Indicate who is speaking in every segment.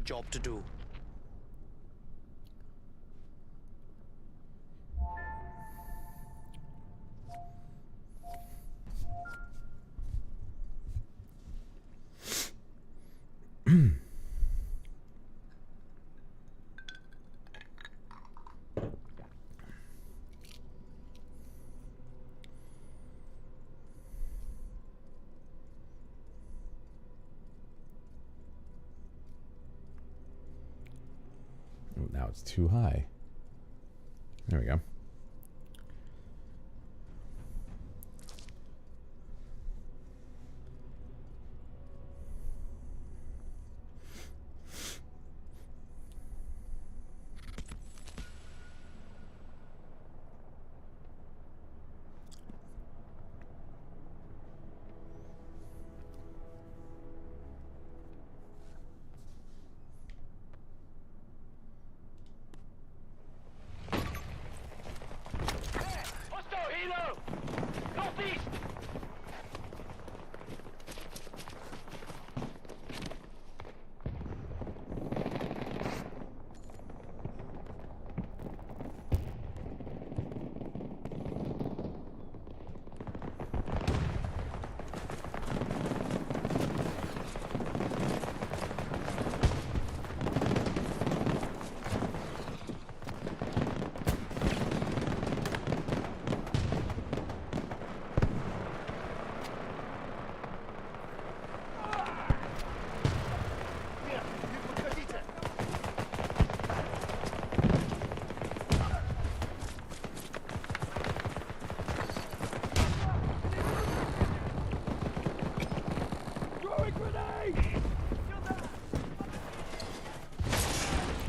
Speaker 1: job to do.
Speaker 2: Oh, now it's too high. There we go.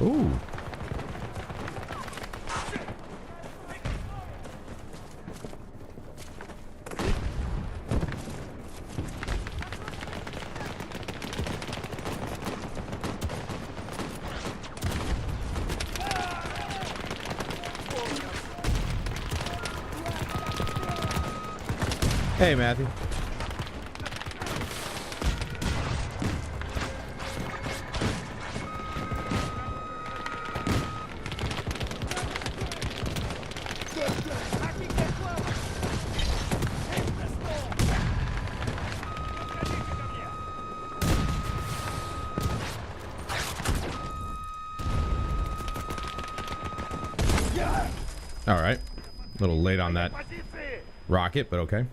Speaker 2: Ooh. Hey, Matthew. All right. A little late on that rocket, but okay.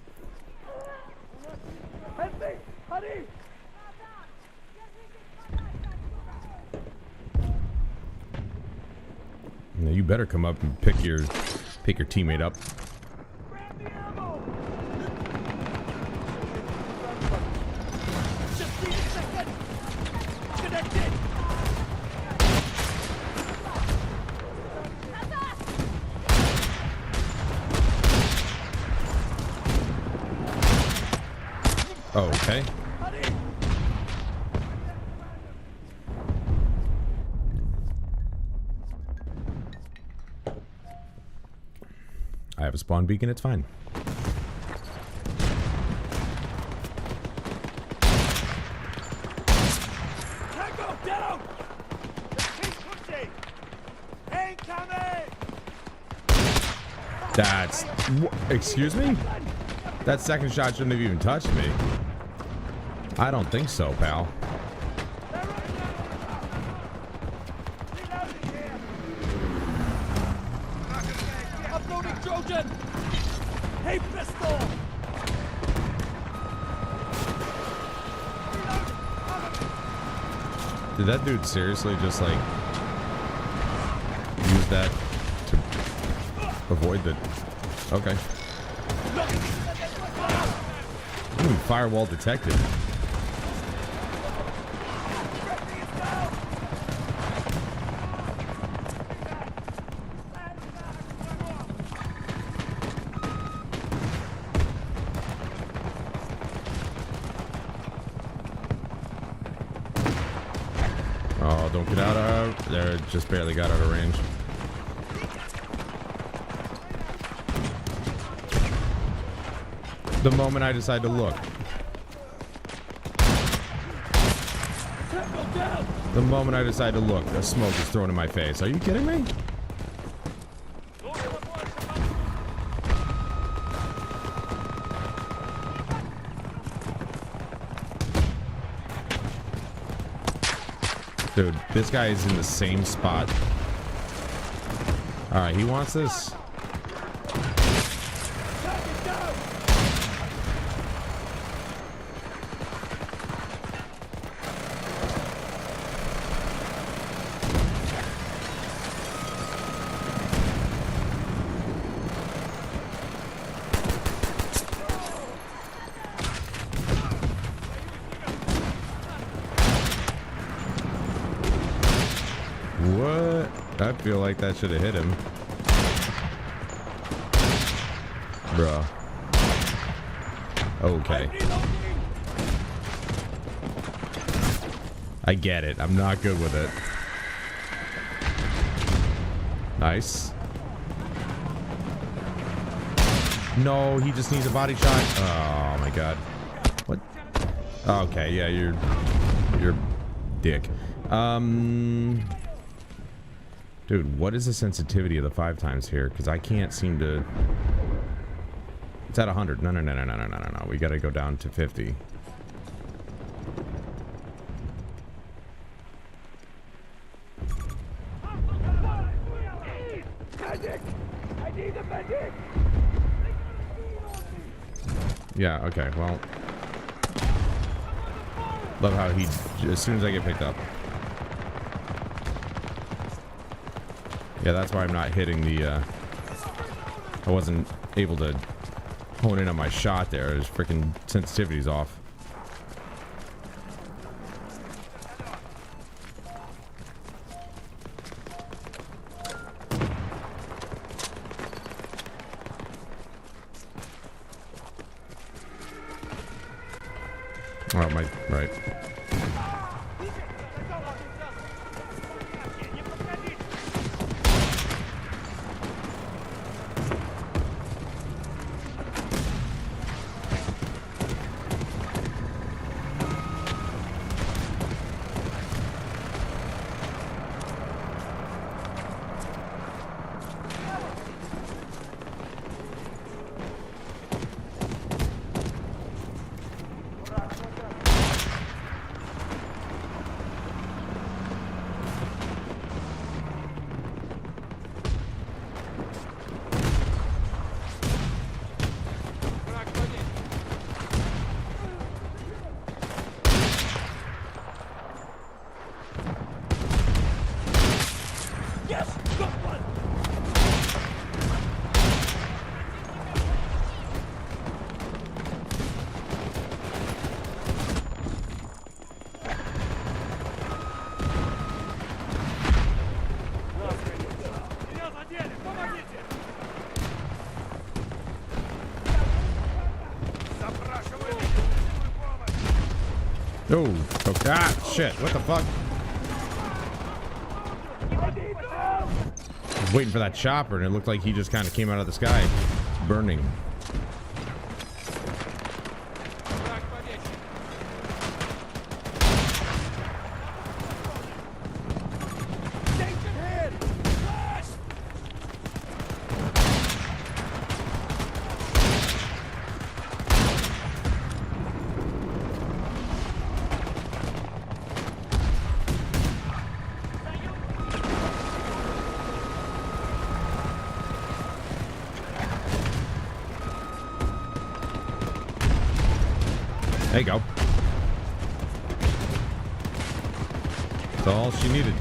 Speaker 2: Now you better come up and pick your teammate up. Okay. I have a spawn beacon, it's fine.
Speaker 3: Tango down!
Speaker 2: That's... Excuse me? That second shot shouldn't have even touched me. I don't think so, pal.
Speaker 3: Uploading Trojan! Hey, pistol!
Speaker 2: Did that dude seriously just like use that to avoid the... Okay. Ooh, firewall detected. Oh, don't get out of there. Just barely got out of range. The moment I decide to look.
Speaker 3: Tango down!
Speaker 2: The moment I decide to look, the smoke is thrown in my face. Are you kidding me? Dude, this guy is in the same spot. Alright, he wants this. What? I feel like that should have hit him. Bro. Okay. I get it. I'm not good with it. Nice. No, he just needs a body shot. Oh my god. What? Okay, yeah, you're dick. Dude, what is the sensitivity of the 5 times here? Because I can't seem to... It's at 100. No. We gotta go down to 50. Yeah, okay, well... Love how he... As soon as I get picked up... Yeah, that's why I'm not hitting the, I wasn't able to hone in on my shot there. His freaking sensitivity's off. Oh, my, right. Oh, okay. Ah, shit. What the fuck? I was waiting for that chopper, and it looked like he just kind of came out of the sky, burning. There you go. That's all she needed.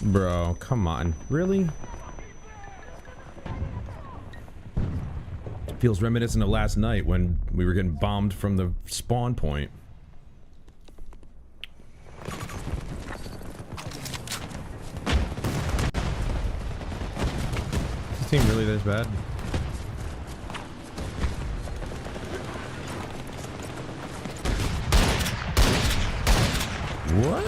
Speaker 2: Bro, come on. Really? Feels reminiscent of last night when we were getting bombed from the spawn point. team really this bad? What?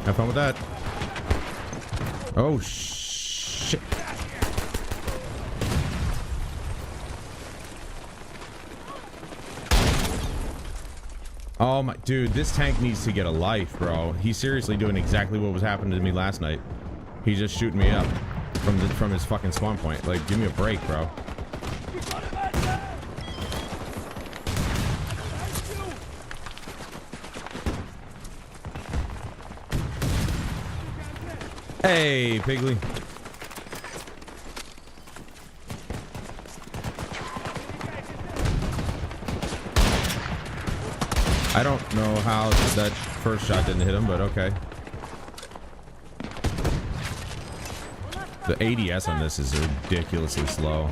Speaker 2: Have fun with that. Oh, shit. Oh my, dude, this tank needs to get a life, bro. He's seriously doing exactly what was happening to me last night. He's just shooting me up from his fucking spawn point. Like, give me a break, bro. Hey, Piggly. I don't know how that first shot didn't hit him, but okay. The ADS on this is ridiculously slow.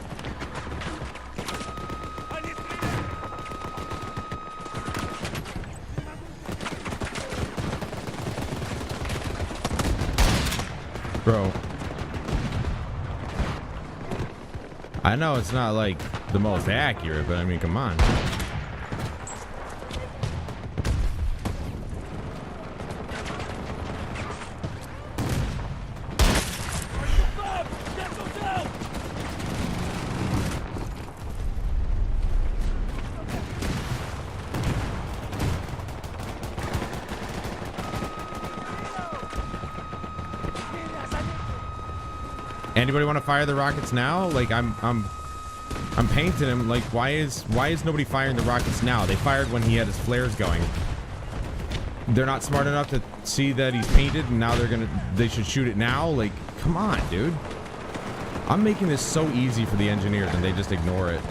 Speaker 2: Bro. I know it's not like the most accurate, but I mean, come on. Anybody want to fire the rockets now? Like I'm painting him. Like why is nobody firing the rockets now? They fired when he had his flares going. They're not smart enough to see that he's painted, and now they should shoot it now. Like come on, dude. I'm making this so easy for the engineers, and they just ignore it.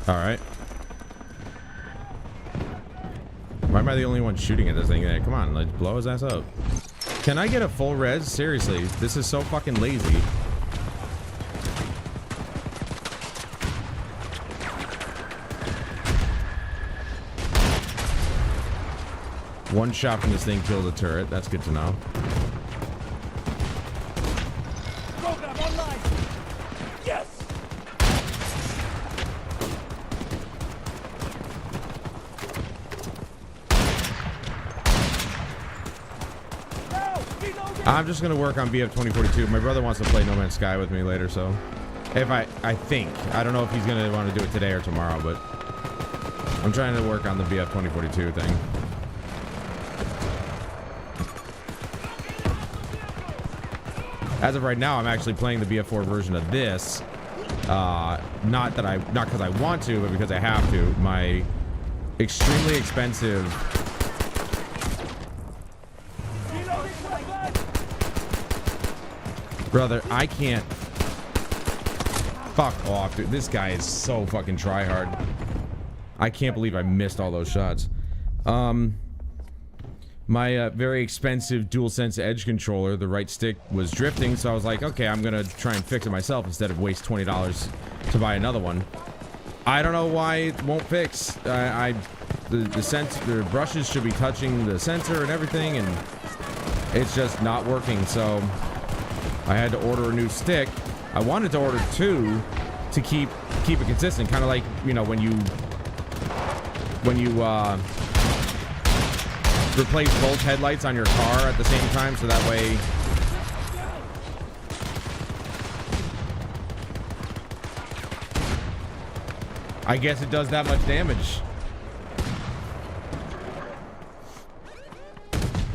Speaker 2: Alright. Why am I the only one shooting at this thing? Come on, let's blow his ass up. Can I get a full res? Seriously, this is so fucking lazy. One shot from this thing killed the turret. That's good to know.
Speaker 3: Program online. Yes.
Speaker 2: I'm just gonna work on BF 2042. My brother wants to play No Man's Sky with me later, so if I think I don't know if he's gonna want to do it today or tomorrow, but I'm trying to work on the BF 2042 thing. As of right now, I'm actually playing the BF4 version of this. Not because I want to, but because I have to. My extremely expensive. Brother, I can't. Fuck off, dude. This guy is so fucking tryhard. I can't believe I missed all those shots. My very expensive DualSense Edge controller, the right stick was drifting, so I was like, okay, I'm gonna try and fix it myself instead of waste $20 to buy another one. I don't know why it won't fix. The brushes should be touching the sensor and everything, and it's just not working. So I had to order a new stick. I wanted to order two to keep it consistent, kind of like, you know, when you replace both headlights on your car at the same time, so that way I guess it does that much damage.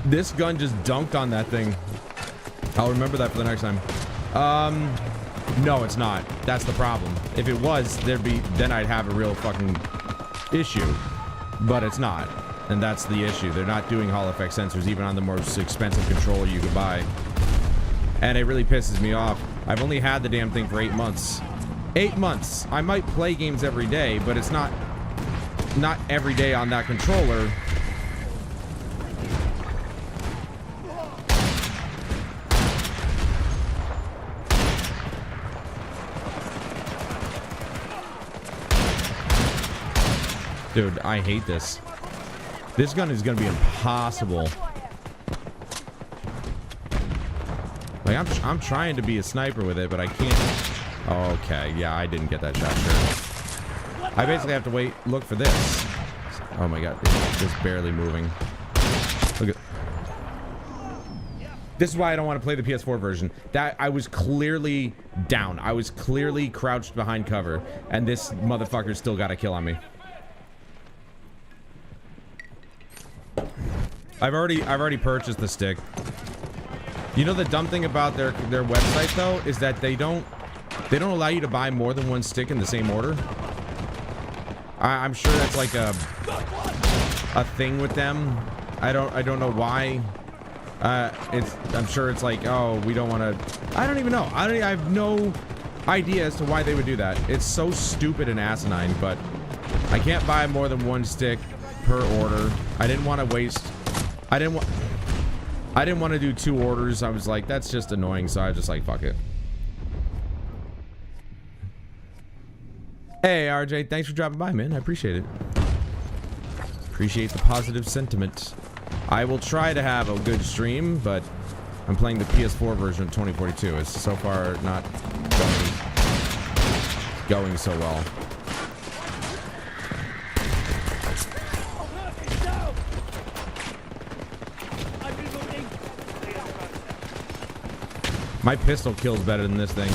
Speaker 2: This gun just dunked on that thing. I'll remember that for the next time. No, it's not. That's the problem. If it was, then I'd have a real fucking issue. But it's not. And that's the issue. They're not doing Hall effect sensors even on the most expensive controller you could buy. And it really pisses me off. I've only had the damn thing for 8 months. 8 months. I might play games every day, but it's not every day on that controller. Dude, I hate this. This gun is gonna be impossible. Like, I'm trying to be a sniper with it, but I can't. Okay, yeah, I didn't get that shot, sure. I basically have to wait, look for this. Oh my god, it's just barely moving. Look at... This is why I don't want to play the PS4 version. That I was clearly down. I was clearly crouched behind cover, and this motherfucker still got a kill on me. I've already purchased the stick. You know the dumb thing about their website though is that they don't allow you to buy more than one stick in the same order. I'm sure that's like a thing with them. I don't know why. I'm sure it's like, oh, we don't want to. I don't even know. I have no idea as to why they would do that. It's so stupid and asinine. But I can't buy more than one stick per order. I didn't want to waste. I didn't want to do 2 orders. I was like, that's just annoying, so I was just like, fuck it. Hey, RJ, thanks for dropping by, man. I appreciate it. Appreciate the positive sentiment. I will try to have a good stream, but I'm playing the PS4 version of 2042. It's so far not going so well. My pistol kills better than this thing.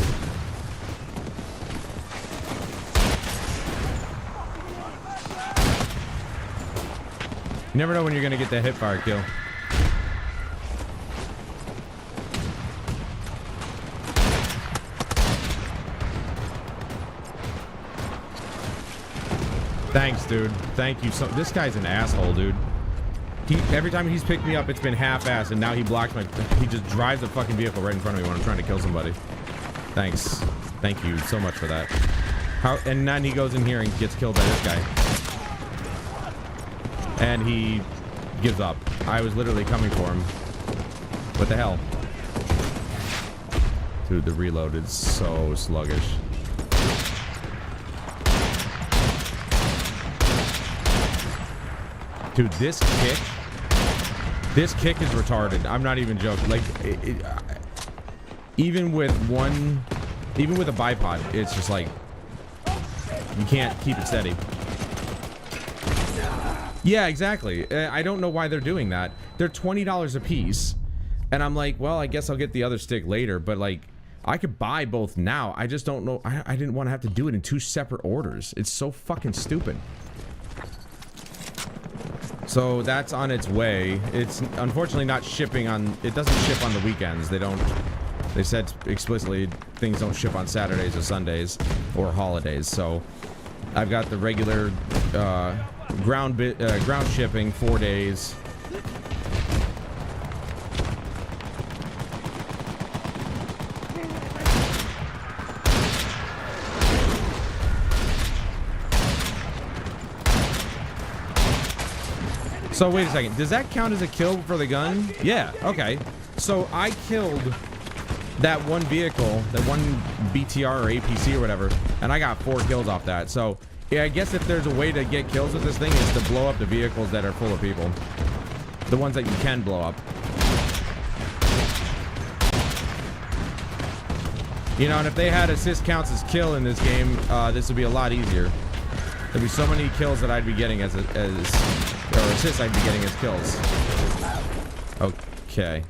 Speaker 2: You never know when you're gonna get that hipfire kill. Thanks, dude. Thank you. So this guy's an asshole, dude. Every time he's picked me up, it's been half-assed, and now he blocks my... He just drives a fucking vehicle right in front of me when I'm trying to kill somebody. Thanks. Thank you so much for that. And then he goes in here and gets killed by this guy. And he gives up. I was literally coming for him. What the hell? Dude, the reload is so sluggish. Dude, this kick is retarded. I'm not even joking. Like, even with a bipod, it's just like you can't keep it steady. Yeah, exactly. I don't know why they're doing that. They're $20 a piece, and I'm like, well, I guess I'll get the other stick later. But like, I could buy both now. I just don't know. I didn't want to have to do it in 2 separate orders. It's so fucking stupid. So that's on its way. It's unfortunately not shipping on... It doesn't ship on the weekends. They said explicitly things don't ship on Saturdays or Sundays or holidays. So I've got the regular ground shipping 4 days. So wait a second, does that count as a kill for the gun? Yeah, okay. So I killed that one vehicle, that one BTR or APC or whatever, and I got 4 kills off that. So yeah, I guess if there's a way to get kills with this thing, is to blow up the vehicles that are full of people. The ones that you can blow up. You know, and if they had assist counts as kill in this game, this would be a lot easier. There'd be so many kills that I'd be getting or assists I'd be getting as kills. Okay.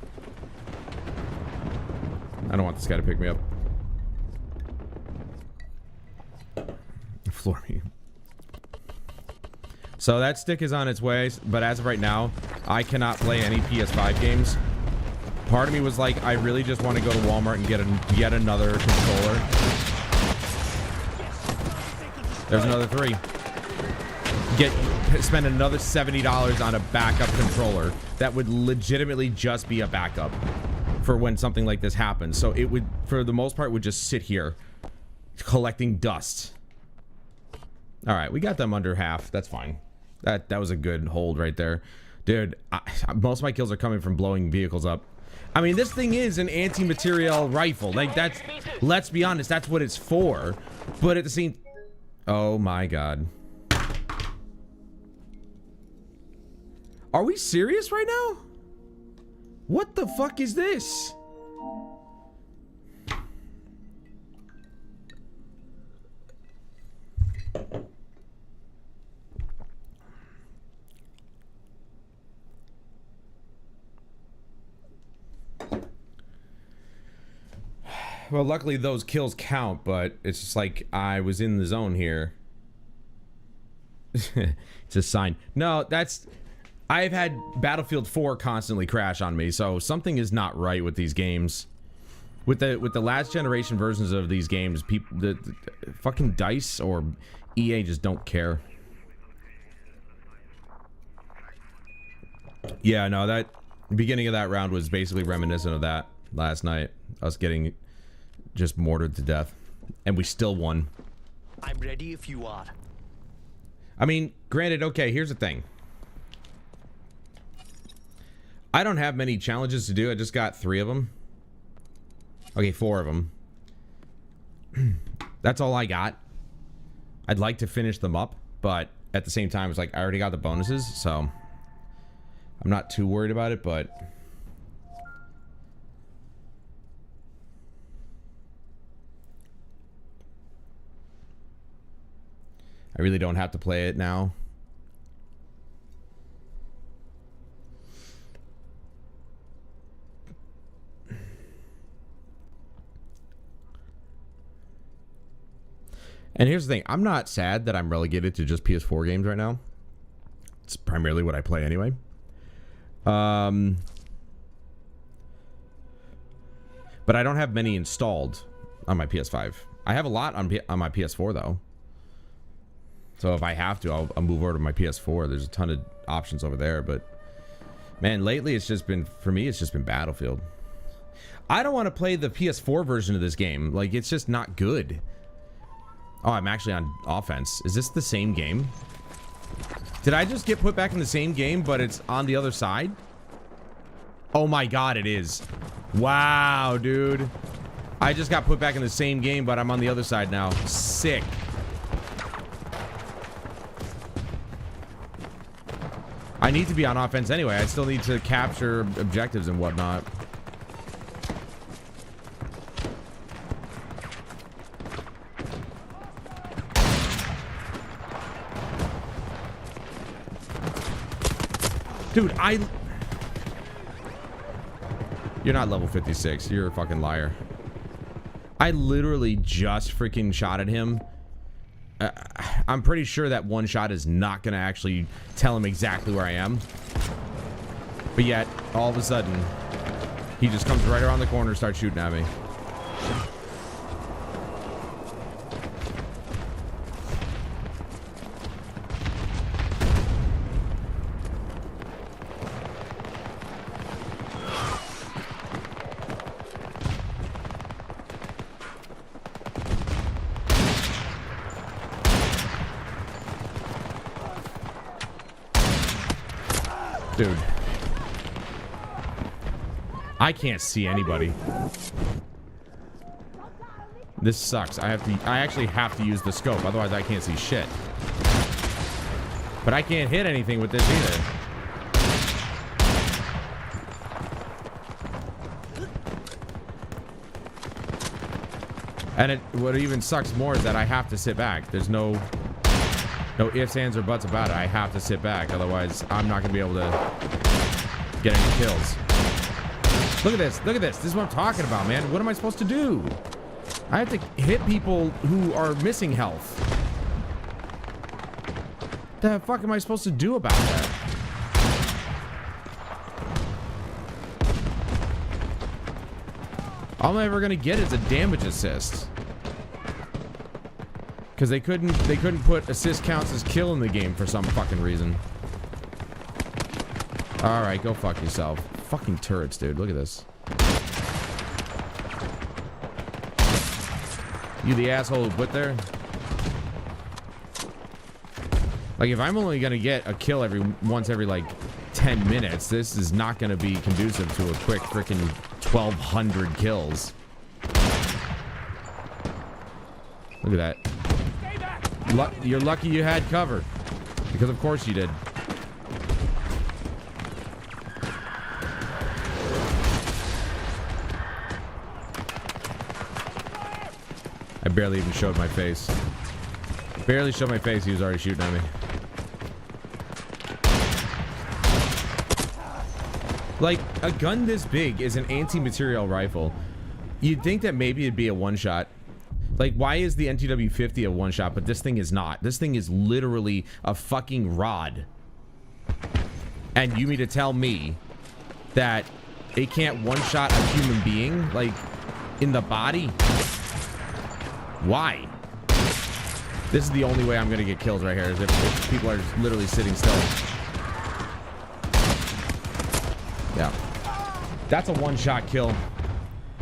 Speaker 2: I don't want this guy to pick me up. Floor me. So that stick is on its way, but as of right now, I cannot play any PS5 games. Part of me was like, I really just want to go to Walmart and get yet another controller. There's another 3. spend another $70 on a backup controller that would legitimately just be a backup for when something like this happens. So it would, for the most part, would just sit here collecting dust. All right, we got them under half. That's fine. That was a good hold right there. Dude, most of my kills are coming from blowing vehicles up. I mean, this thing is an anti-materiel rifle. Like, that's, let's be honest, that's what it's for. But at the same... Oh my god. Are we serious right now? What the fuck is this? Well, luckily those kills count, but it's just like I was in the zone here. It's a sign. No, that's... I've had Battlefield 4 constantly crash on me, so something is not right with these games. With the last generation versions of these games, people, the fucking DICE or EA just don't care. Yeah, no, that beginning of that round was basically reminiscent of that last night. Us getting just mortared to death, and we still won.
Speaker 3: I'm ready if you are.
Speaker 2: I mean, granted, okay, here's the thing. I don't have many challenges to do. I just got 3 of them. Okay, 4 of them. That's all I got. I'd like to finish them up, but at the same time, it's like I already got the bonuses, so I'm not too worried about it, but... I really don't have to play it now. And here's the thing. I'm not sad that I'm relegated to just PS4 games right now. It's primarily what I play anyway. But I don't have many installed on my PS5. I have a lot on my PS4 though. So if I have to, I'll move over to my PS4. There's a ton of options over there, but man, lately it's just been, for me, it's just been Battlefield. I don't want to play the PS4 version of this game. Like, it's just not good. Oh, I'm actually on offense. Is this the same game? Did I just get put back in the same game, but it's on the other side? Oh my god, it is. Wow, dude. I just got put back in the same game, but I'm on the other side now. Sick. I need to be on offense anyway. I still need to capture objectives and whatnot. Dude, you're not level 56. You're a fucking liar. I literally just freaking shot at him. I'm pretty sure that one shot is not gonna actually tell him exactly where I am. But yet, all of a sudden, he just comes right around the corner and starts shooting at me. Dude. I can't see anybody. This sucks. I actually have to use the scope, otherwise I can't see shit. But I can't hit anything with this either. And what even sucks more is that I have to sit back. There's no ifs, ands, or buts about it. I have to sit back, otherwise I'm not gonna be able to get any kills. Look at this. Look at this. This is what I'm talking about, man. What am I supposed to do? I have to hit people who are missing health. What the fuck am I supposed to do about that? All I'm ever gonna get is a damage assist. Because they couldn't put assist counts as kill in the game for some fucking reason. Alright, go fuck yourself. Fucking turrets, dude. Look at this. You the asshole who put there? Like, if I'm only gonna get a kill once every like 10 minutes, this is not gonna be conducive to a quick freaking 1,200 kills. Look at that. You're lucky you had cover. Because of course you did. I barely even showed my face. Barely showed my face, he was already shooting at me. Like, a gun this big is an anti-material rifle. You'd think that maybe it'd be a one-shot. Like, why is the NTW-50 a one-shot, but this thing is not? This thing is literally a fucking rod. And you mean to tell me that it can't one-shot a human being? Like, in the body? Why? This is the only way I'm gonna get kills right here, is if people are just literally sitting still. Yeah. That's a one-shot kill.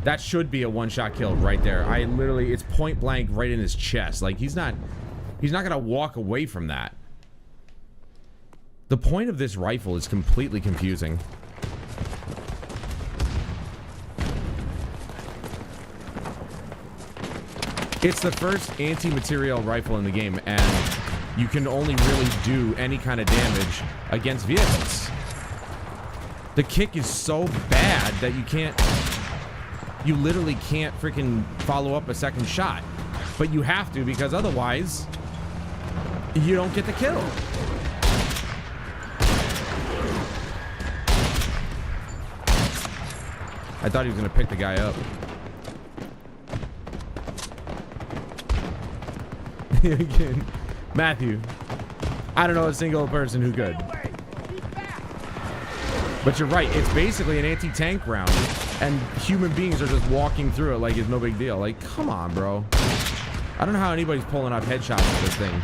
Speaker 2: That should be a one-shot kill right there. I literally, it's point blank right in his chest. Like, he's not gonna walk away from that. The point of this rifle is completely confusing. It's the first anti-material rifle in the game, and you can only really do any kind of damage against vehicles. The kick is so bad that you literally can't freaking follow up a second shot. But you have to, because otherwise, you don't get the kill. I thought he was gonna pick the guy up. Again, Matthew, I don't know a single person who could. But you're right, it's basically an anti-tank round, and human beings are just walking through it like it's no big deal. Like, come on, bro. I don't know how anybody's pulling off headshots with this thing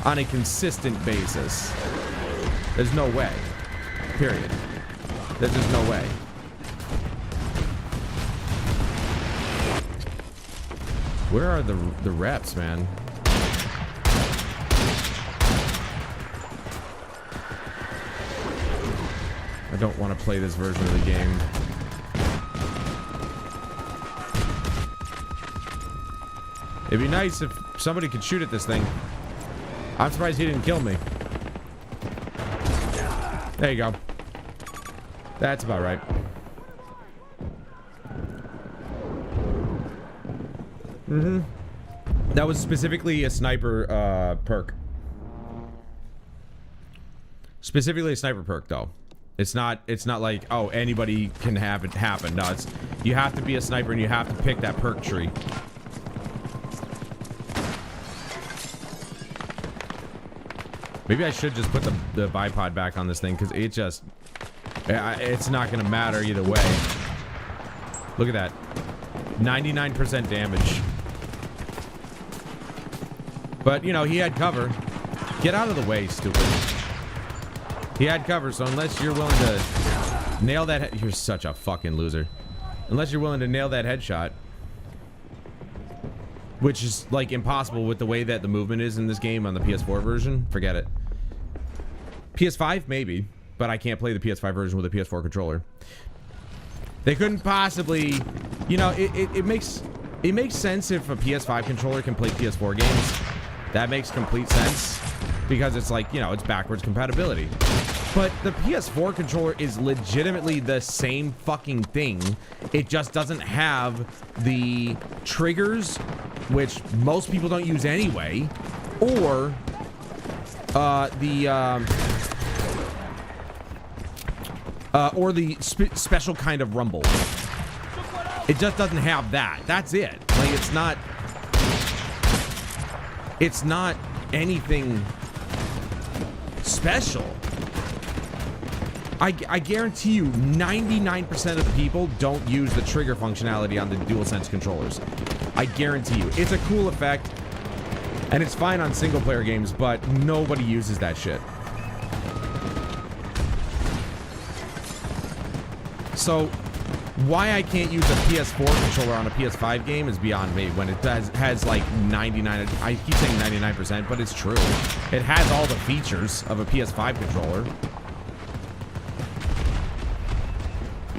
Speaker 2: on a consistent basis. There's no way. Period. There's just no way. Where are the reps, man? I don't want to play this version of the game. It'd be nice if somebody could shoot at this thing. I'm surprised he didn't kill me. There you go. That's about right. Mm-hmm. That was specifically a sniper perk. Specifically a sniper perk, though. It's not like, oh, anybody can have it happen. No, it's, you have to be a sniper and you have to pick that perk tree. Maybe I should just put the bipod back on this thing, because it just, it's not gonna matter either way. Look at that. 99% damage. But, you know, he had cover. Get out of the way, stupid. He had cover, so unless you're willing to nail that, you're such a fucking loser. Unless you're willing to nail that headshot, which is like impossible with the way that the movement is in this game on the PS4 version. Forget it. PS5 maybe, but I can't play the PS5 version with a PS4 controller. They couldn't possibly, you know, it makes sense if a PS5 controller can play PS4 games. That makes complete sense, because it's like, you know, it's backwards compatibility. But the PS4 controller is legitimately the same fucking thing. It just doesn't have the triggers, which most people don't use anyway, or the special kind of rumble. It just doesn't have that. That's it. Like, it's not anything special. I guarantee you 99% of the people don't use the trigger functionality on the DualSense controllers. I guarantee you. It's a cool effect, and it's fine on single player games, but nobody uses that shit. So, why I can't use a PS4 controller on a PS5 game is beyond me when it has like 99, I keep saying 99%, but it's true. It has all the features of a PS5 controller.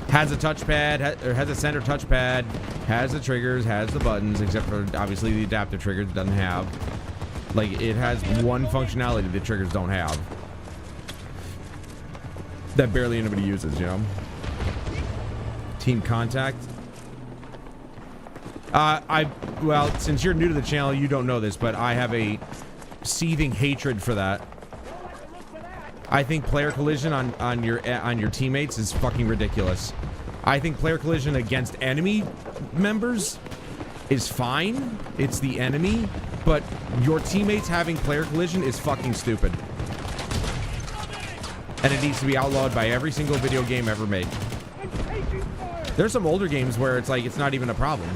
Speaker 2: Has a touchpad, or has a center touchpad, has the triggers, has the buttons, except for obviously the adaptive triggers it doesn't have. Like, it has one functionality the triggers don't have. That barely anybody uses, you know? Team Contact. Well, since you're new to the channel, you don't know this, but I have a seething hatred for that. I think player collision on your teammates is fucking ridiculous. I think player collision against enemy members is fine. It's the enemy, but your teammates having player collision is fucking stupid. And it needs to be outlawed by every single video game ever made. There's some older games where it's like it's not even a problem.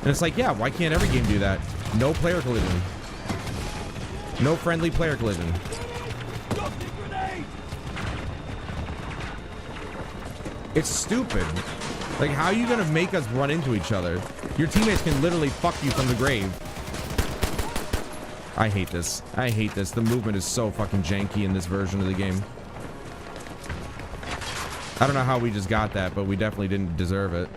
Speaker 2: And it's like, yeah, why can't every game do that? No player collision. No friendly player collision. It's stupid. Like, how are you gonna make us run into each other? Your teammates can literally fuck you from the grave. I hate this. I hate this. The movement is so fucking janky in this version of the game. I don't know how we just got that, but we definitely didn't deserve it.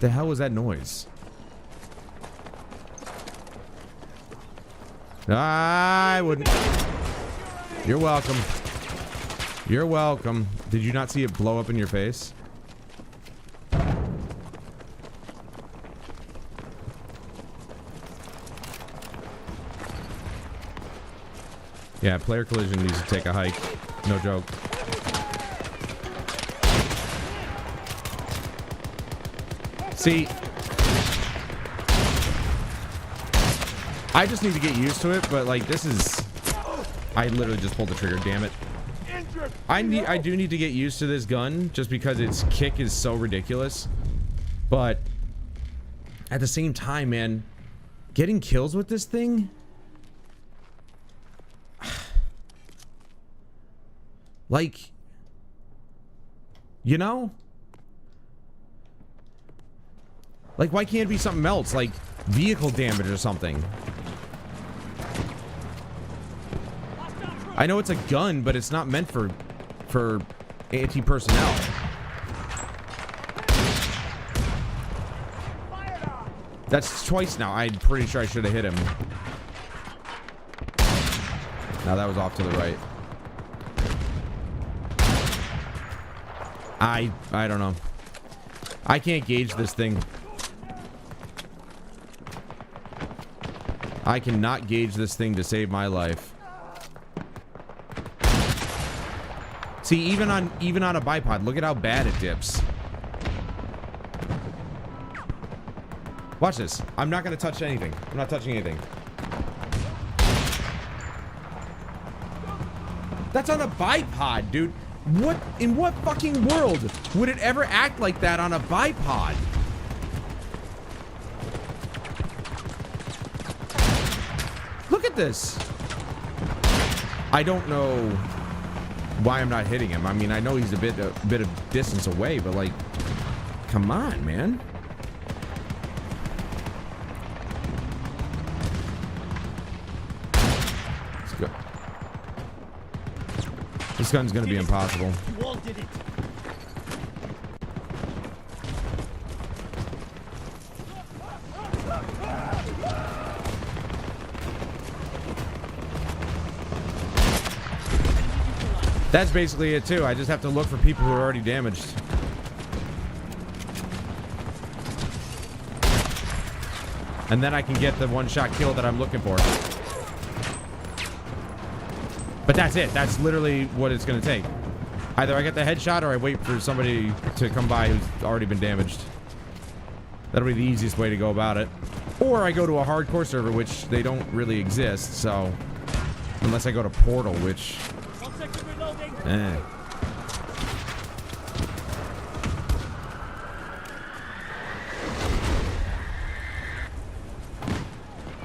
Speaker 2: The hell was that noise? I wouldn't. You're welcome. You're welcome. Did you not see it blow up in your face? Yeah, player collision needs to take a hike. No joke. See, I just need to get used to it, but like this is, I literally just pulled the trigger, damn it. I do need to get used to this gun just because its kick is so ridiculous. But at the same time, man, getting kills with this thing, like, you know? Like, why can't it be something else? Like, vehicle damage or something. I know it's a gun, but it's not meant for anti-personnel. That's twice now. I'm pretty sure I should have hit him. Now that was off to the right. I don't know. I can't gauge this thing. I cannot gauge this thing to save my life. See, even on a bipod, look at how bad it dips. Watch this. I'm not gonna touch anything. I'm not touching anything. That's on a bipod, dude. What in what fucking world would it ever act like that on a bipod? Look at this. I don't know why I'm not hitting him. I mean, I know he's a bit of distance away, but like, come on, man. Let's go. This gun's gonna be impossible.
Speaker 3: You all did it.
Speaker 2: That's basically it too. I just have to look for people who are already damaged. And then I can get the one-shot kill that I'm looking for. But that's it. That's literally what it's going to take. Either I get the headshot or I wait for somebody to come by who's already been damaged. That'll be the easiest way to go about it. Or I go to a hardcore server, which they don't really exist, so... Unless I go to Portal, which...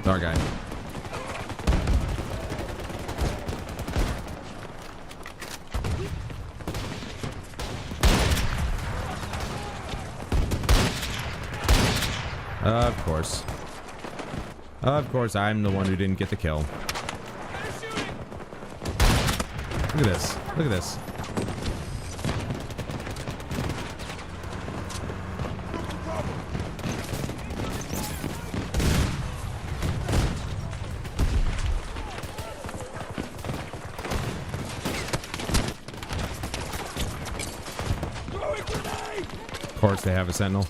Speaker 2: Our guy. Of course. Of course, I'm the one who didn't get the kill. Look at this. Look at this. Of course, they have a sentinel.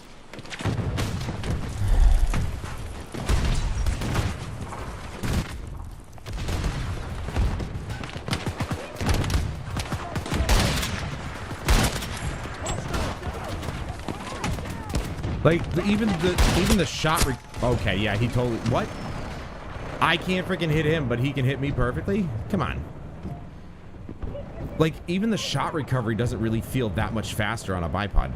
Speaker 2: Like, even the shot okay, yeah, he totally... What? I can't freaking hit him, but he can hit me perfectly? Come on. Like, even the shot recovery doesn't really feel that much faster on a bipod.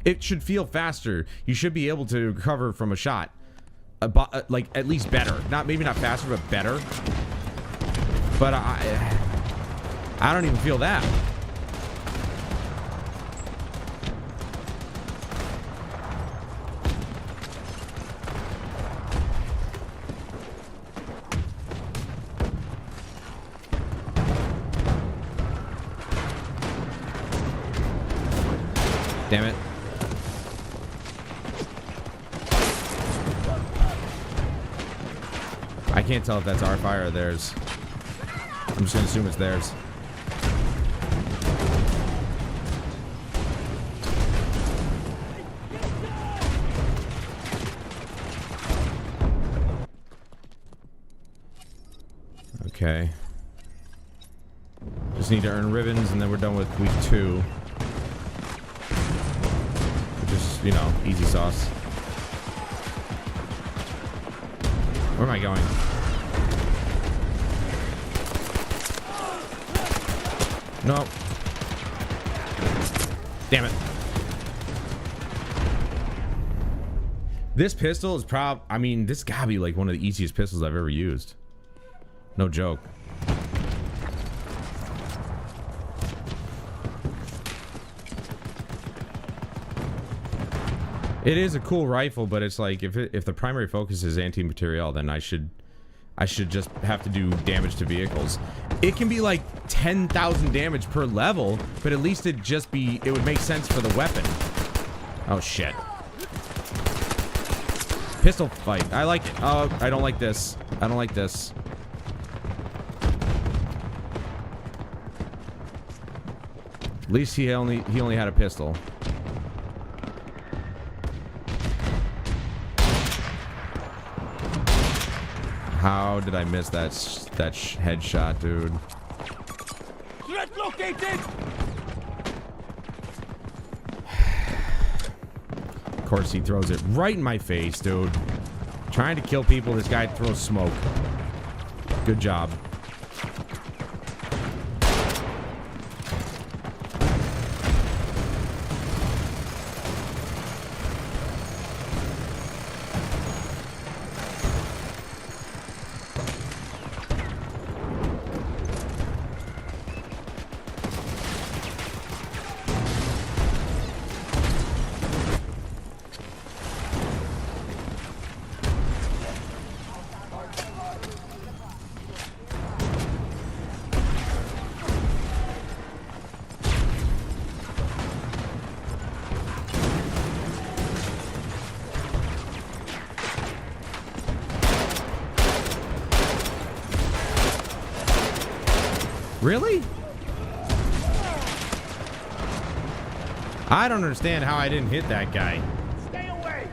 Speaker 2: It should feel faster. You should be able to recover from a shot. Like, at least better. Maybe not faster, but better. But I don't even feel that. Damn it. I can't tell if that's our fire or theirs. I'm just gonna assume it's theirs. Okay. Just need to earn ribbons and then we're done with week 2. You know, easy sauce. Where am I going? No. Damn it. This pistol is I mean, this gotta be like one of the easiest pistols I've ever used. No joke. It is a cool rifle, but it's like if the primary focus is anti-materiel, then I should just have to do damage to vehicles. It can be like 10,000 damage per level, but at least it would make sense for the weapon. Oh shit. Pistol fight. I like it. Oh, I don't like this. I don't like this. At least he only had a pistol. How did I miss that headshot, dude?
Speaker 1: Threat located.
Speaker 2: Of course, he throws it right in my face, dude. Trying to kill people, this guy throws smoke. Good job. Really? I don't understand how I didn't hit that guy.
Speaker 1: Stay away.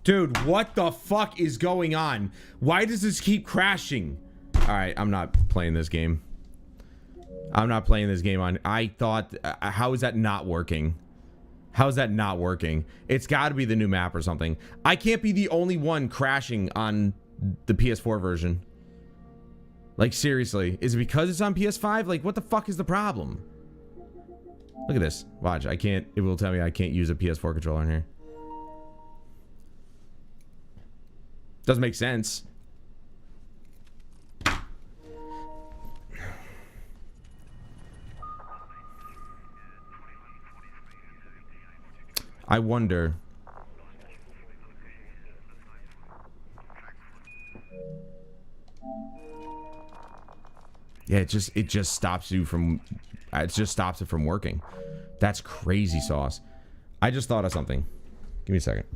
Speaker 2: Dude, what the fuck is going on? Why does this keep crashing? Alright, I'm not playing this game. I'm not playing this game on... I thought... how is that not working? How is that not working? It's got to be the new map or something. I can't be the only one crashing on the PS4 version. Like, seriously. Is it because it's on PS5? Like, what the fuck is the problem? Look at this. Watch, I can't... It will tell me I can't use a PS4 controller in here. Doesn't make sense. I wonder. Yeah, it just stops you from... It just stops it from working. That's crazy sauce. I just thought of something. Give me a second.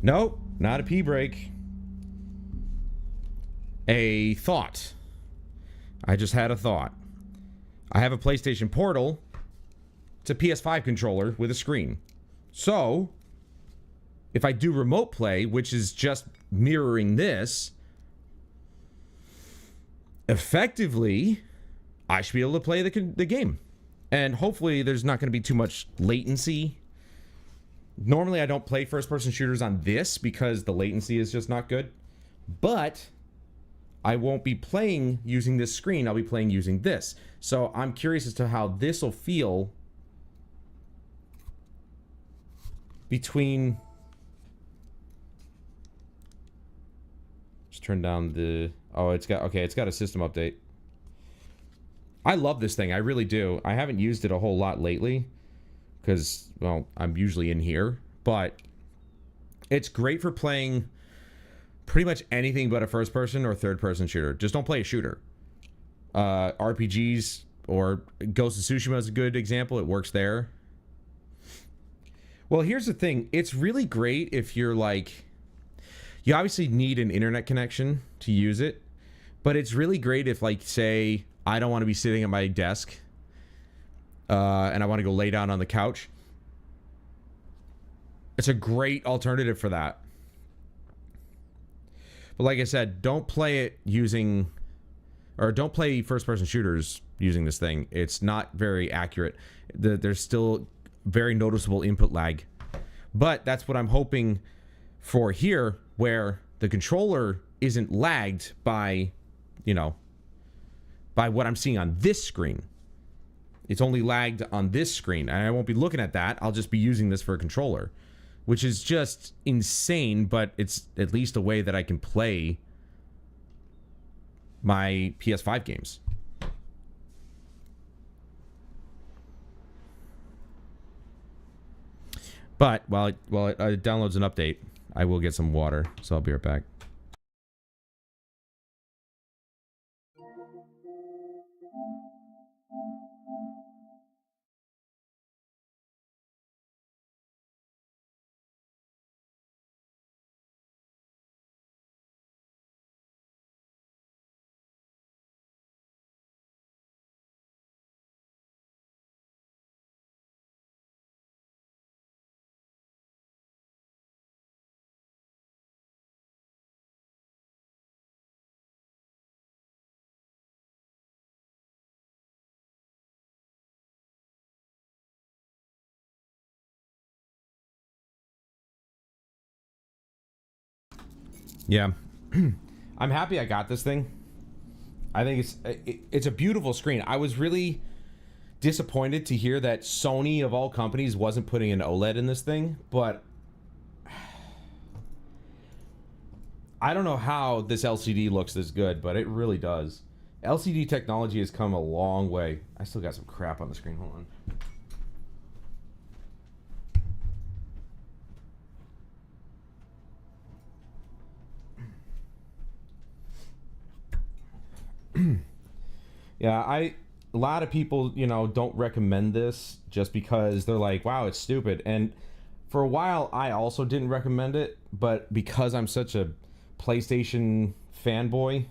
Speaker 2: Nope, not a pee break. A thought. I just had a thought. I have a PlayStation Portal. It's a PS5 controller with a screen. So, if I do remote play, which is just mirroring this, effectively, I should be able to play the game. And hopefully there's not going to be too much latency. Normally I don't play first-person shooters on this because the latency is just not good. But I won't be playing using this screen. I'll be playing using this. So I'm curious as to how this will feel between... Just turn down the... Oh, it's got... Okay, it's got a system update. I love this thing. I really do. I haven't used it a whole lot lately. Because, well, I'm usually in here. But it's great for playing pretty much anything but a first-person or third-person shooter. Just don't play a shooter. RPGs or Ghost of Tsushima is a good example. It works there. Well, here's the thing. It's really great if you're like... You obviously need an internet connection to use it. But it's really great if, like, say, I don't want to be sitting at my desk... and I want to go lay down on the couch. It's a great alternative for that. But like I said, don't play it using... Or don't play first-person shooters using this thing. It's not very accurate. There's still very noticeable input lag. But that's what I'm hoping for here, where the controller isn't lagged by, you know, by what I'm seeing on this screen. It's only lagged on this screen, and I won't be looking at that. I'll just be using this for a controller, which is just insane, but it's at least a way that I can play my PS5 games. But while it downloads an update, I will get some water, so I'll be right back. Yeah. I'm happy I got this thing. I think it's a beautiful screen. I was really disappointed to hear that Sony, of all companies, wasn't putting an OLED in this thing, but I don't know how this LCD looks this good, but it really does. LCD technology has come a long way. I still got some crap on the screen. Hold on. Yeah, a lot of people, you know, don't recommend this just because they're like, wow, it's stupid. And for a while, I also didn't recommend it, but because I'm such a PlayStation fanboy,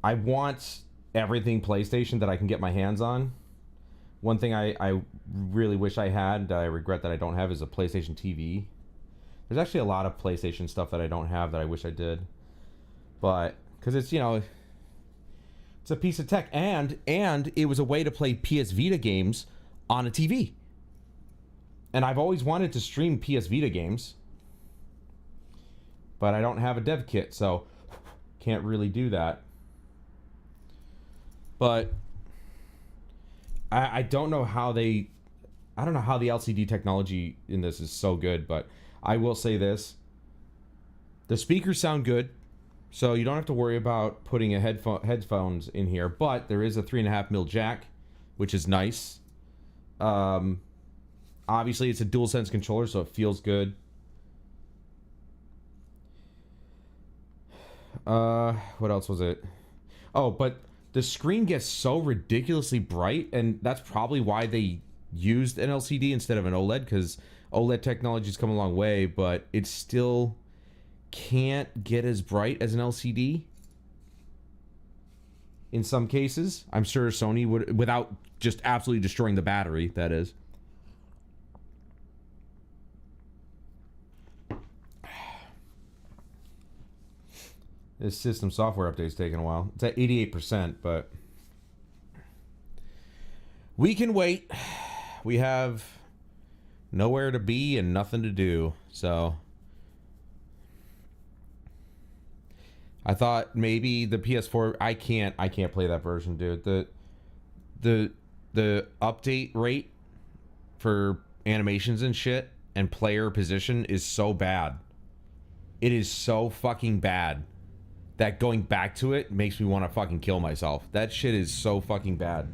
Speaker 2: I want everything PlayStation that I can get my hands on. One thing I really wish I had, that I regret that I don't have, is a PlayStation TV. There's actually a lot of PlayStation stuff that I don't have that I wish I did. But, because it's, you know, it's a piece of tech. And it was a way to play PS Vita games on a TV. And I've always wanted to stream PS Vita games. But I don't have a dev kit, so can't really do that. But I don't know how they... I don't know how the LCD technology in this is so good, but I will say this. The speakers sound good, so you don't have to worry about putting a headphones in here, but there is a 3.5mm jack, which is nice. Obviously, it's a DualSense controller, so it feels good. What else was it? Oh, but the screen gets so ridiculously bright, and that's probably why they used an LCD instead of an OLED, because OLED technology's come a long way, but it still can't get as bright as an LCD in some cases. I'm sure Sony would, without just absolutely destroying the battery, that is. This system software update's taking a while. It's at 88%, but we can wait. We have nowhere to be and nothing to do, so I thought maybe the PS4. I can't play that version, dude. The update rate for animations and shit and player position is so bad. It is so fucking bad that going back to it makes me want to fucking kill myself. That shit is so fucking bad.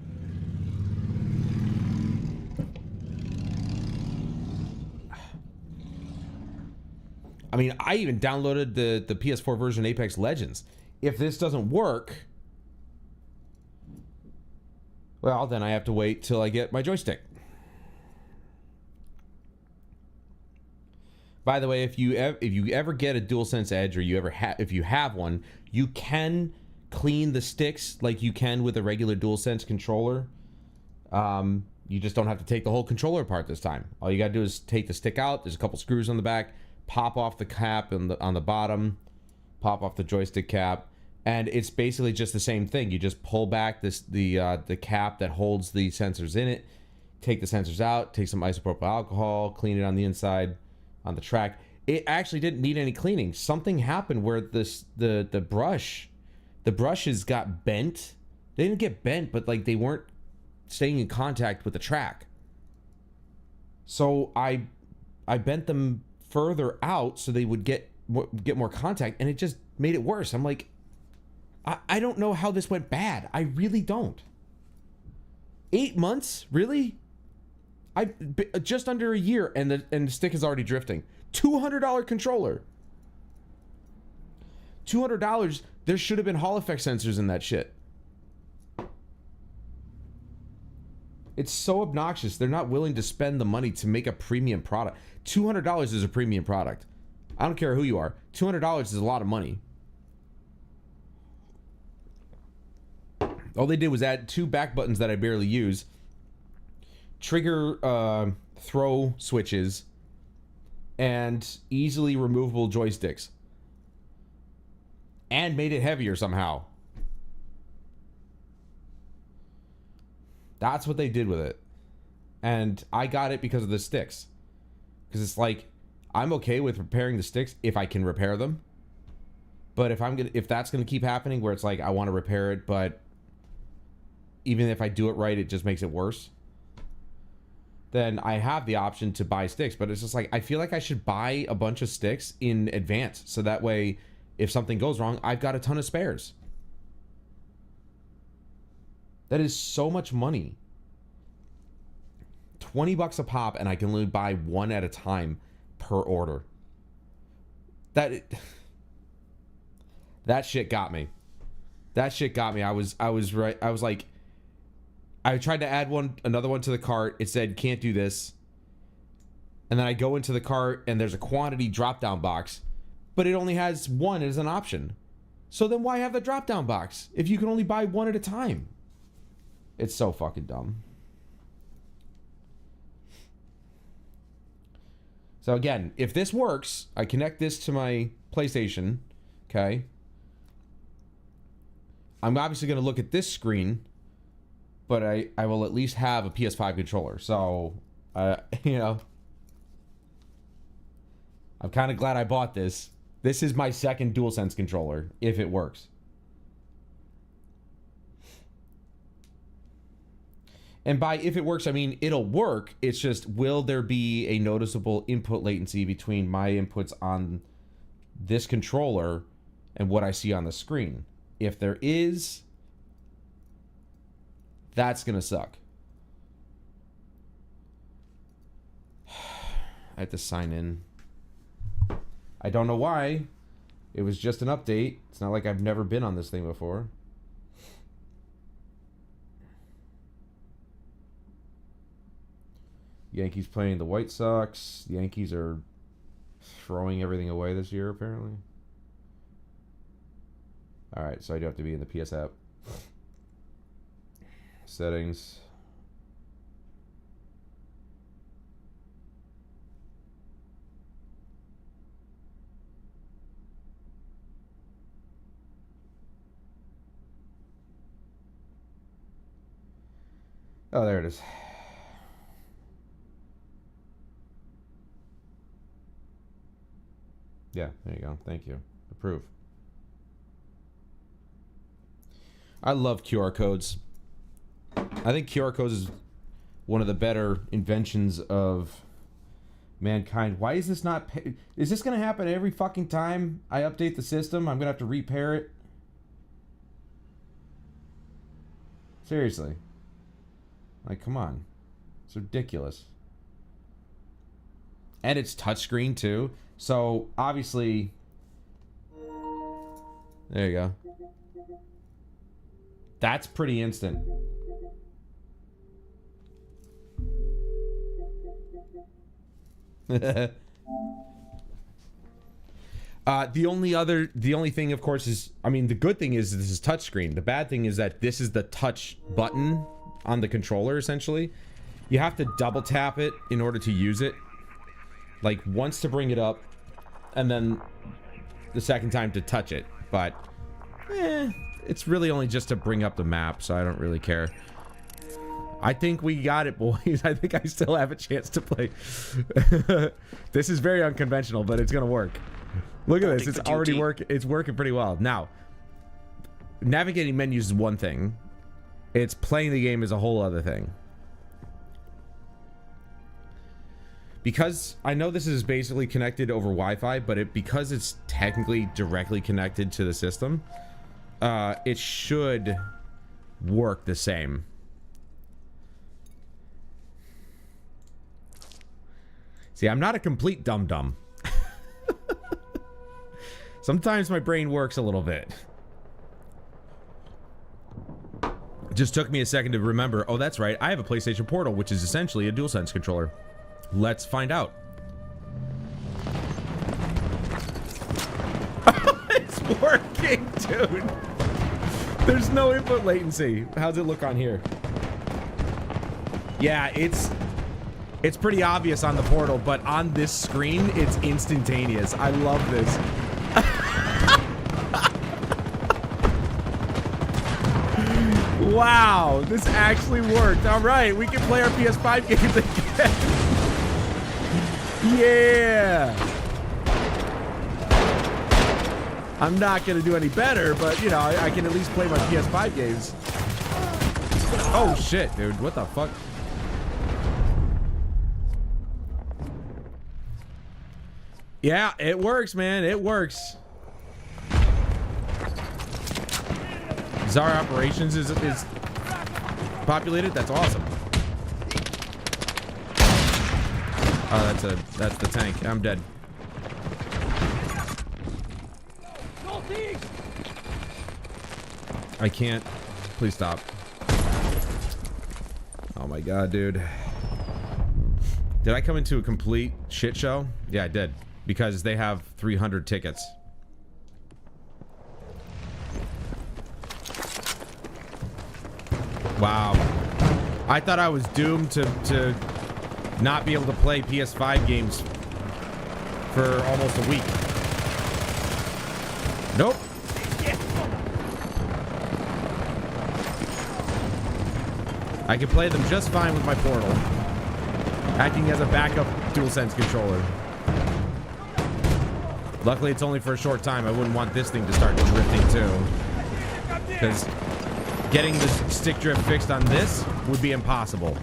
Speaker 2: I mean, I even downloaded the PS4 version of Apex Legends. If this doesn't work, well, then I have to wait till I get my joystick. By the way, if you ever get a DualSense Edge, or if you have one, you can clean the sticks like you can with a regular DualSense controller. You just don't have to take the whole controller apart this time. All you gotta do is take the stick out. There's a couple screws on the back. Pop off the cap on the bottom. Pop off the joystick cap, and it's basically just the same thing. You just pull back the cap that holds the sensors in it. Take the sensors out. Take some isopropyl alcohol. Clean it on the inside. On the track, it actually didn't need any cleaning. Something happened where the brushes got bent. They didn't get bent, but like they weren't staying in contact with the track. So I bent them further out so they would get more contact, and it just made it worse. I'm like, I don't know how this went bad. I really don't. 8 months, really? Just under a year, and the stick is already drifting. $200 controller. $200. There should have been Hall effect sensors in that shit. It's so obnoxious. They're not willing to spend the money to make a premium product. $200 is a premium product. I don't care who you are. $200 is a lot of money. All they did was add 2 back buttons that I barely use. Trigger throw switches, and easily removable joysticks, and made it heavier somehow. That's what they did with it, and I got it because of the sticks. Because it's like, I'm okay with repairing the sticks if I can repair them, but if that's gonna keep happening, where it's like I want to repair it, but even if I do it right, it just makes it worse, then I have the option to buy sticks. But it's just like, I feel like I should buy a bunch of sticks in advance. So that way, if something goes wrong, I've got a ton of spares. That is so much money. $20 a pop, and I can only buy one at a time per order. That shit got me. That shit got me. I was right. I was like, I tried to add another one to the cart. It said can't do this. And then I go into the cart and there's a quantity drop down box, but it only has one as an option. So then why have the drop down box if you can only buy one at a time? It's so fucking dumb. So again, if this works, I connect this to my PlayStation, okay? I'm obviously going to look at this screen, but I will at least have a PS5 controller. So, you know, I'm kind of glad I bought this. This is my second DualSense controller, if it works. And by if it works, I mean it'll work. It's just, will there be a noticeable input latency between my inputs on this controller and what I see on the screen? If there is, that's going to suck. I have to sign in. I don't know why. It was just an update. It's not like I've never been on this thing before. Yankees playing the White Sox. The Yankees are throwing everything away this year, apparently. Alright, so I do have to be in the PS app. Settings. Oh, there it is. Yeah, there you go. Thank you. Approve. I love QR codes. I think QR codes is one of the better inventions of mankind. Why is this not... Is this going to happen every fucking time I update the system? I'm going to have to repair it? Seriously. Like, come on. It's ridiculous. And it's touchscreen, too. So, obviously... There you go. That's pretty instant. The only thing, of course, is... I mean, the good thing is this is touchscreen. The bad thing is that this is the touch button on the controller, essentially. You have to double tap it in order to use it. Like, once to bring it up, and then the second time to touch it. But, it's really only just to bring up the map, so I don't really care. I think we got it, boys. I think I still have a chance to play. This is very unconventional, but it's gonna work. Look at this. It's already working. It's working pretty well. Now, navigating menus is one thing. It's playing the game is a whole other thing. Because I know this is basically connected over Wi-Fi, but because it's technically directly connected to the system, it should work the same. See, I'm not a complete dum-dum. Sometimes my brain works a little bit. It just took me a second to remember, oh, that's right, I have a PlayStation Portal, which is essentially a DualSense controller. Let's find out. It's working, dude. There's no input latency. How's it look on here? Yeah, it's pretty obvious on the Portal, but on this screen, it's instantaneous. I love this. Wow, this actually worked. All right, we can play our PS5 games again. Yeah. I'm not going to do any better, but, you know, I can at least play my PS5 games. Oh shit, dude. What the fuck? Yeah, it works, man. It works. Zara Operations is populated. That's awesome. Oh, that's the tank. I'm dead. I can't. Please stop. Oh my god, dude. Did I come into a complete shit show? Yeah, I did. Because they have 300 tickets. Wow. I thought I was doomed to not be able to play PS5 games for almost a week. Nope. I can play them just fine with my Portal, acting as a backup DualSense controller. Luckily, it's only for a short time. I wouldn't want this thing to start drifting too, because getting the stick drift fixed on this would be impossible.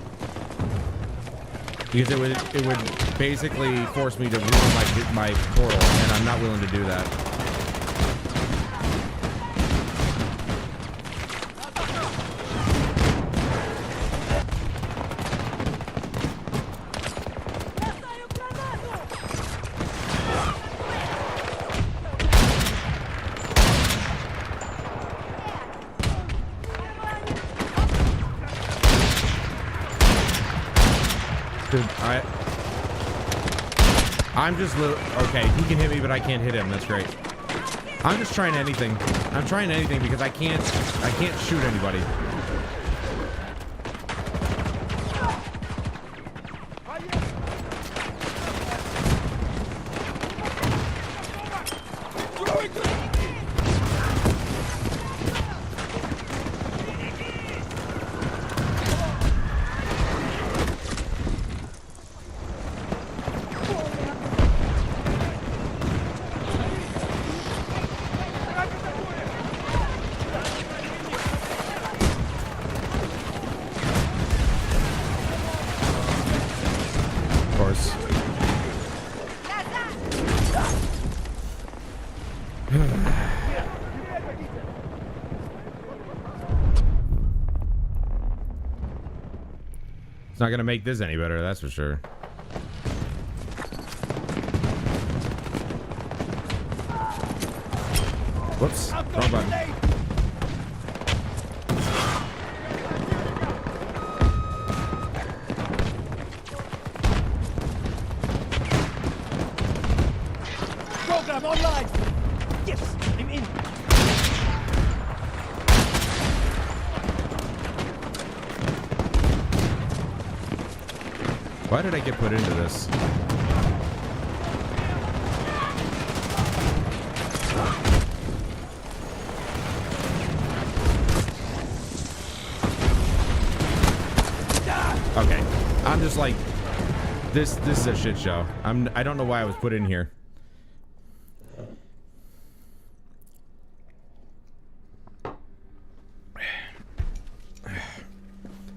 Speaker 2: Because it would basically force me to ruin my Portal, and I'm not willing to do that. Dude, I'm just okay, he can hit me, but I can't hit him. That's great. I'm just trying anything. I'm trying anything because I can't shoot anybody. Not gonna make this any better, that's for sure. Whoops, wrong button.
Speaker 1: Program online. Yes, I'm in.
Speaker 2: Why did I get put into this? Okay, I'm just like, this is a shit show. I don't know why I was put in here.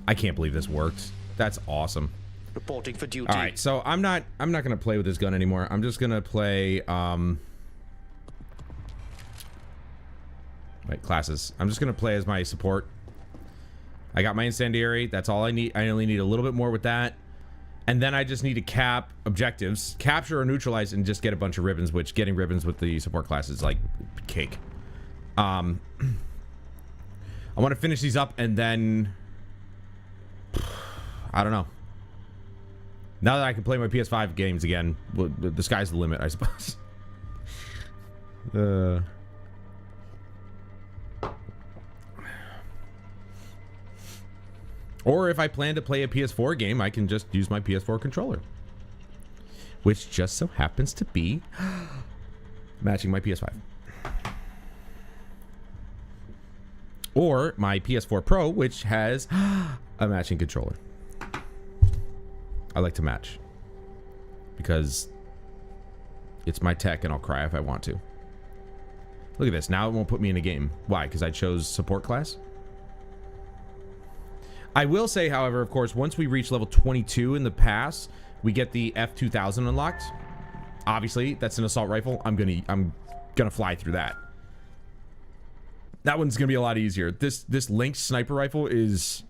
Speaker 2: I can't believe this worked. That's awesome.
Speaker 3: Reporting for duty.
Speaker 2: All right, so I'm not gonna play with this gun anymore. I'm just gonna play wait, classes. I'm just gonna play as my support. I got my incendiary. That's all I need. I only need a little bit more with that, and then I just need to cap objectives, capture or neutralize, and just get a bunch of ribbons. Which getting ribbons with the support class is like cake. I want to finish these up, and then I don't know. Now that I can play my PS5 games again, well, the sky's the limit, I suppose. Or if I plan to play a PS4 game, I can just use my PS4 controller. Which just so happens to be matching my PS5. Or my PS4 Pro, which has a matching controller. I like to match because it's my tech and I'll cry if I want to. Look at this. Now it won't put me in a game. Why? Because I chose support class? I will say, however, of course, once we reach level 22 in the pass, we get the F2000 unlocked. Obviously, that's an assault rifle. I'm gonna fly through that. That one's gonna be a lot easier. This Lynx sniper rifle is...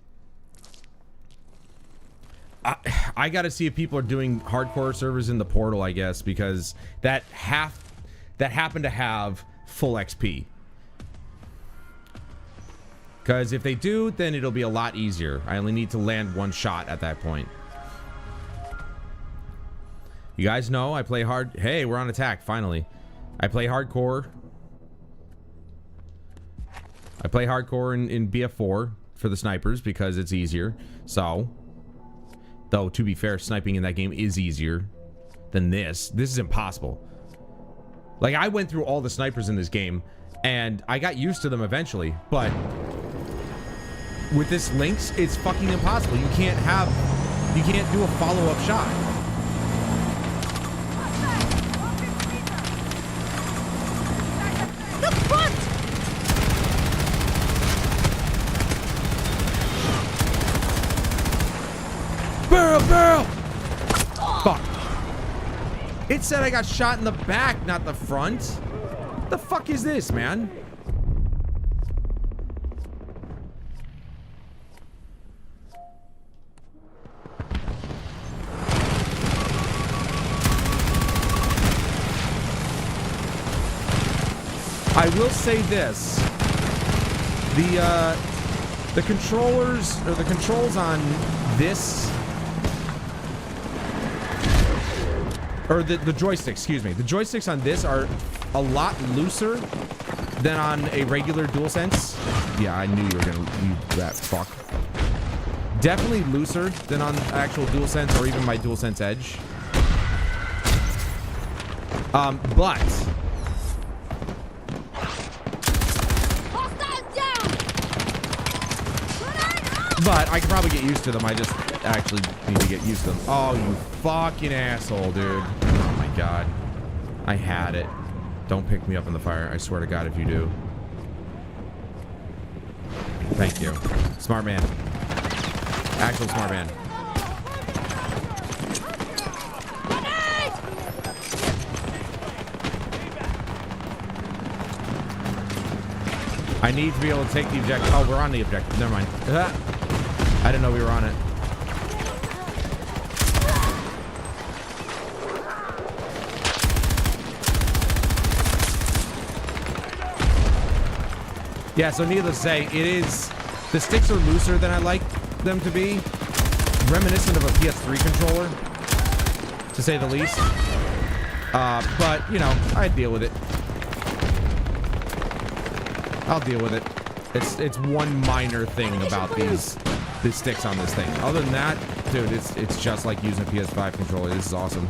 Speaker 2: I gotta see if people are doing hardcore servers in the portal, I guess, because that happened to have full XP. Because if they do, then it'll be a lot easier. I only need to land one shot at that point. You guys know I play hard. Hey, we're on attack, finally. I play hardcore. I play hardcore in BF4 for the snipers because it's easier. So, though, to be fair, sniping in that game is easier than this. This is impossible. Like, I went through all the snipers in this game, and I got used to them eventually, but with this Lynx, it's fucking impossible. You can't do a follow-up shot.
Speaker 4: Look front!
Speaker 2: Barrel! Fuck. It said I got shot in the back, not the front. What the fuck is this, man? I will say this. The controllers, or the controls on this, or the joysticks, excuse me. The joysticks on this are a lot looser than on a regular DualSense. Yeah, I knew you were gonna use that, fuck. Definitely looser than on actual DualSense or even my DualSense Edge. But I can probably get used to them. I just actually need to get used to them. Oh, you fucking asshole, dude. Oh my god. I had it. Don't pick me up in the fire. I swear to God if you do. Thank you. Smart man. Actual smart man. I need to be able to take the objective. Oh, we're on the objective. Never mind. I didn't know we were on it. Yeah, so needless to say, the sticks are looser than I like them to be. Reminiscent of a PS3 controller, to say the least. But, you know, I deal with it. I'll deal with it. It's one minor thing about the sticks on this thing. Other than that, dude, it's just like using a PS5 controller. This is awesome.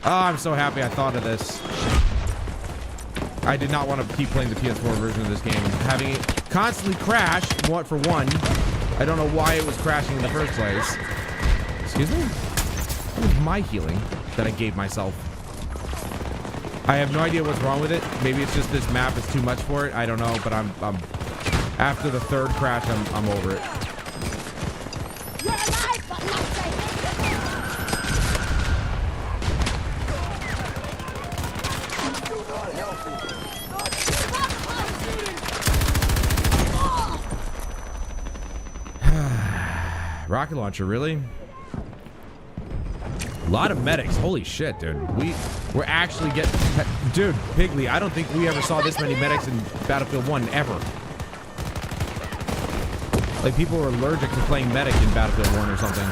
Speaker 2: Oh, I'm so happy I thought of this. I did not want to keep playing the PS4 version of this game. Having it constantly crash, for one. I don't know why it was crashing in the first place. Excuse me? What was my healing that I gave myself? I have no idea what's wrong with it. Maybe it's just this map is too much for it. I don't know, but I'm after the third crash, I'm over it.
Speaker 4: You're alive, but not
Speaker 2: Rocket launcher, really? A lot of medics. Holy shit, dude. We're actually getting... Dude, Piggly, I don't think we ever saw this many medics in Battlefield 1, ever. Like, people were allergic to playing medic in Battlefield 1 or something.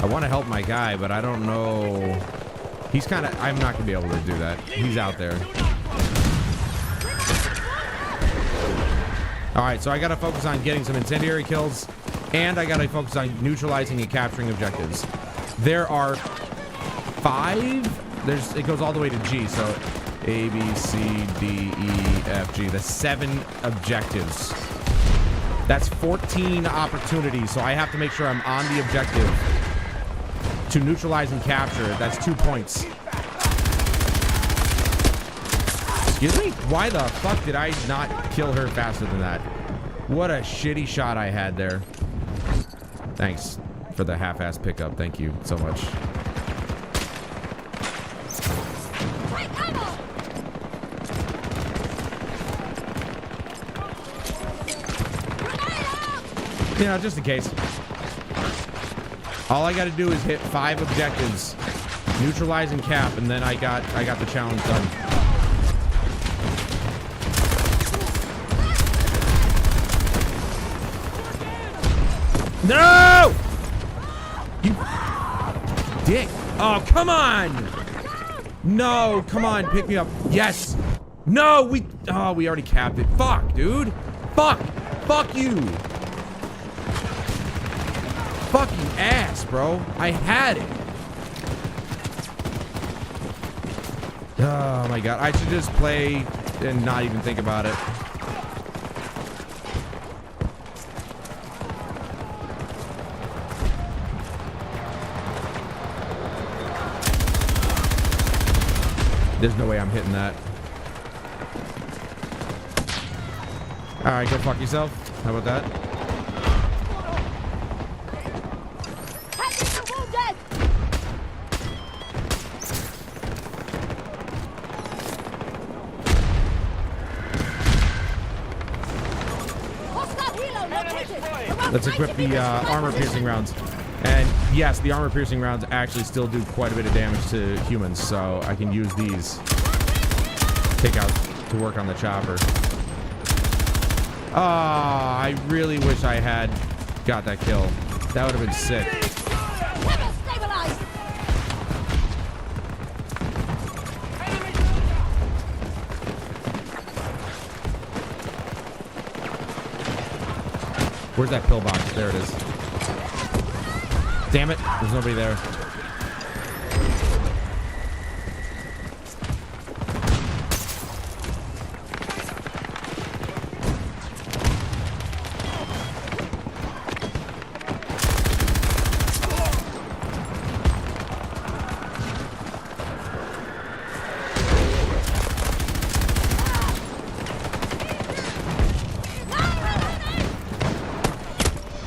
Speaker 2: I want to help my guy, but I don't know... He's kind of... I'm not going to be able to do that. He's out there. Alright, so I gotta focus on getting some incendiary kills, and I gotta focus on neutralizing and capturing objectives. There are 5? It goes all the way to G, so A, B, C, D, E, F, G. That's 7 objectives. That's 14 opportunities, so I have to make sure I'm on the objective to neutralize and capture it. That's 2 points. Excuse me? Why the fuck did I not kill her faster than that? What a shitty shot I had there. Thanks for the half-ass pickup. Thank you so much. You know, just in case. All I got to do is hit 5 objectives, neutralizing cap, and then I got the challenge done. No! You dick. Oh, come on. No, come on, pick me up. Yes. No, we already capped it. Fuck, dude. Fuck. Fuck you. Fucking ass, bro. I had it. Oh my god. I should just play and not even think about it. There's no way I'm hitting that. Alright, go fuck yourself. How about that? Let's equip the armor-piercing rounds. And yes, the armor-piercing rounds actually still do quite a bit of damage to humans, so I can use these to work on the chopper. Ah, I really wish I had got that kill. That would have been sick. Where's that pillbox? There it is. Damn it, there's nobody there.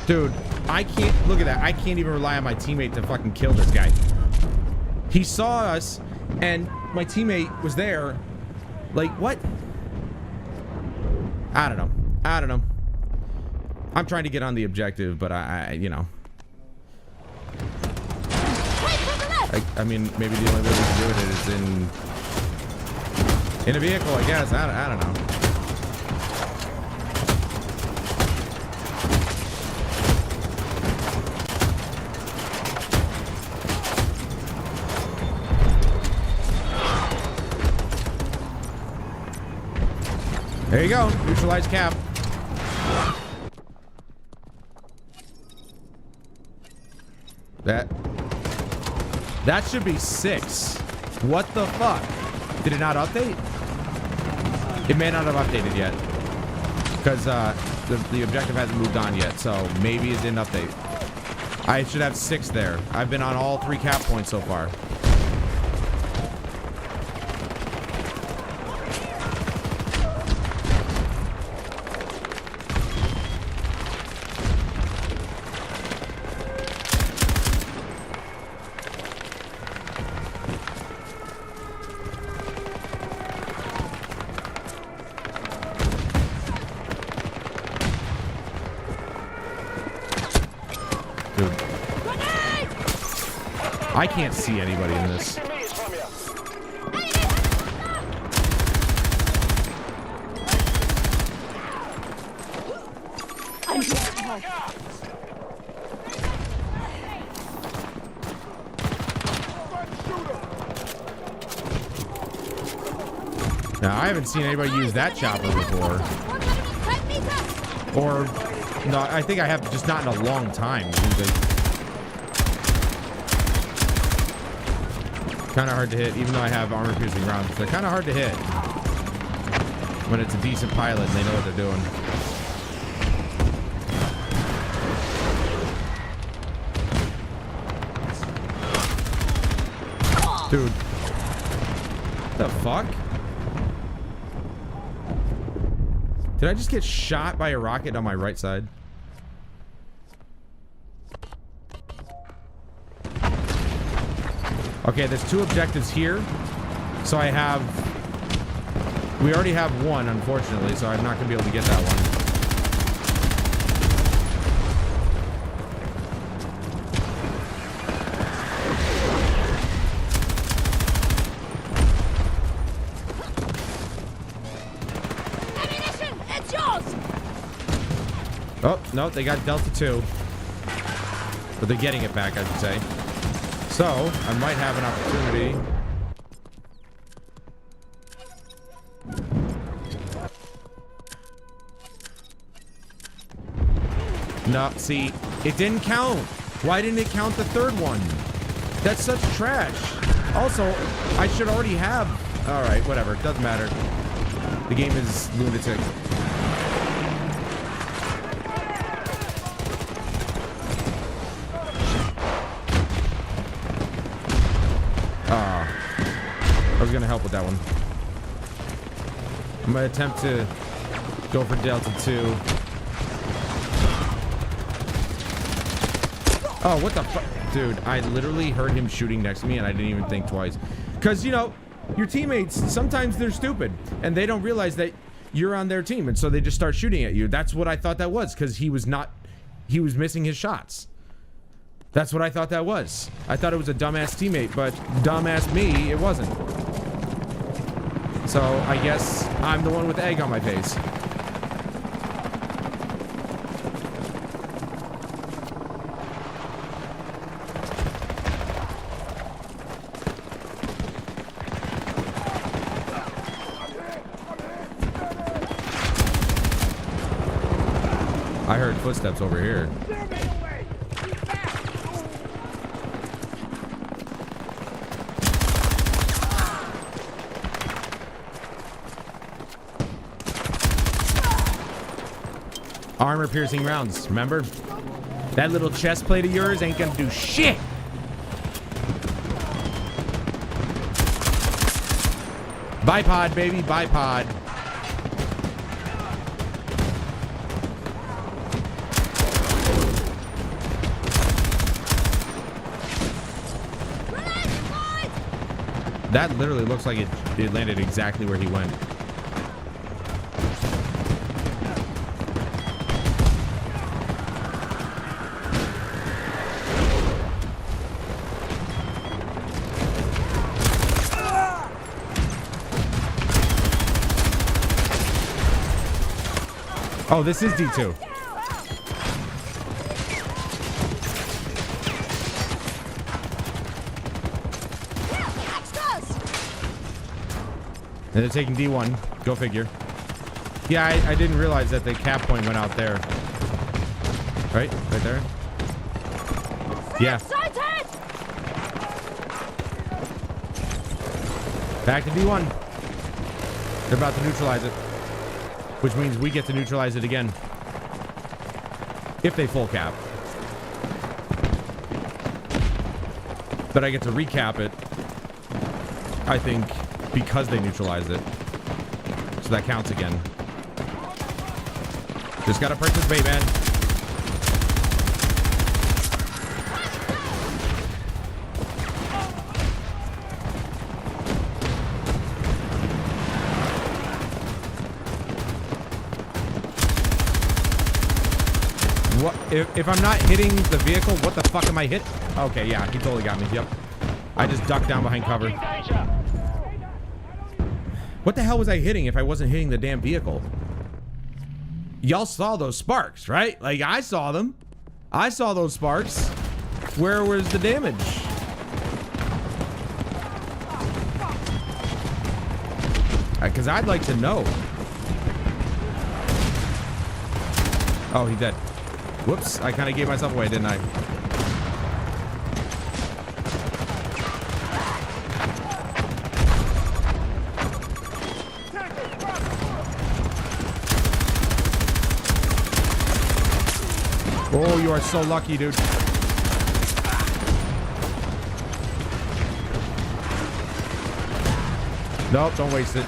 Speaker 2: Dude, I can't, look at that. I can't even rely on my teammate to fucking kill this guy. He saw us and my teammate was there. Like, what? I don't know. I don't know. I'm trying to get on the objective, but I you know. I mean, maybe the only way we can do it is in a vehicle, I guess. I don't know. There you go. Neutralize cap. That should be 6. What the fuck? Did it not update? It may not have updated yet. Because the objective hasn't moved on yet. So maybe it didn't update. I should have 6 there. I've been on all 3 cap points so far. I can't see anybody in this. Now, I haven't seen anybody use that chopper before. Or, no, I think I have, just not in a long time. Kind of hard to hit, even though I have armor-piercing rounds. They're kind of hard to hit when it's a decent pilot and they know what they're doing. Dude, what the fuck? Did I just get shot by a rocket on my right side? Okay, there's 2 objectives here. So I have... We already have 1, unfortunately, so I'm not going to be able to get that one.
Speaker 4: Ammunition! It's yours!
Speaker 2: Oh, no, they got Delta 2. But they're getting it back, I should say. So, I might have an opportunity. No, see, it didn't count. Why didn't it count the 3rd one? That's such trash. Also, I should already have... Alright, whatever. Doesn't matter. The game is lunatic. I was gonna help with that one. I'm gonna attempt to go for Delta 2. Oh, what the fuck? Dude, I literally heard him shooting next to me and I didn't even think twice. Because, you know, your teammates, sometimes they're stupid and they don't realize that you're on their team. And so they just start shooting at you. That's what I thought that was, because he was missing his shots. That's what I thought that was. I thought it was a dumbass teammate, but dumbass me, it wasn't. So I guess I'm the one with egg on my face. I heard footsteps over here. Armor piercing rounds, remember? That little chest plate of yours ain't gonna do shit. Bipod, baby, bipod. That literally looks like it landed exactly where he went. Oh, this is D2. And they're taking D1. Go figure. Yeah, I didn't realize that the cap point went out there. Right? Right there? Yeah. Back to D1. They're about to neutralize it. Which means we get to neutralize it again. If they full cap. But I get to recap it, I think, because they neutralized it. So that counts again. Just gotta participate, man. What if I'm not hitting the vehicle? What the fuck am I hit? Okay, yeah, he totally got me. Yep. I just ducked down behind cover. What the hell was I hitting if I wasn't hitting the damn vehicle? Y'all saw those sparks, right? Like, I saw them. I saw those sparks. Where was the damage? Because I'd like to know. Oh, he's dead. Whoops, I kind of gave myself away, didn't I? Oh, you are so lucky, dude. Nope, don't waste it.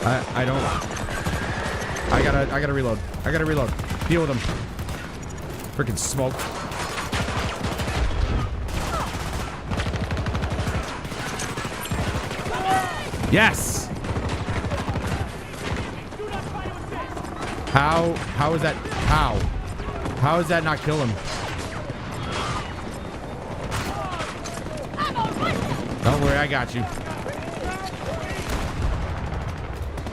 Speaker 2: I don't. I gotta reload. I gotta reload. Deal with him. Freaking smoke. Yes! How is that? How is that not kill him? Don't worry, I got you.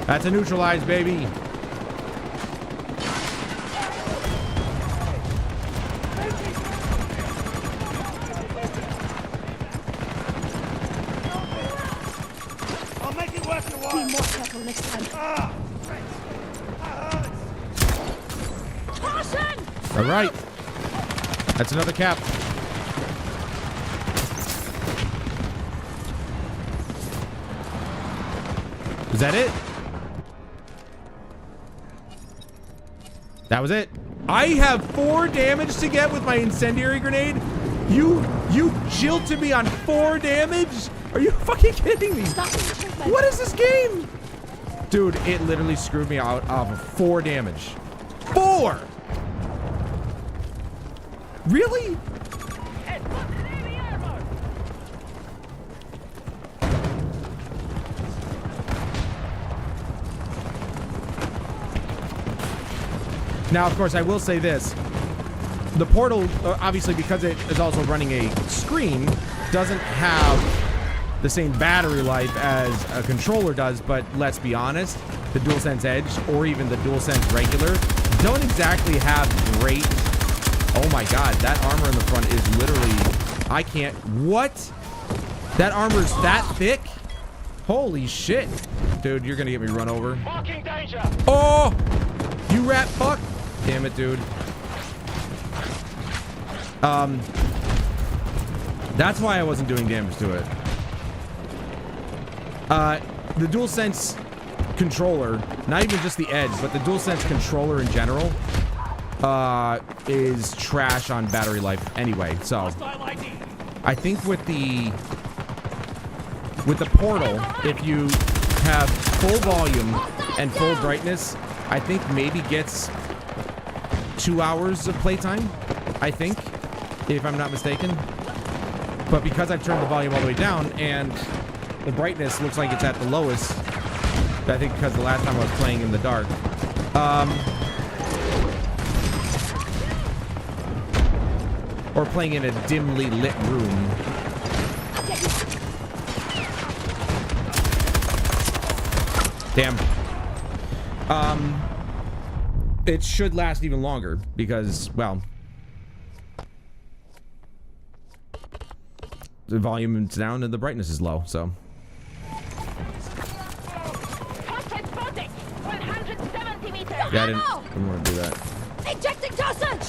Speaker 2: That's a neutralize, baby.
Speaker 1: I'll make it worth your
Speaker 4: Be
Speaker 1: while.
Speaker 4: more careful next time. Caution!
Speaker 2: All right. That's another cap. Is that it? That was it. I have 4 damage to get with my incendiary grenade. You jilted me on 4 damage? Are you fucking kidding me?
Speaker 4: Stop the treatment.
Speaker 2: What is this game? Dude, it literally screwed me out of 4 damage. 4! Really? Now, of course, I will say this. The portal, obviously, because it is also running a screen, doesn't have the same battery life as a controller does, but let's be honest, the DualSense Edge, or even the DualSense regular, don't exactly have great... Oh my god, that armor in the front is literally... I can't... What? That armor's that thick? Holy shit. Dude, you're gonna get me run over.
Speaker 1: Marking danger.
Speaker 2: Oh! You rat fuck! Damn it, dude. That's why I wasn't doing damage to it. The DualSense controller, not even just the Edge, but the DualSense controller in general, is trash on battery life anyway. So, I think with the portal, if you have full volume and full brightness, I think maybe gets 2 hours of playtime, I think, if I'm not mistaken. But because I've turned the volume all the way down and the brightness looks like it's at the lowest, I think because the last time I was playing in the dark, or playing in a dimly lit room. Damn. It should last even longer because, well, the volume is down and the brightness is low, so. Yeah, I didn't want to do that.
Speaker 4: Ejecting dosage!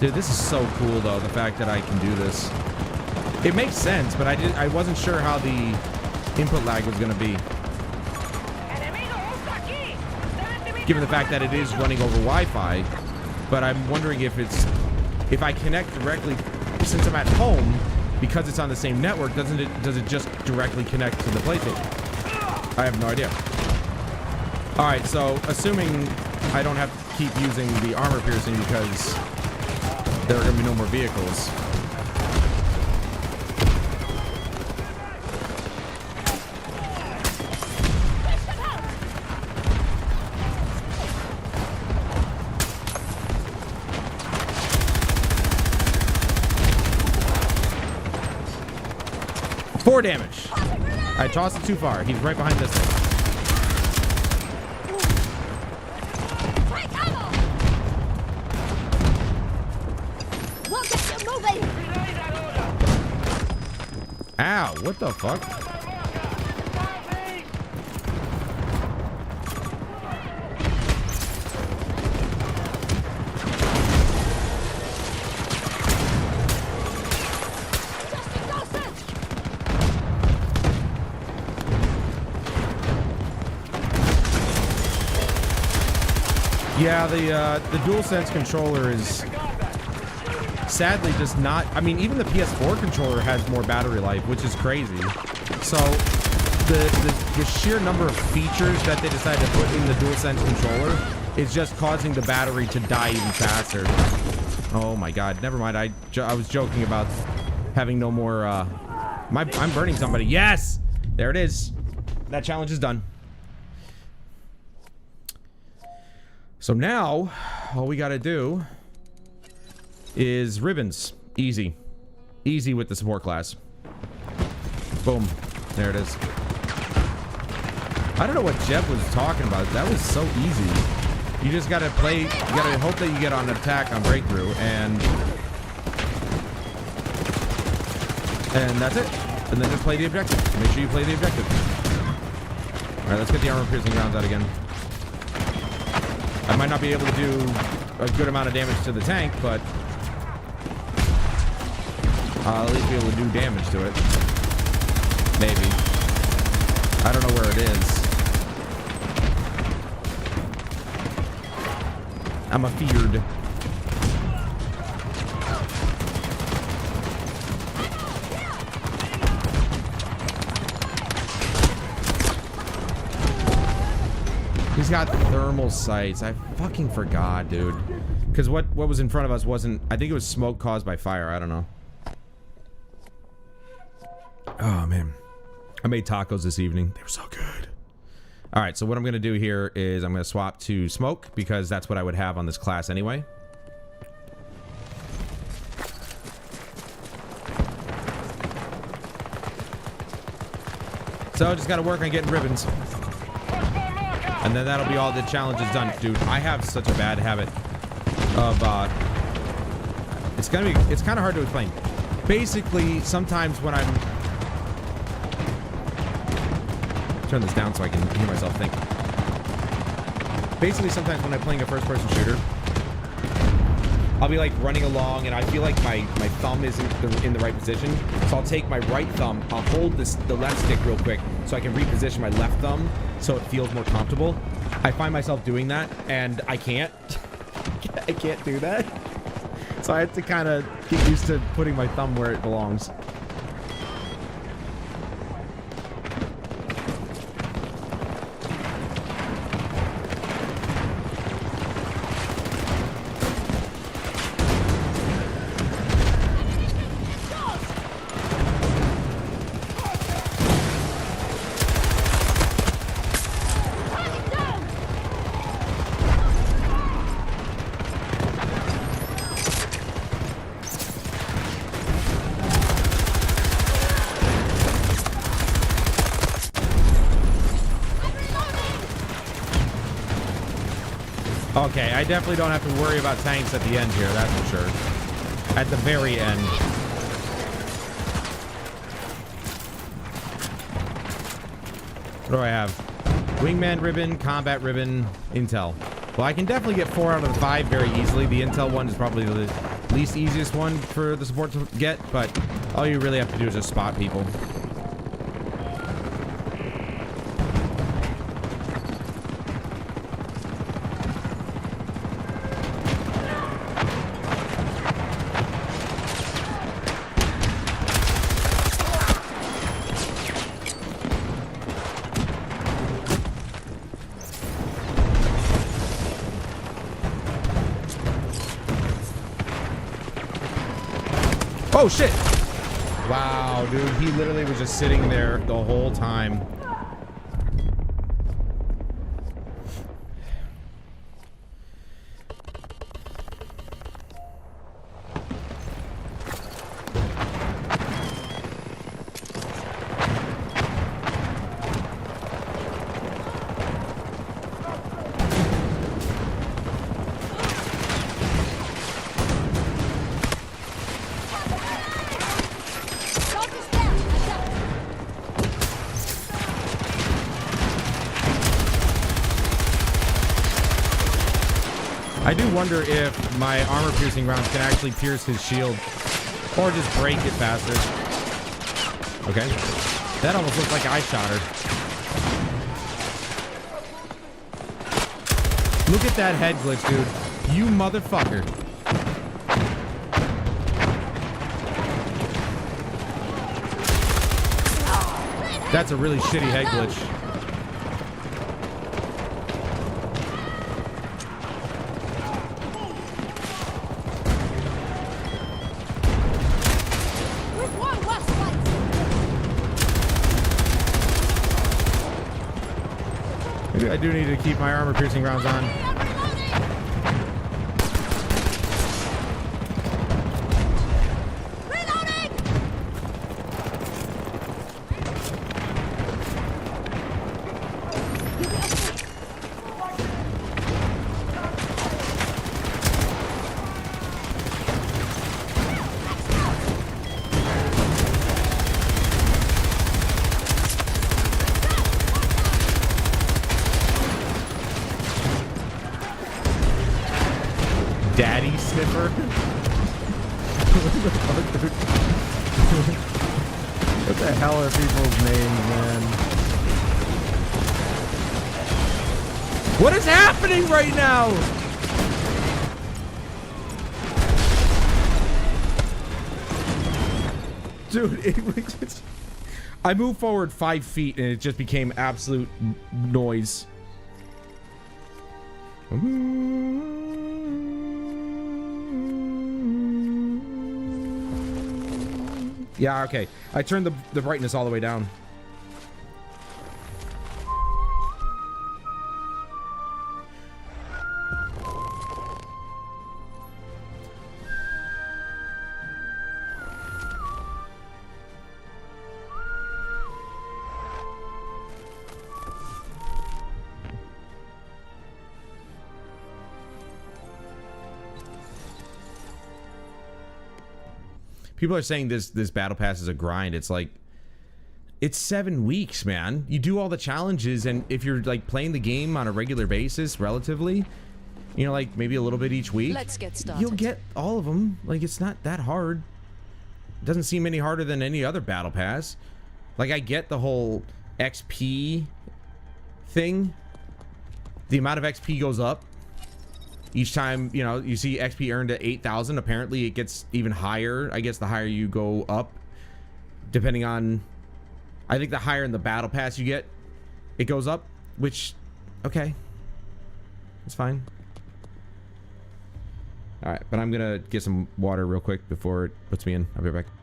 Speaker 2: Dude, this is so cool though, the fact that I can do this. It makes sense, but I wasn't sure how the input lag was gonna be. Given the fact that it is running over Wi-Fi, but I'm wondering if I connect directly, since I'm at home, because it's on the same network, does it just directly connect to the PlayStation? I have no idea. All right, so assuming I don't have to keep using the armor piercing because there are gonna be no more vehicles. Four damage. I tossed it too far. He's right behind this thing.
Speaker 4: We'll get you moving!
Speaker 2: Ow, what the fuck? Yeah, the DualSense controller is sadly just not... I mean, even the PS4 controller has more battery life, which is crazy. So, the sheer number of features that they decided to put in the DualSense controller is just causing the battery to die even faster. Oh my god, never mind. I was joking about having no more, I'm burning somebody. Yes! There it is. That challenge is done. So now, all we gotta do is ribbons. Easy. Easy with the support class. Boom. There it is. I don't know what Jeb was talking about. That was so easy. You just gotta play, you gotta hope that you get on attack on breakthrough, and that's it. And then just play the objective. Make sure you play the objective. Alright, let's get the armor piercing rounds out again. I might not be able to do a good amount of damage to the tank, but I'll at least be able to do damage to it. Maybe. I don't know where it is. I'm afeared. He's got thermal sights. I fucking forgot, dude. Because what was in front of us wasn't... I think it was smoke caused by fire. I don't know. Oh, man. I made tacos this evening. They were so good. Alright, so what I'm going to do here is I'm going to swap to smoke, because that's what I would have on this class anyway. So I just got to work on getting ribbons. And then that'll be all the challenges done. Dude, I have such a bad habit of, it's kind of hard to explain. Basically, sometimes when I'm... Turn this down so I can hear myself think. Basically, sometimes when I'm playing a first-person shooter, I'll be like running along and I feel like my thumb isn't in the right position. So I'll take my right thumb, I'll hold the left stick real quick so I can reposition my left thumb so it feels more comfortable. I find myself doing that and I can't. I can't do that. So I have to kind of get used to putting my thumb where it belongs. Okay, I definitely don't have to worry about tanks at the end here, that's for sure. At the very end. What do I have? Wingman ribbon, combat ribbon, intel. Well, I can definitely get 4 out of the 5 very easily. The intel one is probably the least easiest one for the support to get, but all you really have to do is just spot people. Oh shit! Wow, dude, he literally was just sitting there the whole time. I do wonder if my armor-piercing rounds can actually pierce his shield, or just break it faster. Okay. That almost looks like I shot her. Look at that head glitch, dude. You motherfucker. That's a really shitty head glitch.
Speaker 4: With one last fight.
Speaker 2: Maybe I do need to keep my armor-piercing rounds on. Daddy Sniffer? What the hell are people's names, man? What is happening right now? Dude, I moved forward 5 feet and it just became absolute noise. Yeah, okay. I turned the brightness all the way down. People are saying this battle pass is a grind. It's like, it's 7 weeks, man. You do all the challenges, and if you're like playing the game on a regular basis, relatively, you know, like maybe a little bit each week,
Speaker 4: Let's get started.
Speaker 2: you'll get all of them. Like, it's not that hard. It doesn't seem any harder than any other battle pass. Like, I get the whole XP thing. The amount of XP goes up each time, you know, you see XP earned at 8,000. Apparently it gets even higher. I guess the higher you go up, depending on, I think the higher in the battle pass you get, it goes up, which, okay, it's fine. All right, but I'm gonna get some water real quick before it puts me in. I'll be right back.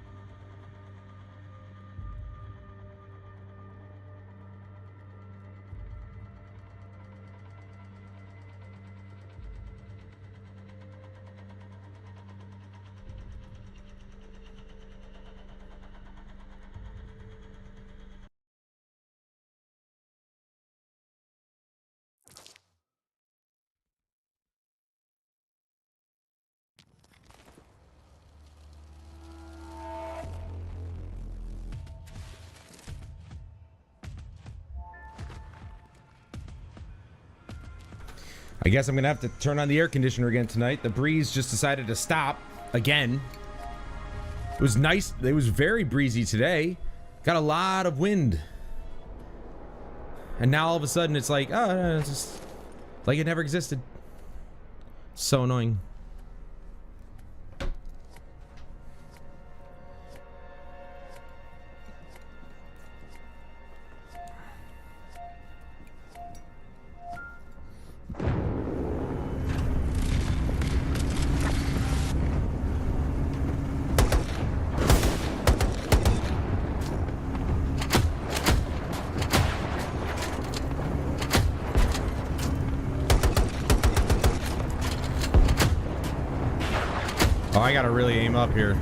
Speaker 2: I guess I'm gonna have to turn on the air conditioner again tonight. The breeze just decided to stop again. It was nice. It was very breezy today. Got a lot of wind. And now all of a sudden it's like, oh, it's just like it never existed. So annoying. Oh, I gotta really aim up here.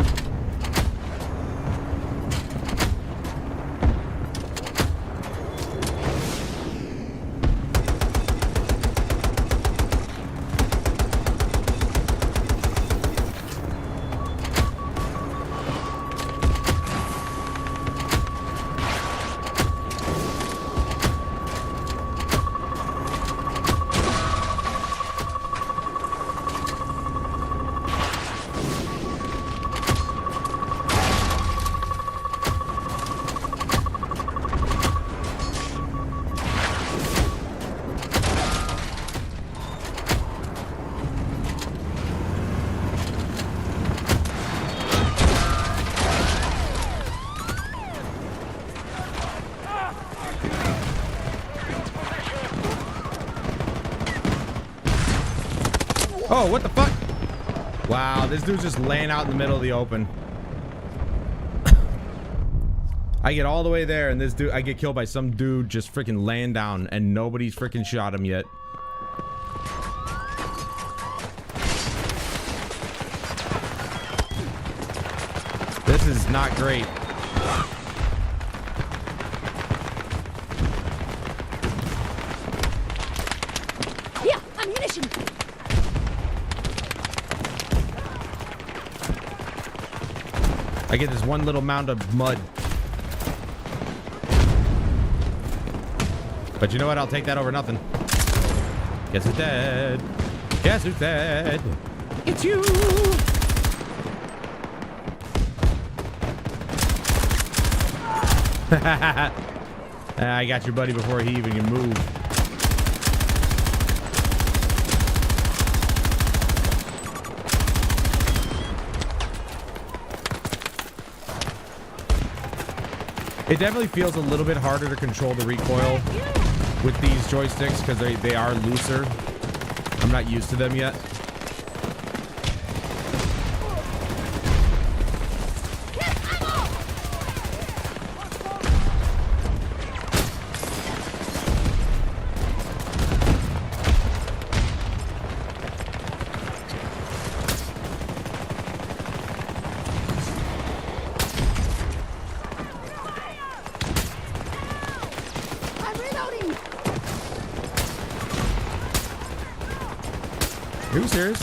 Speaker 2: Oh, what the fuck? Wow, this dude's just laying out in the middle of the open. I get all the way there and this dude, I get killed by some dude just freaking laying down and nobody's freaking shot him yet. This is not great.
Speaker 4: Here, ammunition.
Speaker 2: I get this one little mound of mud. But you know what? I'll take that over nothing. Guess who's dead? Guess who's dead? It's you! I got your buddy before he even can move. It definitely feels a little bit harder to control the recoil with these joysticks because they are looser. I'm not used to them yet. Are you serious?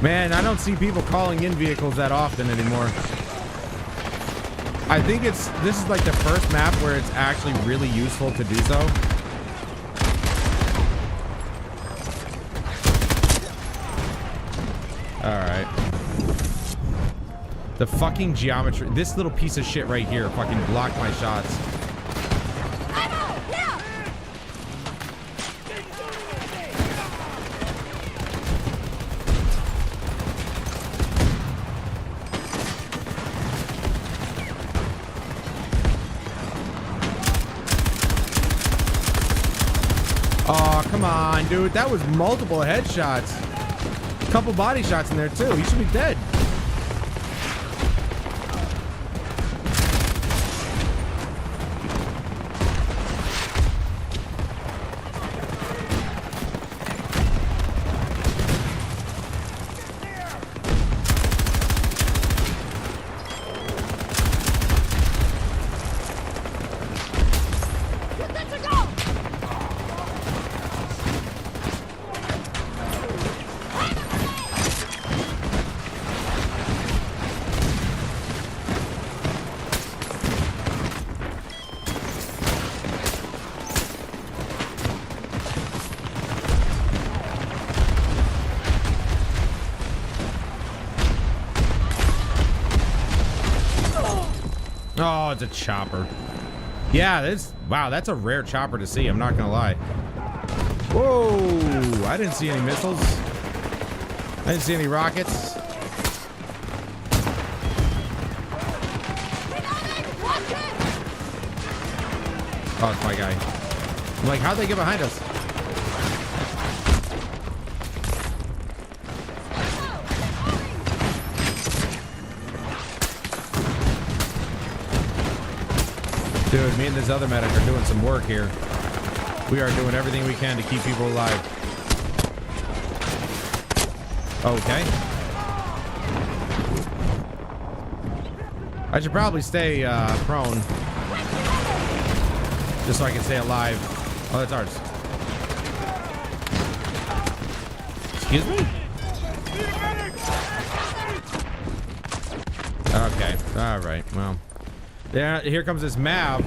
Speaker 2: Man, I don't see people calling in vehicles that often anymore. I think this is like the first map where it's actually really useful to do so. Alright. The fucking geometry. This little piece of shit right here fucking blocked my shots. Oh, come on, dude. That was multiple headshots. A couple body shots in there, too. He should be dead. Oh, it's a chopper. Yeah, wow, that's a rare chopper to see. I'm not gonna lie. Whoa! I didn't see any missiles. I didn't see any rockets. Oh, it's my guy. I'm like, how'd they get behind us? Dude, me and this other medic are doing some work here. We are doing everything we can to keep people alive. Okay. I should probably stay prone. Just so I can stay alive. Oh, that's ours. Excuse me? Okay. Alright, well. Yeah, here comes this Mav.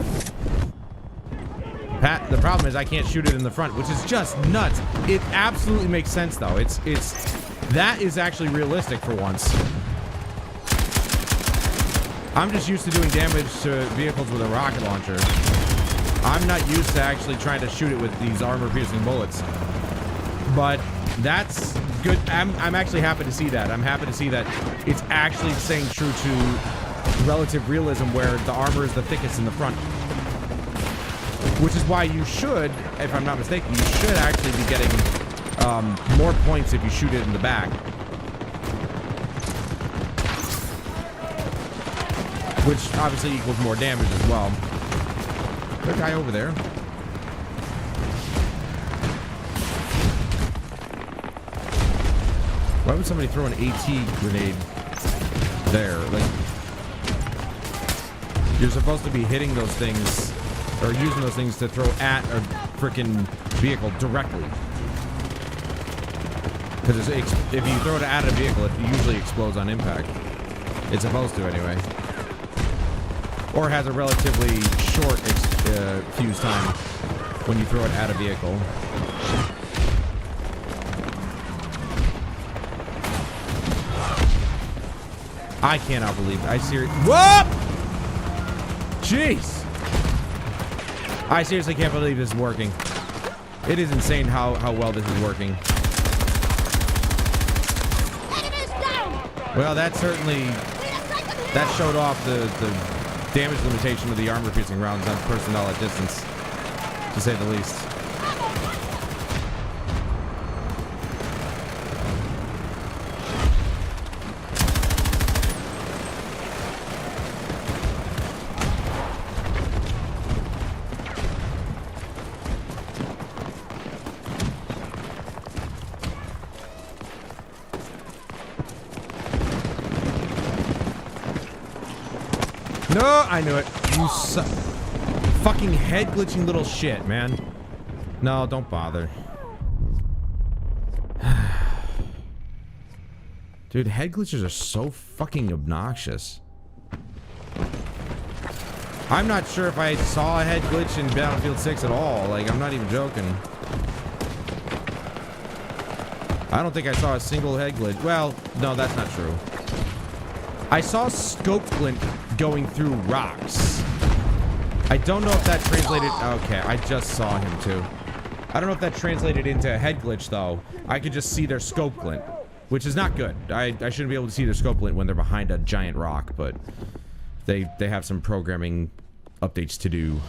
Speaker 2: The problem is I can't shoot it in the front, which is just nuts. It absolutely makes sense though. That is actually realistic for once. I'm just used to doing damage to vehicles with a rocket launcher. I'm not used to actually trying to shoot it with these armor-piercing bullets. But That's good. I'm actually happy to see that. I'm happy to see that it's actually staying true to relative realism where the armor is the thickest in the front. Which is why you should, if I'm not mistaken, you should actually be getting more points if you shoot it in the back. Which obviously equals more damage as well. There's a guy over there. Why would somebody throw an AT grenade there? Like, you're supposed to be hitting those things or using those things to throw at a freaking vehicle directly. Because if you throw it at a vehicle, it usually explodes on impact. It's supposed to anyway. Or has a relatively short fuse time when you throw it at a vehicle. I cannot believe it. I seriously... Whoop! Jeez! I seriously can't believe this is working. It is insane how well this is working. Well, that certainly... That showed off the damage limitation of the armor-piercing rounds on personnel at distance, to say the least. No, I knew it. You fucking head glitching little shit, man. No, don't bother. Dude, head glitches are so fucking obnoxious. I'm not sure if I saw a head glitch in Battlefield 6 at all. Like, I'm not even joking. I don't think I saw a single head glitch. Well, no, that's not true. I saw scope glint going through rocks. I don't know if that translated... Okay, I just saw him too. I don't know if that translated into a head glitch though. I could just see their scope glint, which is not good. I shouldn't be able to see their scope glint when they're behind a giant rock, but they have some programming updates to do.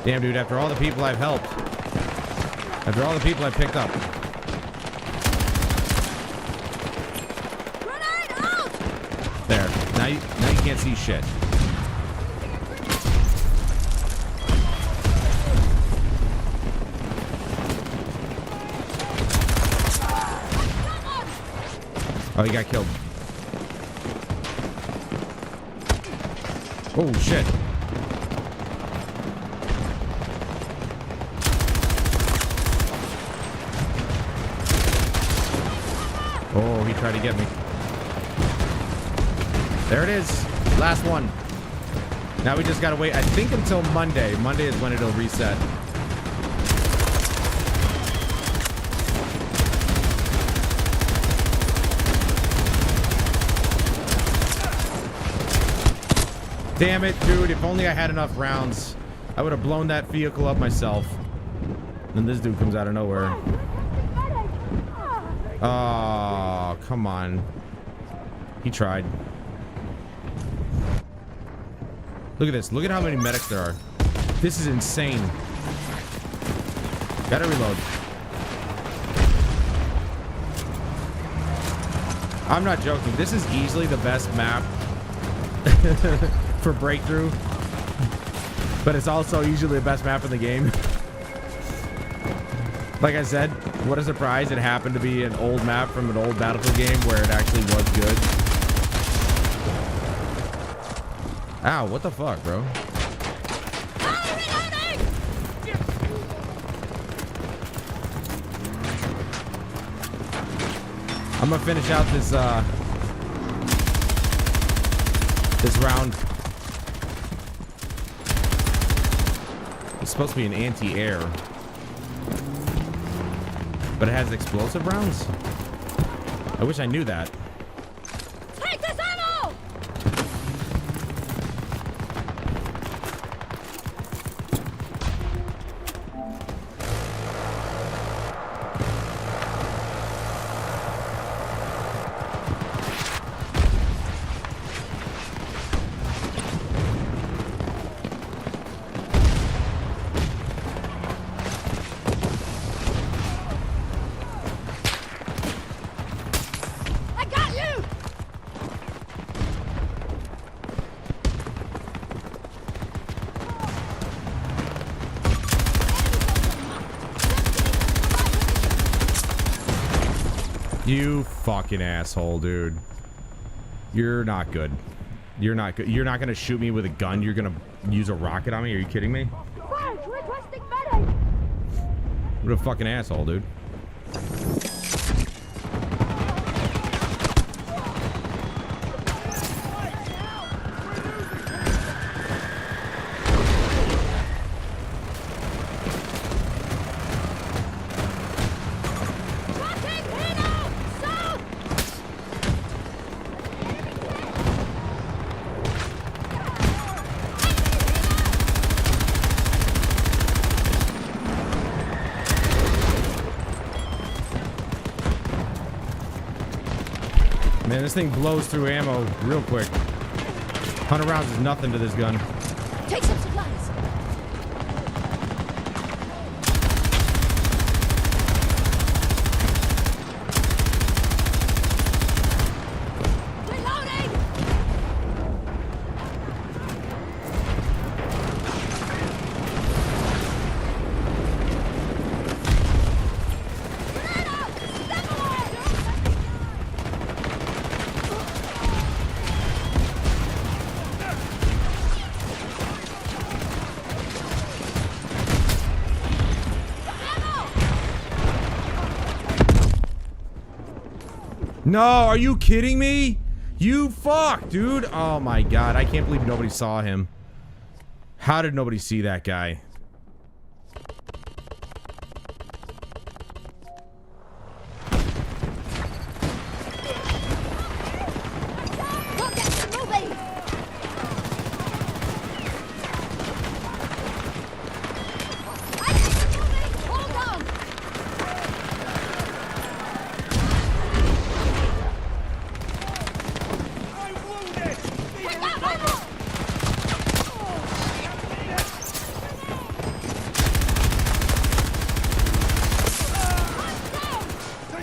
Speaker 2: Damn, dude, after all the people I've helped, after all the people I've picked up. There. Now you can't see shit. Oh, he got killed. Oh, shit. Oh, he tried to get me. There it is. Last one. Now we just gotta wait, I think, until Monday. Monday is when it'll reset. Damn it, dude. If only I had enough rounds, I would have blown that vehicle up myself. Then this dude comes out of nowhere. Oh, come on. He tried. Look at this. Look at how many medics there are. This is insane. Gotta reload. I'm not joking. This is easily the best map for breakthrough. But it's also usually the best map in the game. Like I said, what a surprise. It happened to be an old map from an old Battlefield game where it actually was good. Ow, what the fuck, bro? I'm gonna finish out this this round. It's supposed to be an anti-air. But it has explosive rounds? I wish I knew that.
Speaker 4: Take this ammo! I got you!
Speaker 2: You fucking asshole, dude. You're not good. You're not good. You're not gonna shoot me with a gun. You're gonna use a rocket on me. Are you kidding me?
Speaker 4: Sarge, requesting medic!
Speaker 2: What a fucking asshole, dude.
Speaker 4: Rocket Hino! South!
Speaker 2: Man, this thing blows through ammo real quick. 100 rounds is nothing to this gun.
Speaker 4: Take some supplies. Reloading! Grenade! Step away!
Speaker 2: No, are you kidding me? You fuck, dude. Oh my god, I can't believe nobody saw him. How did nobody see that guy?
Speaker 4: Go get some moving! I get some moving! Hold on!
Speaker 1: I'm wounded!
Speaker 4: Take out ammo!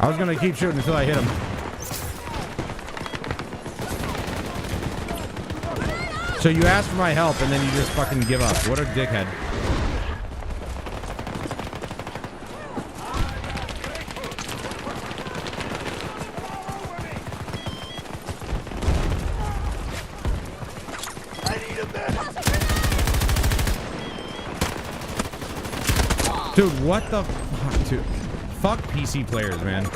Speaker 2: I was gonna keep shooting until I hit him. So you ask for my help and then you just fucking give up. What a dickhead.
Speaker 1: I need a medic!
Speaker 2: Dude, what the fuck, dude? Fuck PC players, man.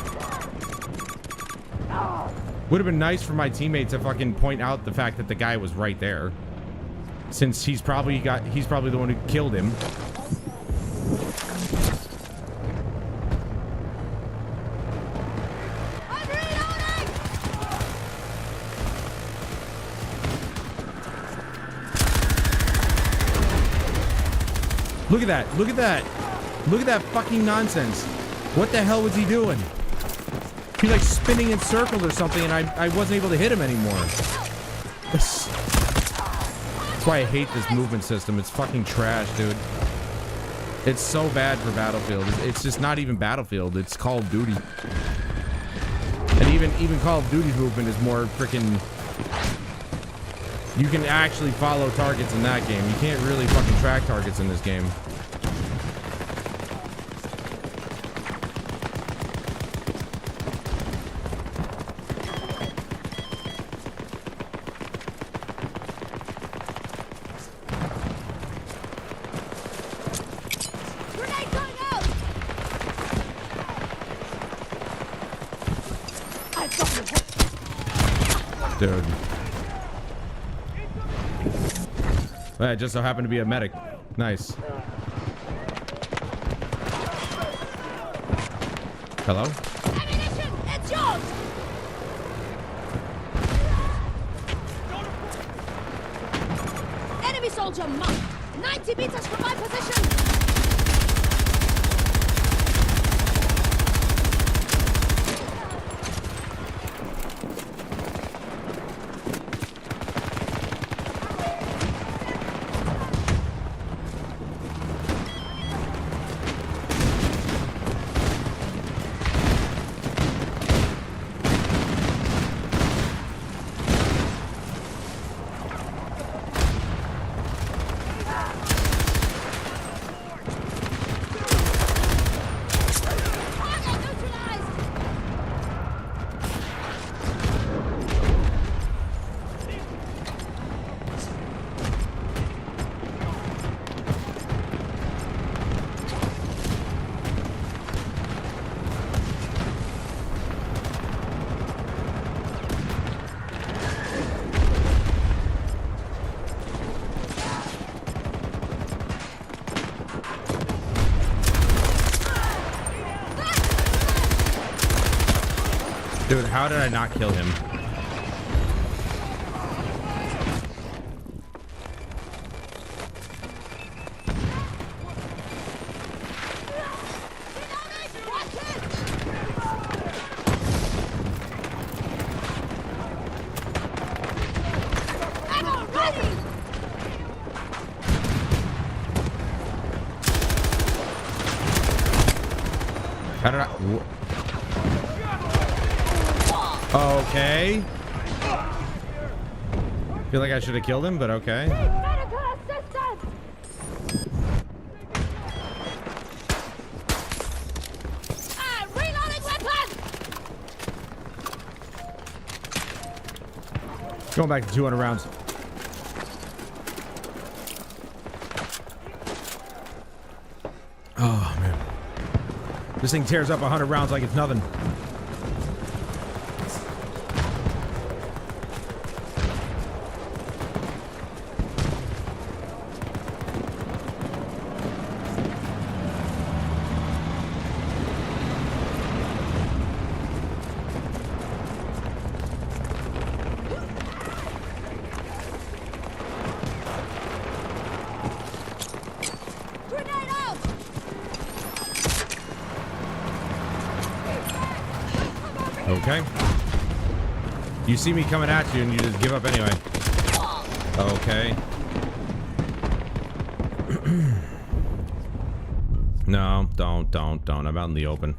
Speaker 2: Would have been nice for my teammate to fucking point out the fact that the guy was right there. Since he's probably the one who killed him.
Speaker 4: I'm reloading!
Speaker 2: Look at that. Look at that. Look at that fucking nonsense. What the hell was he doing? He's like spinning in circles or something and I wasn't able to hit him anymore. That's why I hate this movement system. It's fucking trash, dude. It's so bad for Battlefield. It's just not even Battlefield. It's Call of Duty. And even Call of Duty's movement is more freaking... You can actually follow targets in that game. You can't really fucking track targets in this game.
Speaker 4: Grenade going out! I've got you.
Speaker 2: Dude. Well, it just so happened to be a medic. Nice. Hello?
Speaker 4: Ammunition! It's yours! Enemy soldier marked! 90 meters from my position!
Speaker 2: Dude, how did I not kill him? How did I... Okay. Feel like I should have killed him, but okay.
Speaker 4: Medical assistance! Reloading weapon!
Speaker 2: Going back to 200 rounds. Oh, man. This thing tears up 100 rounds like it's nothing.
Speaker 4: Grenade out!
Speaker 2: Okay. You see me coming at you and you just give up anyway. Okay. No, don't. I'm out in the open.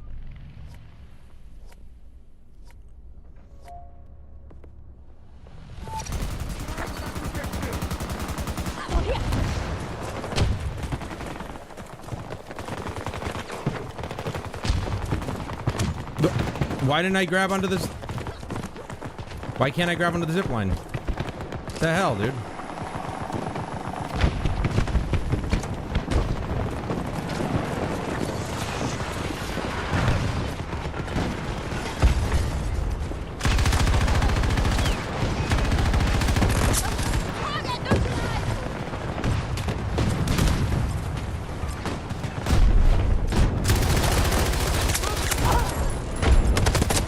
Speaker 2: Why didn't I grab onto this? Why can't I grab onto the zip line? What the hell, dude?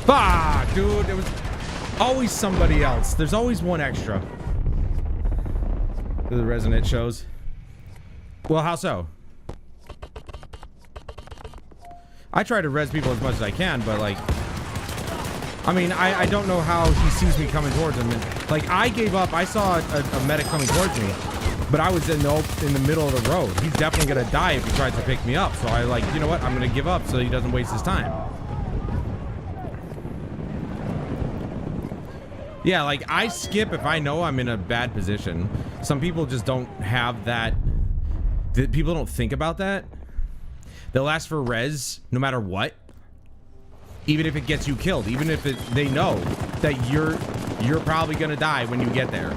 Speaker 2: Fuck, dude, there was always somebody else. There's always one extra. The resonant shows. Well, how so? I try to res people as much as I can, but like, I mean, I don't know how he sees me coming towards him. And, like, I gave up. I saw a medic coming towards me, but I was in the middle of the road. He's definitely gonna die if he tries to pick me up. So I like, you know what? I'm gonna give up so he doesn't waste his time. Yeah, like, I skip if I know I'm in a bad position. Some people just don't have that. People don't think about that. They'll ask for res no matter what. Even if it gets you killed. Even if they know that you're probably gonna die when you get there.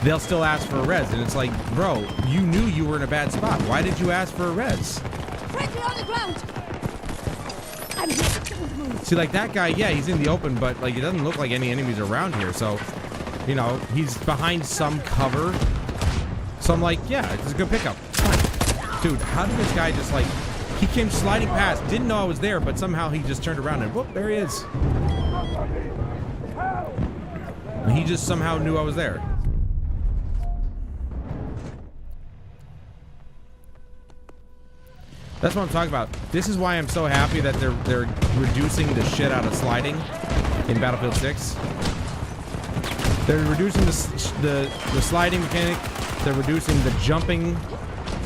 Speaker 2: They'll still ask for a res. And it's like, bro, you knew you were in a bad spot. Why did you ask for a res?
Speaker 4: Friendly on the ground! I'm here. Don't move.
Speaker 2: See, like, that guy, yeah, he's in the open, but, like, it doesn't look like any enemies around here, so, you know, he's behind some cover. So I'm like, yeah, it's a good pickup. Fine. Dude, how did this guy just, like, He came sliding past, didn't know I was there, but somehow he just turned around and whoop, there he is. And he just somehow knew I was there. That's what I'm talking about. This is why I'm so happy that they're reducing the shit out of sliding in Battlefield 6. They're reducing the sliding mechanic. They're reducing the jumping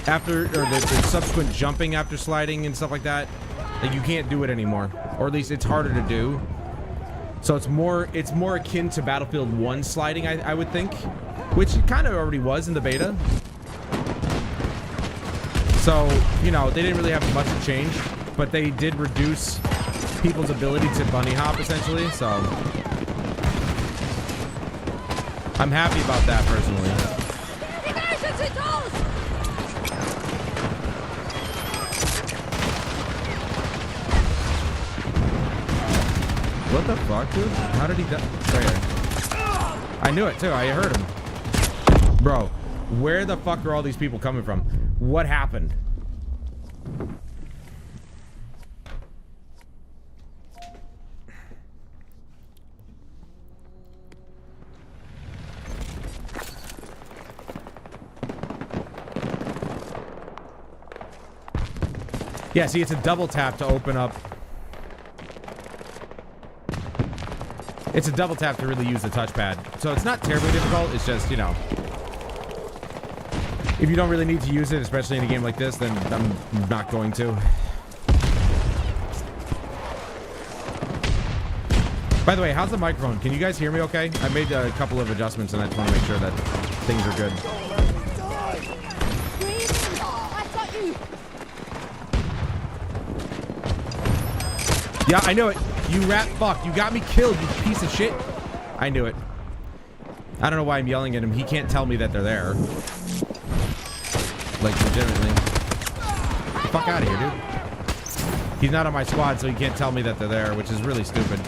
Speaker 2: after, or the subsequent jumping after sliding and stuff like that. Like, you can't do it anymore, or at least it's harder to do. So it's more akin to Battlefield 1 sliding, I would think, which it kind of already was in the beta. So, you know, they didn't really have much to change, but they did reduce people's ability to bunny hop, essentially, so I'm happy about that, personally. What the fuck, dude? How did he die? Right here. I knew it, too. I heard him. Bro, where the fuck are all these people coming from? What happened? Yeah, see, it's a double tap to open up. It's a double tap to really use the touchpad. So it's not terribly difficult. It's just, you know, if you don't really need to use it, especially in a game like this, then I'm not going to. By the way, how's the microphone? Can you guys hear me okay? I made a couple of adjustments and I just want to make sure that things are good. Yeah, I know it. You rat fuck. You got me killed, you piece of shit. I knew it. I don't know why I'm yelling at him. He can't tell me that they're there. Like, legitimately. Get the fuck out of here, dude. He's not on my squad, so he can't tell me that they're there, which is really stupid.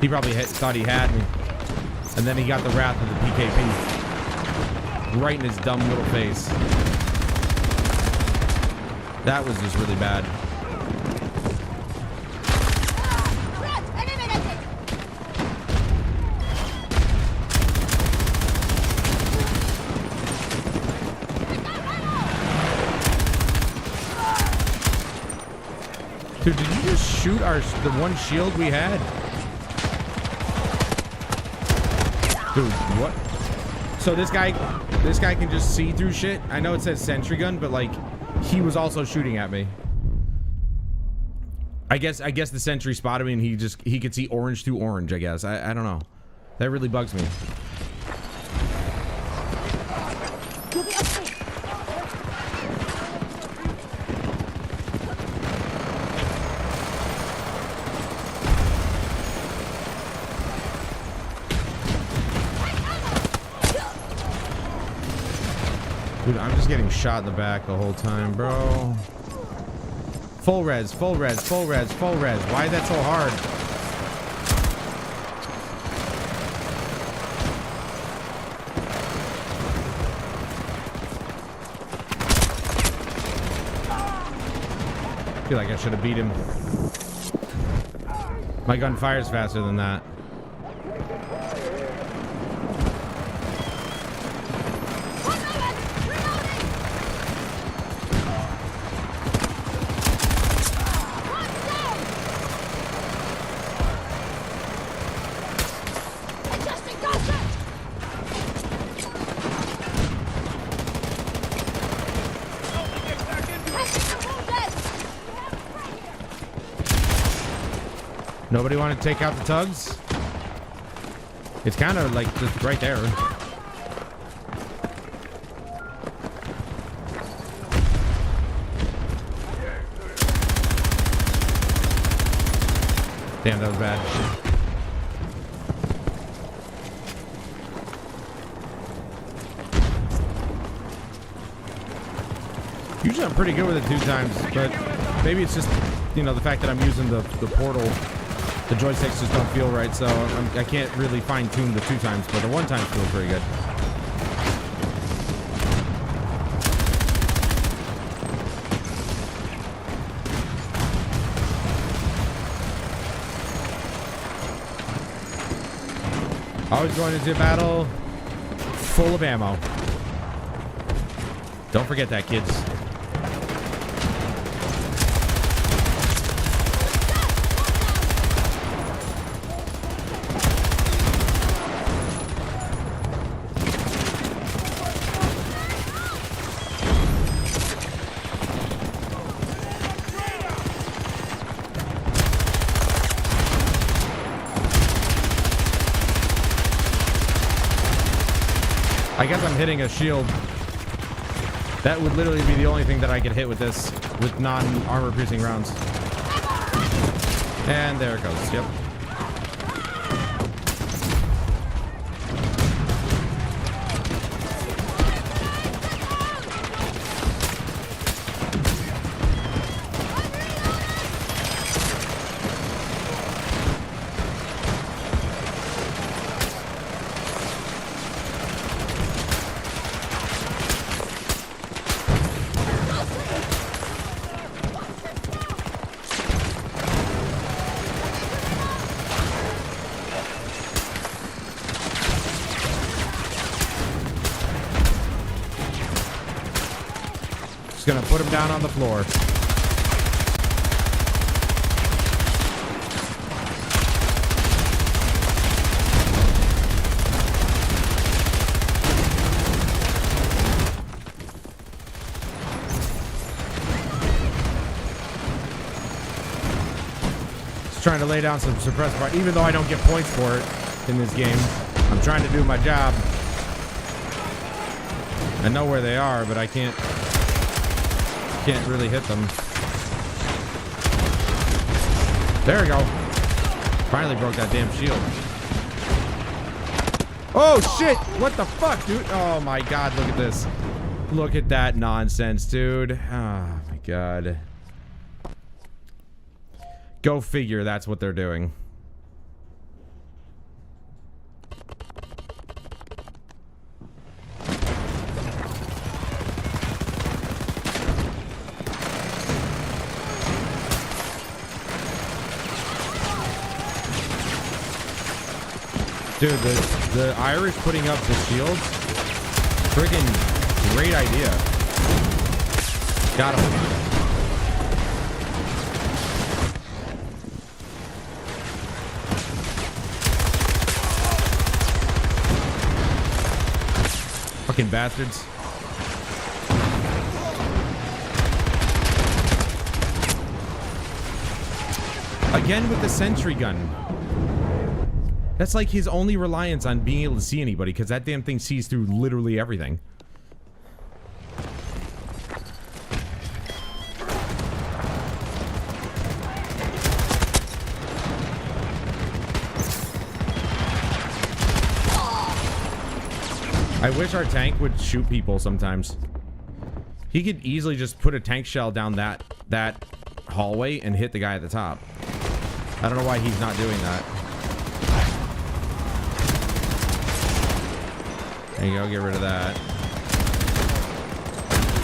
Speaker 2: He probably thought he had me. And then he got the wrath of the PKP. Right in his dumb little face. That was just really bad. Dude, did you just shoot the one shield we had? Dude, what? So this guy can just see through shit. I know it says sentry gun, but like, he was also shooting at me. I guess the sentry spotted me and he could see orange through orange, I guess. I don't know. That really bugs me. Dude, I'm just getting shot in the back the whole time, bro. Full res, full res, full res, full res. Why is that so hard? I feel like I should have beat him. My gun fires faster than that. Nobody want to take out the tugs? It's kind of like just right there. Damn, that was bad. Usually I'm pretty good with it 2 times, but maybe it's just, you know, the fact that I'm using the portal The joysticks just don't feel right, so I can't really fine-tune the 2 times, but the 1 time feels pretty good. Always going into battle full of ammo. Don't forget that, kids. I guess I'm hitting a shield. That would literally be the only thing that I could hit with this, with non-armor piercing rounds. And there it goes. Yep. Just gonna put him down on the floor. Just trying to lay down some suppressed fire, even though I don't get points for it in this game. I'm trying to do my job. I know where they are, but I can't really hit them. There we go. Finally broke that damn shield. Oh shit! What the fuck, dude? Oh my god, look at this. Look at that nonsense, dude. Oh my god. Go figure, that's what they're doing. Dude, the Irish putting up the shields, friggin' great idea. Got him. Fucking bastards. Again with the sentry gun. That's like his only reliance on being able to see anybody, because that damn thing sees through literally everything. I wish our tank would shoot people sometimes. He could easily just put a tank shell down that hallway and hit the guy at the top. I don't know why he's not doing that. There you go, get rid of that.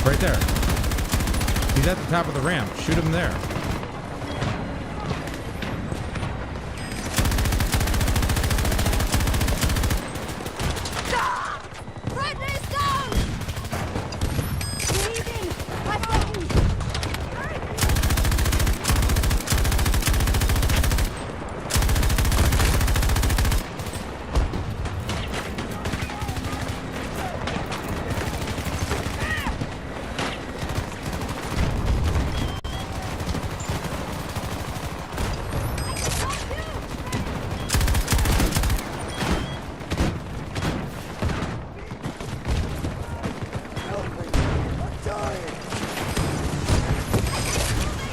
Speaker 2: Right there. He's at the top of the ramp. Shoot him there.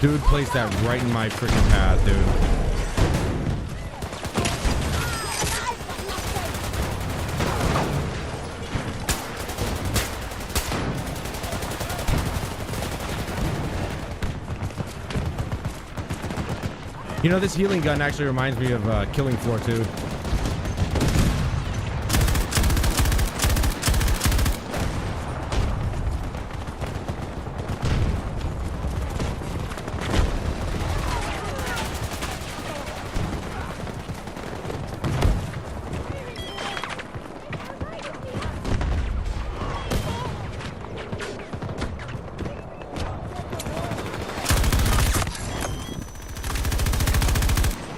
Speaker 2: Dude placed that right in my freaking path, dude. You know, this healing gun actually reminds me of Killing Floor 2.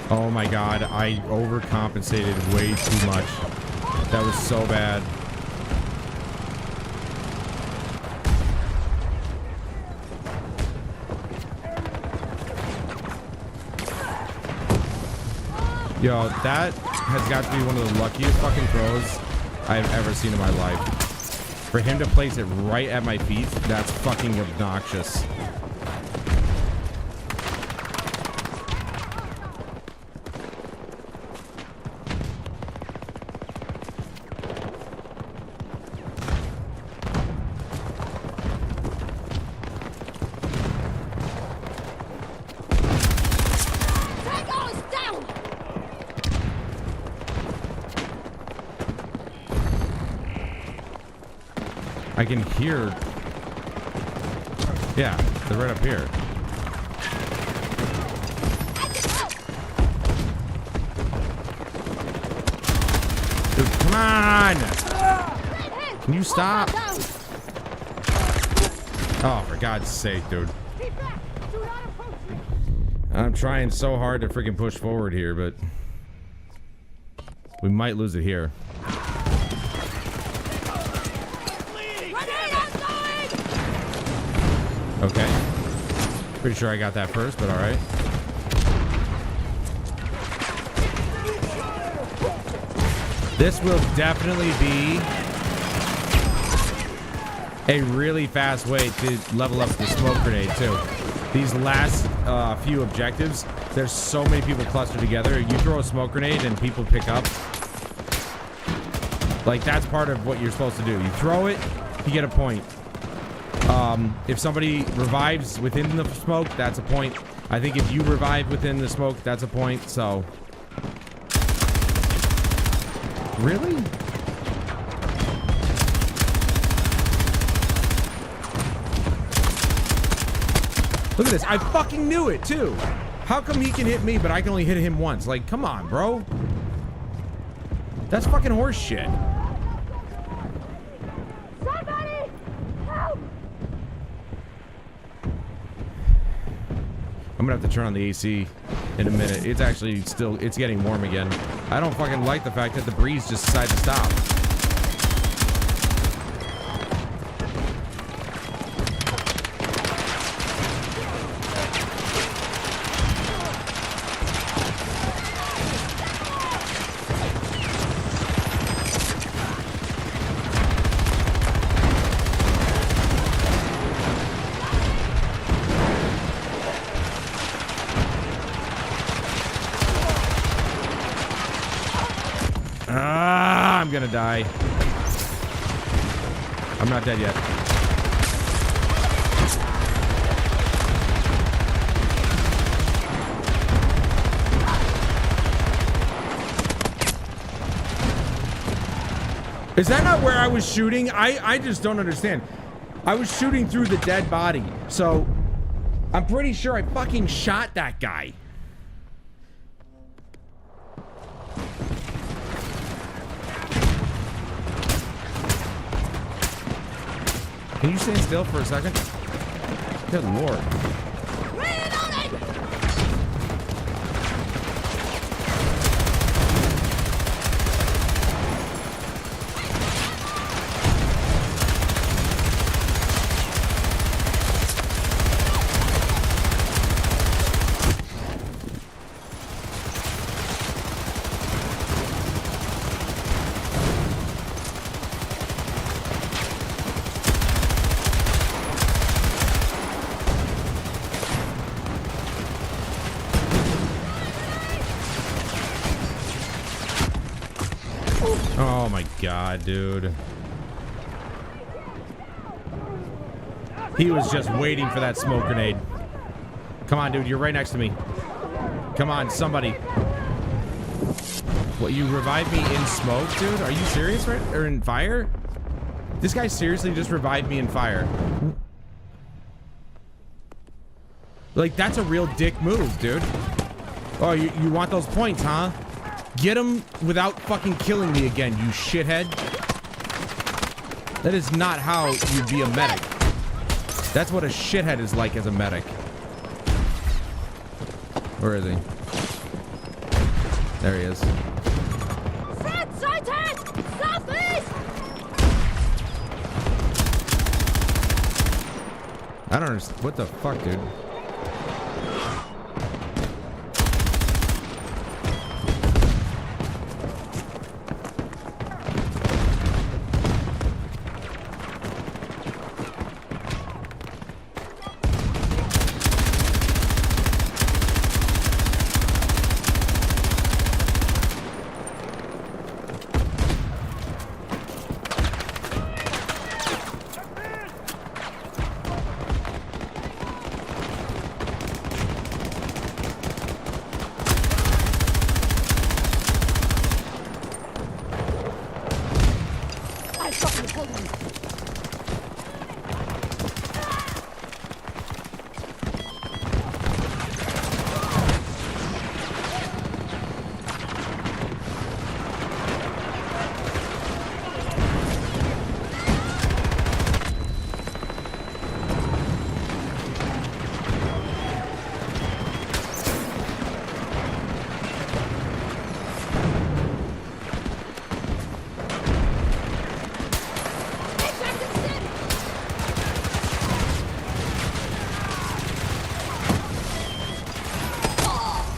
Speaker 2: Oh my god, I overcompensated way too much. That was so bad. Yo, that has got to be one of the luckiest fucking throws I've ever seen in my life. For him to place it right at my feet, that's fucking obnoxious. I can hear. Yeah, they're right up here. Dude, come on! Can you stop? Oh, for God's sake, dude. I'm trying so hard to freaking push forward here, but we might lose it here. Okay. Pretty sure I got that first, but alright. This will definitely be a really fast way to level up the smoke grenade, too. These last few objectives, there's so many people clustered together. You throw a smoke grenade and people pick up. Like, that's part of what you're supposed to do. You throw it, you get a point. If somebody revives within the smoke, that's a point. I think if you revive within the smoke, that's a point, so... Really? Look at this. I fucking knew it, too. How come he can hit me, but I can only hit him once? Like, come on, bro. That's fucking horse shit. I'm gonna have to turn on the AC in a minute. It's actually still, it's getting warm again. I don't fucking like the fact that the breeze just decided to stop. I'm gonna die. I'm not dead yet. Is that not where I was shooting? I just don't understand. I was shooting through the dead body. So I'm pretty sure I fucking shot that guy. Can you stand still for a second? Good lord. Oh my god, dude. He was just waiting for that smoke grenade. Come on, dude, you're right next to me. Come on, somebody. What, you revived me in smoke, dude? Are you serious, right? Or in fire? This guy seriously just revived me in fire. Like, that's a real dick move, dude. Oh, you want those points, huh? Get them without fucking killing me again, you shithead. That is not how you be a medic. That's what a shithead is like as a medic. Where is he? There he is.
Speaker 4: Sighted! Southeast!
Speaker 2: I don't understand. What the fuck, dude?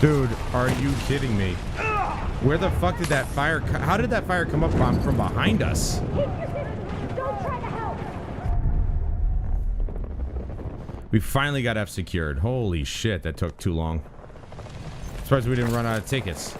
Speaker 2: Dude, are you kidding me? Where the fuck did that fire how did that fire come up from behind us?
Speaker 4: Don't try to help!
Speaker 2: We finally got F secured. Holy shit, that took too long. Surprised we didn't run out of tickets.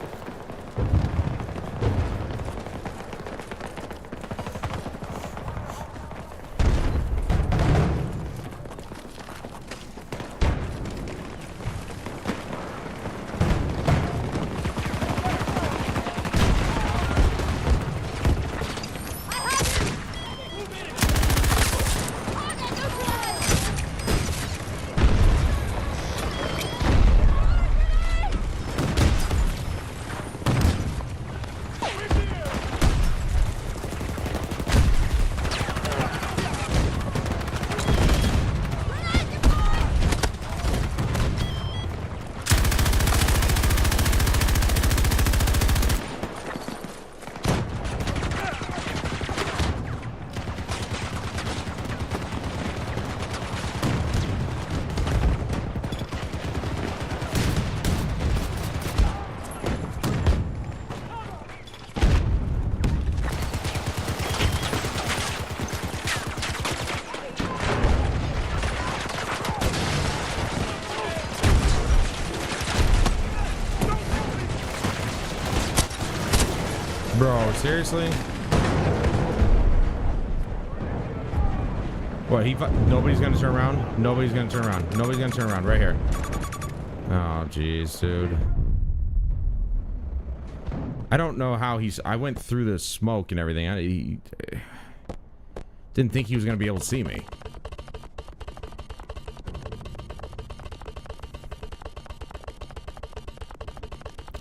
Speaker 2: Bro, seriously? What, nobody's gonna turn around? Nobody's gonna turn around. Nobody's gonna turn around. Right here. Oh, jeez, dude. I don't know how I went through the smoke and everything. He didn't think he was gonna be able to see me.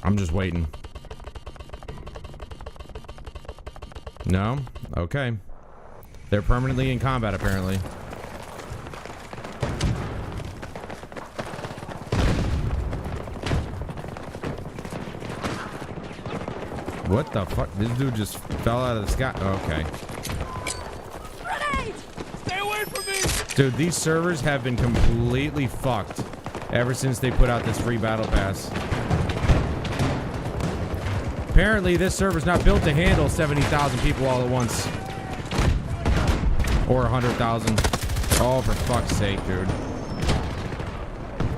Speaker 2: I'm just waiting. No? Okay. They're permanently in combat, apparently. What the fuck? This dude just fell out of the sky. Okay.
Speaker 4: Grenade!
Speaker 1: Stay away from me!
Speaker 2: Dude, these servers have been completely fucked ever since they put out this free battle pass. Apparently, this server's not built to handle 70,000 people all at once. Or 100,000. Oh, for fuck's sake, dude.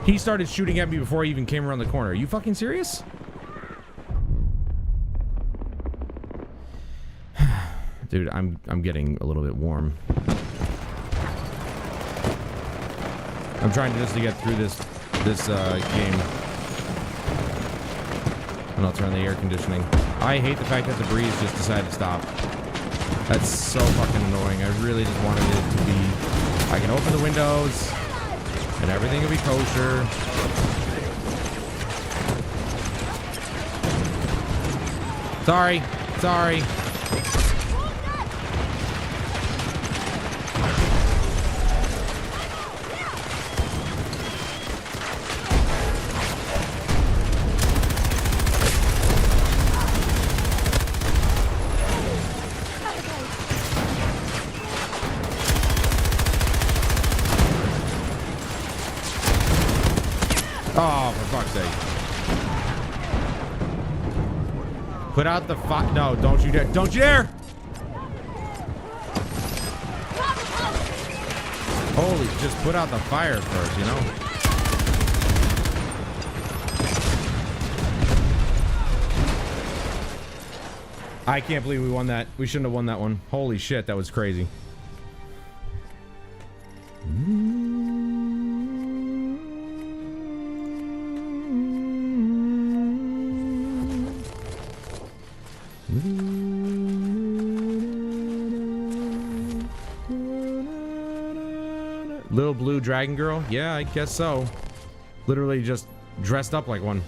Speaker 2: He started shooting at me before he even came around the corner. Are you fucking serious? Dude, I'm getting a little bit warm. I'm trying just to get through this game. And I'll turn the air conditioning. I hate the fact that the breeze just decided to stop. That's so fucking annoying. I really just wanted it to be... I can open the windows, and everything will be kosher. Sorry. Sorry. Oh, for fuck's sake. Put out the fire. No, don't you dare. Don't you dare! Holy, just put out the fire first, you know? I can't believe we won that. We shouldn't have won that one. Holy shit, that was crazy. Little blue dragon girl? Yeah, I guess so. Literally just dressed up like one.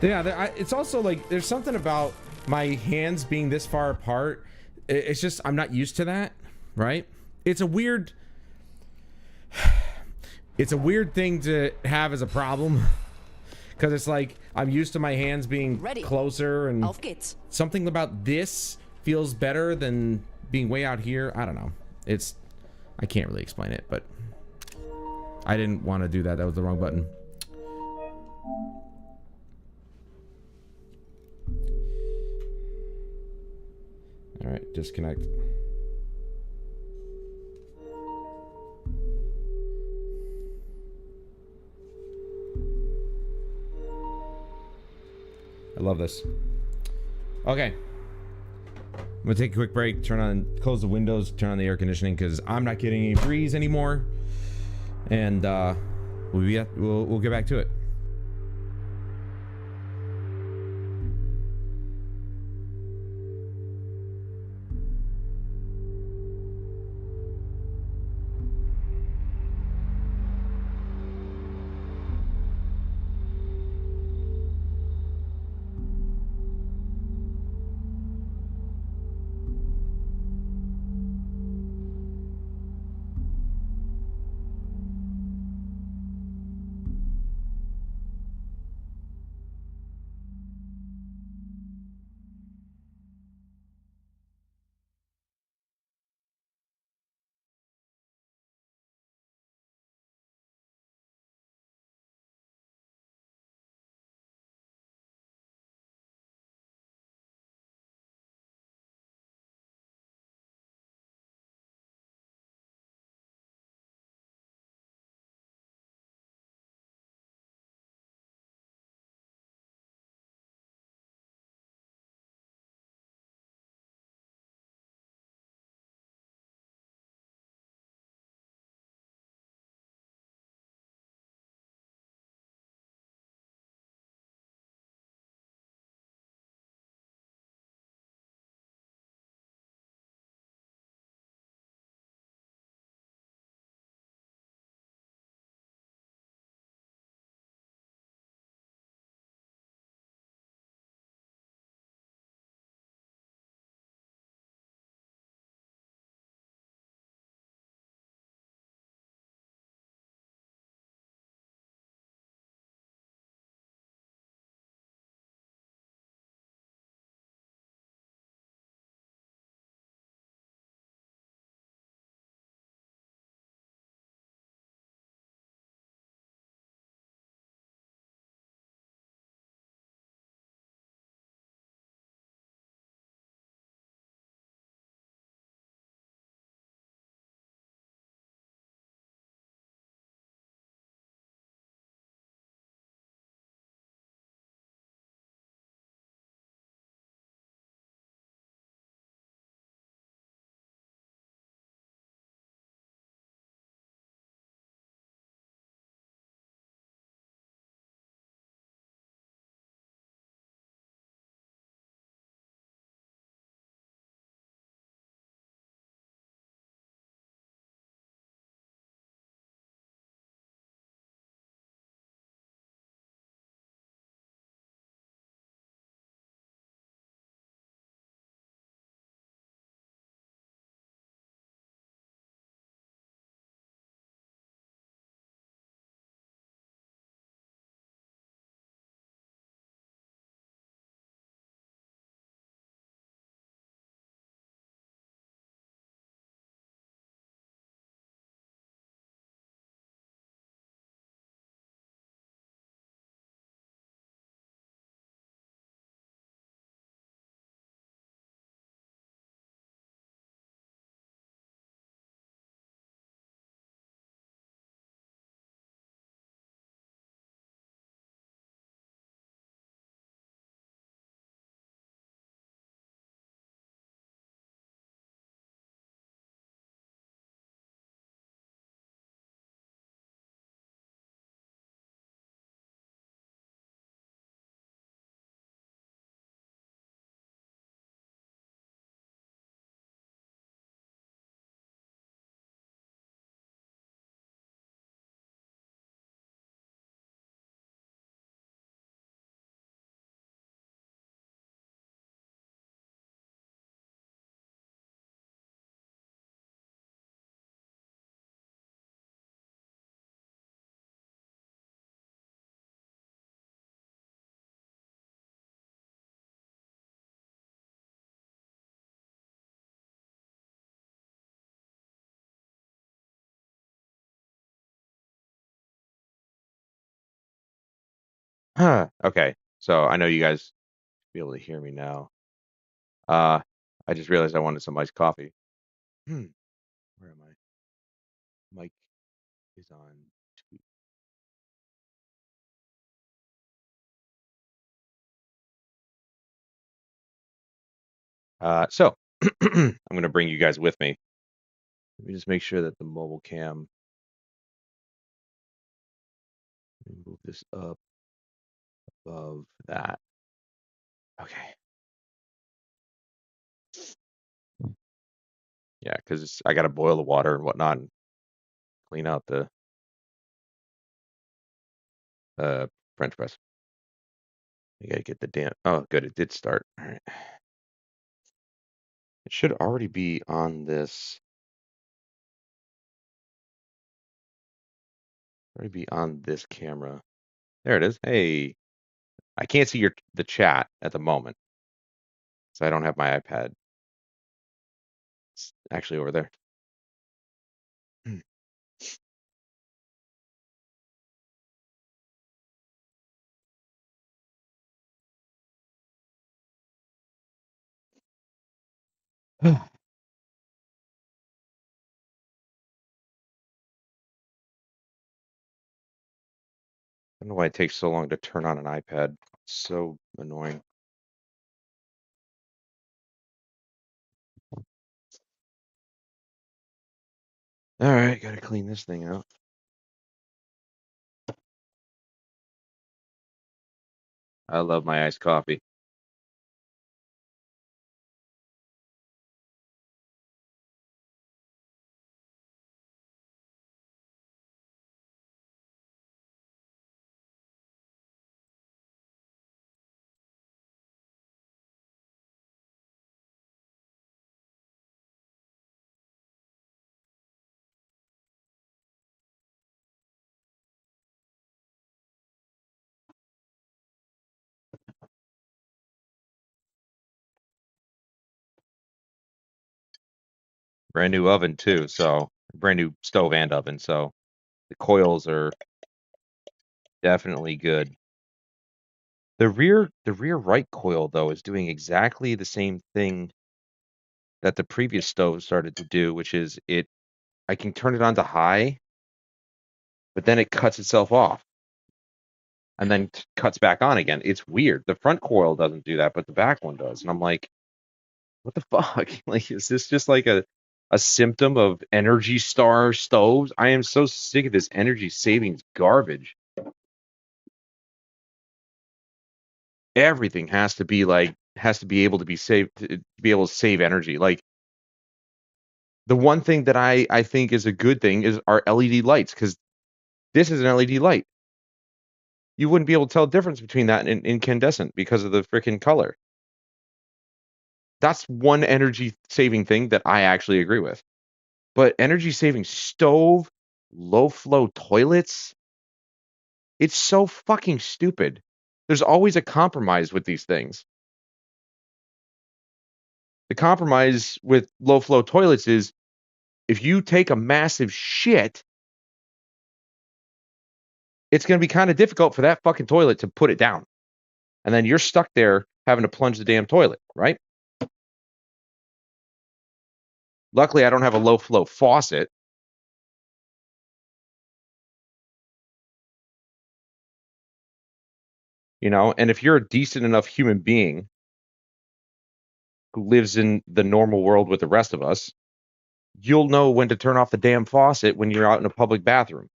Speaker 2: Yeah, it's also like there's something about my hands being this far apart. It's just I'm not used to that, right? It's a weird thing to have as a problem because it's like I'm used to my hands being closer, and something about this feels better than being way out here. I don't know. I can't really explain it, but I didn't want to do that. That was the wrong button. All right, disconnect. I love this. Okay. I'm gonna take a quick break, close the windows, turn on the air conditioning because I'm not getting any breeze anymore. And we'll get back to it.
Speaker 5: Okay, so I know you guys be able to hear me now. I just realized I wanted some iced coffee. Where am I? Mike is on two. So I'm gonna bring you guys with me. Let me just make sure that the mobile cam. Let me move this up above that. Okay. Yeah, because I gotta boil the water and whatnot and clean out the French press. You gotta get the damn. Oh, good, it did start. All right. It should already be on this. Already be on this camera. There it is. Hey, I can't see the chat at the moment, so I don't have my iPad. It's actually over there. I don't know why it takes so long to turn on an iPad. It's so annoying. All right, gotta clean this thing out. I love my iced coffee. Brand new oven too, so brand new stove and oven, so the coils are definitely good. The rear right coil though is doing exactly the same thing that the previous stove started to do, which is I can turn it on to high, but then it cuts itself off and then cuts back on again. It's weird. The front coil doesn't do that, but the back one does. And I'm like, what the fuck? Like, is this just like a symptom of Energy Star stoves? I am so sick of this energy savings garbage. Everything has to be able to be saved, to be able to save energy. Like, the one thing that I think is a good thing is our LED lights, because this is an LED light. You wouldn't be able to tell the difference between that and incandescent because of the freaking color. That's one energy saving thing that I actually agree with. But energy saving stove, low flow toilets, it's so fucking stupid. There's always a compromise with these things. The compromise with low flow toilets is if you take a massive shit, it's going to be kind of difficult for that fucking toilet to put it down. And then you're stuck there having to plunge the damn toilet, right? Luckily, I don't have a low flow faucet. You know, and if you're a decent enough human being who lives in the normal world with the rest of us, you'll know when to turn off the damn faucet when you're out in a public bathroom.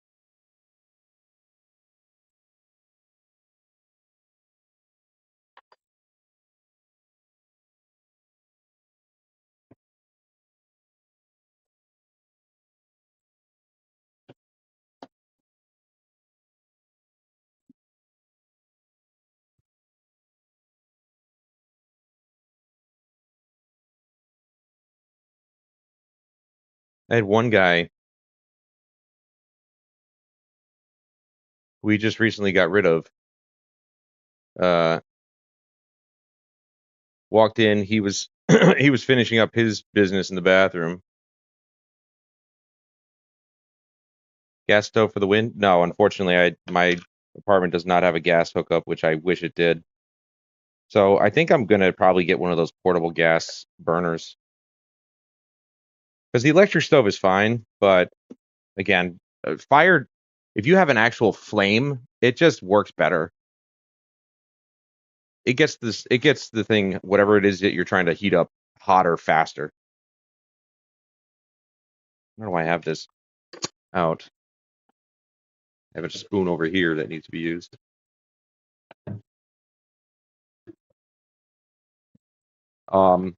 Speaker 5: I had one guy we just recently got rid of. Walked in, he was he was finishing up his business in the bathroom. Gas stove for the win? No, unfortunately, my apartment does not have a gas hookup, which I wish it did. So I think I'm gonna probably get one of those portable gas burners. Because the electric stove is fine, but again, fire, if you have an actual flame, it just works better. It gets the thing, whatever it is that you're trying to heat up, hotter, faster. I don't know why I have this out. I have a spoon over here that needs to be used. Um,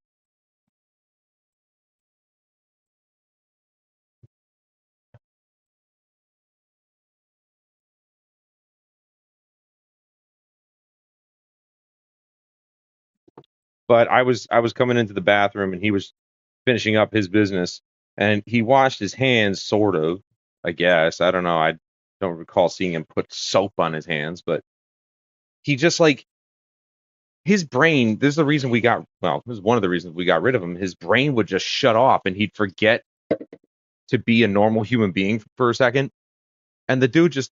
Speaker 5: but I was coming into the bathroom and he was finishing up his business and he washed his hands, sort of, I guess. I don't know. I don't recall seeing him put soap on his hands, but he just like his brain, this is the reason we got, well, this is one of the reasons we got rid of him. His brain would just shut off and he'd forget to be a normal human being for a second. And the dude just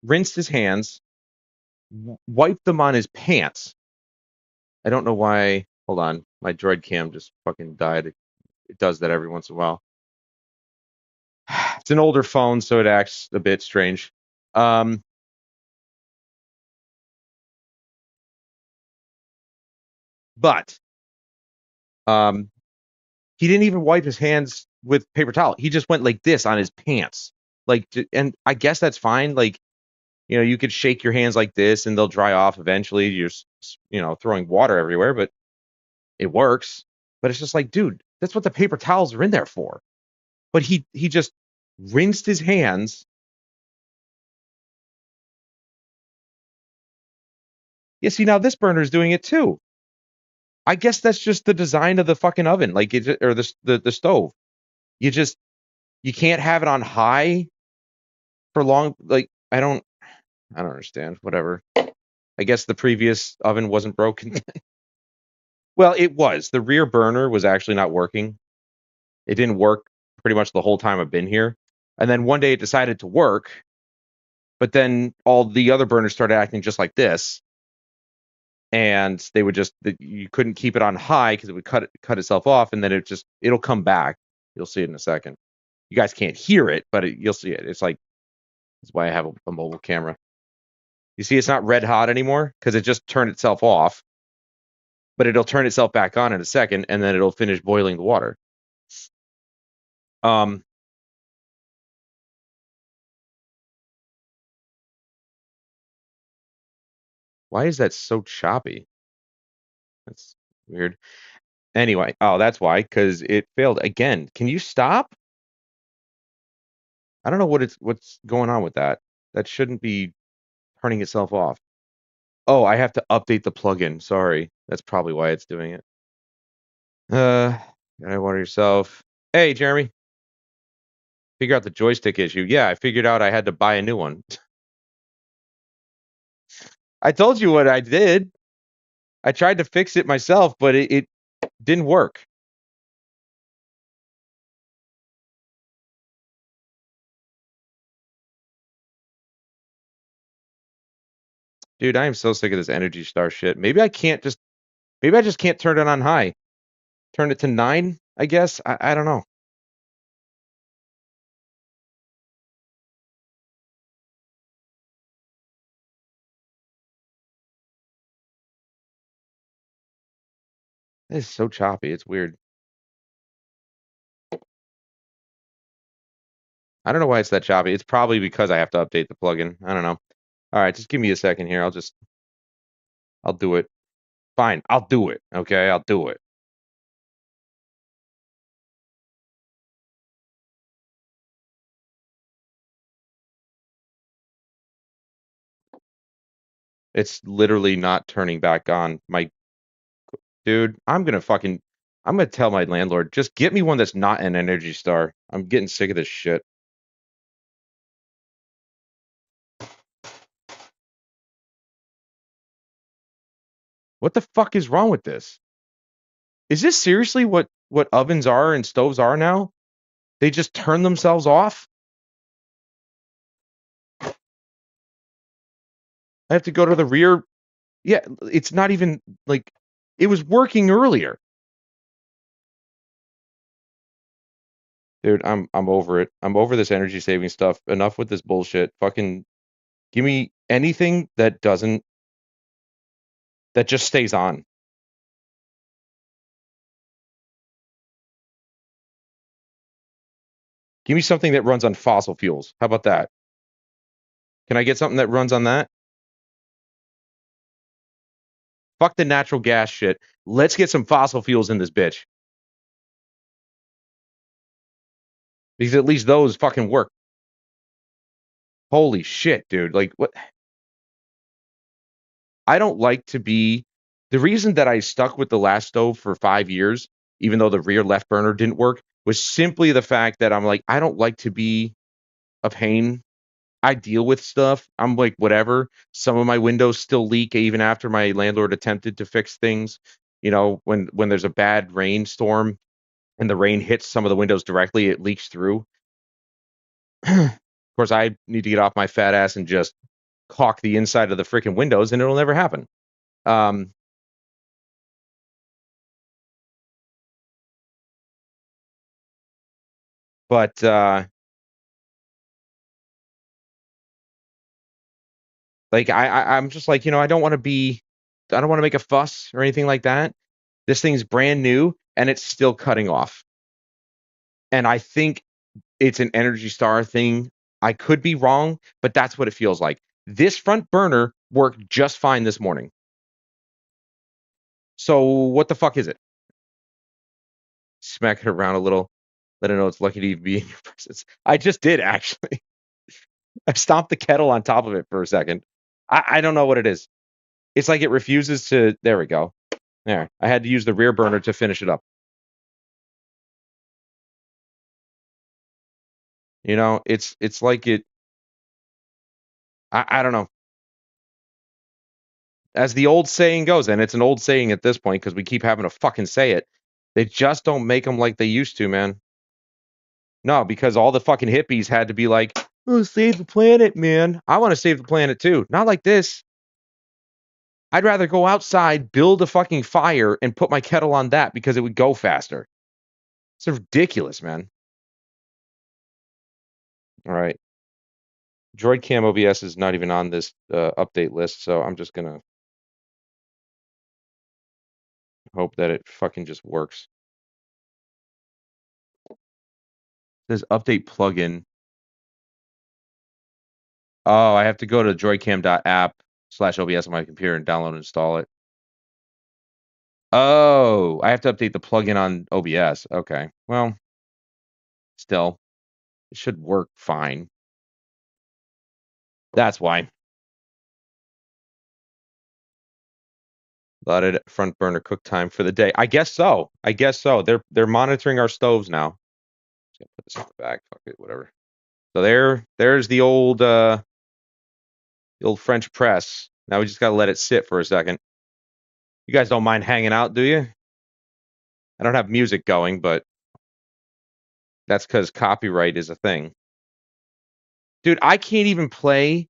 Speaker 5: rinsed his hands, wiped them on his pants. I don't know why. Hold on. My droid cam just fucking died. It does that every once in a while. It's an older phone, so it acts a bit strange. But he didn't even wipe his hands with paper towel. He just went like this on his pants. Like, and I guess that's fine. Like, you know, you could shake your hands like this and they'll dry off eventually. You're, you know, throwing water everywhere, but it works. But it's just like, dude, that's what the paper towels are in there for. But he just rinsed his hands. Yeah, see, now this burner is doing it too. I guess that's just the design of the fucking oven, like it, or the stove. You can't have it on high for long. Like I don't understand. Whatever. I guess the previous oven wasn't broken. Well, it was. The rear burner was actually not working. It didn't work pretty much the whole time I've been here. And then one day it decided to work, but then all the other burners started acting just like this. And they would just, you couldn't keep it on high because it would cut itself off, and then it'll come back. You'll see it in a second. You guys can't hear it, but you'll see it. It's like, that's why I have a mobile camera. You see, it's not red hot anymore because it just turned itself off, but it'll turn itself back on in a second, and then it'll finish boiling the water. Why is that so choppy? That's weird. Anyway, oh, that's why, because it failed again. Can you stop? I don't know what's going on with that. That shouldn't be turning itself off. Oh, I have to update the plugin. Sorry. That's probably why it's doing it. Gotta water yourself. Hey, Jeremy. Figure out the joystick issue. Yeah, I figured out I had to buy a new one. I told you what I did. I tried to fix it myself, but it didn't work. Dude, I am so sick of this Energy Star shit. Maybe I just can't turn it on high. Turn it to 9, I guess. I don't know. This is so choppy. It's weird. I don't know why it's that choppy. It's probably because I have to update the plugin. I don't know. All right, just give me a second here. I'll do it. Fine, I'll do it. Okay, I'll do it. It's literally not turning back on. Dude, I'm gonna tell my landlord, just get me one that's not an Energy Star. I'm getting sick of this shit. What the fuck is wrong with this? Is this seriously what ovens are and stoves are now? They just turn themselves off? I have to go to the rear. Yeah, it's not even like it was working earlier. Dude, I'm over it. I'm over this energy saving stuff. Enough with this bullshit. Fucking give me anything that just stays on. Give me something that runs on fossil fuels. How about that? Can I get something that runs on that? Fuck the natural gas shit. Let's get some fossil fuels in this bitch. Because at least those fucking work. Holy shit, dude. Like, what? I don't like to be. The reason that I stuck with the last stove for 5 years, even though the rear left burner didn't work, was simply the fact that I'm like, I don't like to be a pain. I deal with stuff. I'm like, whatever. Some of my windows still leak even after my landlord attempted to fix things. You know, when there's a bad rainstorm and the rain hits some of the windows directly, it leaks through. Of course, I need to get off my fat ass and just caulk the inside of the freaking windows, and it'll never happen. Um, but like I'm just like, I don't want to make a fuss or anything like that. This thing's brand new and it's still cutting off. And I think it's an Energy Star thing. I could be wrong, but that's what it feels like. This front burner worked just fine this morning. So what the fuck is it? Smack it around a little. Let it know it's lucky to be in your presence. I just did, actually. I stomped the kettle on top of it for a second. I don't know what it is. It's like it refuses to. There we go. There. I had to use the rear burner to finish it up. It's like it. I don't know. As the old saying goes, and it's an old saying at this point because we keep having to fucking say it, they just don't make them like they used to, man. No, because all the fucking hippies had to be like, oh, save the planet, man. I want to save the planet too. Not like this. I'd rather go outside, build a fucking fire, and put my kettle on that because it would go faster. It's ridiculous, man. All right. Droid Cam OBS is not even on this update list, so I'm just going to hope that it fucking just works. It says update plugin. Oh, I have to go to droidcam.app/OBS on my computer and download and install it. Oh, I have to update the plugin on OBS. Okay. Well, still, it should work fine. That's why. Allotted front burner cook time for the day. I guess so. They're monitoring our stoves now. Just gonna put this on the back. Fuck it, whatever. So there's the old French press. Now we just gotta let it sit for a second. You guys don't mind hanging out, do you? I don't have music going, but that's because copyright is a thing. Dude, I can't even play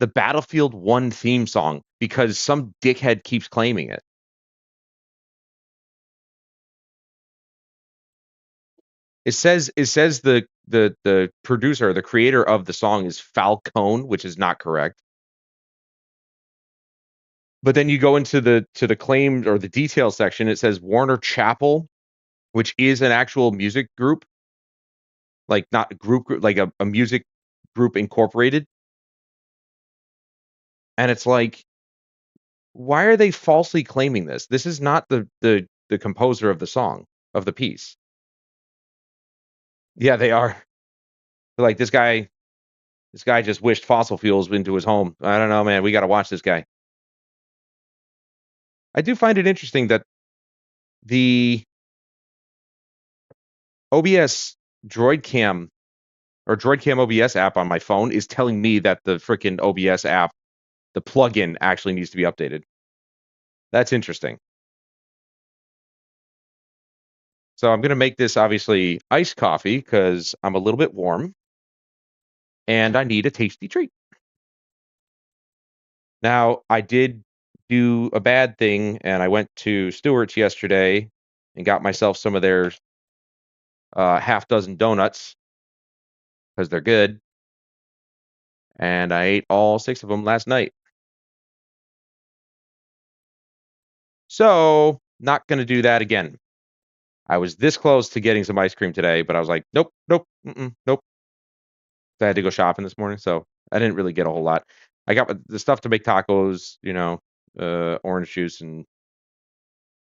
Speaker 5: the Battlefield 1 theme song because some dickhead keeps claiming it. It says the producer, the creator of the song is Falcone, which is not correct. But then you go into the claim or the details section, it says Warner Chappell, which is an actual music group. Like not a group, like a music group incorporated. And it's like, why are they falsely claiming this? This is not the composer of the song, of the piece. Yeah, they are. They're like, this guy just wished fossil fuels into his home. I don't know, man. We got to watch this guy. I do find it interesting that the OBS Droid Cam or Droid Cam OBS app on my phone is telling me that the freaking OBS app, the plugin, actually needs to be updated. That's interesting. So I'm going to make this obviously iced coffee because I'm a little bit warm and I need a tasty treat. Now, I did do a bad thing, and I went to Stewart's yesterday and got myself some of their half dozen donuts because they're good. And I ate all 6 of them last night. So, not going to do that again. I was this close to getting some ice cream today, but I was like, nope, nope, nope. I had to go shopping this morning, so I didn't really get a whole lot. I got the stuff to make tacos, orange juice and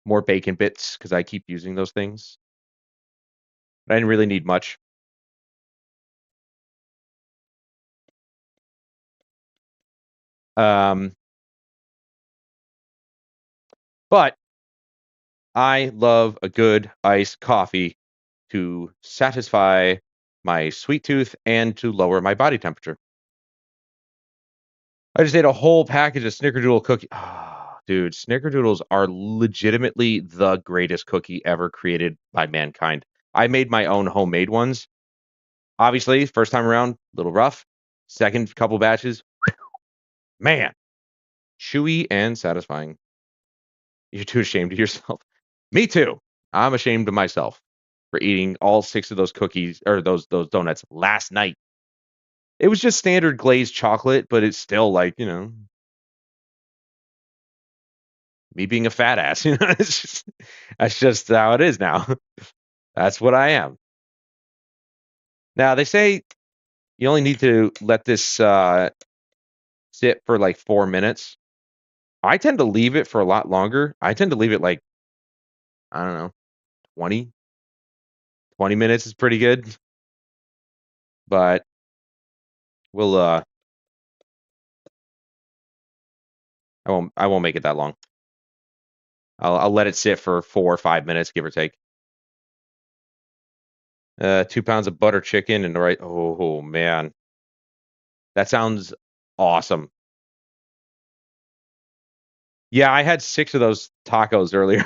Speaker 5: more bacon bits because I keep using those things. I didn't really need much. But I love a good iced coffee to satisfy my sweet tooth and to lower my body temperature. I just ate a whole package of Snickerdoodle cookie. Dude, Snickerdoodles are legitimately the greatest cookie ever created by mankind. I made my own homemade ones. Obviously, first time around, a little rough. Second couple batches, man, chewy and satisfying. You're too ashamed of yourself. Me too. I'm ashamed of myself for eating all 6 of those cookies or those donuts last night. It was just standard glazed chocolate, but it's still like, me being a fat ass. That's just how it is now. That's what I am. Now they say you only need to let this sit for like 4 minutes. I tend to leave it for a lot longer. I tend to leave it like, I don't know, 20 minutes is pretty good. But we'll I won't make it that long. I'll let it sit for 4 or 5 minutes, give or take. 2 pounds of butter chicken and right. Oh man, that sounds awesome. Yeah, I had 6 of those tacos earlier.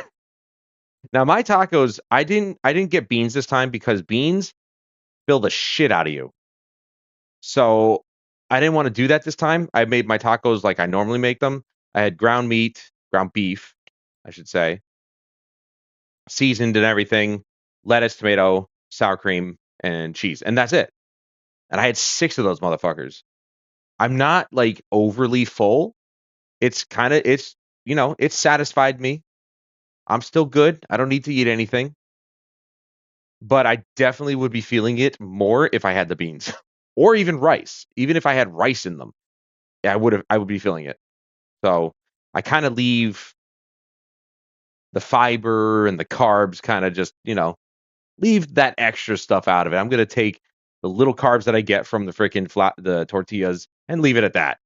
Speaker 5: Now my tacos, I didn't get beans this time because beans fill the shit out of you. So I didn't want to do that this time. I made my tacos like I normally make them. I had ground meat, ground beef, I should say, seasoned and everything, lettuce, tomato, sour cream, and cheese, and that's it. And I had 6 of those motherfuckers. I'm not like overly full. It's satisfied me. I'm still good. I don't need to eat anything. But I definitely would be feeling it more if I had the beans or even rice. Even if I had rice in them, I would be feeling it. So I kind of leave the fiber and the carbs kind of just, leave that extra stuff out of it. I'm going to take the little carbs that I get from the freaking the tortillas and leave it at that.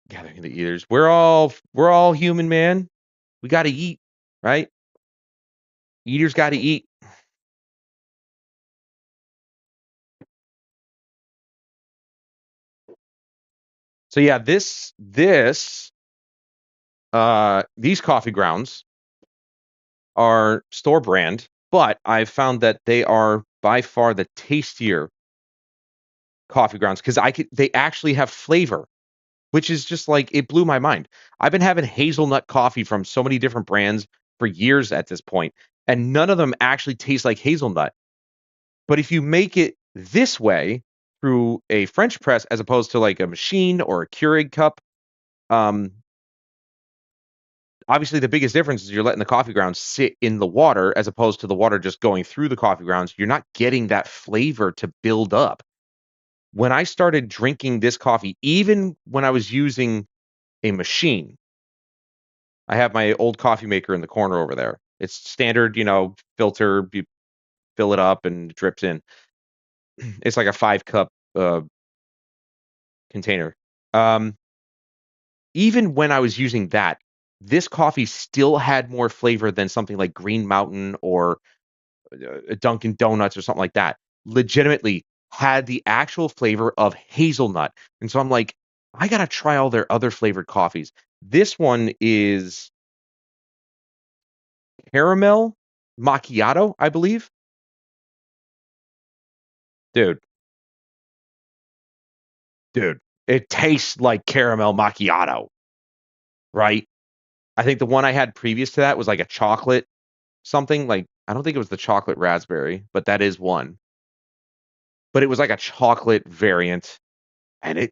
Speaker 5: Gathering the eaters. We're all human, man. We got to eat, right? Eaters got to eat. So yeah, these coffee grounds are store brand, but I've found that they are by far the tastier coffee grounds because they actually have flavor, which is just like it blew my mind. I've been having hazelnut coffee from so many different brands for years at this point, and none of them actually taste like hazelnut. But if you make it this way through a French press as opposed to like a machine or a Keurig cup, um, obviously the biggest difference is you're letting the coffee grounds sit in the water as opposed to the water just going through the coffee grounds. You're not getting that flavor to build up. When I started drinking this coffee, even when I was using a machine, I have my old coffee maker in the corner over there. It's standard, filter, you fill it up and it drips in. It's like a 5-cup container. Even when I was using that, this coffee still had more flavor than something like Green Mountain or Dunkin' Donuts or something like that. Legitimately had the actual flavor of hazelnut. And so I'm like, I gotta try all their other flavored coffees. This one is caramel macchiato, I believe. Dude, dude, it tastes like caramel macchiato, right? I think the one I had previous to that was like a chocolate something. Like, I don't think it was the chocolate raspberry, but that is one. But it was like a chocolate variant, and it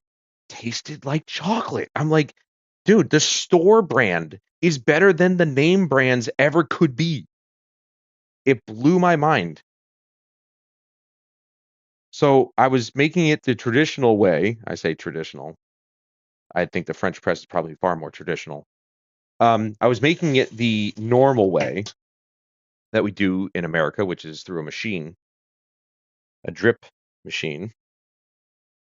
Speaker 5: tasted like chocolate. I'm like, dude, the store brand is better than the name brands ever could be. It blew my mind. So I was making it the traditional way. I say traditional. I think the French press is probably far more traditional. I was making it the normal way that we do in America, which is through a machine, a drip machine.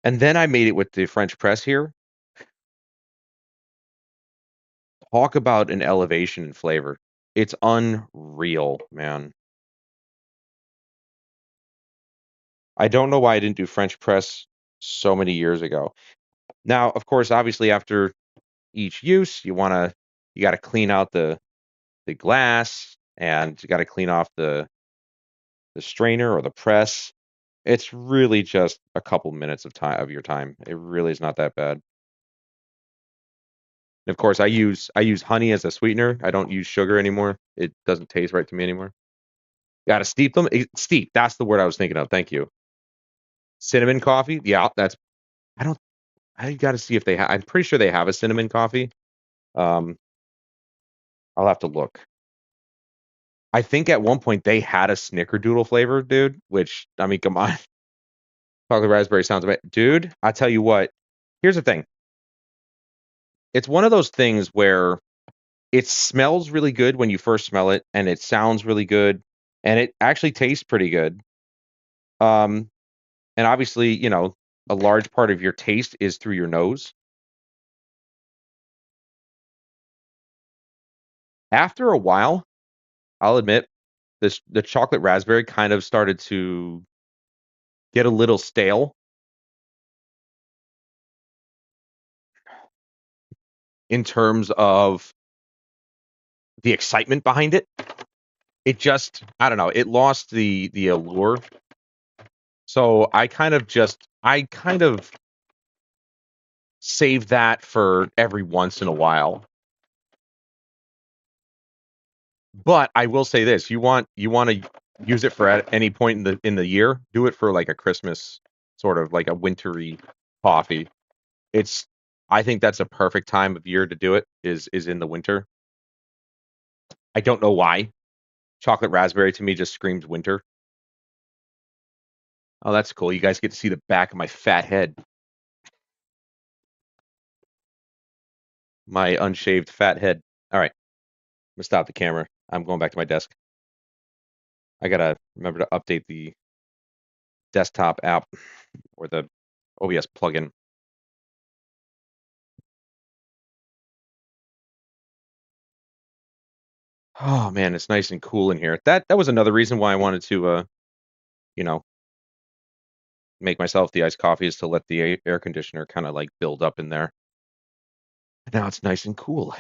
Speaker 5: And then I made it with the French press here. Talk about an elevation in flavor. It's unreal, man. I don't know why I didn't do French press so many years ago. Now, of course, obviously after each use, you got to clean out the glass, and you got to clean off the strainer or the press. It's really just a couple minutes of your time. It really is not that bad. And of course, I use honey as a sweetener. I don't use sugar anymore. It doesn't taste right to me anymore. Got to steep them. Steep. That's the word I was thinking of. Thank you. Cinnamon coffee. Yeah, that's. I don't. I got to see if they have. I'm pretty sure they have a cinnamon coffee. I'll have to look. I think at one point they had a snickerdoodle flavor, dude. Which, I mean, come on. Chocolate raspberry sounds bad, dude. I tell you what. Here's the thing. It's one of those things where it smells really good when you first smell it, and it sounds really good, and it actually tastes pretty good. And obviously, you know, a large part of your taste is through your nose. After a while, I'll admit, the chocolate raspberry kind of started to get a little stale. In terms of the excitement behind it. It just, I don't know, it lost the allure. So I kind of save that for every once in a while. But I will say this, you want to use it for at any point in the year, do it for like a Christmas, sort of like a wintry coffee. I think that's a perfect time of year to do it, is in the winter. I don't know why. Chocolate raspberry to me just screams winter. Oh, that's cool. You guys get to see the back of my fat head. My unshaved fat head. All right. I'm gonna stop the camera. I'm going back to my desk. I gotta remember to update the desktop app or the OBS plugin. Oh man, it's nice and cool in here. That was another reason why I wanted to you know, make myself the iced coffee, is to let the air conditioner kind of like build up in there. Now it's nice and cool.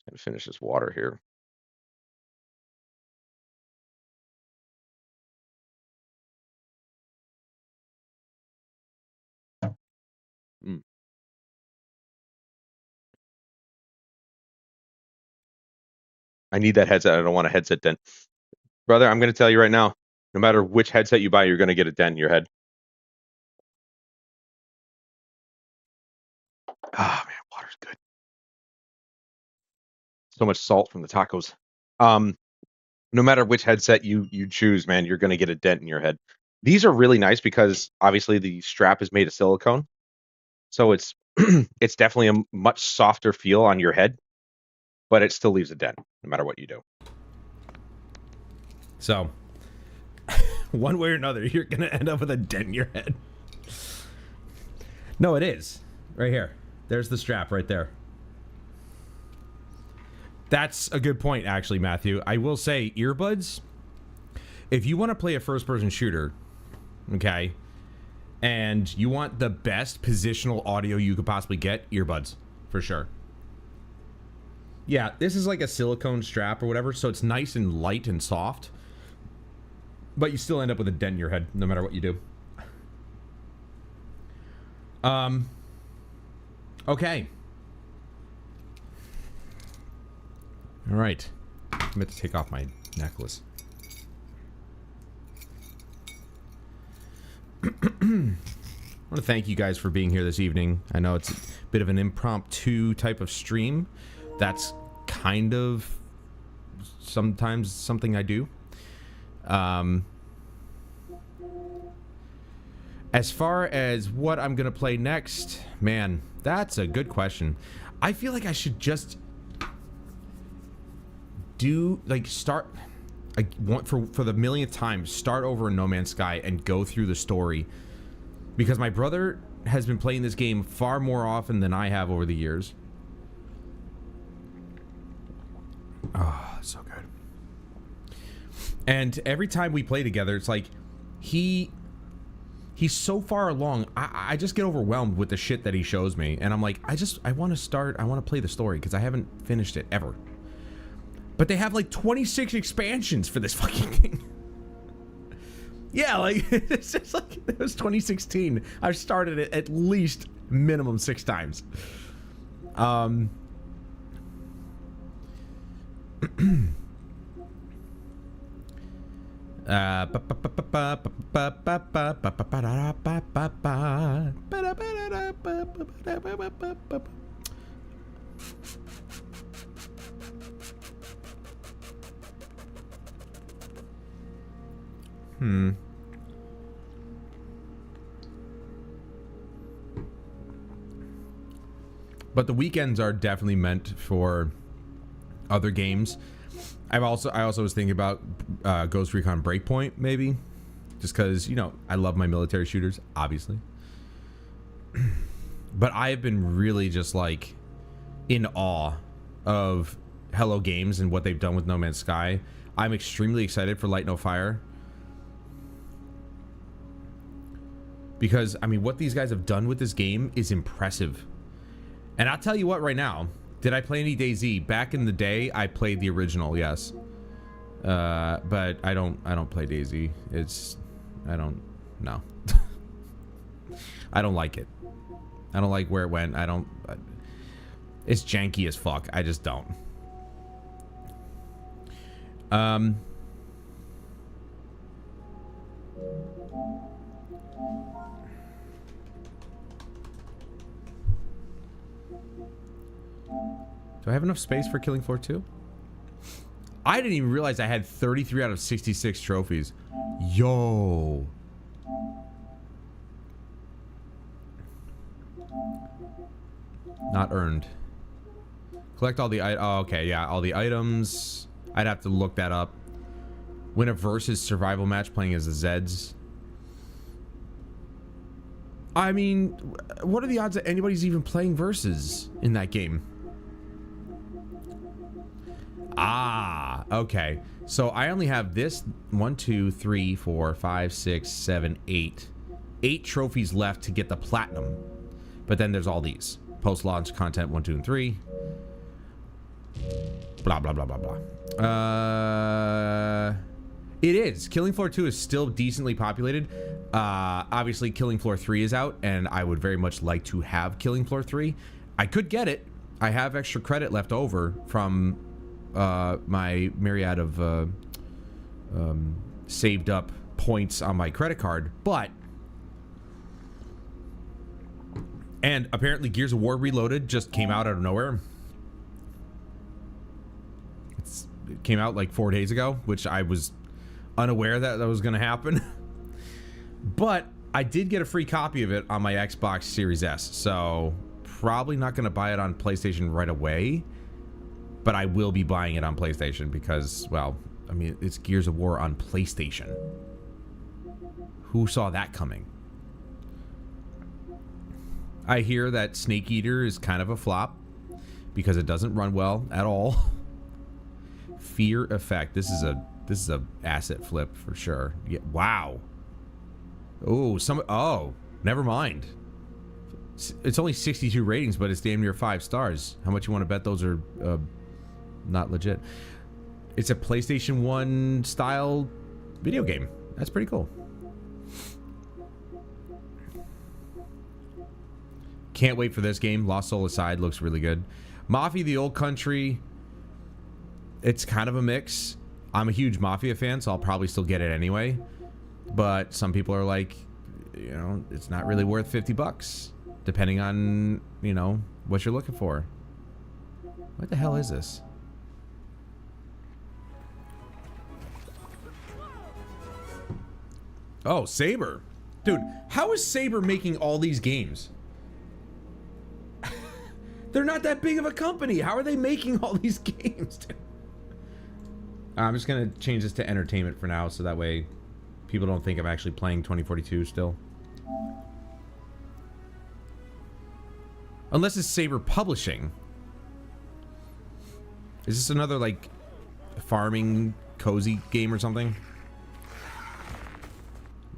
Speaker 5: Gotta finish this water here. Mm. I need that headset. I don't want a headset dent. Brother, I'm going to tell you right now, no matter which headset you buy, you're going to get a dent in your head. Ah, man, water's good. So much salt from the tacos. No matter which headset you choose, man, you're going to get a dent in your head. These are really nice because obviously the strap is made of silicone. So it's it's definitely a much softer feel on your head, but it still leaves a dent no matter what you do.
Speaker 2: So, one way or another, you're going to end up with a dent in your head. No, it is. Right here. There's the strap right there. That's a good point, actually, Matthew. I will say, earbuds, if you want to play a first-person shooter, okay, and you want the best positional audio you could possibly get, earbuds, for sure. Yeah, this is like a silicone strap or whatever, so it's nice and light and soft, but you still end up with a dent in your head, no matter what you do. Okay. All right. I meant to take off my necklace. I want to thank you guys for being here this evening. I know it's a bit of an impromptu type of stream. That's kind of sometimes something I do. As far as what I'm going to play next, man, that's a good question. I feel like I should just do, like, start, I want for the millionth time, start over in No Man's Sky and go through the story. Because my brother has been playing this game far more often than I have over the years. Oh, so good. And every time we play together, it's like, he's so far along, I just get overwhelmed with the shit that he shows me. And I'm like, I want to play the story because I haven't finished it ever. But they have like 26 expansions for this fucking thing. Yeah, like, it's just like, it was 2016. I've started it at least minimum 6 times. But the weekends are definitely meant for other games. I also was thinking about Ghost Recon Breakpoint, maybe, just because, you know, I love my military shooters, obviously. But I have been really just like in awe of Hello Games and what they've done with No Man's Sky. I'm extremely excited for Light No Fire, because I mean, what these guys have done with this game is impressive. And I'll tell you what, right now, did I play any DayZ? Back in the day, I played the original, yes. But I don't play DayZ. I don't like it. I don't like where it went. It's janky as fuck. I just don't. Do I have enough space for Killing Floor 2? I didn't even realize I had 33 out of 66 trophies. Yo. Not earned. Collect all the oh, okay, yeah, all the items. I'd have to look that up. Win a versus survival match playing as the Zeds. I mean, what are the odds that anybody's even playing versus in that game? Ah, okay. So I only have this 1, 2, 3, 4, 5, 6, 7, 8. 8 trophies left to get the platinum. But then there's all these. Post-launch content 1, 2, and 3. Blah, blah, blah, blah, blah. It is. Killing Floor 2 is still decently populated. Obviously, Killing Floor 3 is out, and I would very much like to have Killing Floor 3. I could get it. I have extra credit left over from my myriad of saved up points on my credit card, but and apparently Gears of War Reloaded just came out of nowhere. It came out like 4 days ago, which I was unaware that was going to happen. But I did get a free copy of it on my Xbox Series S, so probably not going to buy it on PlayStation right away. But I will be buying it on PlayStation because, well, I mean, it's Gears of War on PlayStation. Who saw that coming? I hear that Snake Eater is kind of a flop because it doesn't run well at all. Fear Effect. This is a asset flip for sure. Yeah, wow. Oh, never mind. It's only 62 ratings, but it's damn near 5 stars. How much you want to bet those are not legit? It's a PlayStation 1 style video game. That's pretty cool. Can't wait for this game. Lost Soul aside, looks really good. Mafia: The Old Country. It's kind of a mix. I'm a huge Mafia fan, so I'll probably still get it anyway. But some people are like, you know, it's not really worth 50 bucks, depending on, you know, what you're looking for. What the hell is this? Oh, Saber. Dude, how is Saber making all these games? They're not that big of a company. How are they making all these games, dude? I'm just gonna change this to entertainment for now, so that way people don't think I'm actually playing 2042 still. Unless it's Saber Publishing. Is this another, like, farming cozy game or something?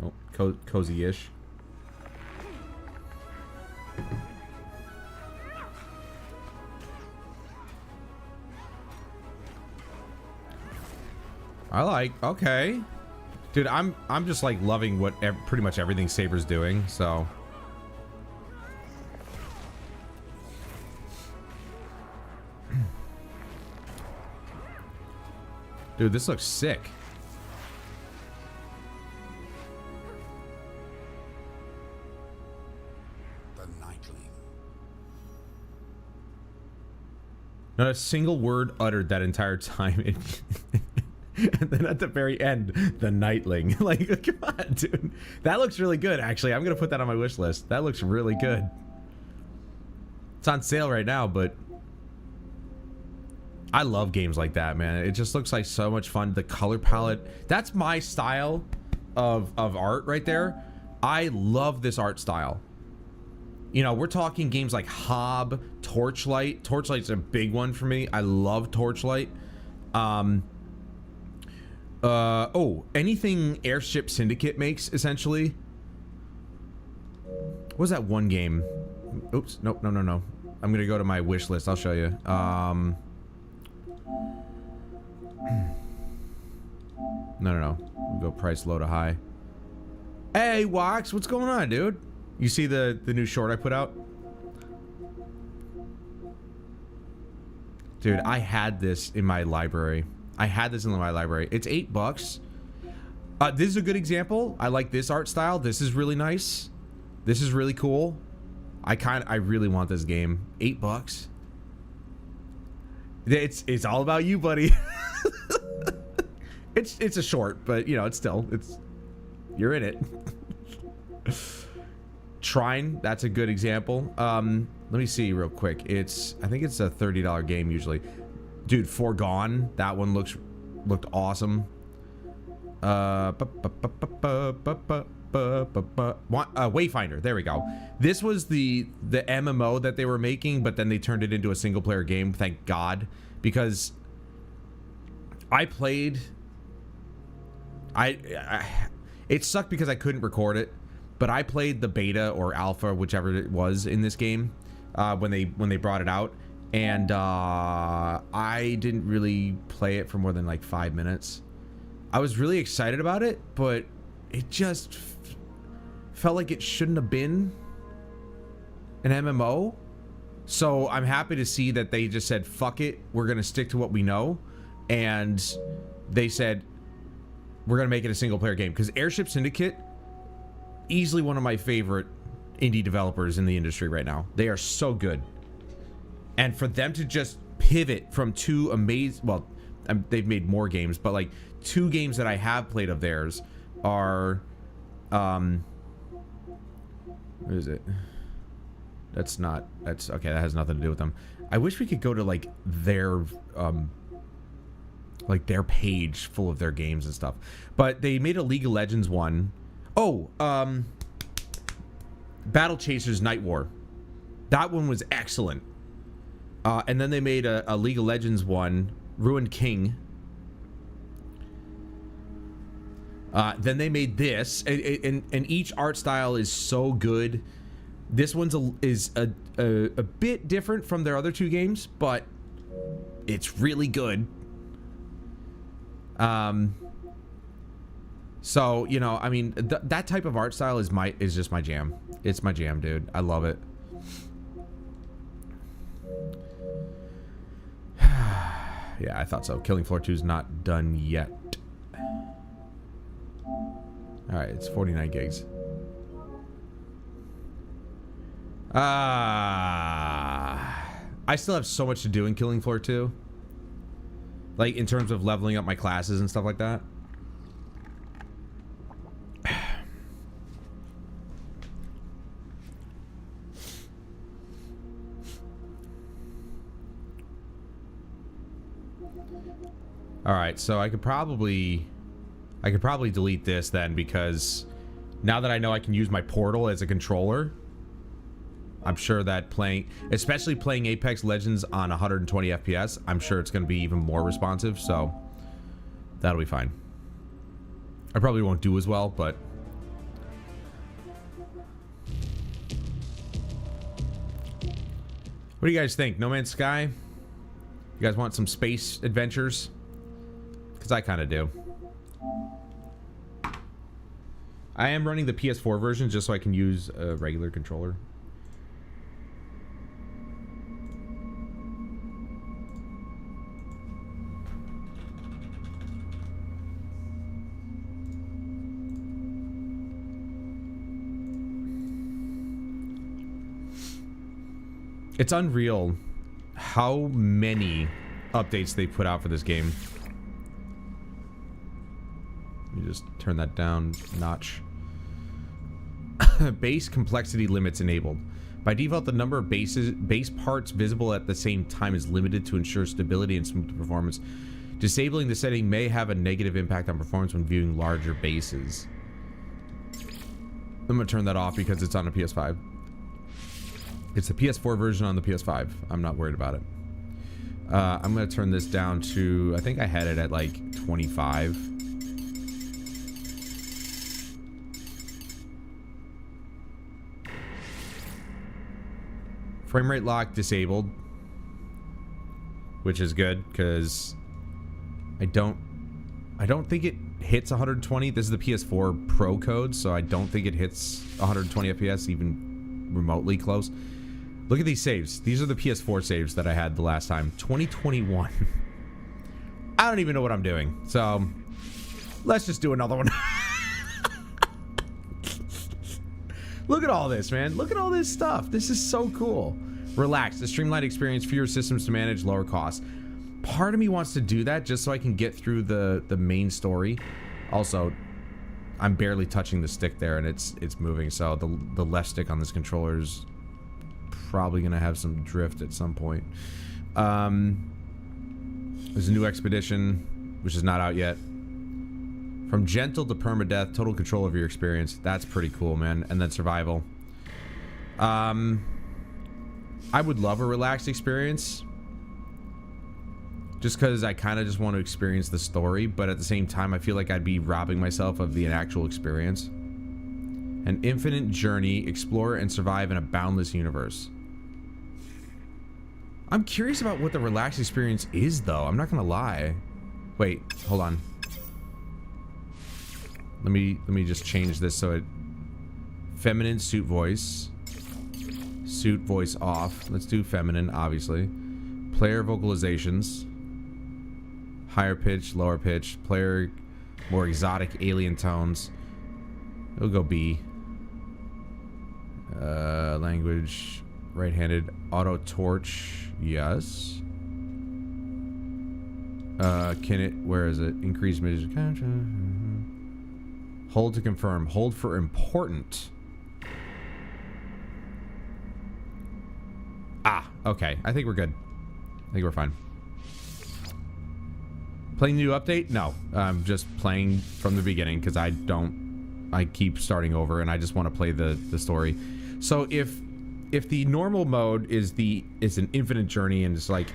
Speaker 2: Oh, cozy-ish. I like, okay. Dude, I'm just like loving what pretty much everything Saber's doing, so. Dude, this looks sick.
Speaker 6: The Nightling.
Speaker 2: Not a single word uttered that entire time. And then at the very end, the Nightling. Like, come on, dude. That looks really good, actually. I'm going to put that on my wish list. That looks really good. It's on sale right now, but I love games like that, man. It just looks like so much fun. The color palette. That's my style of art right there. I love this art style. You know, we're talking games like Hob, Torchlight. Torchlight's a big one for me. I love Torchlight. Oh, anything Airship Syndicate makes, essentially. What was that one game? Oops, nope, no. I'm gonna go to my wish list. I'll show you. No. We'll go price low to high. Hey, Wax, what's going on, dude? You see the new short I put out? Dude, I had this in my library. It's $8. This is a good example. I like this art style. This is really nice. This is really cool. I really want this game. $8. It's all about you, buddy. It's a short, but you know, you're in it. Trine, that's a good example. Let me see real quick. I think it's a $30 game usually. Dude, Foregone, that one looked awesome. Wayfinder, there we go. This was the MMO that they were making, but then they turned it into a single player game, thank God, because I played. It sucked because I couldn't record it, but I played the beta or alpha, whichever it was in this game, when they brought it out. And I didn't really play it for more than like 5 minutes. I was really excited about it, but it just felt like it shouldn't have been an MMO. So I'm happy to see that they just said, fuck it, we're going to stick to what we know. And they said, we're going to make it a single player game. Because Airship Syndicate, easily one of my favorite indie developers in the industry right now. They are so good. And for them to just pivot from two amazing, well, they've made more games, but like 2 games that I have played of theirs are, what is it? That's okay, that has nothing to do with them. I wish we could go to like their page full of their games and stuff. But they made a League of Legends one. Oh, Battle Chasers Night War. That one was excellent. And then they made a League of Legends one, Ruined King. Then they made this, and each art style is so good. This one's is a bit different from their other 2 games, but it's really good. So you know, I mean, that type of art style is just my jam. It's my jam, dude. I love it. Yeah, I thought so. Killing Floor 2 is not done yet. Alright, it's 49 gigs. I still have so much to do in Killing Floor 2. Like, in terms of leveling up my classes and stuff like that. Alright, so I could probably delete this then, because now that I know I can use my portal as a controller, I'm sure that especially playing Apex Legends on 120 FPS, I'm sure it's going to be even more responsive, so that'll be fine. I probably won't do as well, but what do you guys think? No Man's Sky? You guys want some space adventures? Because I kind of do. I am running the PS4 version just so I can use a regular controller. It's unreal how many updates they put out for this game. Let me just turn that down a notch. Base complexity limits enabled. By default, the number of base parts visible at the same time is limited to ensure stability and smooth performance. Disabling the setting may have a negative impact on performance when viewing larger bases. I'm gonna turn that off because it's on a PS5. It's the PS4 version on the PS5. I'm not worried about it. I'm gonna turn this down to, I think I had it at like 25. Frame rate lock disabled, which is good because I don't think it hits 120. This is the PS4 Pro code, so I don't think it hits 120 FPS even remotely close. Look at these saves. These are the PS4 saves that I had the last time. 2021. I don't even know what I'm doing. So let's just do another one. Look at all this, man. Look at all this stuff. This is so cool. Relax. The streamlined experience, fewer systems to manage, lower costs. Part of me wants to do that just so I can get through the main story. Also, I'm barely touching the stick there and it's moving. So the left stick on this controller is probably gonna have some drift at some point. There's a new expedition, which is not out yet. From gentle to permadeath, total control of your experience. That's pretty cool, man. And then survival. I would love a relaxed experience, just because I kind of just want to experience the story, but at the same time I feel like I'd be robbing myself of the actual experience. An infinite journey, explore and survive in a boundless universe. I'm curious about what the relaxed experience is, though. I'm not gonna lie. Wait, hold on. Let me just change this so it... Feminine suit voice. Suit voice off. Let's do feminine, obviously. Player vocalizations. Higher pitch, lower pitch. Player more exotic alien tones. It'll go B. Language right-handed. Auto torch, yes. Can it, where is it? Increase measure. Hold to confirm. Hold for important. Ah, okay. I think we're good. I think we're fine. Playing the new update? No. I'm just playing from the beginning because I keep starting over and I just want to play the story. So if the normal mode is an infinite journey and it's like,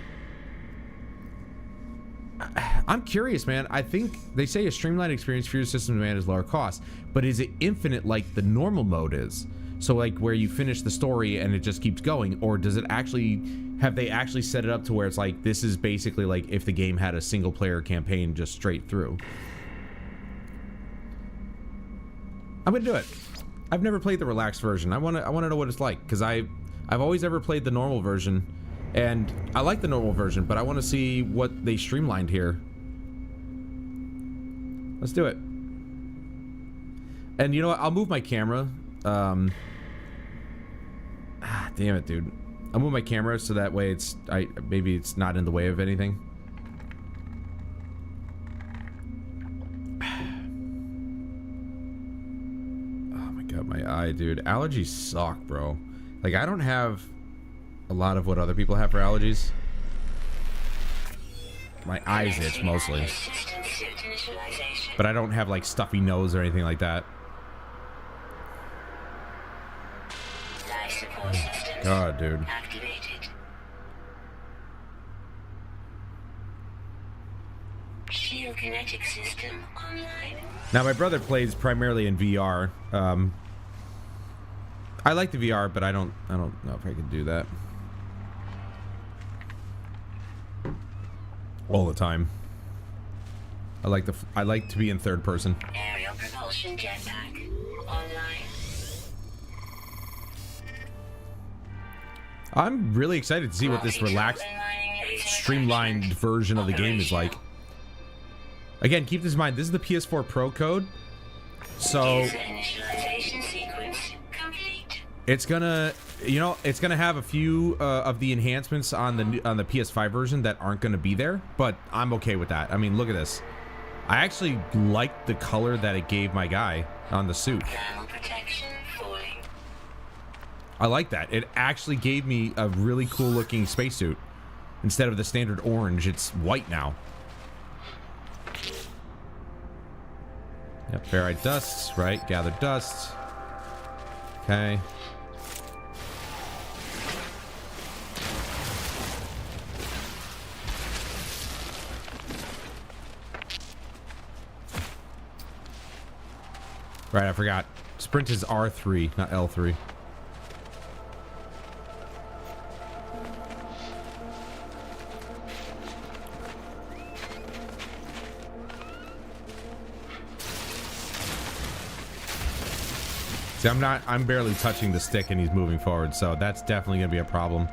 Speaker 2: I'm curious, man. I think they say a streamlined experience for your system to manage lower costs, but is it infinite like the normal mode is? So like where you finish the story and it just keeps going, or does it actually, have they actually set it up to where it's like, this is basically like if the game had a single player campaign just straight through? I'm gonna do it. I've never played the relaxed version. I wanna know what it's like, because I've always ever played the normal version, And I like the normal version, but I want to see what they streamlined here. Let's do it. And you know what? I'll move my camera. Damn it, dude. I'll move my camera so that way it's maybe it's not in the way of anything. Oh my god, my eye, dude. Allergies suck, bro. Like, I don't have a lot of what other people have for allergies. My eyes itch mostly. But I don't have like stuffy nose or anything like that. God, dude.
Speaker 7: Shield kinetic system online.
Speaker 2: Now my brother plays primarily in VR. I like the VR, but I don't know if I can do that all the time. I like to be in third person.
Speaker 7: Aerial propulsion jetpack online.
Speaker 2: I'm really excited to see what this relaxed, streamlined version of the game is like. Again, keep this in mind, this is the PS4 Pro code, so it's gonna, you know, it's gonna have a few of the enhancements on the PS5 version that aren't gonna be there, but I'm okay with that. I mean, look at this. I actually like the color that it gave my guy on the suit. I like that. It actually gave me a really cool looking spacesuit. Instead of the standard orange, it's white now. Yep, ferrite dust, right? Gather dust. Okay. Right, I forgot. Sprint is R3, not L3. See, I'm barely touching the stick and he's moving forward, so that's definitely gonna be a problem.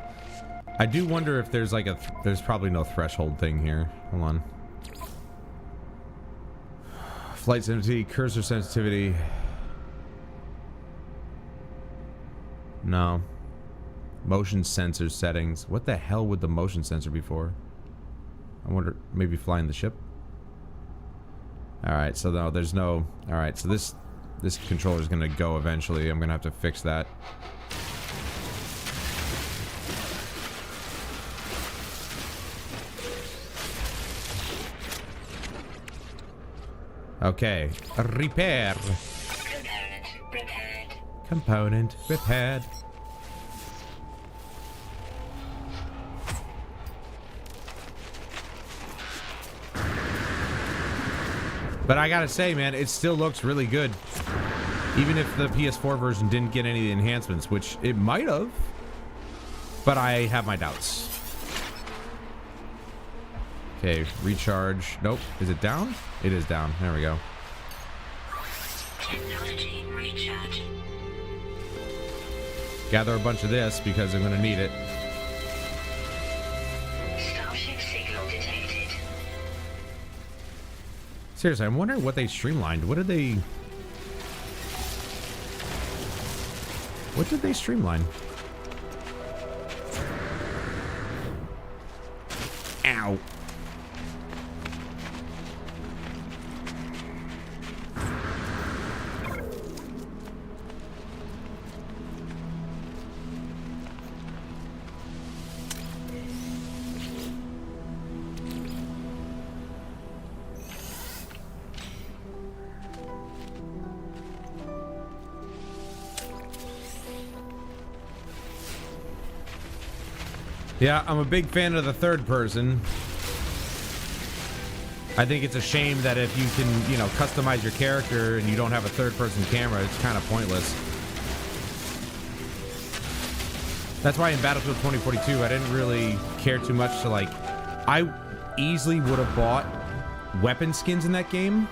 Speaker 2: I do wonder if there's like there's probably no threshold thing here. Hold on. Flight sensitivity, cursor sensitivity. No. Motion sensor settings. What the hell would the motion sensor be for? I wonder, maybe flying the ship? Alright, so no, there's no... Alright, so this controller is gonna go eventually. I'm gonna have to fix that. Okay, repair. Component repaired. But I gotta say, man, it still looks really good. Even if the PS4 version didn't get any of the enhancements, which it might have. But I have my doubts. Okay, recharge. Nope. Is it down? It is down. There we go.
Speaker 7: Technology recharge.
Speaker 2: Gather a bunch of this because I'm gonna need it.
Speaker 7: Starship signal detected.
Speaker 2: Seriously, I'm wondering what they streamlined. What did they streamline? Ow. Yeah, I'm a big fan of the third person. I think it's a shame that if you can, you know, customize your character and you don't have a third person camera, it's kind of pointless. That's why in Battlefield 2042, I didn't really care too much to, like, I easily would have bought weapon skins in that game.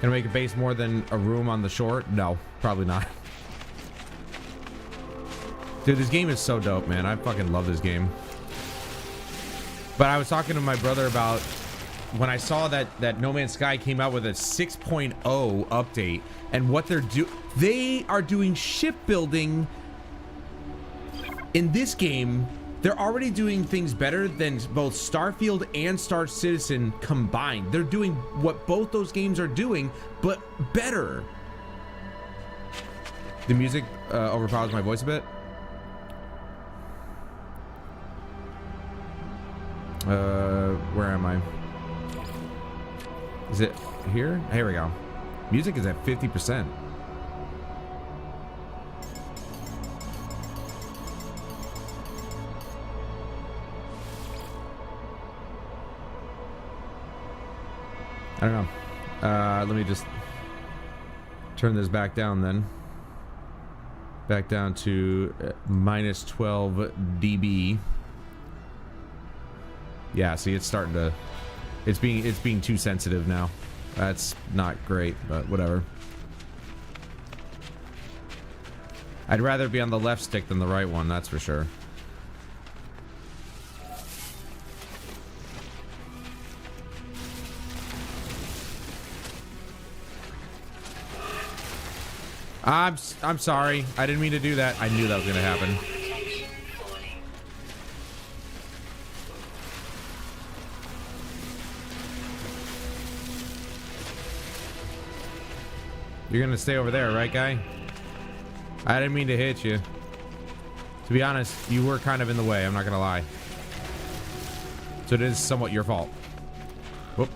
Speaker 2: Gonna make a base more than a room on the shore? No, probably not. Dude, this game is so dope, man. I fucking love this game. But I was talking to my brother about when I saw that No Man's Sky came out with a 6.0 update and what they are doing shipbuilding in this game. They're already doing things better than both Starfield and Star Citizen combined. They're doing what both those games are doing, but better. The music overpowers my voice a bit. Where am I? Is it here? Here we go. Music is at 50%. I don't know. Let me just turn this back down then. Back down to minus 12 dB. Yeah, see, it's starting to... It's being too sensitive now. That's not great, but whatever. I'd rather be on the left stick than the right one, that's for sure. I'm sorry. I didn't mean to do that. I knew that was gonna happen. You're gonna stay over there, right, guy? I didn't mean to hit you. To be honest, you were kind of in the way, I'm not gonna lie. So it is somewhat your fault. Whoop.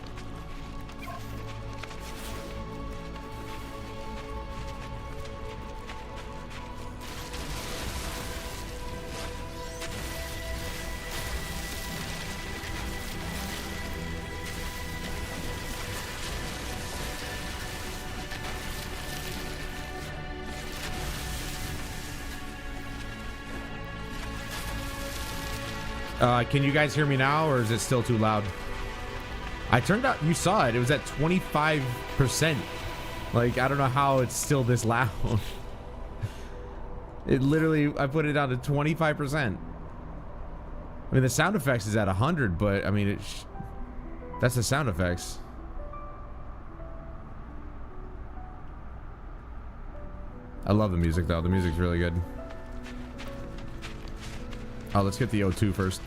Speaker 2: Can you guys hear me now, or is it still too loud? I turned out, you saw it, it was at 25%. Like, I don't know how it's still this loud. It literally, I put it down to 25%. I mean, the sound effects is at 100, but I mean, that's the sound effects. I love the music, though. The music's really good. Oh, let's get the O2 first.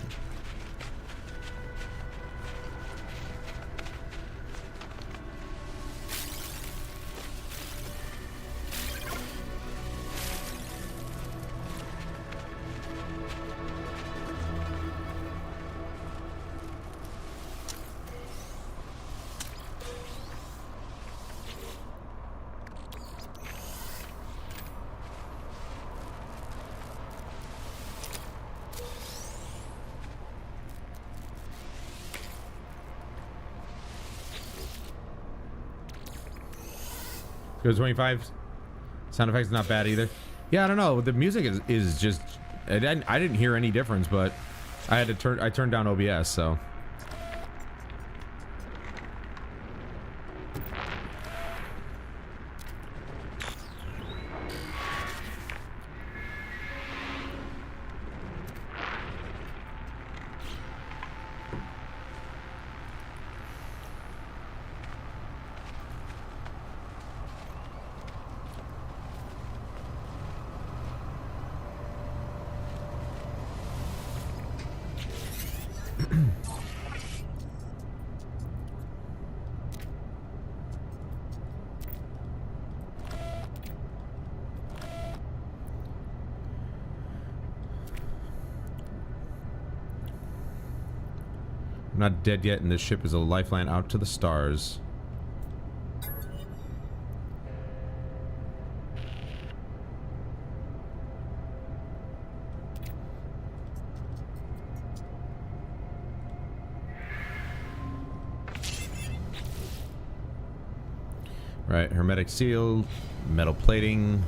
Speaker 2: Goes 25. Sound effects not bad either. Yeah, I don't know. The music is just. I didn't hear any difference, but I had to I turned down OBS, so. I'm not dead yet, and this ship is a lifeline out to the stars. Right, hermetic seal, metal plating.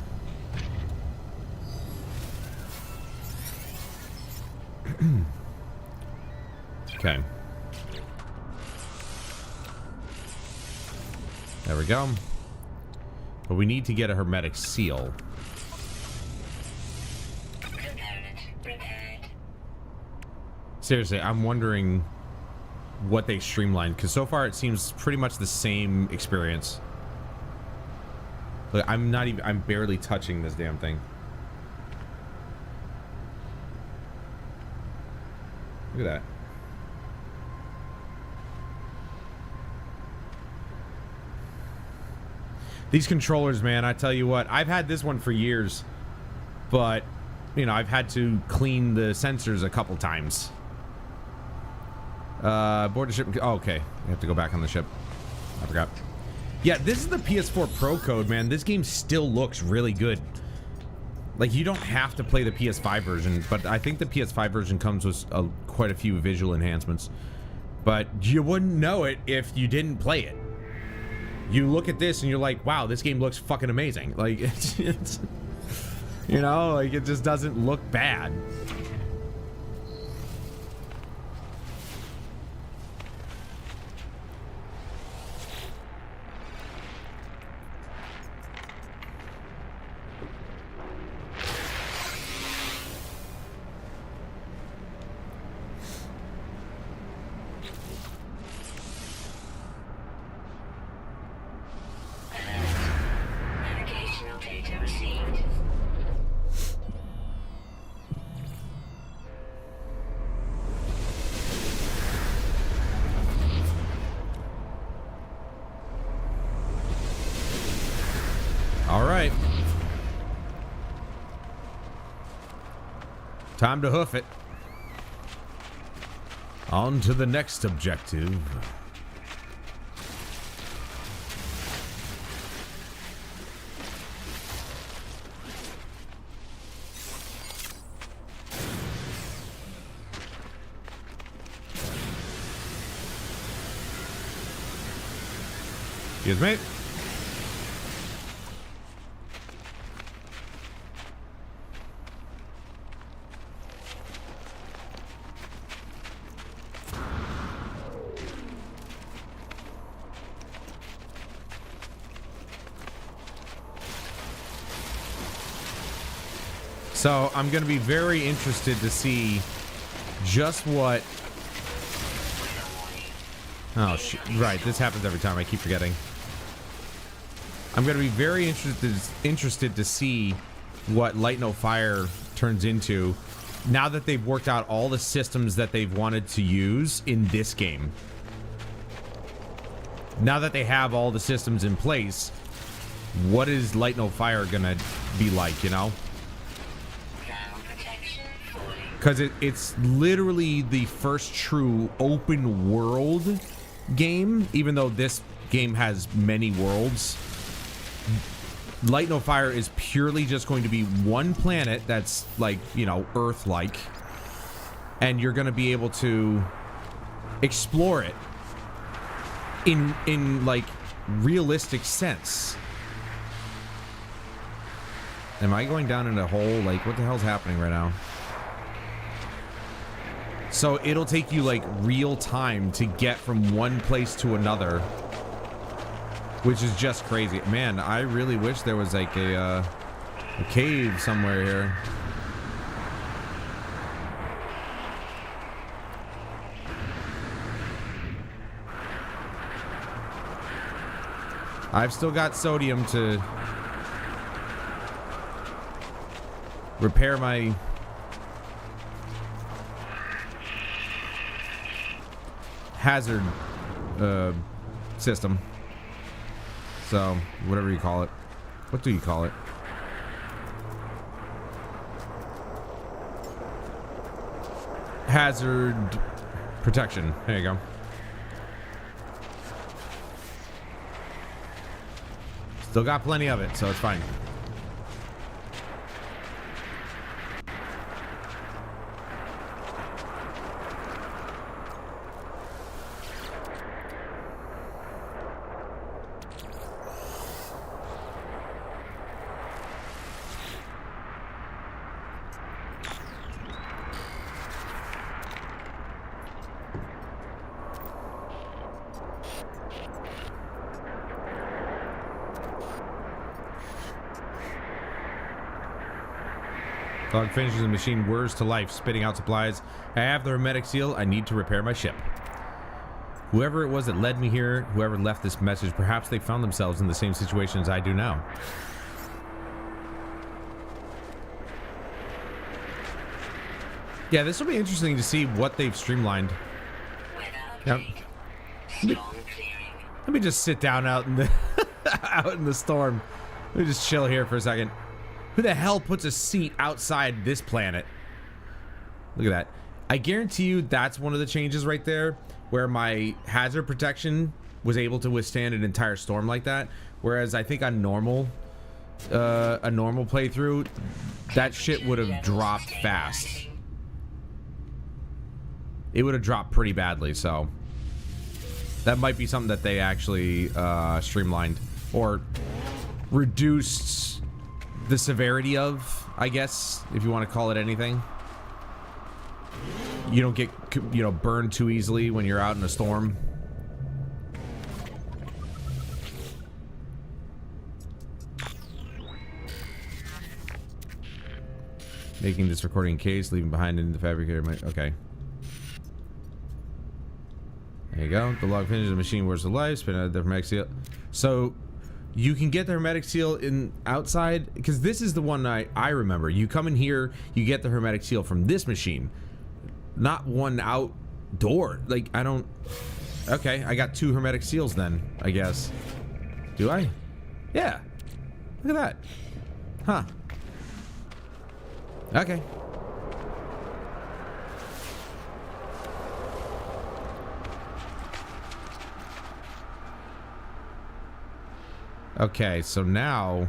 Speaker 2: Okay. There we go. But we need to get a hermetic seal.
Speaker 7: Preparing
Speaker 2: Seriously, I'm wondering what they streamlined, because so far it seems pretty much the same experience. Look, I'm barely touching this damn thing. Look at that. These controllers, man, I tell you what, I've had this one for years, but, you know, I've had to clean the sensors a couple times. Board the ship. Oh, okay. You have to go back on the ship. I forgot. Yeah, this is the PS4 Pro code, man. This game still looks really good. Like, you don't have to play the PS5 version, but I think the PS5 version comes with quite a few visual enhancements. But you wouldn't know it if you didn't play it. You look at this and you're like, wow, this game looks fucking amazing. Like, it's you know, like, it just doesn't look bad.
Speaker 7: Navigational data received.
Speaker 2: All right. Time to hoof it. On to the next objective. Excuse me. So I'm going to be very interested to see just what... Oh, shit. Right, this happens every time. I keep forgetting. I'm going to be very interested to see what Light No Fire turns into now that they've worked out all the systems that they've wanted to use in this game. Now that they have all the systems in place, what is Light No Fire going to be like, you know? Because it's literally the first true open world game, even though this game has many worlds. Light No Fire is purely just going to be one planet that's like, you know, Earth-like, and you're going to be able to explore it in like realistic sense. Am I going down in a hole? Like, what the hell's happening right now? So it'll take you like real time to get from one place to another, which is just crazy. Man, I really wish there was like a cave somewhere here. I've still got sodium to repair my hazard system. So, whatever you call it. What do you call it? Hazard protection. There you go. Still got plenty of it, so it's fine. Dog finishes the machine whirs to life, spitting out supplies. I have the hermetic seal. I need to repair my ship. Whoever it was that led me here, whoever left this message, perhaps they found themselves in the same situation as I do now. Yeah, this will be interesting to see what they've streamlined. Yep. Let me just sit down out in the out in the storm. Let me just chill here for a second. Who the hell puts a seat outside this planet? Look at that. I guarantee you that's one of the changes right there, where my hazard protection was able to withstand an entire storm like that. Whereas I think on normal, a normal playthrough, that shit would have dropped fast. It would have dropped pretty badly, so that might be something that they actually streamlined or reduced the severity of, I guess, if you want to call it anything. You don't get, you know, burned too easily when you're out in a storm. Making this recording case, leaving behind in the fabricator. Okay. There you go. The log finishes the machine wears the life. Spin out the hermetic seal. So you can get the hermetic seal in outside, because this is the one I remember. You come in here, you get the hermetic seal from this machine, not one outdoor. Like, I don't. Okay, I got 2 hermetic seals then, I guess. Do I? Yeah. Look at that. Huh. Okay. Okay, so now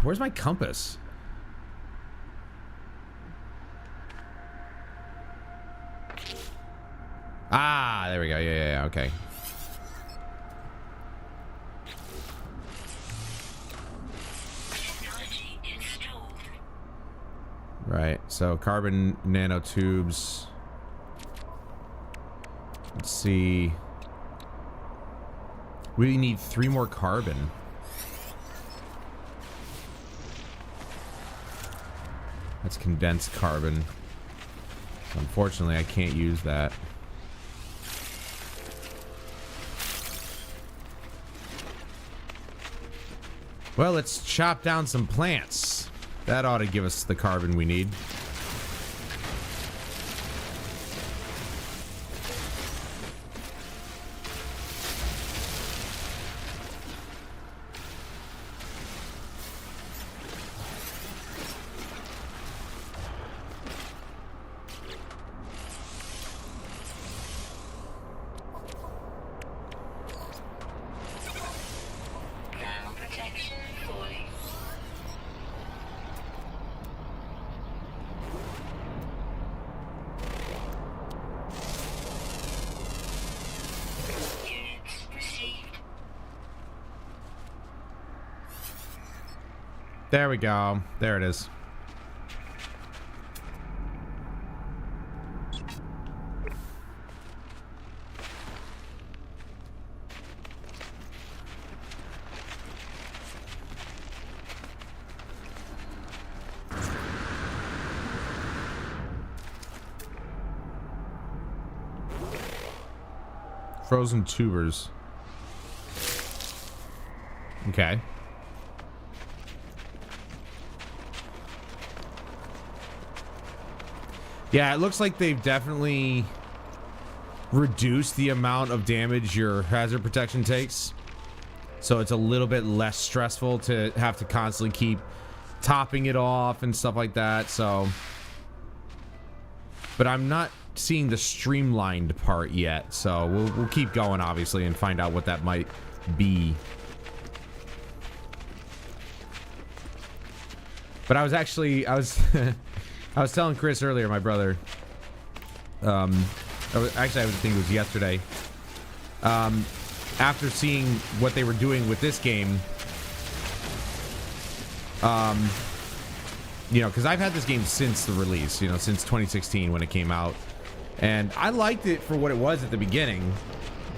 Speaker 2: where's my compass? Ah, there we go. Yeah, okay. Right, so carbon nanotubes. Let's see. We need 3 more carbon. That's condensed carbon. Unfortunately, I can't use that. Well, let's chop down some plants. That ought to give us the carbon we need. There we go. There it is. Frozen tubers. Okay. Yeah, it looks like they've definitely reduced the amount of damage your hazard protection takes. So it's a little bit less stressful to have to constantly keep topping it off and stuff like that. So, but I'm not seeing the streamlined part yet. So we'll keep going, obviously, and find out what that might be. But I was I was telling Chris earlier, my brother, I think it was yesterday, after seeing what they were doing with this game, you know, because I've had this game since the release, you know, since 2016 when it came out, and I liked it for what it was at the beginning,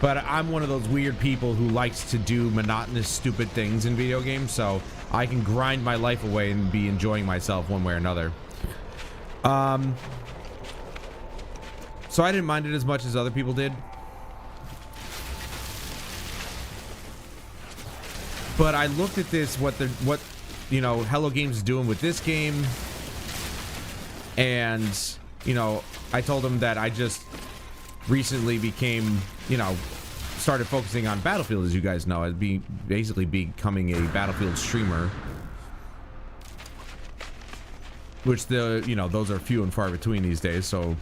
Speaker 2: but I'm one of those weird people who likes to do monotonous, stupid things in video games, so I can grind my life away and be enjoying myself one way or another. So I didn't mind it as much as other people did. But I looked at this, what you know, Hello Games is doing with this game, and you know, I told them that I just recently became, you know, started focusing on Battlefield, as you guys know. I'd be basically becoming a Battlefield streamer, which you know, those are few and far between these days. So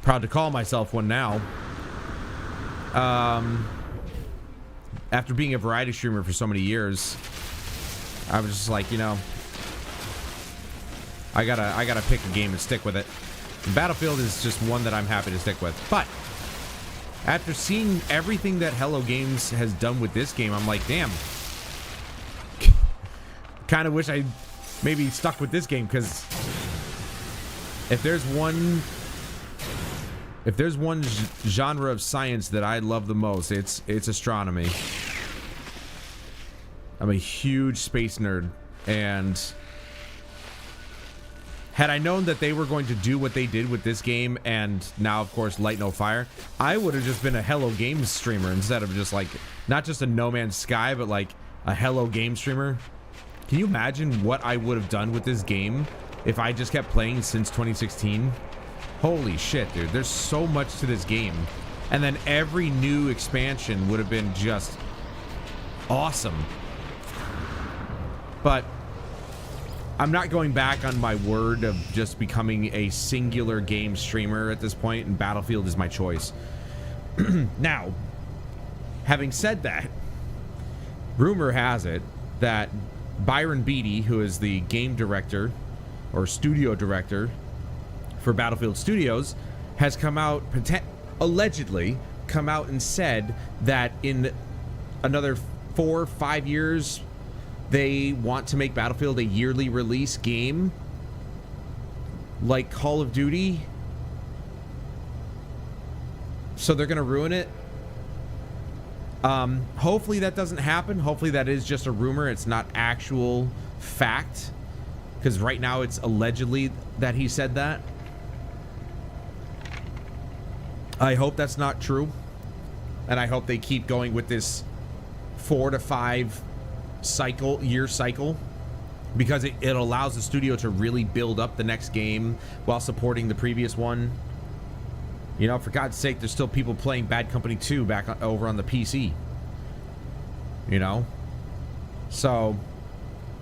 Speaker 2: proud to call myself one now. After being a variety streamer for so many years, I was just like, you know, I gotta pick a game and stick with it. And Battlefield is just one that I'm happy to stick with. But after seeing everything that Hello Games has done with this game, I'm like, damn. Kind of wish I maybe stuck with this game, because if there's one genre of science that I love the most, it's astronomy. I'm a huge space nerd, and had I known that they were going to do what they did with this game, and now of course Light No Fire, I would have just been a Hello Games streamer instead of just like, not just a No Man's Sky, but like a Hello Games streamer. Can you imagine what I would have done with this game if I just kept playing since 2016? Holy shit, dude. There's so much to this game. And then every new expansion would have been just awesome. But I'm not going back on my word of just becoming a singular game streamer at this point, and Battlefield is my choice. Now, having said that, rumor has it that Byron Beatty, who is the game director or studio director for Battlefield Studios, has come out, allegedly come out and said that in another 4 or 5 years they want to make Battlefield a yearly release game like Call of Duty. So they're gonna ruin it. Hopefully that doesn't happen. Hopefully that is just a rumor. It's not actual fact, because right now it's allegedly that he said that. I hope that's not true, and I hope they keep going with this 4 to 5 year cycle, because it allows the studio to really build up the next game while supporting the previous one. You know, for God's sake, there's still people playing Bad Company 2 back over on the PC. You know? So,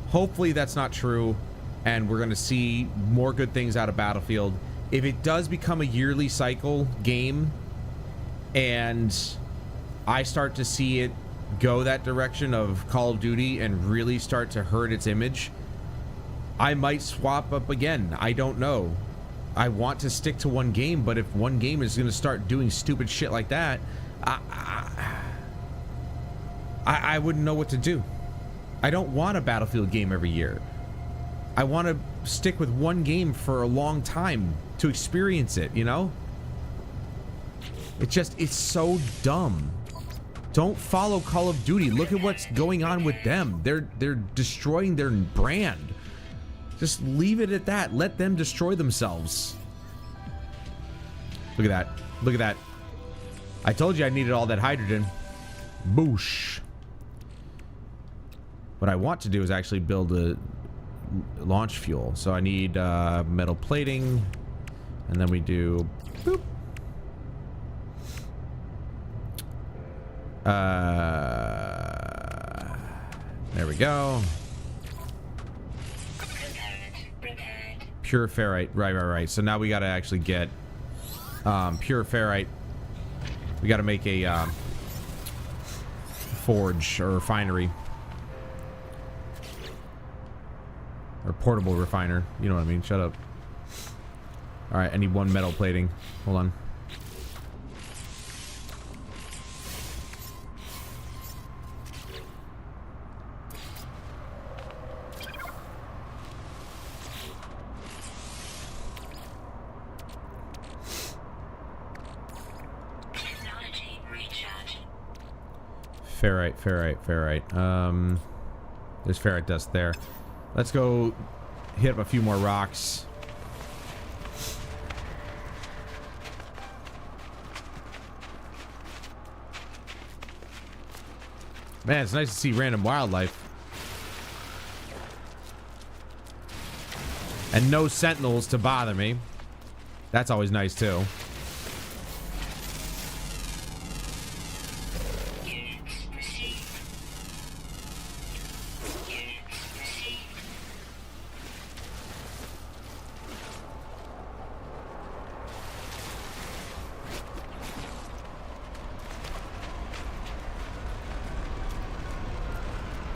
Speaker 2: hopefully that's not true, and we're going to see more good things out of Battlefield. If it does become a yearly cycle game, and I start to see it go that direction of Call of Duty and really start to hurt its image, I might swap up again. I don't know. I want to stick to one game, but if one game is going to start doing stupid shit like that, I wouldn't know what to do. I don't want a Battlefield game every year. I want to stick with one game for a long time to experience it, you know? It's so dumb. Don't follow Call of Duty. Look at what's going on with them. They're destroying their brand. Just leave it at that. Let them destroy themselves. Look at that. Look at that. I told you I needed all that hydrogen. Boosh. What I want to do is actually build a launch fuel. So I need metal plating. And then we do... Boop. There we go. Pure ferrite. Right. So now we got to actually get pure ferrite. We got to make a forge or refinery. Or portable refiner. You know what I mean. Shut up. Alright, I need one metal plating. Hold on. Ferrite. There's ferret dust there. Let's go hit up a few more rocks. Man, it's nice to see random wildlife. And no sentinels to bother me. That's always nice too.
Speaker 7: Units received. Units received.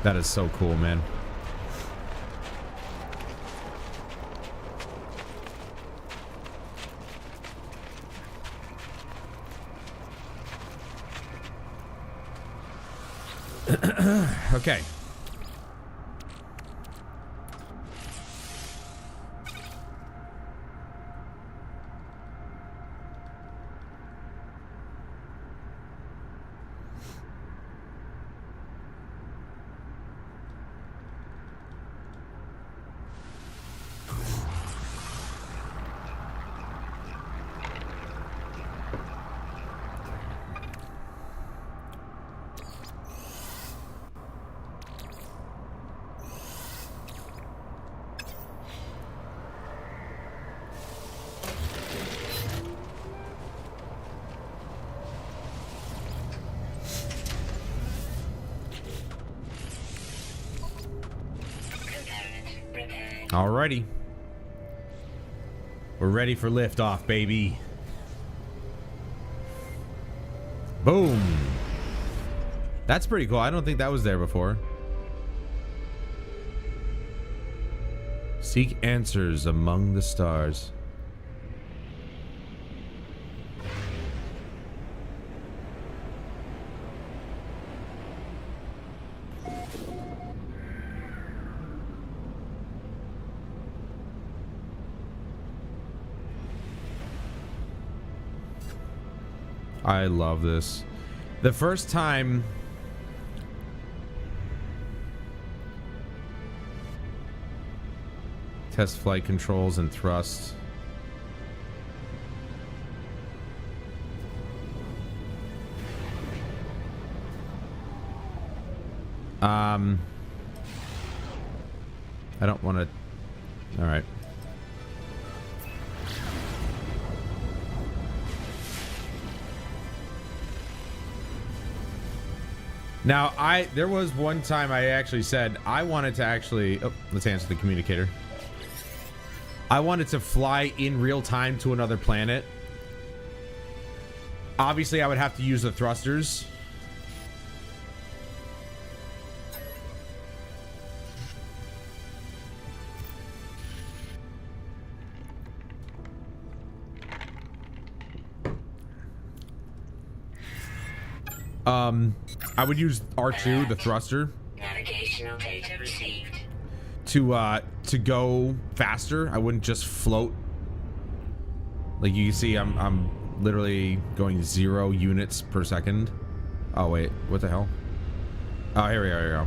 Speaker 2: That is so cool, man. Okay. Alrighty. We're ready for liftoff, baby. Boom. That's pretty cool. I don't think that was there before. Seek answers among the stars. I love this. The first time test flight controls and thrust. I don't want to. All right. Now, there was one time I actually said I wanted to actually, oh, let's answer the communicator. I wanted to fly in real time to another planet. Obviously, I would have to use the thrusters. I would use R2, the thruster,
Speaker 7: Navigational data received.
Speaker 2: to go faster. I wouldn't just float. Like you can see, I'm literally going 0 units per second. Oh wait, what the hell? Oh, here we go.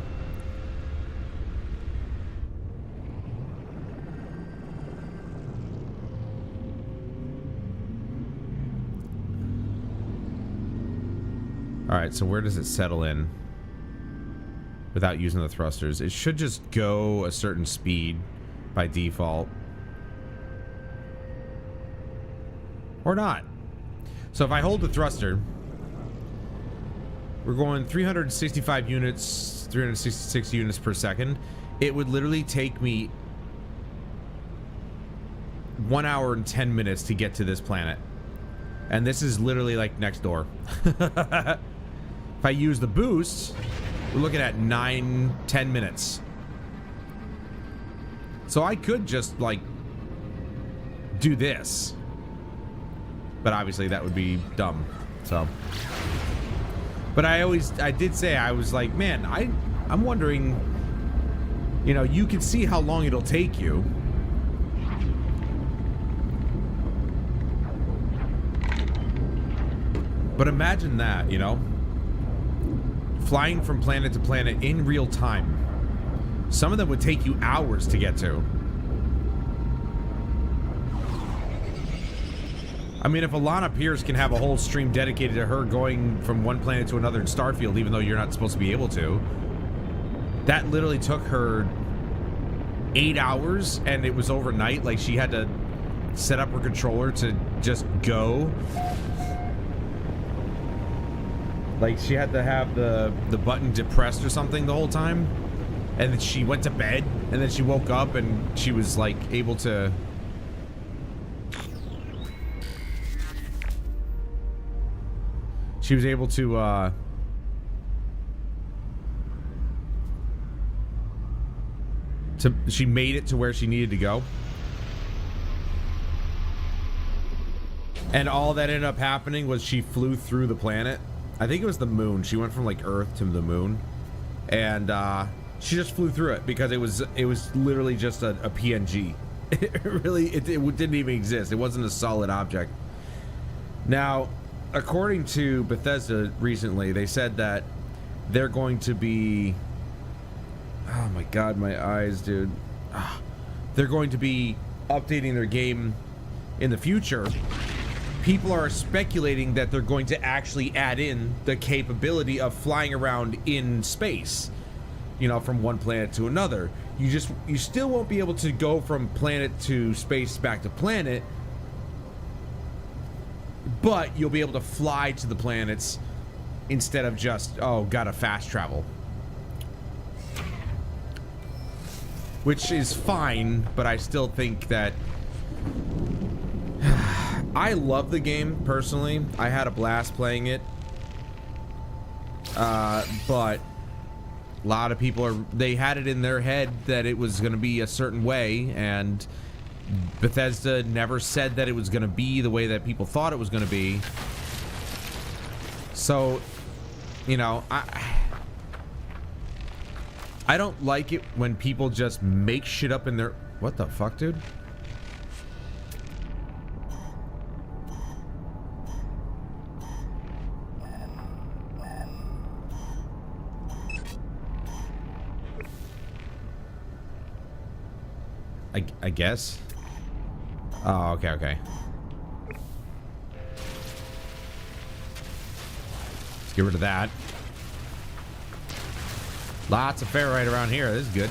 Speaker 2: All right, so where does it settle in without using the thrusters? It should just go a certain speed by default. Or not. So if I hold the thruster, we're going 365 units, 366 units per second. It would literally take me 1 hour and 10 minutes to get to this planet. And this is literally like next door. If I use the boost, we're looking at 9-10 minutes. So I could just like do this, but obviously that would be dumb. So, but I did say, I was like, man, I'm wondering, you know, you can see how long it'll take you. But imagine that, you know, flying from planet to planet in real time. Some of them would take you hours to get to. I mean, if Alana Pierce can have a whole stream dedicated to her going from one planet to another in Starfield, even though you're not supposed to be able to, that literally took her 8 hours, and it was overnight. Like, she had to set up her controller to just go. Like, she had to have the button depressed or something the whole time. And then she went to bed, and then she woke up, and she was, like, able to... She was able to, she made it to where she needed to go. And all that ended up happening was she flew through the planet. I think it was the moon. She went from like Earth to the moon. And she just flew through it because it was literally just a PNG. It didn't even exist. It wasn't a solid object. Now, according to Bethesda recently, they said that they're going to be... Oh my god, my eyes, dude. They're going to be updating their game in the future. People are speculating that they're going to actually add in the capability of flying around in space, you know, from one planet to another. You still won't be able to go from planet to space back to planet, but you'll be able to fly to the planets instead of just, oh, gotta fast travel. Which is fine, but I still think that... I love the game, personally. I had a blast playing it. But... a lot of people they had it in their head that it was going to be a certain way, and Bethesda never said that it was going to be the way that people thought it was going to be. So, you know, I don't like it when people just make shit up in their... What the fuck, dude? I guess. Oh, okay, okay. Let's get rid of that. Lots of ferrite around here. This is good.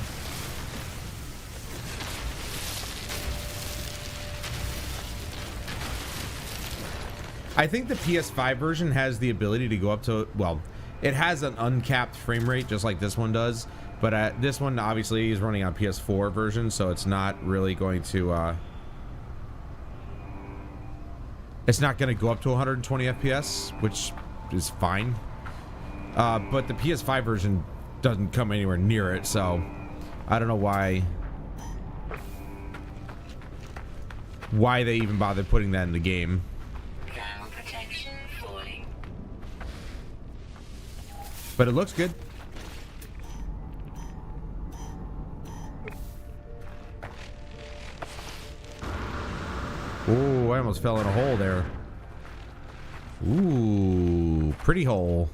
Speaker 2: I think the PS5 version has the ability to go up to, well, it has an uncapped frame rate just like this one does, but this one obviously is running on PS4 version, so it's not really going to it's not going to go up to 120 FPS, which is fine. But the PS5 version doesn't come anywhere near it, so I don't know why they even bothered putting that in the game.
Speaker 7: Thermal protection falling.
Speaker 2: But it looks good. Ooh, I almost fell in a hole there. Ooh, pretty hole.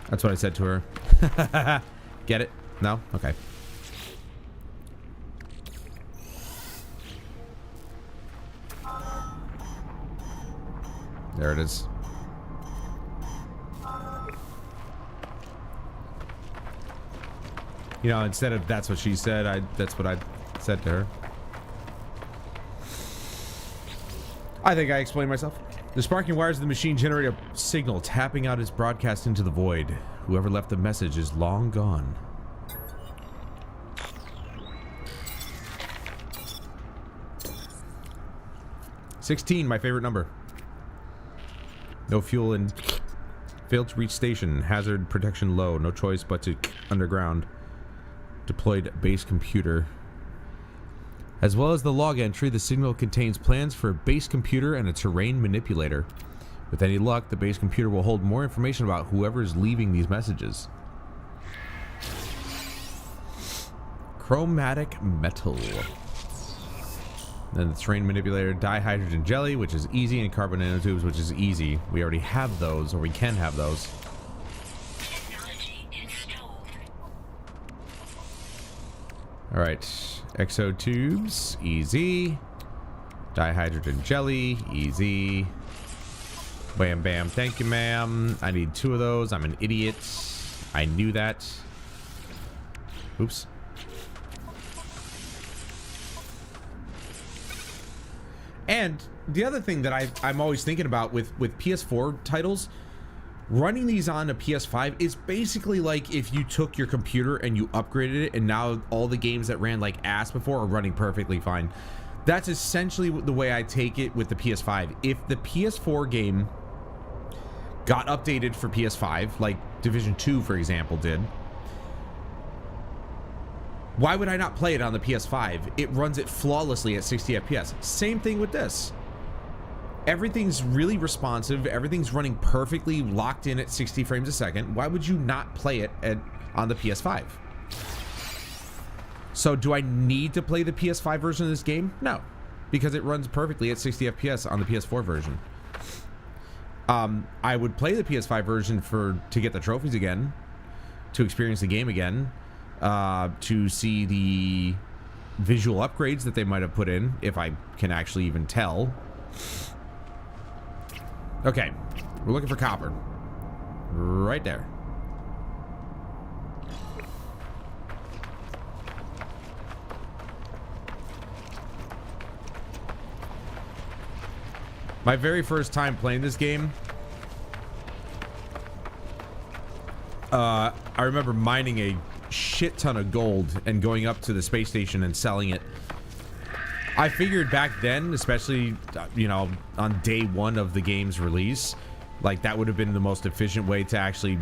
Speaker 2: That's what I said to her. Get it? No? Okay. There it is. You know, instead of that's what she said, that's what I said to her. I think I explained myself. The sparking wires of the machine generate a signal, tapping out its broadcast into the void. Whoever left the message is long gone. "16, my favorite number. No fuel and failed to reach station. Hazard protection low. No choice but to underground. Deployed base computer." As well as the log entry, the signal contains plans for a base computer and a terrain manipulator. With any luck, the base computer will hold more information about whoever is leaving these messages. Chromatic metal. Then the terrain manipulator, dihydrogen jelly, which is easy, and carbon nanotubes, which is easy. We already have those, or we can have those.
Speaker 7: Technology in
Speaker 2: All right, exo tubes, easy. Dihydrogen jelly, easy. Bam, bam, thank you, ma'am. I need 2 of those. I'm an idiot. I knew that. Oops. And the other thing that I'm always thinking about with PS4 titles, running these on a PS5 is basically like if you took your computer and you upgraded it and now all the games that ran like ass before are running perfectly fine. That's essentially the way I take it with the PS5. If the PS4 game got updated for PS5, like Division 2, for example, did, why would I not play it on the PS5? It runs it flawlessly at 60 FPS. Same thing with this. Everything's really responsive. Everything's running perfectly locked in at 60 frames a second. Why would you not play it on the PS5? So do I need to play the PS5 version of this game? No, because it runs perfectly at 60 FPS on the PS4 version. I would play the PS5 version to get the trophies again, to experience the game again, to see the visual upgrades that they might have put in, if I can actually even tell. Okay, we're looking for copper. Right there. My very first time playing this game, I remember mining a shit ton of gold and going up to the space station and selling it. I figured back then, especially, you know, on day 1 of the game's release, like that would have been the most efficient way to actually,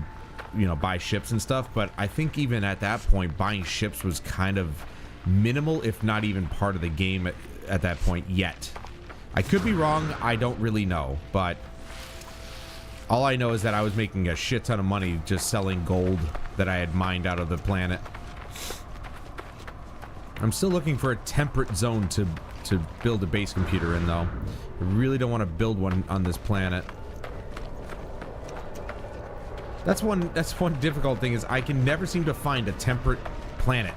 Speaker 2: you know, buy ships and stuff. But I think even at that point, buying ships was kind of minimal, if not even part of the game at that point yet. I could be wrong. I don't really know, but all I know is that I was making a shit ton of money just selling gold that I had mined out of the planet. I'm still looking for a temperate zone to build a base computer in, though. I really don't want to build one on this planet. That's one difficult thing, is I can never seem to find a temperate planet.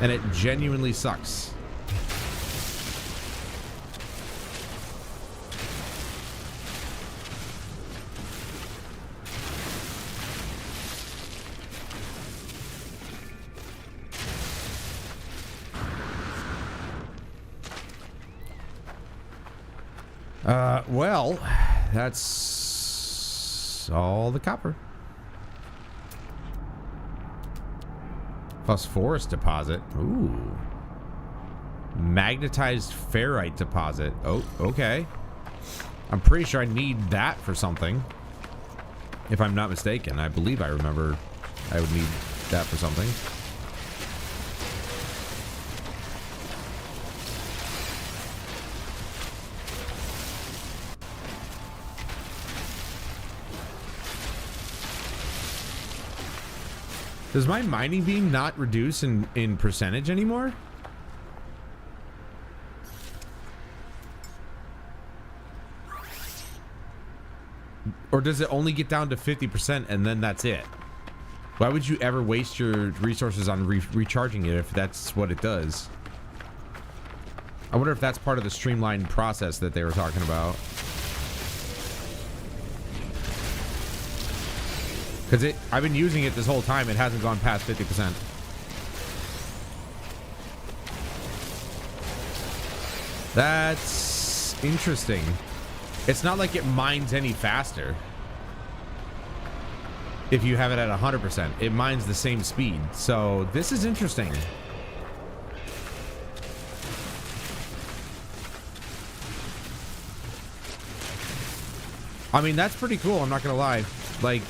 Speaker 2: And it genuinely sucks. Well, that's all the copper. Phosphorus deposit. Ooh. Magnetized ferrite deposit. Oh, okay. I'm pretty sure I need that for something. If I'm not mistaken. I believe I remember I would need that for something. Does my mining beam not reduce in percentage anymore? Or does it only get down to 50% and then that's it? Why would you ever waste your resources on recharging it if that's what it does? I wonder if that's part of the streamlined process that they were talking about. Because I've been using it this whole time. It hasn't gone past 50%. That's interesting. It's not like it mines any faster. If you have it at 100%, it mines the same speed. So this is interesting. I mean, that's pretty cool. I'm not gonna lie. Like,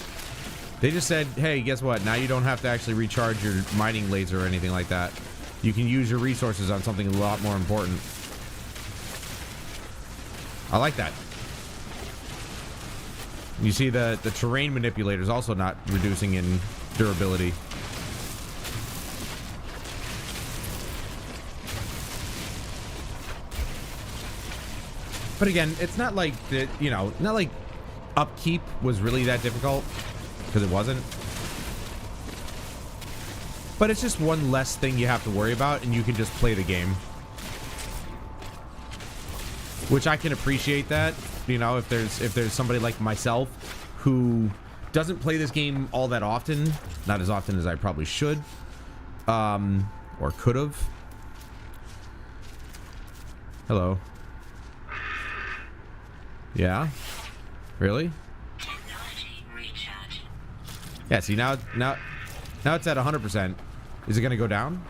Speaker 2: they just said, hey, guess what? Now you don't have to actually recharge your mining laser or anything like that. You can use your resources on something a lot more important. I like that. You see the terrain manipulator is also not reducing in durability. But again, it's not like the, you know, not like upkeep was really that difficult, because it wasn't. But it's just one less thing you have to worry about, and you can just play the game. Which I can appreciate that, you know, if there's somebody like myself who doesn't play this game all that often, not as often as I probably should, or could have. Hello. Yeah? Really? Yeah, see, now it's at 100%. Is it going to go down?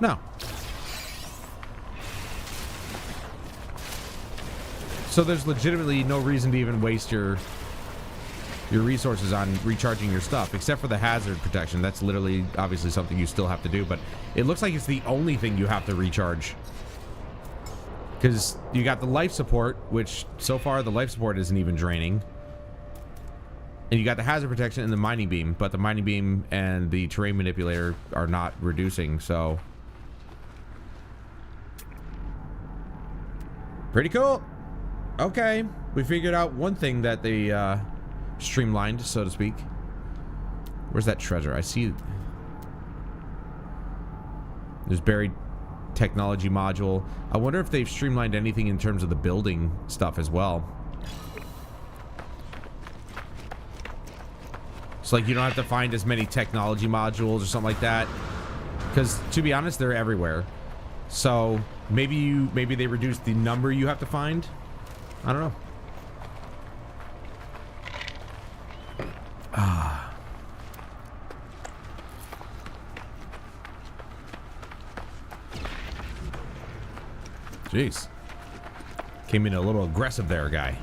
Speaker 2: No. So there's legitimately no reason to even waste your resources on recharging your stuff, except for the hazard protection. That's literally, obviously, something you still have to do, but it looks like it's the only thing you have to recharge. Because you got the life support, which so far the life support isn't even draining. And you got the hazard protection and the mining beam, but the mining beam and the terrain manipulator are not reducing, so... Pretty cool. Okay, we figured out one thing that they streamlined, so to speak. Where's that treasure? I see... There's buried technology module. I wonder if they've streamlined anything in terms of the building stuff as well. It's like you don't have to find as many technology modules or something like that. Because to be honest, they're everywhere. So maybe they reduced the number you have to find. I don't know. Ah. Jeez. Came in a little aggressive there, guy.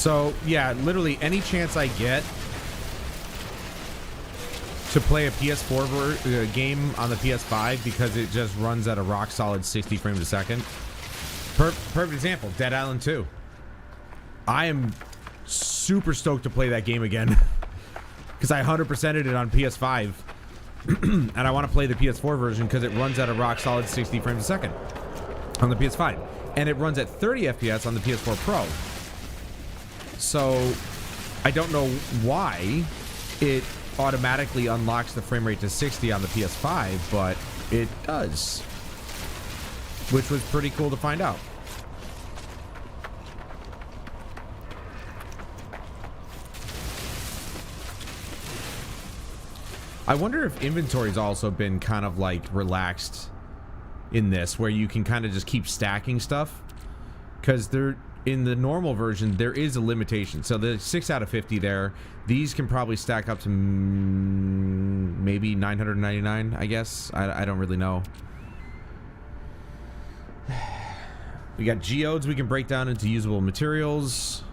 Speaker 2: So, yeah, literally any chance I get to play a PS4 game on the PS5 because it just runs at a rock-solid 60 frames a second. Perfect example, Dead Island 2. I am super stoked to play that game again because I 100%ed it on PS5 and I want to play the PS4 version because it runs at a rock-solid 60 frames a second on the PS5. And it runs at 30 FPS on the PS4 Pro. So, I don't know why it automatically unlocks the frame rate to 60 on the PS5, but it does. Which was pretty cool to find out. I wonder if inventory's also been kind of like relaxed in this, where you can kind of just keep stacking stuff. Because they're... In the normal version, there is a limitation. So the 6 out of 50 there, these can probably stack up to maybe 999, I guess. I don't really know. We got geodes we can break down into usable materials.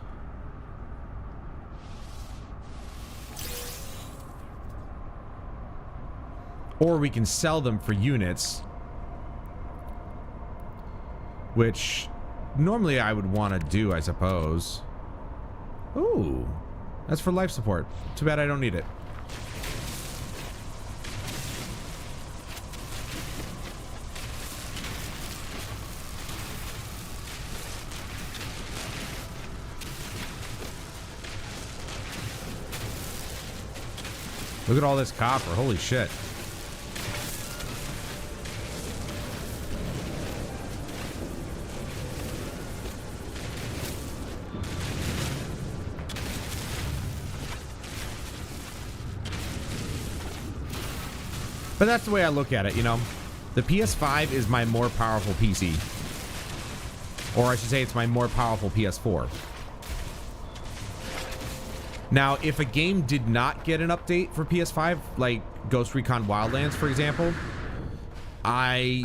Speaker 2: Or we can sell them for units. Which... normally I would want to do, I suppose. Ooh, that's for life support. Too bad I don't need it. Look at all this copper. Holy shit. But that's the way I look at it, you know. The PS5 is my more powerful PC. Or I should say it's my more powerful PS4. Now, if a game did not get an update for PS5, like Ghost Recon Wildlands, for example, I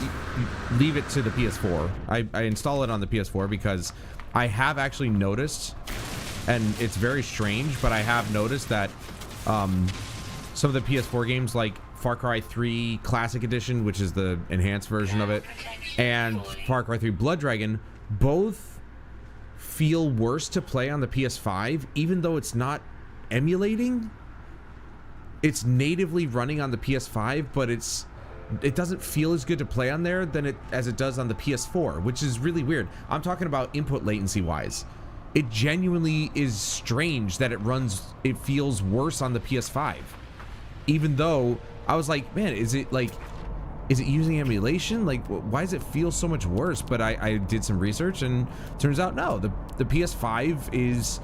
Speaker 2: leave it to the PS4. I install it on the PS4 because I have actually noticed, and it's very strange, but I have noticed that some of the PS4 games like Far Cry 3 Classic Edition, which is the enhanced version of it, and Far Cry 3 Blood Dragon, both feel worse to play on the PS5, even though it's not emulating. It's natively running on the PS5, but it doesn't feel as good to play on there as it does on the PS4, which is really weird. I'm talking about input latency wise. It genuinely is strange that it feels worse on the PS5. Even though I was like, man, is it using emulation? Like, why does it feel so much worse? But I did some research, and turns out no, the PS5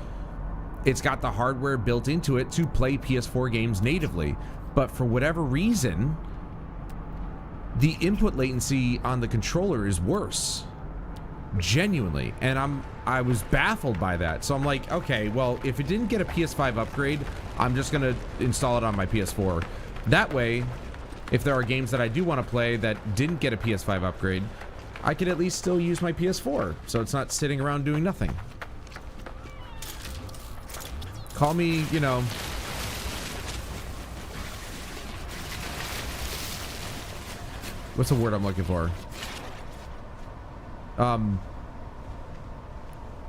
Speaker 2: it's got the hardware built into it to play PS4 games natively. But for whatever reason, the input latency on the controller is worse. Genuinely. And I was baffled by that. So I'm like, okay, well, if it didn't get a PS5 upgrade, I'm just gonna install it on my PS4. That way, if there are games that I do want to play that didn't get a PS5 upgrade, I can at least still use my PS4, so it's not sitting around doing nothing. Call me, you know, what's the word I'm looking for?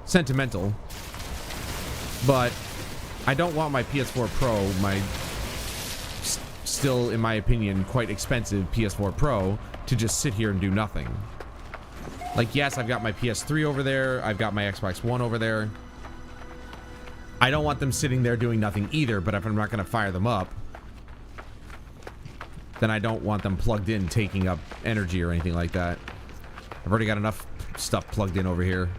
Speaker 2: Sentimental. But I don't want my PS4 Pro, my still, in my opinion, quite expensive PS4 Pro, to just sit here and do nothing. Like, yes, I've got my PS3 over there. I've got my Xbox One over there. I don't want them sitting there doing nothing either, but if I'm not going to fire them up, then I don't want them plugged in taking up energy or anything like that. I've already got enough stuff plugged in over here.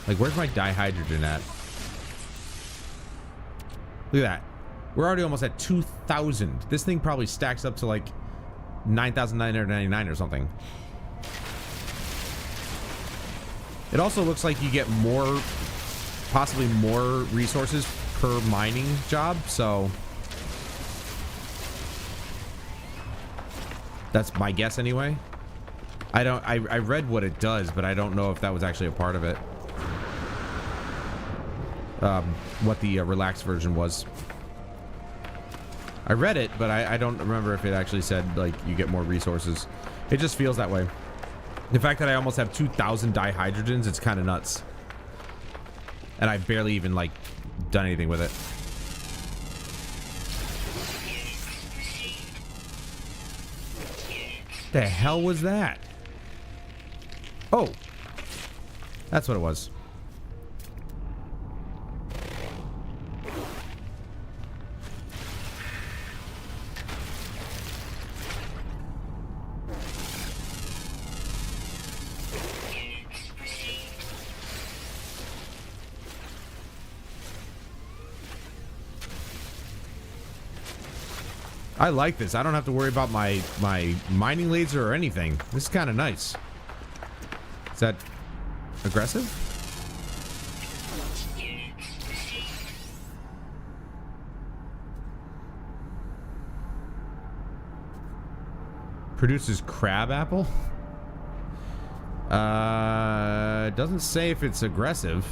Speaker 2: Like, where's my dihydrogen at? Look at that. We're already almost at 2,000. This thing probably stacks up to like 9,999 or something. It also looks like you get more, possibly more resources per mining job, so that's my guess anyway. I read what it does, but I don't know if that was actually a part of it. What the relaxed version was. I read it, but I don't remember if it actually said like you get more resources. It just feels that way. The fact that I almost have 2,000 dihydrogens, it's kind of nuts. And I've barely even like done anything with it. The hell was that? Oh, that's what it was. I like this. I don't have to worry about my mining laser or anything. This is kind of nice. Is that aggressive? Produces crab apple? It doesn't say if it's aggressive.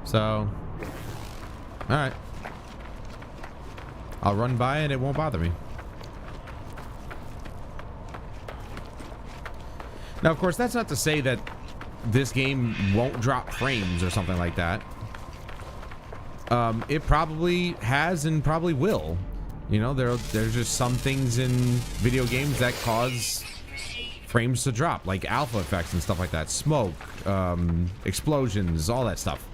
Speaker 2: So, all right. I'll run by and it won't bother me. Now, of course, that's not to say that this game won't drop frames or something like that. It probably has and probably will. You know, there's just some things in video games that cause frames to drop, like alpha effects and stuff like that. Smoke, explosions, all that stuff.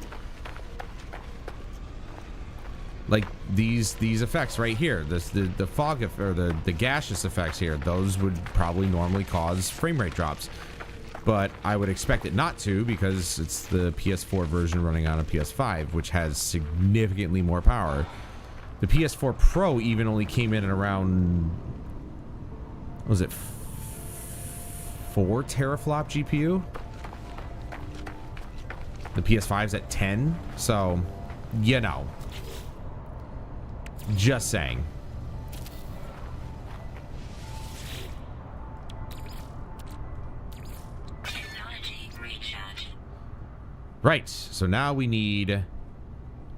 Speaker 2: Like these effects right here, the fog or the gaseous effects here, those would probably normally cause frame rate drops. But I would expect it not to, because it's the PS4 version running on a PS5, which has significantly more power. The PS4 Pro even only came in at around, what was it, 4 teraflop GPU? The PS5's at 10, so, you know. Just saying.
Speaker 7: Technology recharge.
Speaker 2: Right. So now we need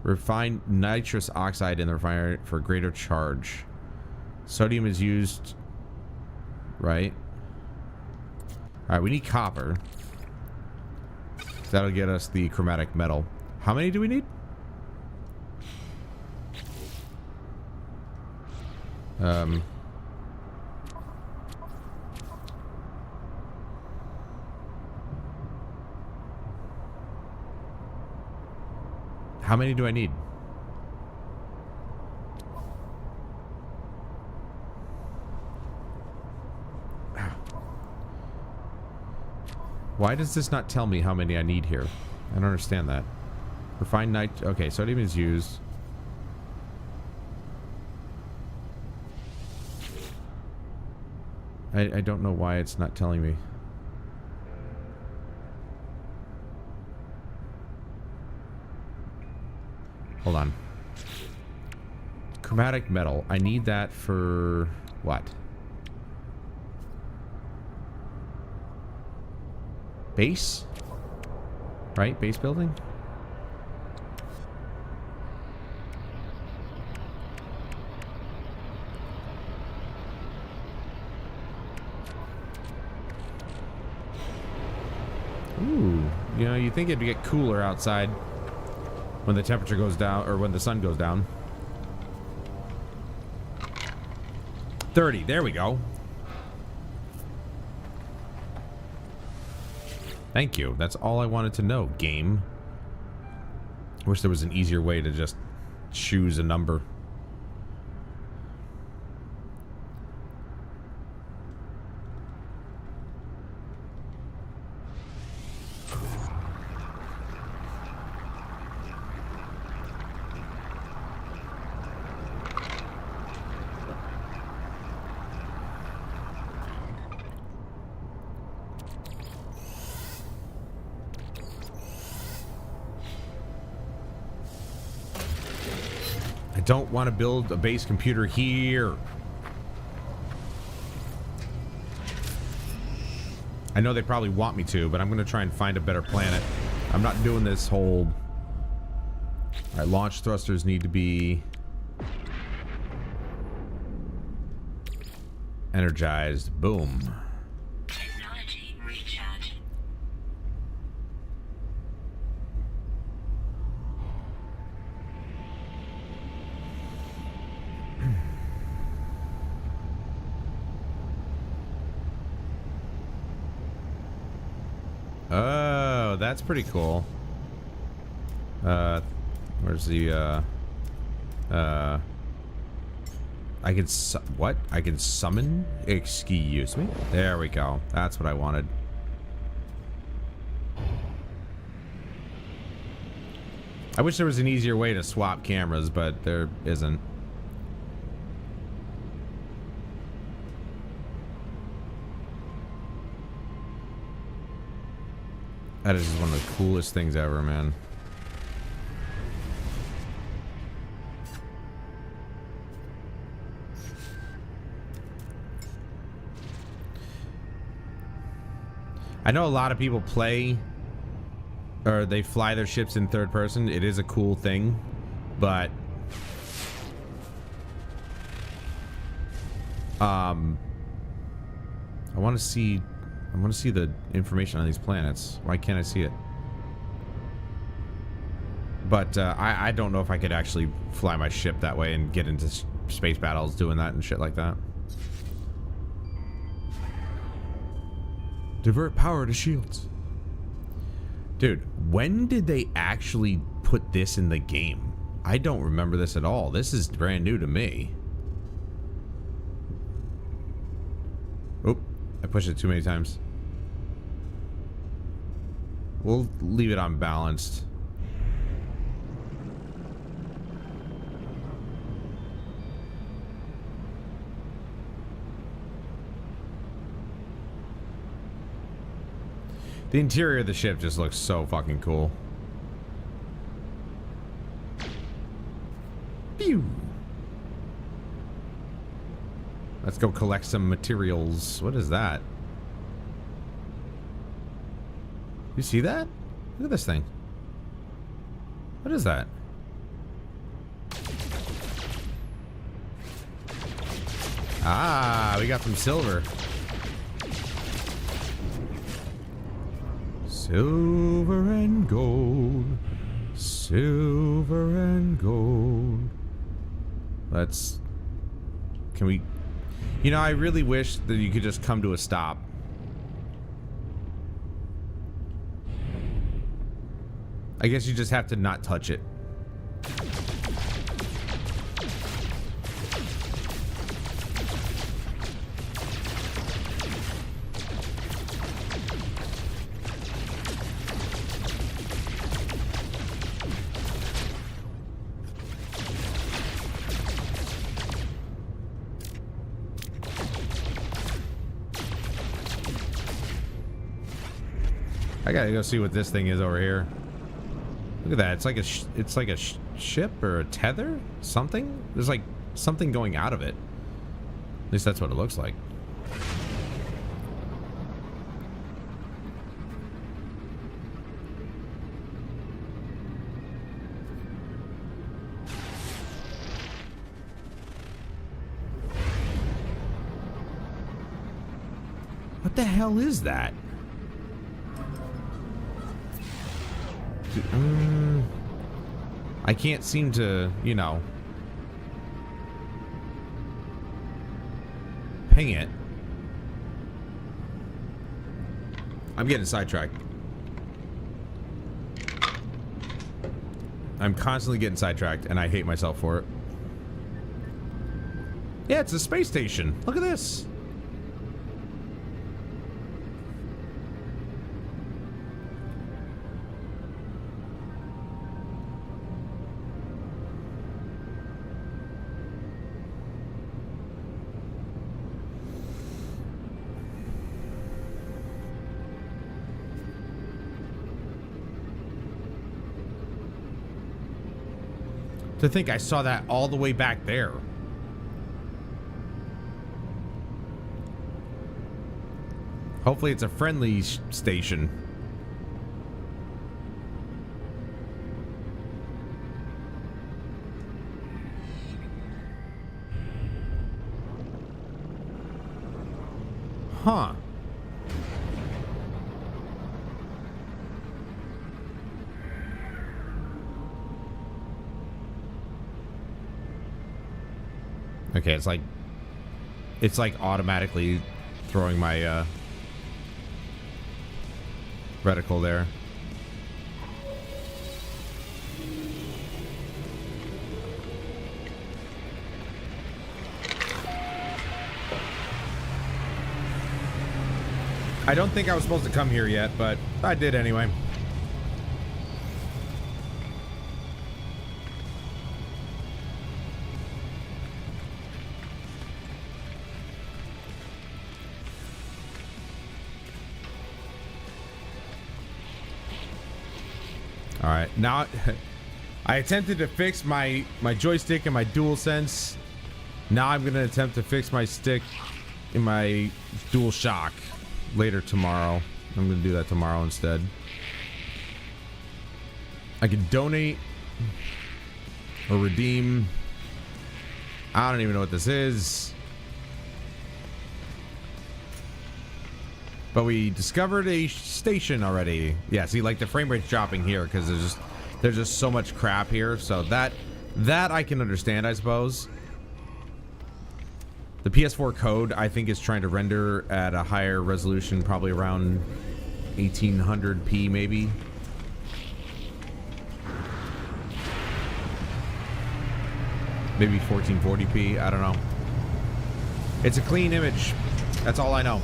Speaker 2: refined nitrous oxide in the refiner for greater charge. Sodium is used. Right. All right. We need copper. That'll get us the chromatic metal. How many do we need? How many do I need? Why does this not tell me how many I need here? I don't understand that. Refined nit... Okay, sodium is used. I don't know why it's not telling me. Hold on. Chromatic metal. I need that for... what? Base? Right? Base building? Ooh. You know, you think it'd get cooler outside when the temperature goes down, or when the sun goes down. 30. There we go. Thank you. That's all I wanted to know, game. I wish there was an easier way to just choose a number. Don't want to build a base computer here. I know they probably want me to, but I'm going to try and find a better planet. I'm not doing this whole... Alright, launch thrusters need to be... energized. Boom.
Speaker 7: Technology recharge.
Speaker 2: Oh, that's pretty cool. Where's the, I can what? I can summon? Excuse me? There we go. That's what I wanted. I wish there was an easier way to swap cameras, but there isn't. That is just one of the coolest things ever, man. I know a lot of people play, or they fly their ships in third person. It is a cool thing, but I want to see the information on these planets. Why can't I see it? But I don't know if I could actually fly my ship that way and get into space battles doing that and shit like that. Divert power to shields. Dude, when did they actually put this in the game? I don't remember this at all. This is brand new to me. Oh, I pushed it too many times. We'll leave it unbalanced. The interior of the ship just looks so fucking cool. Pew! Let's go collect some materials. What is that? You see that? Look at this thing. What is that? Ah, we got some silver. Silver and gold. Silver and gold. Let's... Can we... You know, I really wish that you could just come to a stop. I guess you just have to not touch it. I gotta go see what this thing is over here. Look at that. It's like a ship or a tether? Something? There's like something going out of it. At least that's what it looks like. What the hell is that? I can't seem to, you know, ping it. I'm getting sidetracked. I'm constantly getting sidetracked, and I hate myself for it. Yeah, it's a space station. Look at this. To think I saw that all the way back there. Hopefully it's a friendly station. Huh. Okay, it's like automatically throwing my reticle there. I don't think I was supposed to come here yet, but I did anyway. All right, now I attempted to fix my joystick and my DualSense. Now I'm gonna attempt to fix my stick in my DualShock later tomorrow. I'm gonna do that tomorrow instead. I can donate or redeem. I don't even know what this is. But we discovered a station already. Yeah, see, like the frame rate's dropping here because there's just so much crap here. So that I can understand, I suppose. The PS4 code, I think, is trying to render at a higher resolution, probably around 1800p, maybe. Maybe 1440p. I don't know. It's a clean image. That's all I know.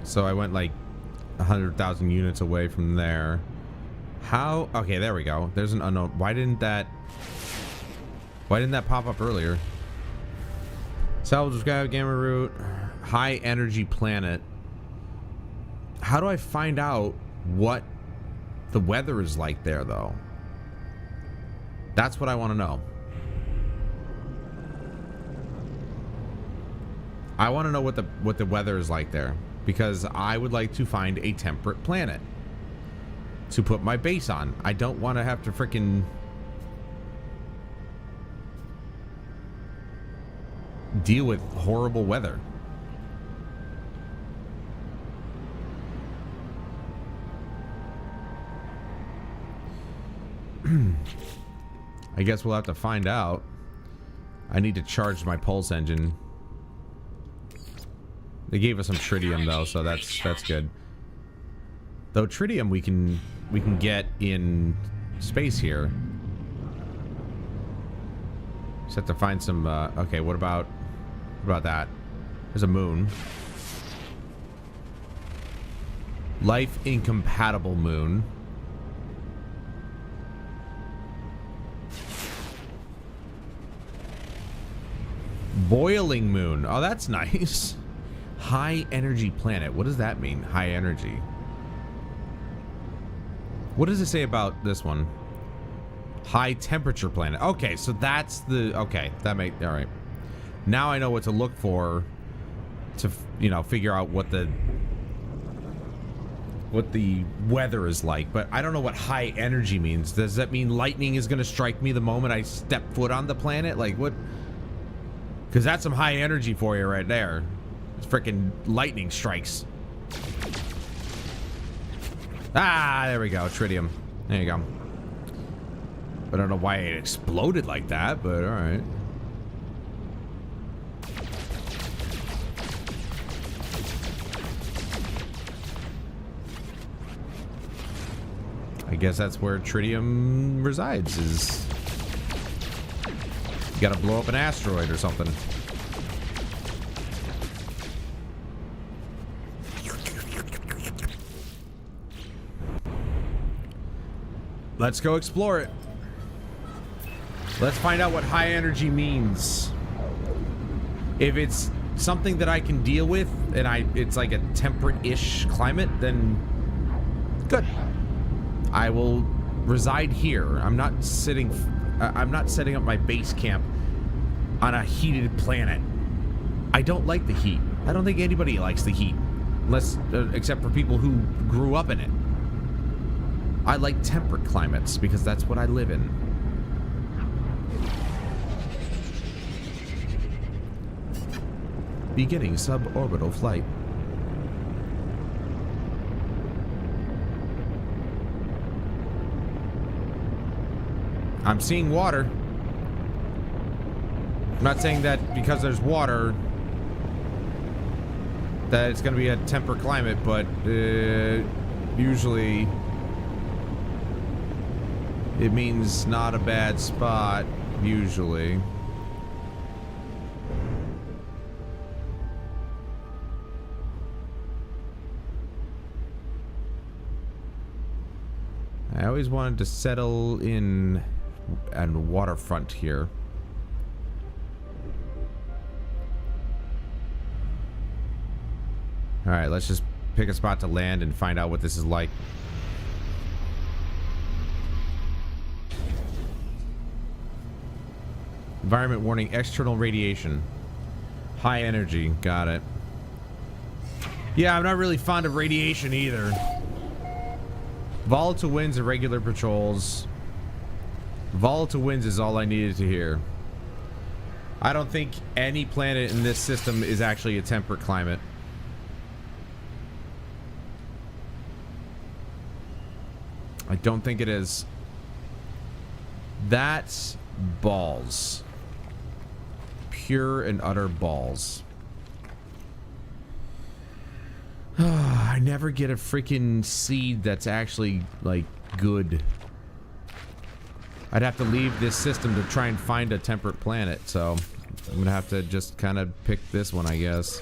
Speaker 2: So I went like 100,000 units away from there. How? Okay, there we go. There's an unknown. Why didn't that pop up earlier? Salvage sky gamma root. High energy planet. How do I find out what the weather is like there, though? That's what I want to know. I want to know what the weather is like there, because I would like to find a temperate planet to put my base on. I don't want to have to frickin' deal with horrible weather. I guess we'll have to find out. I need to charge my pulse engine. They gave us some tritium though, so that's good. Though tritium we can get in space here. Just have to find some okay, what about that? There's a moon. Life incompatible moon. Boiling moon. Oh, that's nice. High energy planet. What does that mean? High energy. What does it say about this one? High temperature planet. Okay, so that's the... Okay, that make... All right. Now I know what to look for to, you know, figure out what the weather is like. But I don't know what high energy means. Does that mean lightning is going to strike me the moment I step foot on the planet? Like, what... Because that's some high energy for you right there. It's freaking lightning strikes. Ah, there we go. Tritium. There you go. I don't know why it exploded like that, but alright. I guess that's where tritium resides, is... You gotta blow up an asteroid or something. Let's go explore it. Let's find out what high energy means. If it's something that I can deal with and it's like a temperate-ish climate, then good. I will reside here. I'm not setting up my base camp on a heated planet. I don't like the heat. I don't think anybody likes the heat, unless except for people who grew up in it. I like temperate climates because that's what I live in. Beginning suborbital flight. I'm seeing water. I'm not saying that because there's water that it's going to be a temperate climate, but usually it means not a bad spot, usually. I always wanted to settle in and waterfront here. Alright, let's just pick a spot to land and find out what this is like. Environment warning, external radiation. High energy, got it. Yeah, I'm not really fond of radiation either. Volatile winds, irregular patrols. Volatile winds is all I needed to hear. I don't think any planet in this system is actually a temperate climate. I don't think it is. That's balls. Pure and utter balls. I never get a freaking seed that's actually, like, good. I'd have to leave this system to try and find a temperate planet, so I'm gonna have to just kind of pick this one, I guess.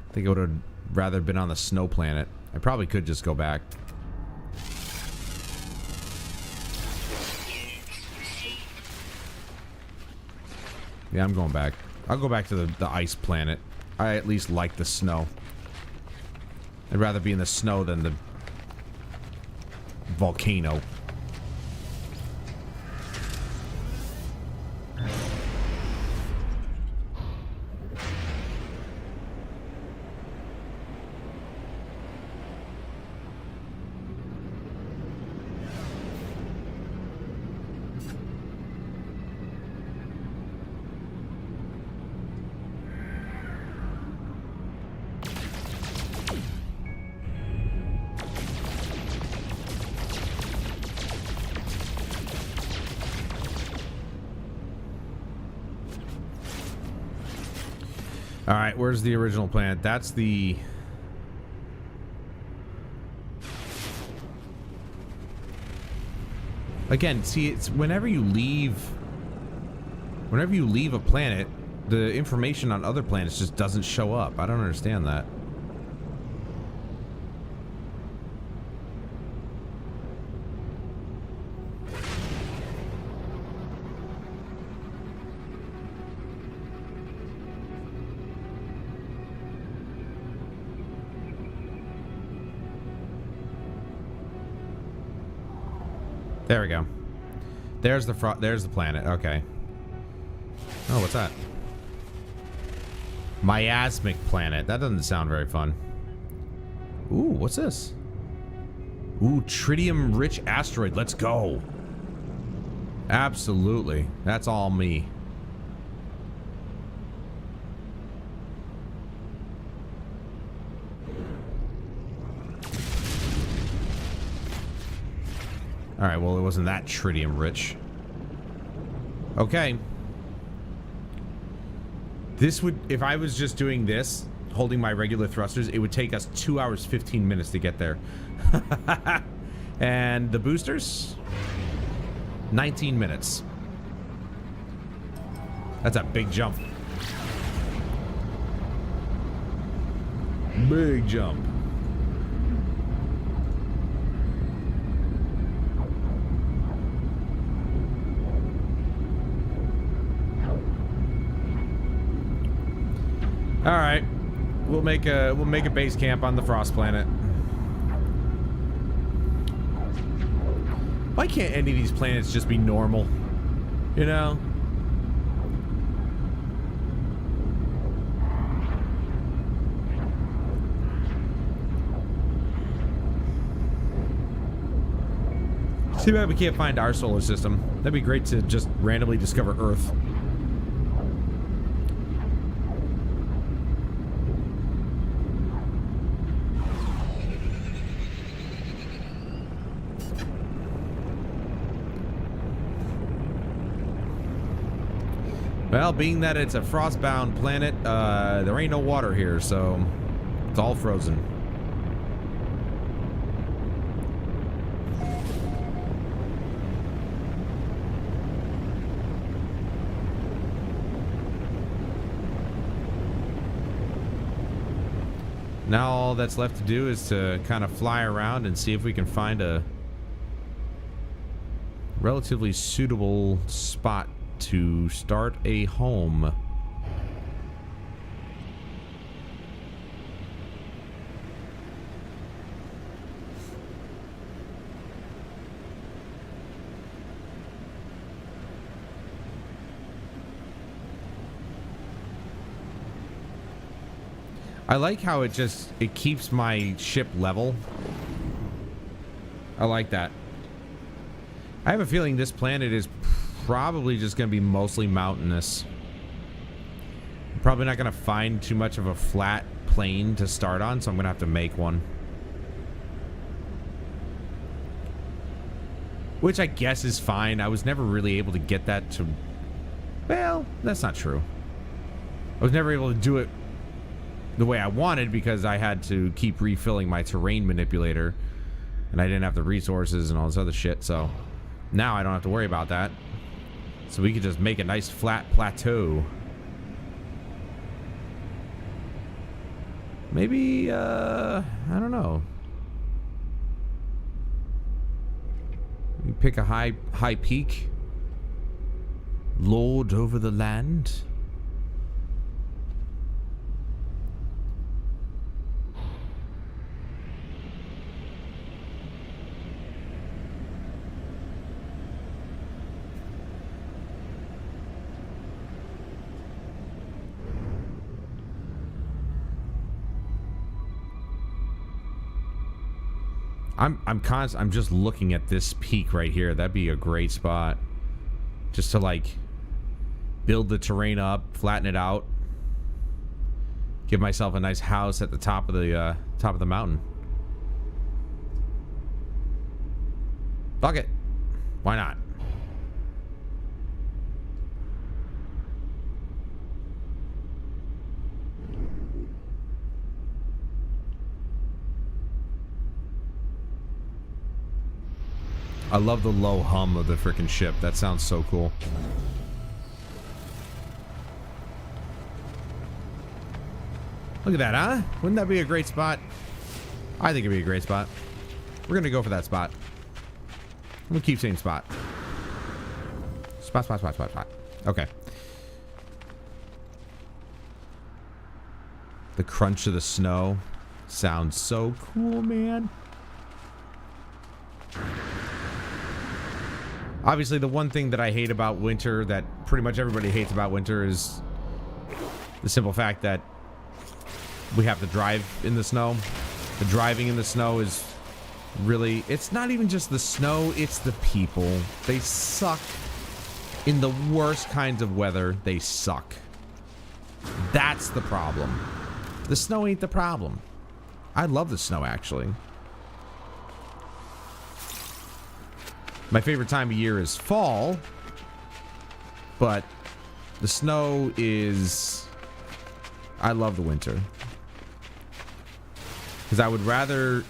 Speaker 2: I think I would have rather been on the snow planet. I probably could just go back. Yeah, I'm going back. I'll go back to the ice planet. I at least like the snow. I'd rather be in the snow than the volcano. Alright, where's the original planet? That's the... Again, see, it's whenever you leave a planet, the information on other planets just doesn't show up. I don't understand that. There we go. There's the planet. Okay. Oh, what's that? Miasmic planet. That doesn't sound very fun. Ooh, what's this? Ooh, tritium-rich asteroid. Let's go. Absolutely. That's all me. Alright, well, it wasn't that tritium rich. Okay. This would, if I was just doing this, holding my regular thrusters, it would take us 2 hours, 15 minutes to get there. And the boosters? 19 minutes. That's a big jump. Big jump. All right, we'll make a base camp on the Frost planet. Why can't any of these planets just be normal? You know? Too bad we can't find our solar system. That'd be great to just randomly discover Earth. Well, being that it's a frostbound planet, there ain't no water here, so it's all frozen. Now all that's left to do is to kind of fly around and see if we can find a relatively suitable spot to start a home. I like how it keeps my ship level. I like that. I have a feeling this planet is probably just going to be mostly mountainous. I'm probably not going to find too much of a flat plane to start on, so I'm going to have to make one. Which I guess is fine. I was never really able to get that to... Well, that's not true. I was never able to do it the way I wanted because I had to keep refilling my terrain manipulator. And I didn't have the resources and all this other shit, so... Now I don't have to worry about that. So we could just make a nice flat plateau. Maybe, I don't know. We pick a high peak. Lord over the land. I'm just looking at this peak right here. That'd be a great spot. Just to like build the terrain up, flatten it out. Give myself a nice house at the top of the mountain. Fuck it. Why not? I love the low hum of the frickin' ship. That sounds so cool. Look at that, huh? Wouldn't that be a great spot? I think it'd be a great spot. We're gonna go for that spot. I'm gonna keep saying spot. Spot, spot, spot, spot, spot. Okay. The crunch of the snow sounds so cool, man. Obviously, the one thing that I hate about winter, that pretty much everybody hates about winter, is the simple fact that we have to drive in the snow. The driving in the snow is really... It's not even just the snow, it's the people. They suck. In the worst kinds of weather, they suck. That's the problem. The snow ain't the problem. I love the snow, actually. My favorite time of year is fall, but the snow is... I love the winter. Because I would rather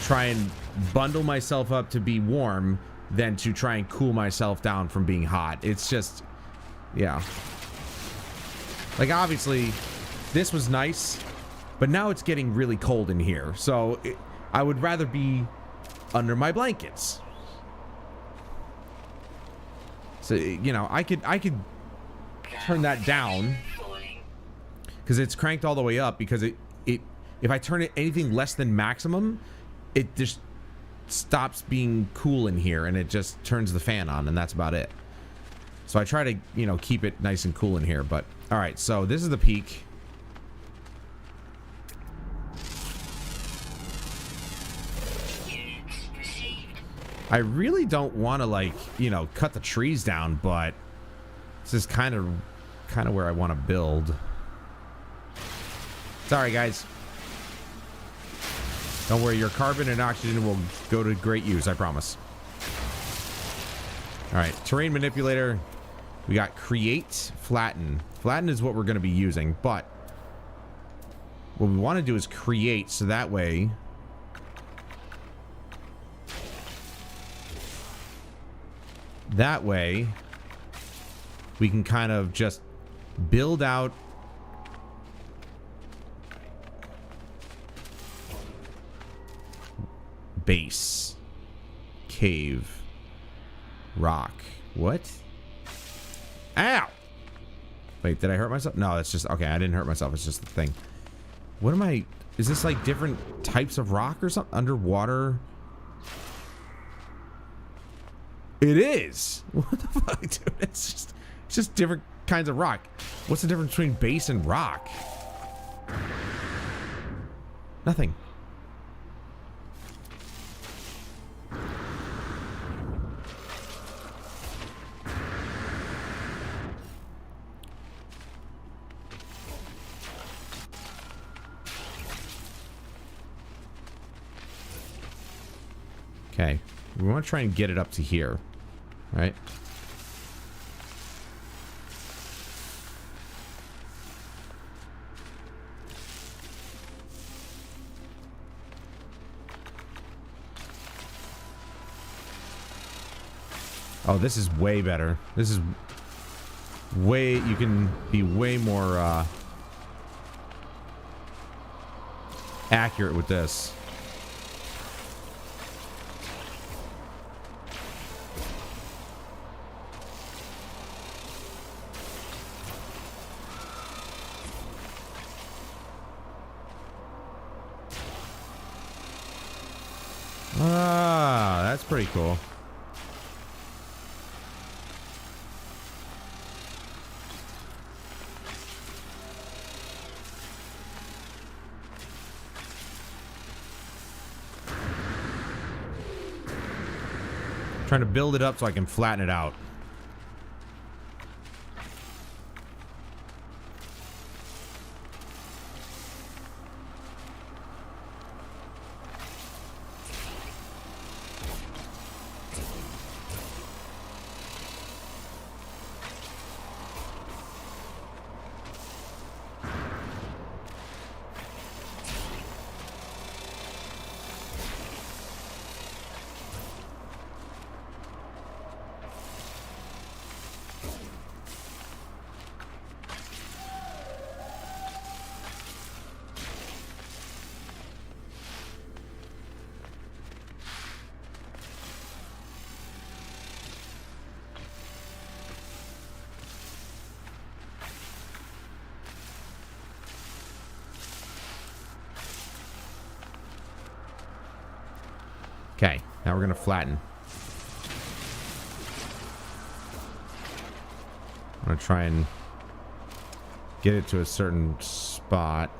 Speaker 2: try and bundle myself up to be warm than to try and cool myself down from being hot. It's just... yeah. Like, obviously, this was nice, but now it's getting really cold in here. So, I would rather be under my blankets. So, you know, I could turn that down because it's cranked all the way up, because if I turn it anything less than maximum, it just stops being cool in here and it just turns the fan on, and that's about it. So I try to, you know, keep it nice and cool in here. But all right, so this is the peak. I really don't want to, like, you know, cut the trees down, but this is kind of where I want to build. Sorry, guys. Don't worry, your carbon and oxygen will go to great use, I promise. All right, terrain manipulator. We got create, flatten. Flatten is what we're going to be using, but what we want to do is create, so that way... that way, we can kind of just build out base, cave, rock. What? Ow! Wait, did I hurt myself? No, it's just... okay, I didn't hurt myself. It's just the thing. What am I... is this like different types of rock or something? Underwater... it is. What the fuck, dude? It's just different kinds of rock. What's the difference between base and rock? Nothing. Okay. We want to try and get it up to here. Right? Oh, this is way better. This is way... you can be way more accurate with this. Ah, that's pretty cool. Trying to build it up so I can flatten it out. Okay, now we're gonna flatten. I'm gonna try and get it to a certain spot.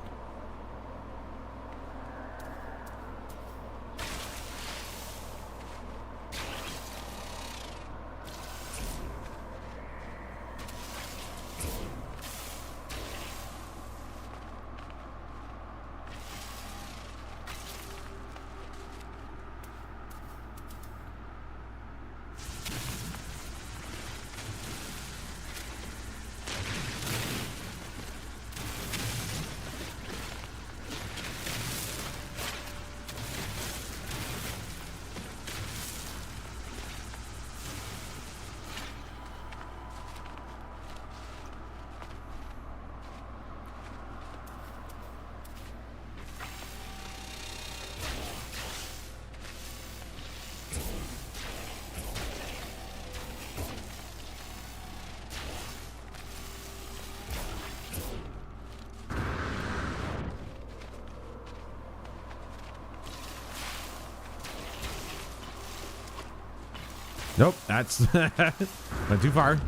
Speaker 2: Nope, that's went too far.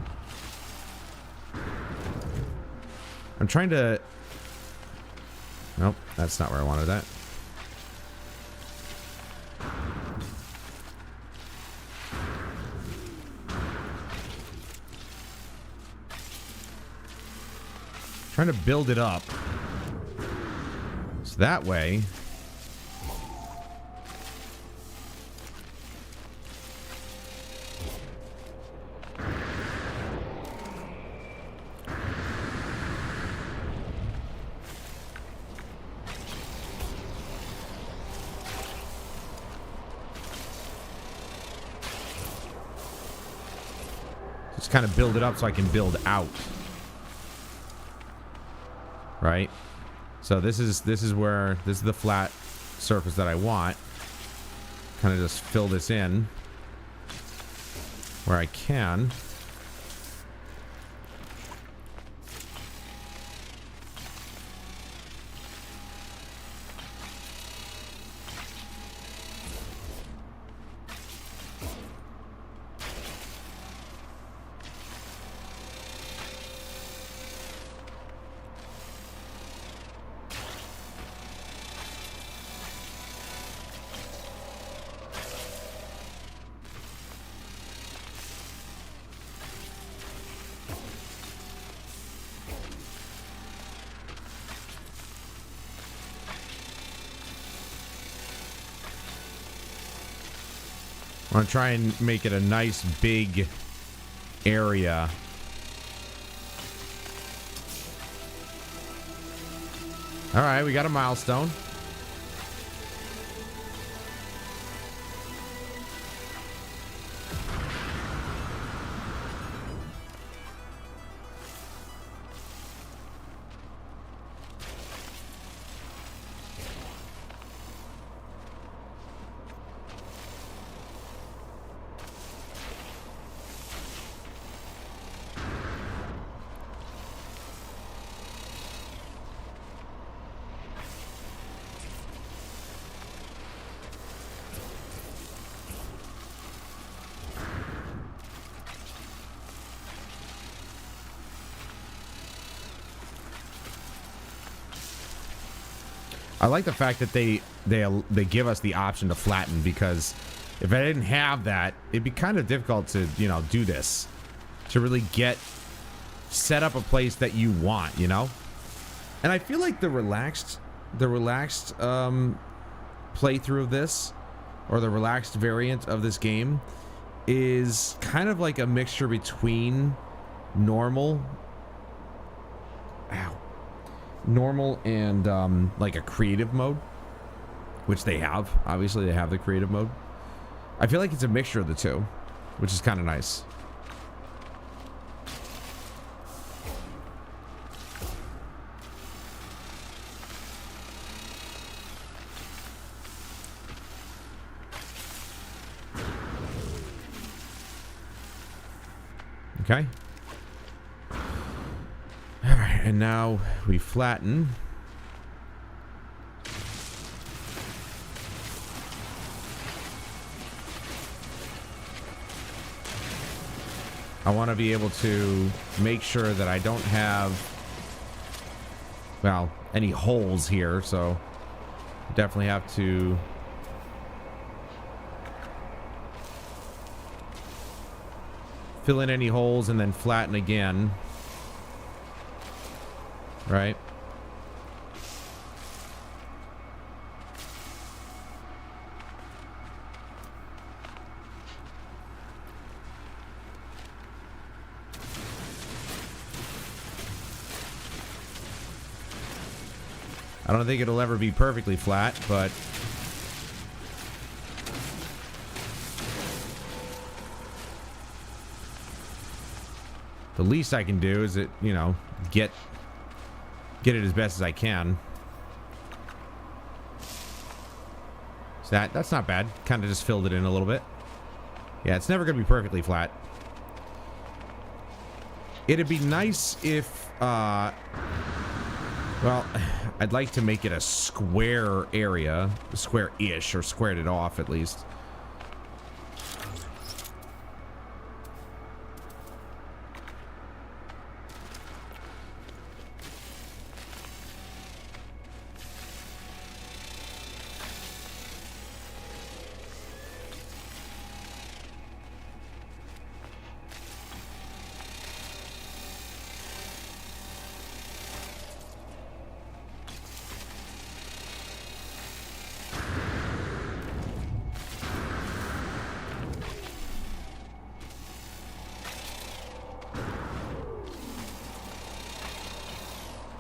Speaker 2: I'm trying to... Nope, that's not where I wanted that. Trying to build it up. So that way... Just kind of build it up so I can build out. Right? So this is where this is the flat surface that I want. Kind of just fill this in where I can. I want to try and make it a nice big area. All right, we got a milestone. I like the fact that they give us the option to flatten, because If I didn't have that, it'd be kind of difficult to, you know, do this. To really set up a place that you want, you know? And I feel like the relaxed playthrough of this, or the relaxed variant of this game, is kind of like a mixture between normal and like a creative mode, which they have. Obviously they have the creative mode. I feel like it's a mixture of the two, which is kind of nice. Okay. All right, and now we flatten. I want to be able to make sure that I don't have, well, any holes here, so definitely have to fill in any holes and then flatten again. Right? I don't think it'll ever be perfectly flat, but the least I can do is get it as best as I can. So that's not bad. Kind of just filled it in a little bit. Yeah, it's never going to be perfectly flat. It'd be nice if, well, I'd like to make it a square area, square-ish, or squared it off at least.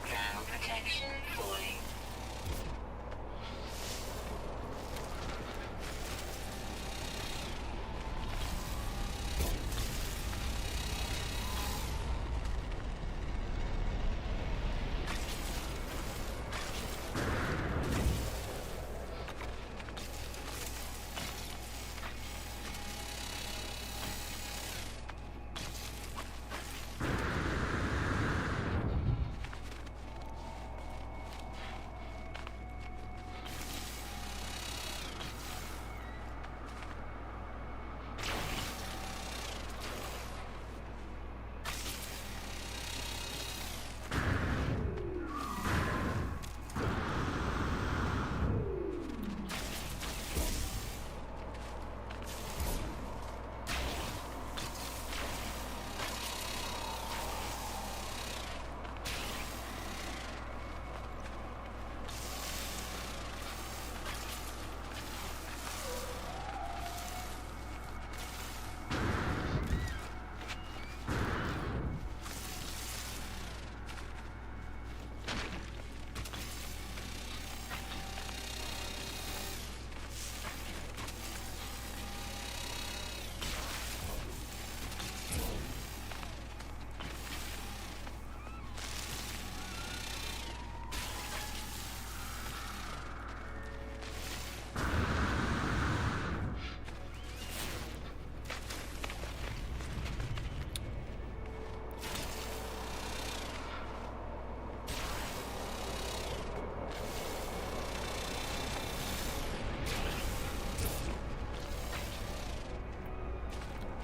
Speaker 7: Ground protection falling.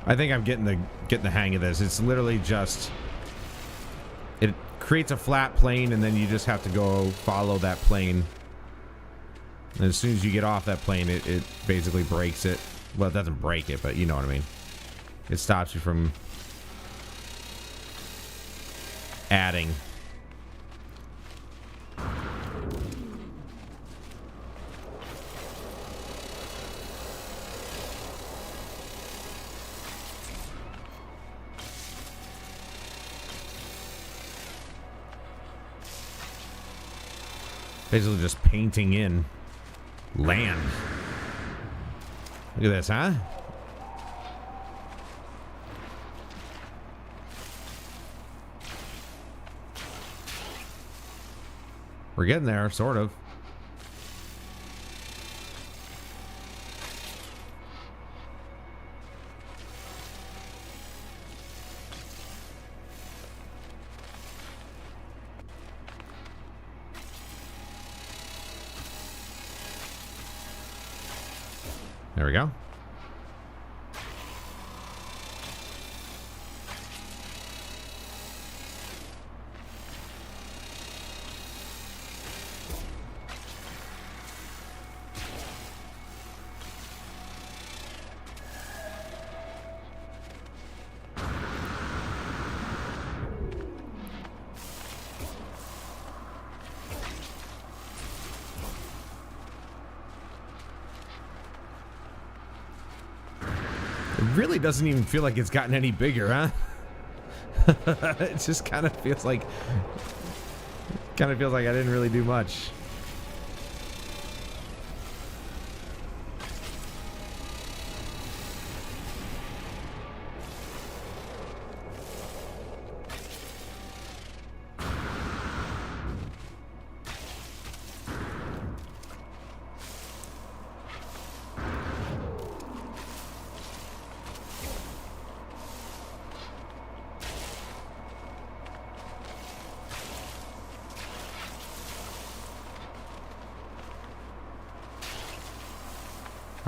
Speaker 7: I think I'm getting the hang of this. It's literally just, it creates a flat plane and then you just have to go follow that plane. And as soon as you get off that plane, it basically breaks it. Well, it doesn't break it, but you know what I mean. It stops you from adding. Basically just painting in land. Look at this, huh? We're getting there, sort of. There we go. Really doesn't even feel like it's gotten any bigger, huh? It just kind of feels like I didn't really do much.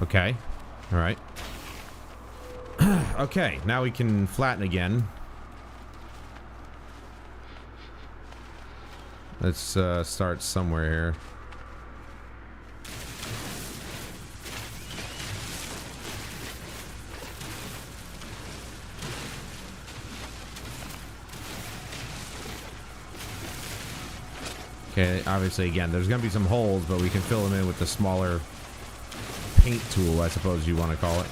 Speaker 7: Okay. All right. Okay, now we can flatten again. Let's start somewhere here. Okay, obviously, again, there's going to be some holes, but we can fill them in with the smaller paint tool, I suppose you want to call it.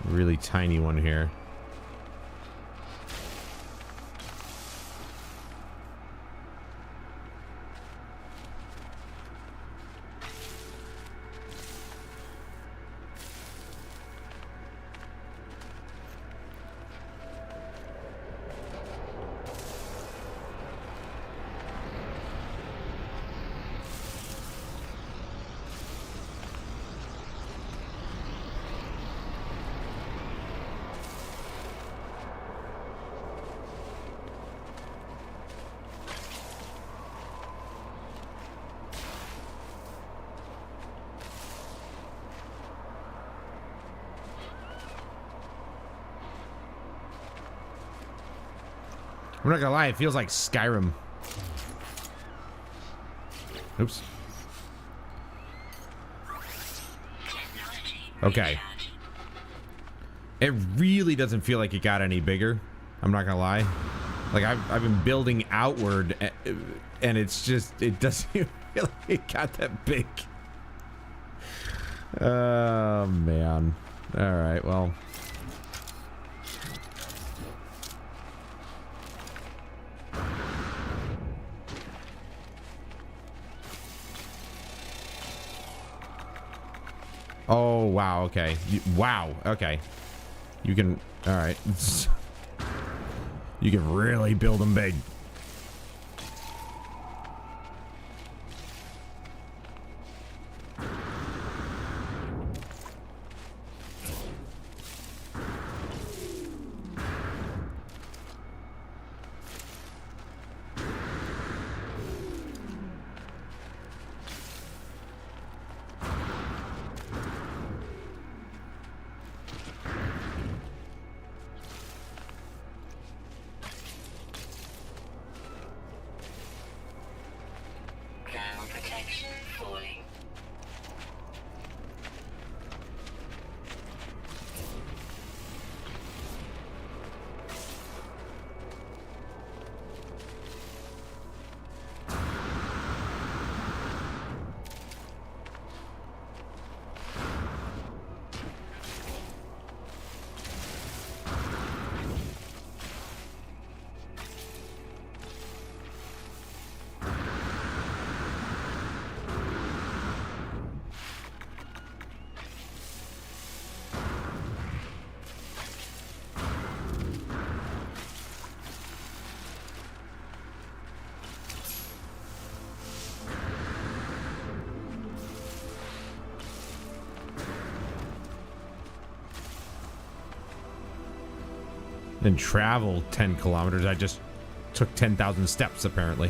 Speaker 7: Really tiny one here. I'm not gonna lie, it feels like Skyrim. Oops. Okay. It really doesn't feel like it got any bigger. I'm not gonna lie. Like, I've been building outward, and it's just, it doesn't feel like it got that big. Oh, man. Alright, well. Oh, wow, okay. Wow, okay. You can... Alright. You can really build them big.
Speaker 2: Didn't travel 10 kilometers. I just took 10,000 steps, apparently.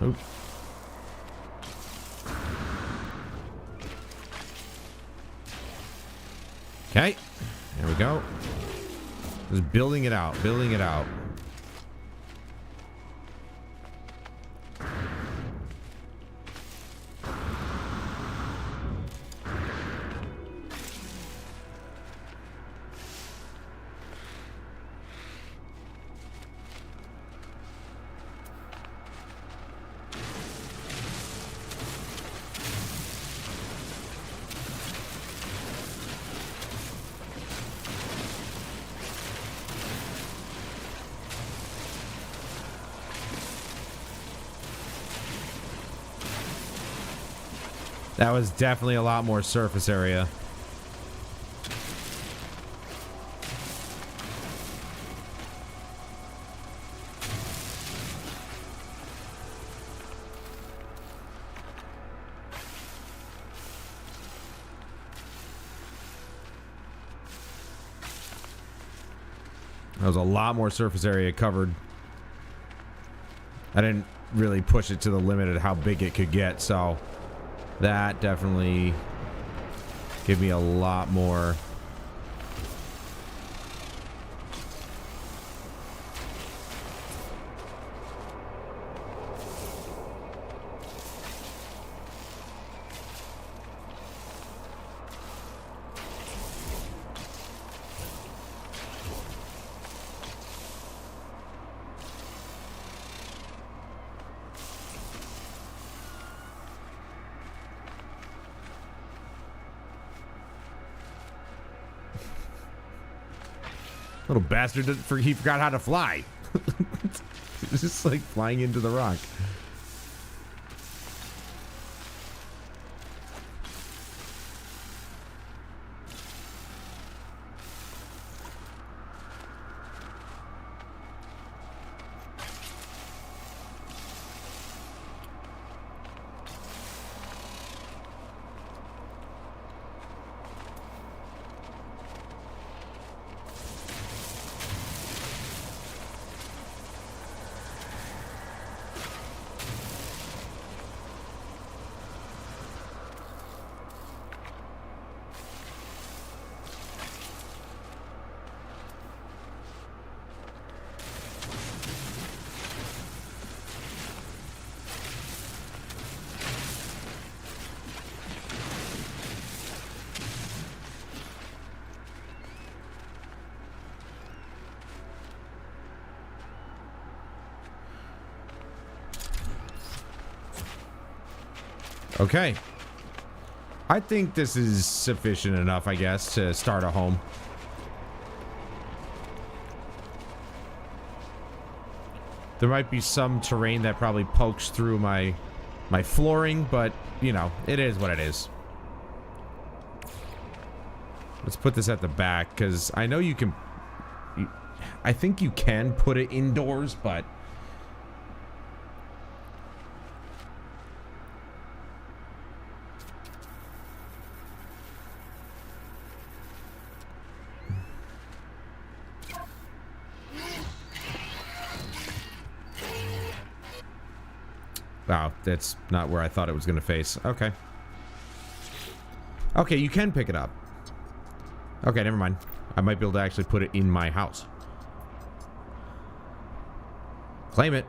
Speaker 2: Oop. Okay, there we go. Just building it out, building it out. That was definitely a lot more surface area. That was a lot more surface area covered. I didn't really push it to the limit of how big it could get, so that definitely gave me a lot more. Little bastard, he forgot how to fly. It's just like flying into the rock. Okay. I think this is sufficient enough, I guess, to start a home. There might be some terrain that probably pokes through my flooring, but, you know, it is what it is. Let's put this at the back, because I know you can... I think you can put it indoors, but... Wow, that's not where I thought it was going to face. Okay. Okay, you can pick it up. Okay, never mind. I might be able to actually put it in my house. Claim it.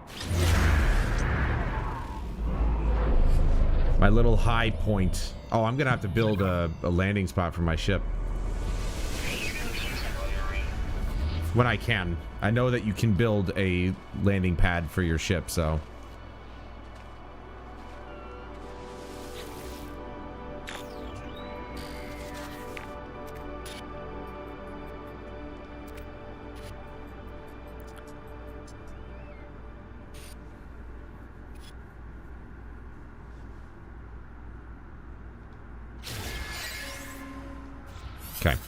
Speaker 2: My little high point. Oh, I'm gonna have to build a landing spot for my ship. When I can. I know that you can build a landing pad for your ship, so. Okay.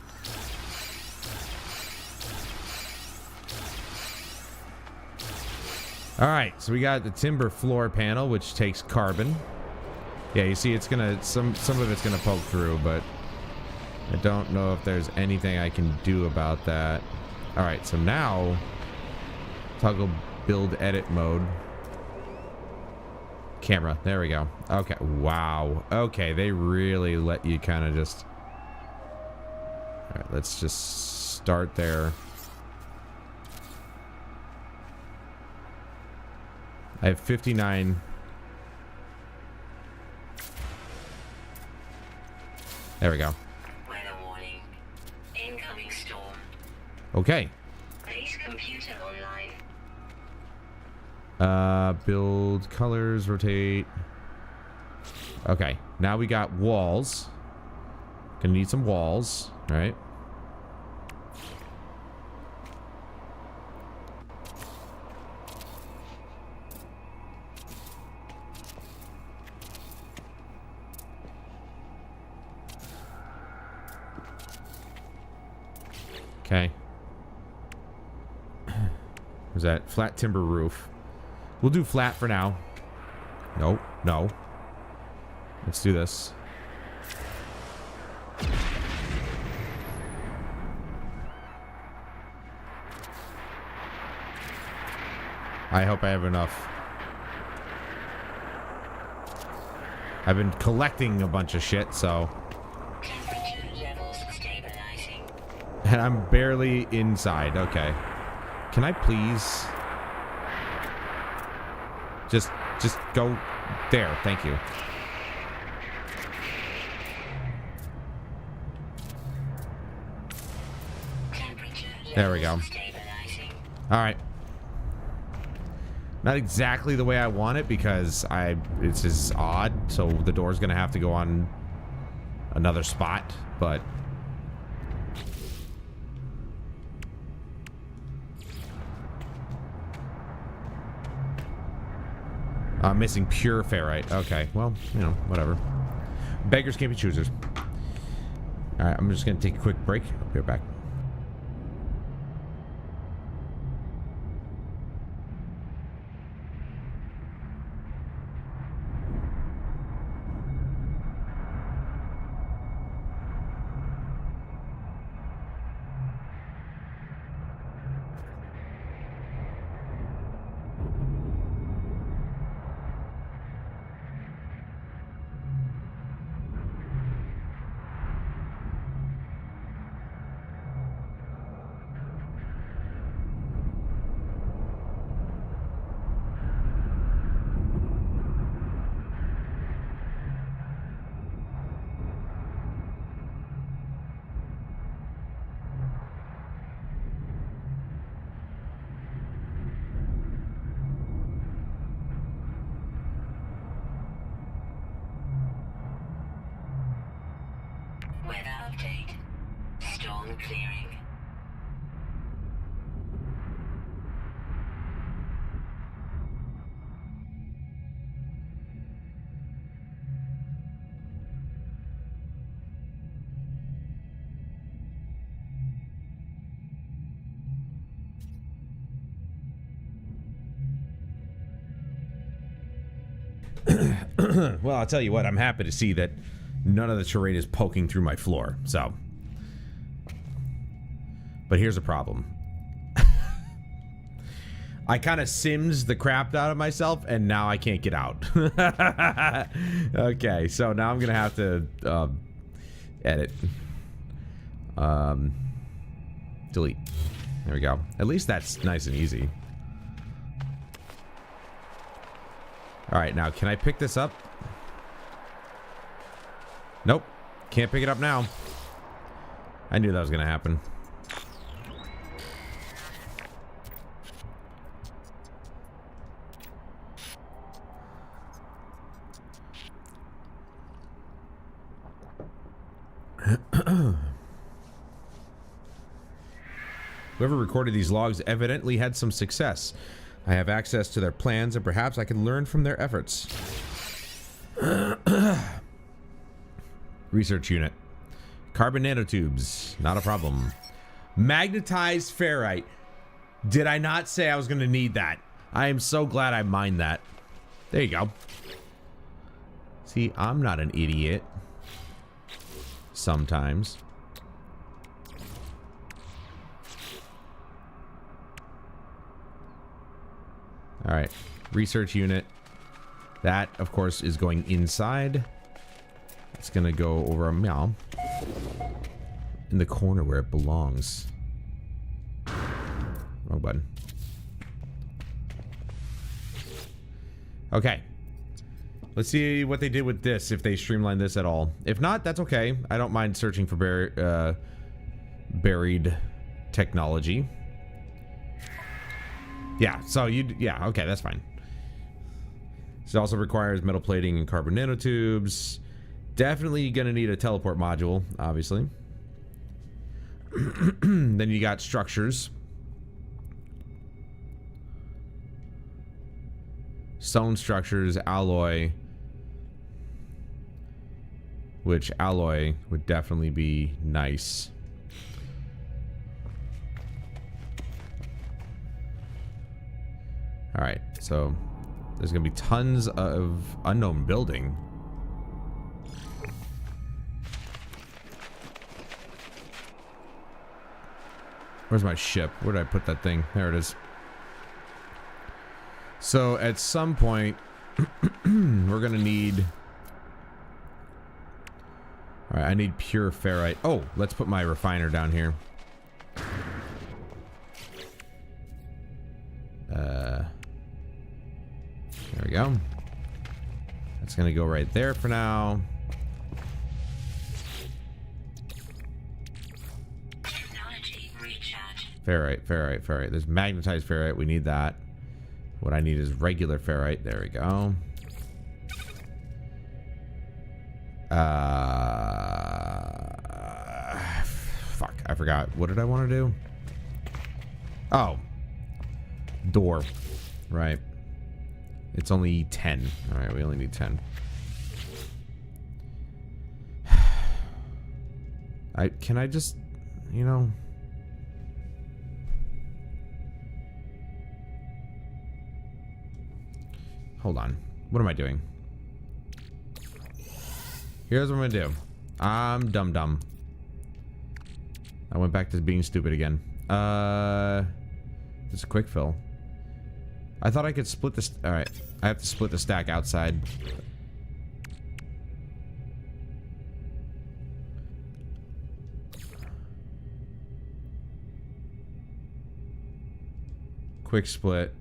Speaker 2: All right, so we got the timber floor panel, which takes carbon. Yeah, you see, it's gonna some of it's gonna poke through, but I don't know if there's anything I can do about that. All right, so now toggle build edit mode. Camera, there we go. Okay, wow. Okay, they really let you kind of just. All right, let's just start there. I have 59. There we go.
Speaker 8: Weather warning. Incoming storm.
Speaker 2: Okay.
Speaker 8: Base computer online.
Speaker 2: Build colors, rotate. Okay, now we got walls. Gonna need some walls, right? Okay. Where's that? Flat timber roof. We'll do flat for now. Nope, no. Let's do this. I hope I have enough. I've been collecting a bunch of shit, so.
Speaker 8: Temperature levels stabilizing.
Speaker 2: And I'm barely inside. Okay. Can I please just go there? Thank you. There we go. All right. Not exactly the way I want it because it's just odd, so the door's gonna have to go on another spot, but I'm missing pure ferrite. Okay, well, you know, whatever. Beggars can't be choosers. All right, I'm just gonna take a quick break. I'll be right back.
Speaker 8: Weather update. Storm clearing.
Speaker 2: Well, I'll tell you what, I'm happy to see that none of the terrain is poking through my floor, so. But here's a problem. I kind of sims the crap out of myself, and now I can't get out. Okay, so now I'm going to have to edit. Delete. There we go. At least that's nice and easy. All right, now can I pick this up? Nope. Can't pick it up now. I knew that was going to happen. Whoever recorded these logs evidently had some success. I have access to their plans and perhaps I can learn from their efforts. Research unit. Carbon nanotubes. Not a problem. Magnetized ferrite. Did I not say I was going to need that? I am so glad I mined that. There you go. See, I'm not an idiot. Sometimes. All right, research unit. That, of course, is going inside. It's gonna go over a meow in the corner where it belongs. Wrong button. Okay. Let's see what they did with this, if they streamlined this at all. If not, that's okay. I don't mind searching for buried technology. Yeah, so yeah, okay, that's fine. This also requires metal plating and carbon nanotubes. Definitely gonna need a teleport module, obviously. Then you got structures. Stone structures, alloy. Which alloy would definitely be nice. Alright, so there's gonna be tons of unknown building. Where's my ship? Where did I put that thing? There it is. So at some point, we're gonna need... Alright, I need pure ferrite. Oh, let's put my refiner down here. There we go. That's gonna go right there for now.
Speaker 8: Technology recharge.
Speaker 2: Ferrite. There's magnetized ferrite. We need that. What I need is regular ferrite. There we go. Fuck. I forgot. What did I want to do? Oh. Door. Right. It's only 10. Alright, we only need 10. Can I just, you know... Hold on. What am I doing? Here's what I'm gonna do. I'm dumb. I went back to being stupid again. Just a quick fill. I thought I could split this. Alright. I have to split the stack outside. Quick split.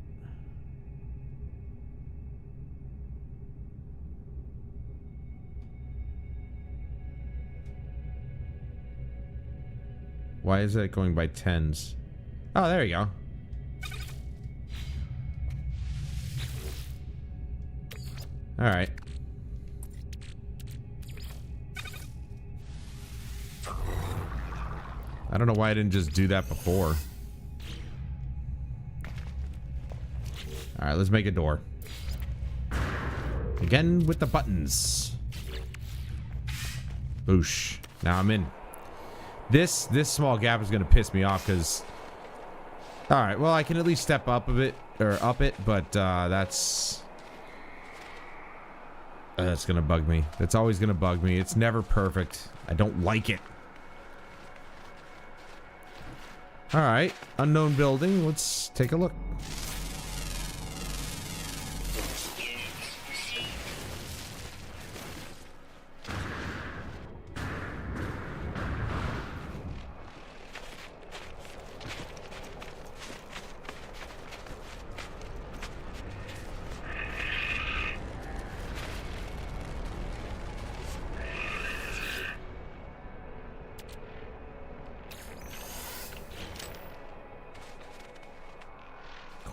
Speaker 2: Why is it going by tens? Oh, there you go. All right. I don't know why I didn't just do that before. All right, let's make a door. Again with the buttons. Boosh. Now I'm in. This small gap is gonna piss me off because. All right, well I can at least step up a bit or up it, but that's gonna bug me. It's always gonna bug me. It's never perfect. I don't like it. All right, unknown building. Let's take a look.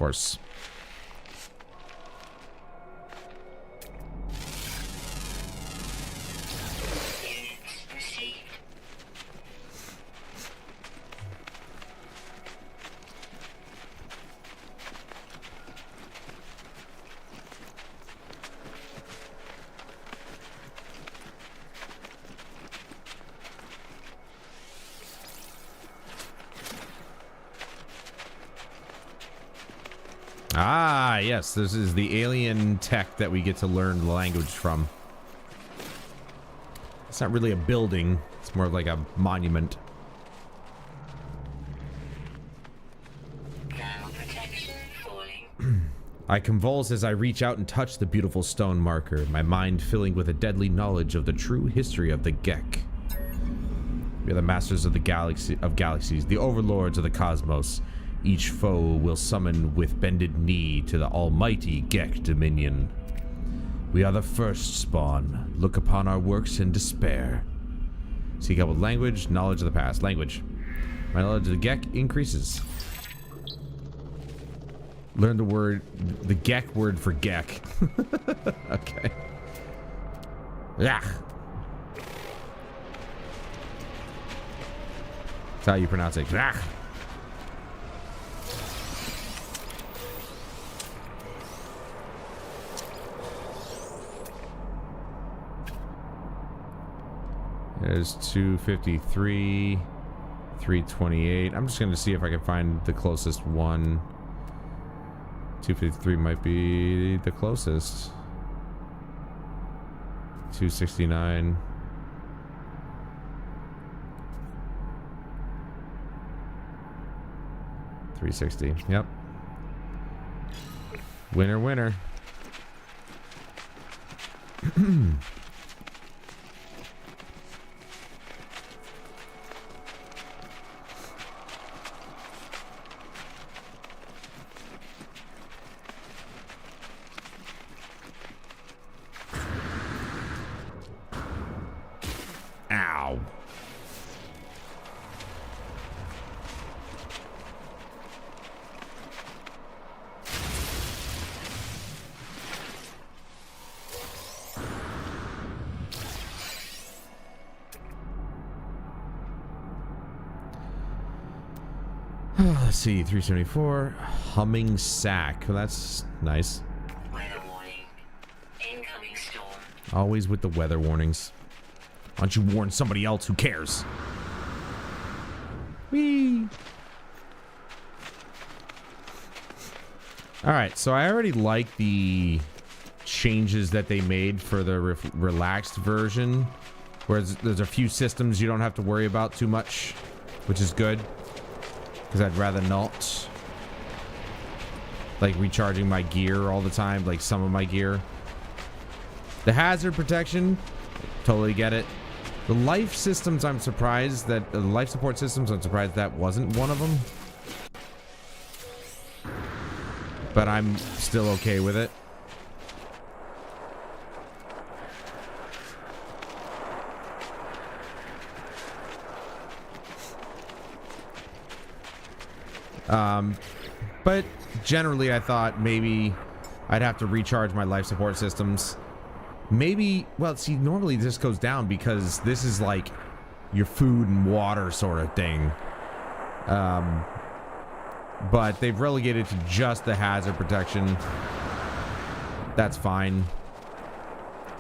Speaker 2: course.
Speaker 8: Units received.
Speaker 2: Ah, yes, this is the alien tech that we get to learn the language from. It's not really a building, it's more like a monument.
Speaker 8: Thermal protection falling.
Speaker 2: I convulse as I reach out and touch the beautiful stone marker, my mind filling with a deadly knowledge of the true history of the Gek. We are the masters of the galaxies, the overlords of the cosmos. Each foe will summon with bended knee to the almighty Gek dominion. We are the first spawn. Look upon our works in despair. Seek out with language, knowledge of the past. Language. My knowledge of the Gek increases. Learn the word, the Gek word for Gek. Okay. Yeah. That's how you pronounce it. Yeah. There's 253, 328. I'm just going to see if I can find the closest one. 253 might be the closest. 269. $360. Yep. Winner, winner. Ow. Let's see, 374. Humming sack. Well, that's nice.
Speaker 8: Weather warning. Incoming storm.
Speaker 2: Always with the weather warnings. Why don't you warn somebody else who cares? Whee! Alright, so I already like the changes that they made for the relaxed version. Whereas there's a few systems you don't have to worry about too much, which is good. Because I'd rather not. Like recharging my gear all the time, like some of my gear. The hazard protection, totally get it. The life systems, I'm surprised that the life support systems, I'm surprised that wasn't one of them. But I'm still okay with it. But generally I thought maybe I'd have to recharge my life support systems. Maybe, well, see, normally this goes down because this is like your food and water sort of thing. But they've relegated to just the hazard protection. That's fine.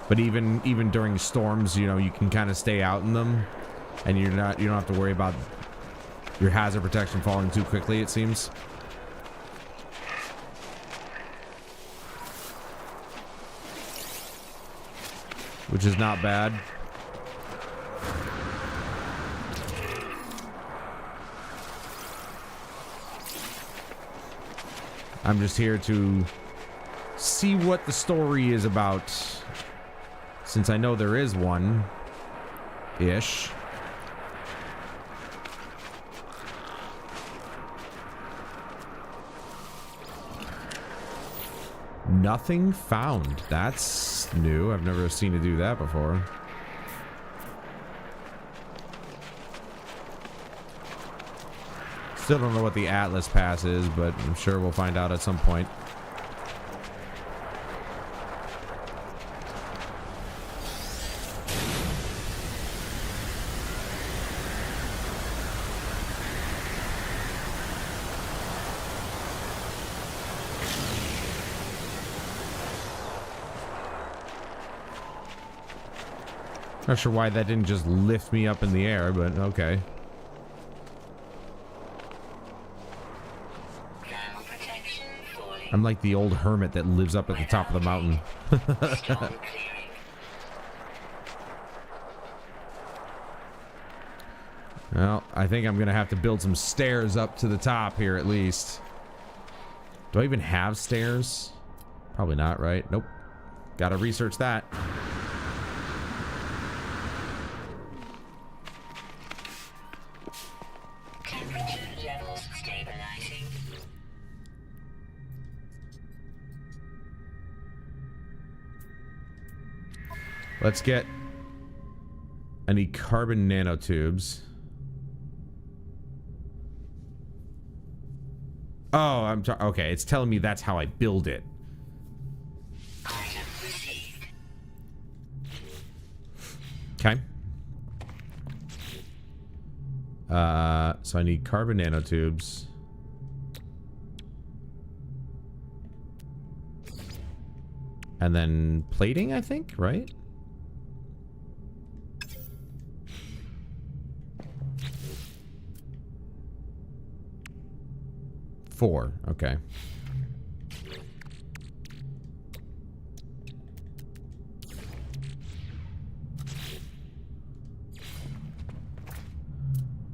Speaker 2: But even during storms, you know, you can kind of stay out in them, and you don't have to worry about your hazard protection falling too quickly, it seems. Which is not bad. I'm just here to see what the story is about, since I know there is one ish. Nothing found. That's new. I've never seen it do that before. Still don't know what the Atlas Pass is, but I'm sure we'll find out at some point. Not sure why that didn't just lift me up in the air, but okay.
Speaker 8: Thermal protection falling.
Speaker 2: I'm like the old hermit that lives up at the top of the mountain.
Speaker 8: Storm clearing.
Speaker 2: Well, I think I'm gonna have to build some stairs up to the top here at least. Do I even have stairs? Probably not, right? Nope. Gotta research that.
Speaker 8: Temperature levels stabilizing.
Speaker 2: Let's get... I need carbon nanotubes. Oh, okay, it's telling me that's how I build it.
Speaker 8: Item received.
Speaker 2: Okay. So I need carbon nanotubes. And then plating, I think, right? Four, okay.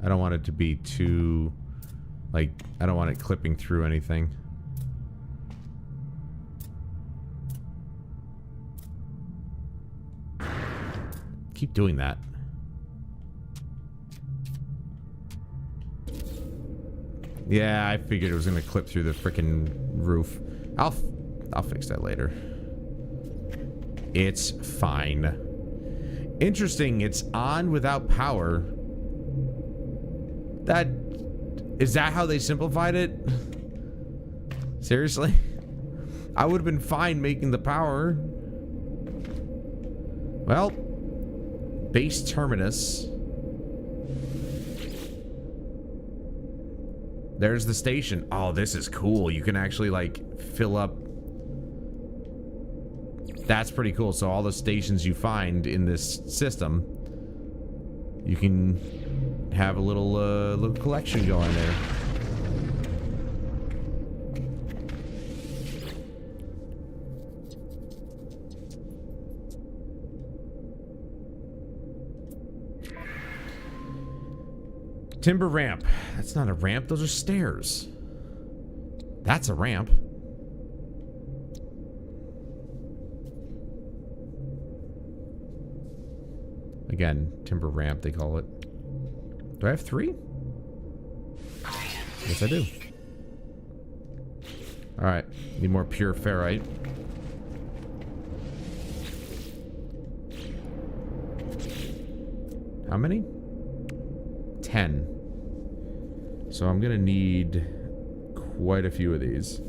Speaker 2: I don't want it to be too, like, I don't want it clipping through anything. Keep doing that. Yeah, I figured it was gonna clip through the frickin' roof. I'll fix that later. It's fine. Interesting, it's on without power. Is that how they simplified it? Seriously? I would have been fine making the power. Well, base terminus. There's the station. Oh, this is cool. You can actually, like, fill up. That's pretty cool. So all the stations you find in this system, you can have a little collection going there. Timber ramp. That's not a ramp. Those are stairs. That's a ramp. Again, timber ramp, they call it. Do I have 3? Yes, I do. Alright. Need more pure ferrite. How many? 10. So I'm gonna need quite a few of these.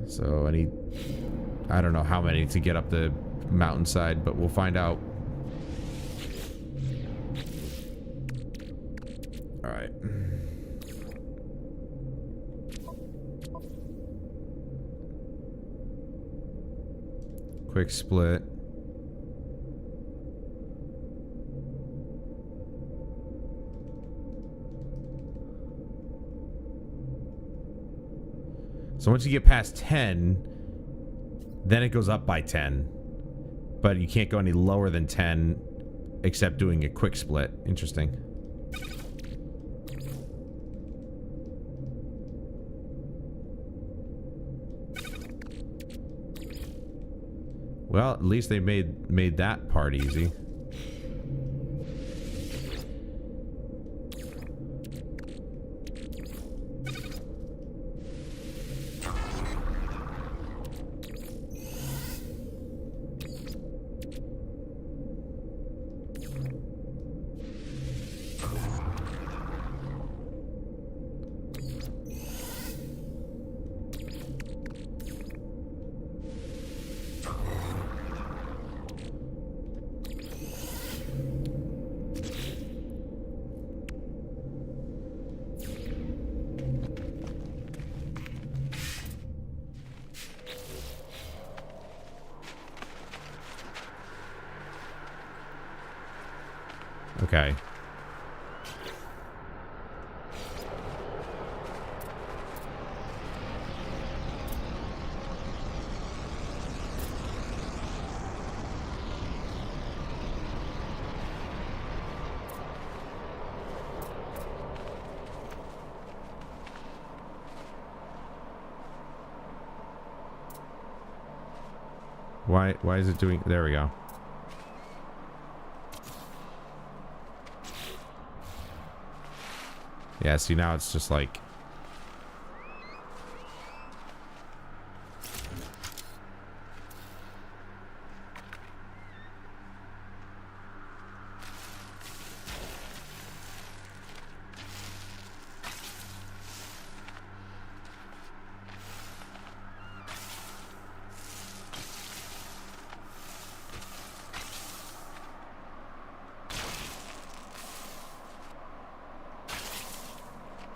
Speaker 2: So I need... I don't know how many to get up the mountainside, but we'll find out. Alright. Quick split. So once you get past 10, then it goes up by 10. But you can't go any lower than 10 except doing a quick split. Interesting. Well, at least they made that part easy. Okay. Why is it doing... There we go. Yeah, see, now it's just like...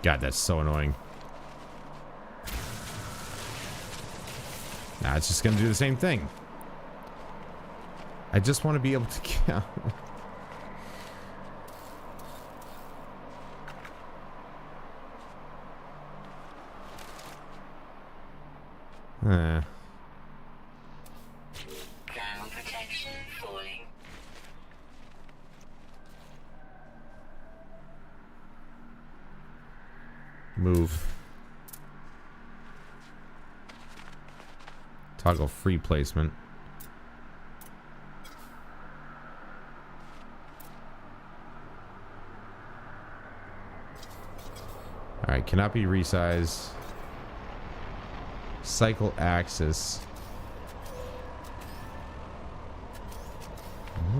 Speaker 2: God, that's so annoying. Nah, it's just gonna do the same thing. I just want to be able to count.
Speaker 8: Ground protection falling.
Speaker 2: Move. Toggle free placement. Alright, cannot be resized. Cycle axis.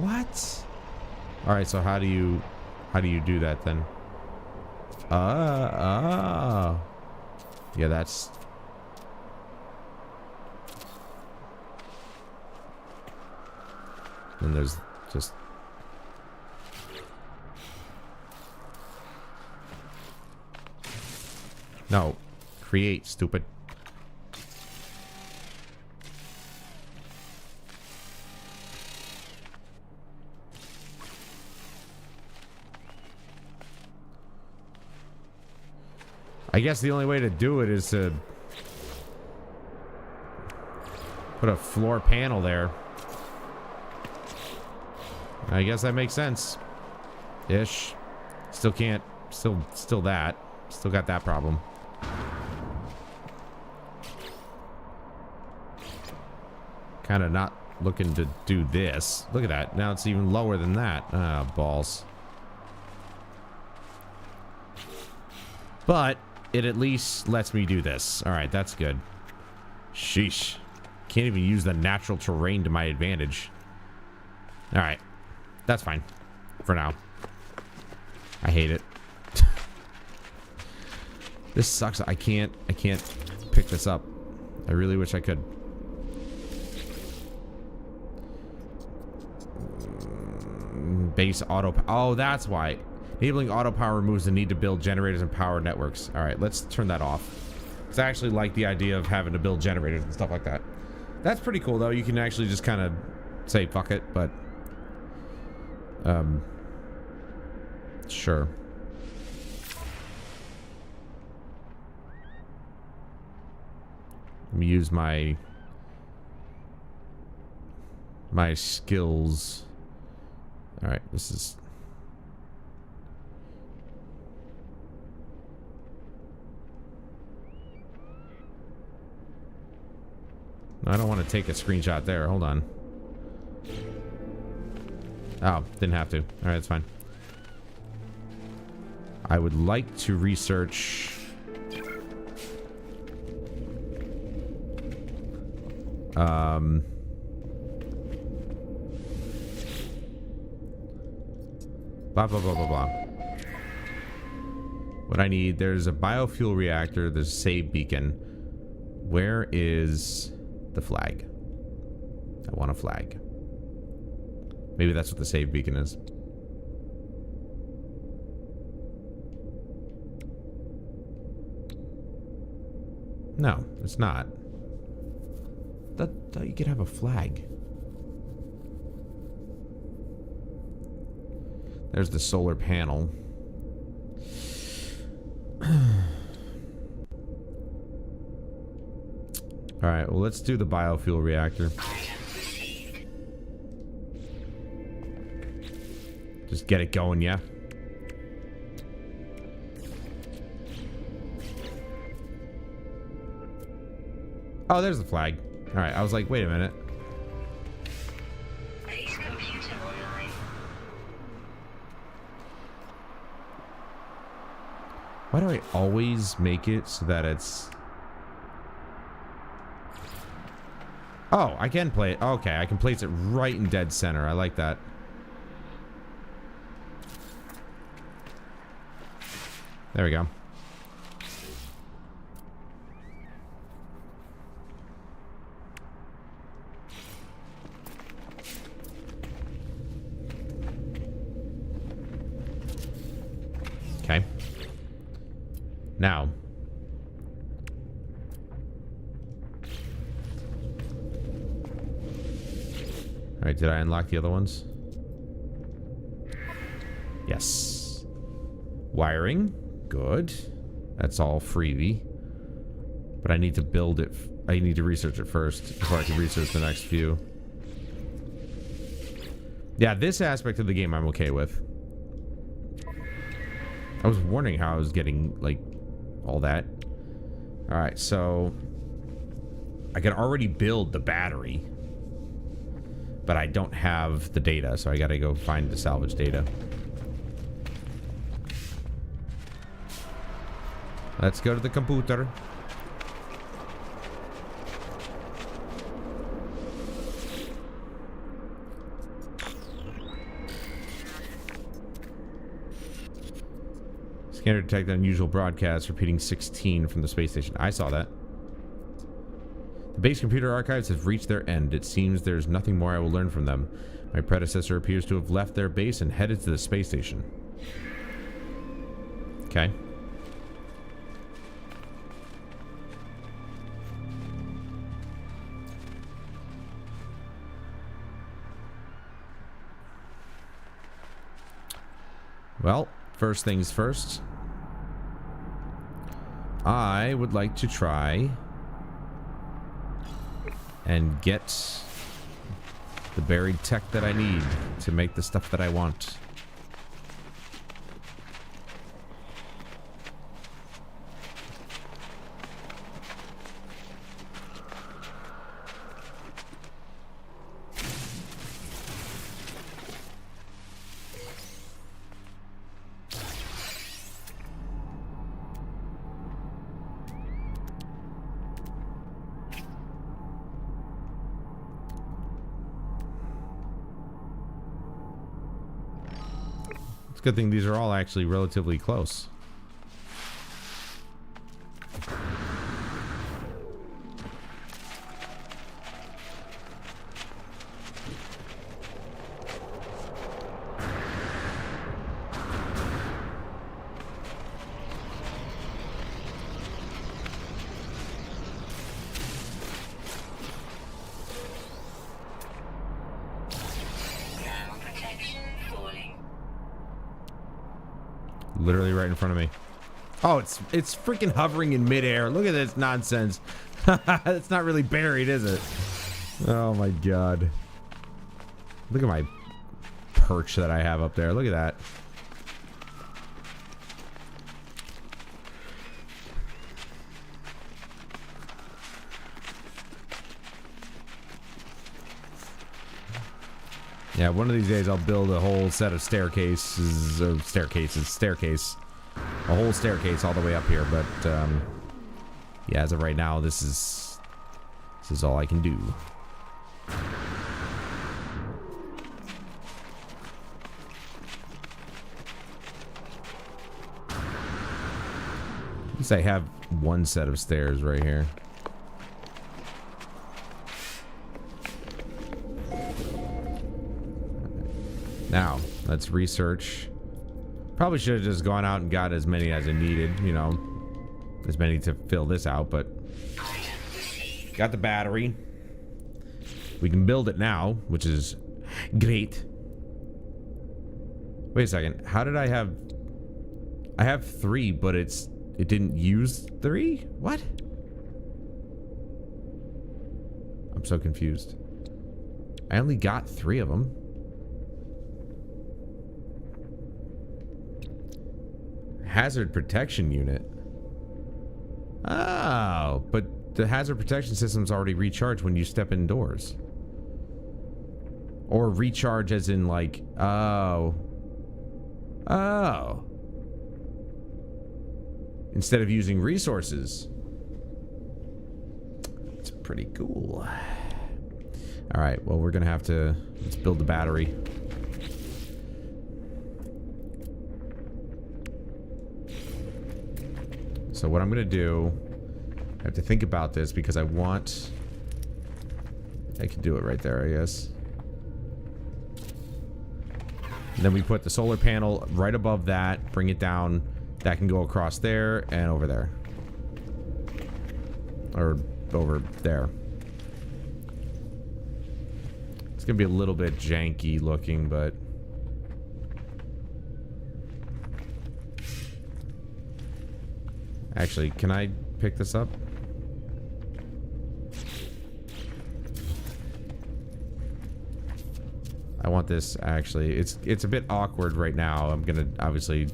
Speaker 2: What? Alright, so how do you do that then? Yeah, that's... And there's just... No. Create, stupid. I guess the only way to do it is to put a floor panel there. I guess that makes sense. Ish. Still can't. Still that. Still got that problem. Kind of not looking to do this. Look at that. Now it's even lower than that. Ah, balls. But it at least lets me do this. Alright, that's good. Sheesh. Can't even use the natural terrain to my advantage. Alright. That's fine. For now. I hate it. This sucks. I can't pick this up. I really wish I could. Base auto... Oh, that's why. Enabling auto power removes the need to build generators and power networks. Alright, let's turn that off. Because I actually like the idea of having to build generators and stuff like that. That's pretty cool, though. You can actually just kind of say, fuck it, but... Sure. Let me use my skills. Alright, this is... I don't want to take a screenshot there. Hold on. Oh, didn't have to. Alright, that's fine. I would like to research... Blah, blah, blah, blah, blah. What I need, there's a biofuel reactor, there's a save beacon. Where is the flag? I want a flag. Maybe that's what the save beacon is. No, it's not. That you could have a flag. There's the solar panel. Alright, well, let's do the biofuel reactor. Just get it going, yeah? Oh, there's the flag. Alright, I was like, wait a minute.
Speaker 8: Base computer online.
Speaker 2: Why do I always make it so that it's... Oh, I can play it. Okay, I can place it right in dead center. I like that. There we go. Okay. Now. Alright, did I unlock the other ones? Yes. Wiring. Good. That's all freebie. But I need to build it. I need to research it first before I can research the next few. Yeah, this aspect of the game I'm okay with. I was wondering how I was getting, like, all that. Alright, so... I can already build the battery. But I don't have the data, so I gotta go find the salvage data. Let's go to the computer. Scanner detected unusual broadcast repeating 16 from the space station. I saw that. The base computer archives have reached their end. It seems there's nothing more I will learn from them. My predecessor appears to have left their base and headed to the space station. Okay. Well, first things first. I would like to try and get the buried tech that I need to make the stuff that I want. Good thing these are all actually relatively close. Literally right in front of me. Oh, it's freaking hovering in midair. Look at this nonsense. It's not really buried, is it? Oh my god. Look at my perch that I have up there. Look at that. Yeah, one of these days I'll build a whole set of staircase. A whole staircase all the way up here, but yeah, as of right now, this is all I can do. At least I have one set of stairs right here. Now, let's research. Probably should have just gone out and got as many as I needed, you know, as many to fill this out, but got the battery. We can build it now, which is great. Wait a second. How did I have... I have 3, but it didn't use 3? What? I'm so confused. I only got 3 of them. Hazard protection unit. Oh, but the hazard protection system's already recharged when you step indoors. Or recharge as in like, oh. Oh. Instead of using resources. It's pretty cool. All right, well, we're gonna have to, let's build the battery. So what I'm gonna do, I have to think about this because I can do it right there, I guess. And then we put the solar panel right above that, bring it down. That can go across there and over there. Or over there. It's gonna be a little bit janky looking, but... Actually, can I pick this up? I want this, actually. It's a bit awkward right now. I'm gonna obviously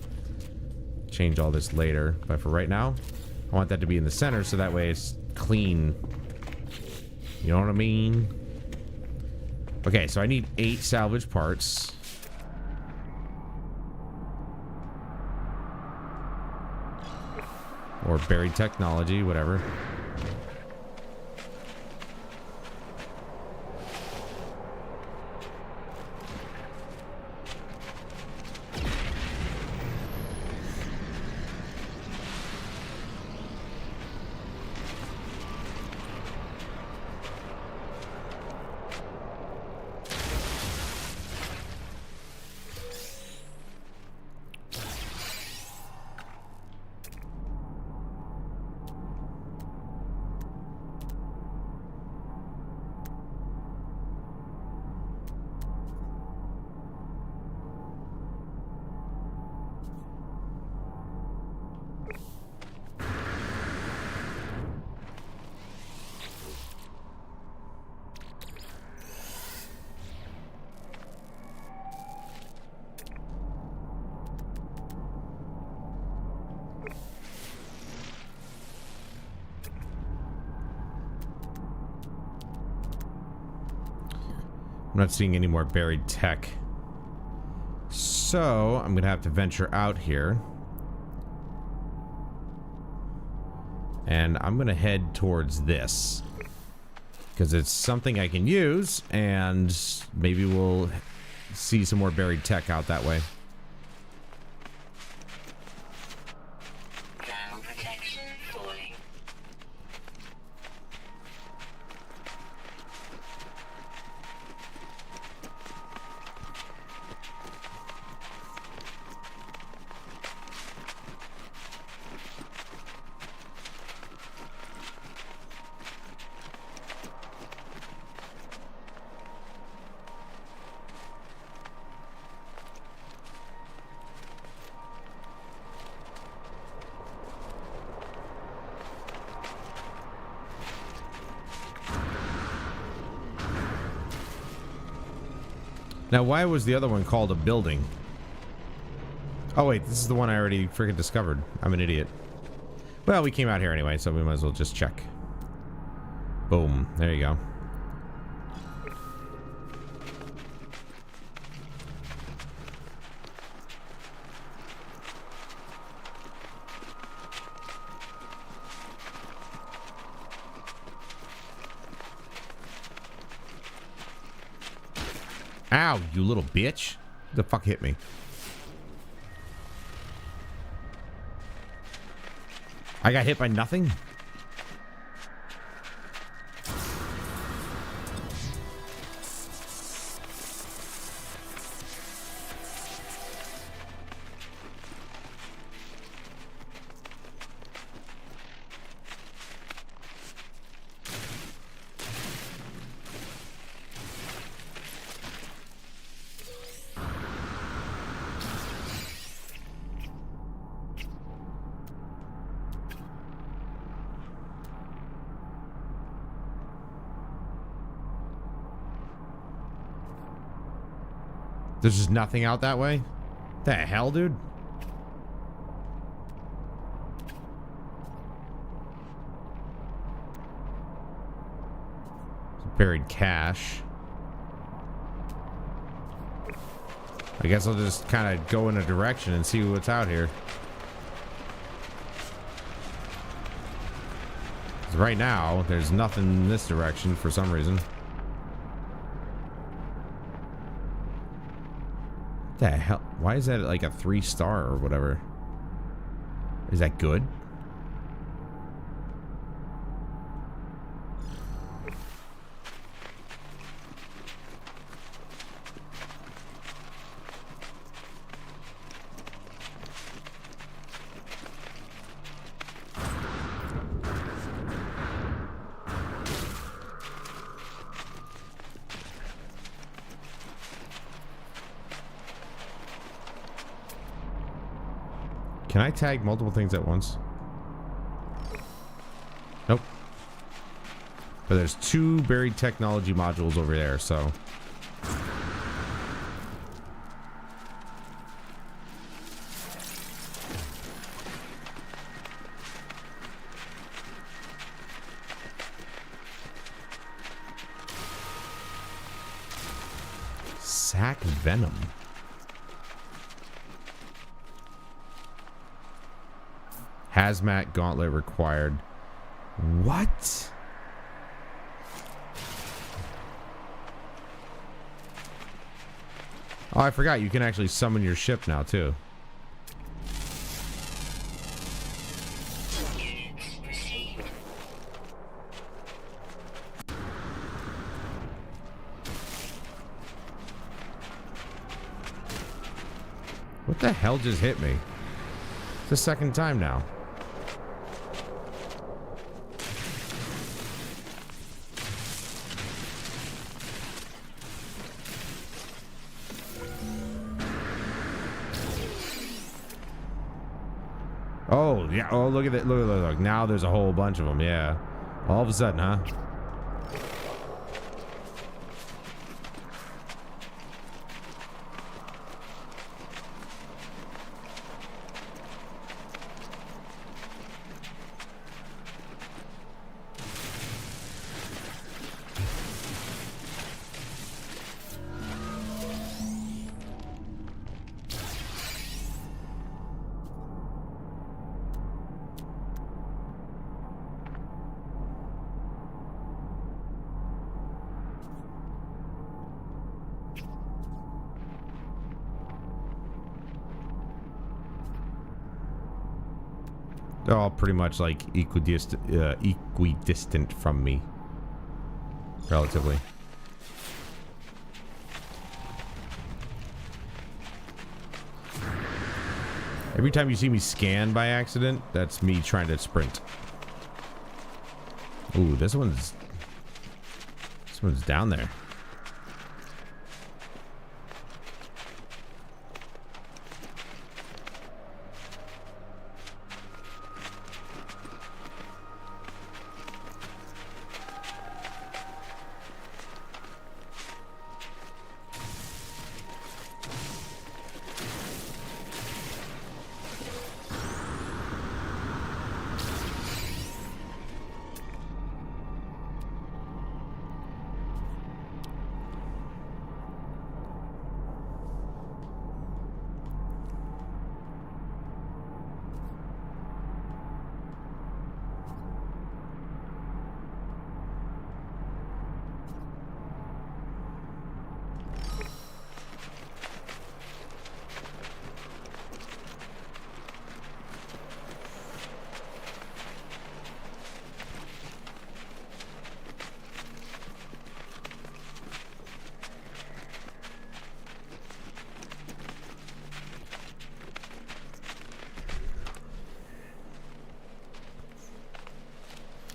Speaker 2: change all this later. But for right now, I want that to be in the center so that way it's clean. You know what I mean? Okay, so I need 8 salvage parts. Or buried technology, whatever. I'm not seeing any more buried tech. So, I'm gonna have to venture out here. And I'm gonna head towards this. Because it's something I can use, and maybe we'll see some more buried tech out that way.
Speaker 8: Ground protection falling.
Speaker 2: Now, why was the other one called a building? Oh, wait, this is the one I already freaking discovered. I'm an idiot. Well, we came out here anyway, so we might as well just check. Boom. There you go. Ow, you little bitch. The fuck hit me? I got hit by nothing? There's just nothing out that way? The hell, dude? Buried cache. I guess I'll just kind of go in a direction and see what's out here. 'Cause right now, there's nothing in this direction for some reason. What the hell? Why is that like a 3-star or whatever? Is that good? Can I tag multiple things at once? Nope. But there's 2 buried technology modules over there, so... Sack venom. Hazmat gauntlet required. What? Oh, I forgot you can actually summon your ship now too.
Speaker 8: Units received.
Speaker 2: What the hell just hit me? It's the second time now. Oh, yeah. Oh, look at it. Look. Now there's a whole bunch of them. Yeah. All of a sudden, huh? They're all pretty much like equidistant from me. Relatively. Every time you see me scan by accident, that's me trying to sprint. Ooh, this one's down there.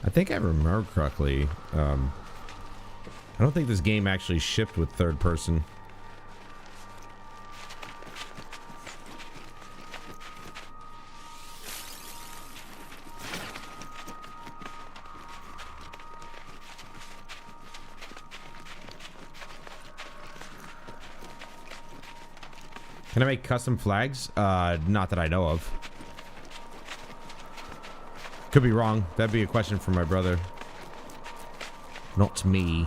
Speaker 2: I think I remember correctly. I don't think this game actually shipped with third person. Can I make custom flags? Not that I know of. Could be wrong. That'd be a question for my brother. Not me.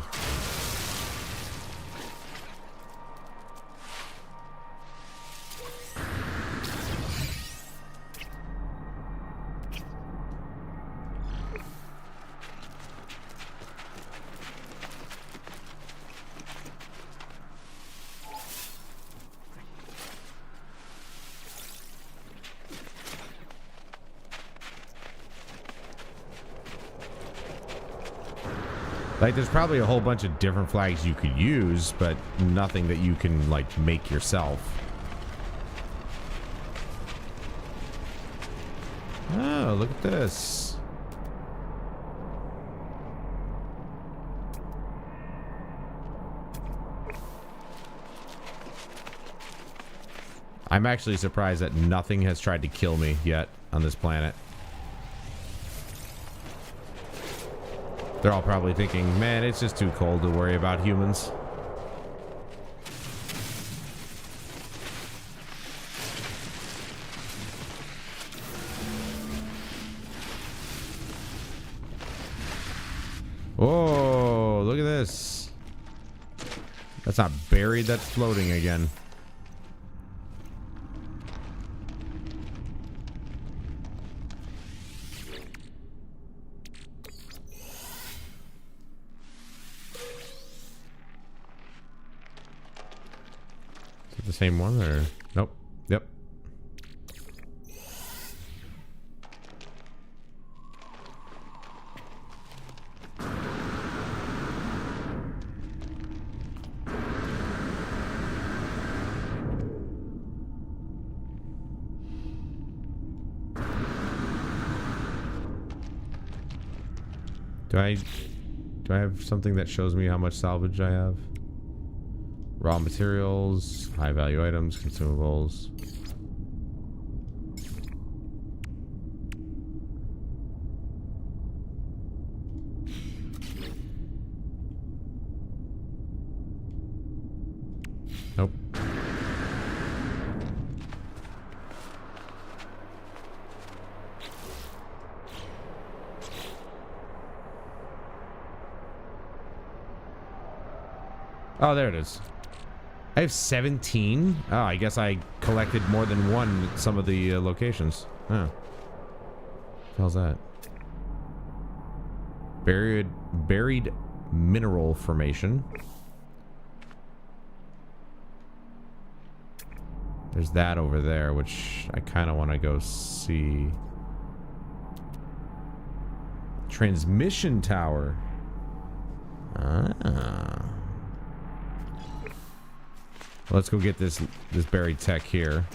Speaker 2: Like, there's probably a whole bunch of different flags you could use, but nothing that you can, like, make yourself. Oh, look at this. I'm actually surprised that nothing has tried to kill me yet on this planet. They're all probably thinking, man, it's just too cold to worry about humans. Oh, look at this. That's not buried, that's floating again. The same one or nope. Yep. Do I have something that shows me how much salvage I have? Raw materials, high value items, consumables. Nope. Oh, there it is. I have 17. Oh, I guess I collected more than one at some of the locations. Huh. What the hell's that? Buried mineral formation. There's that over there, which I kind of want to go see. Transmission tower. Ah. Let's go get this buried tech here.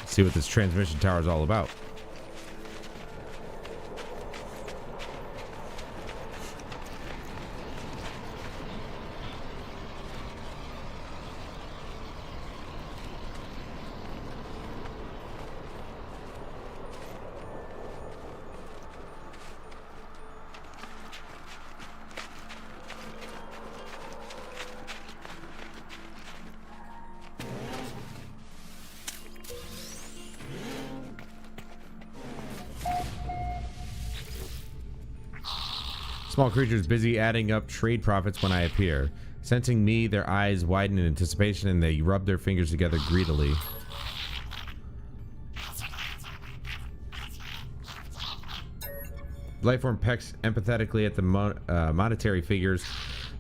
Speaker 2: See what this transmission tower is all about. Small creatures busy adding up trade profits when I appear. Sensing me, their eyes widen in anticipation and they rub their fingers together greedily. Lifeform pecks empathetically at the monetary figures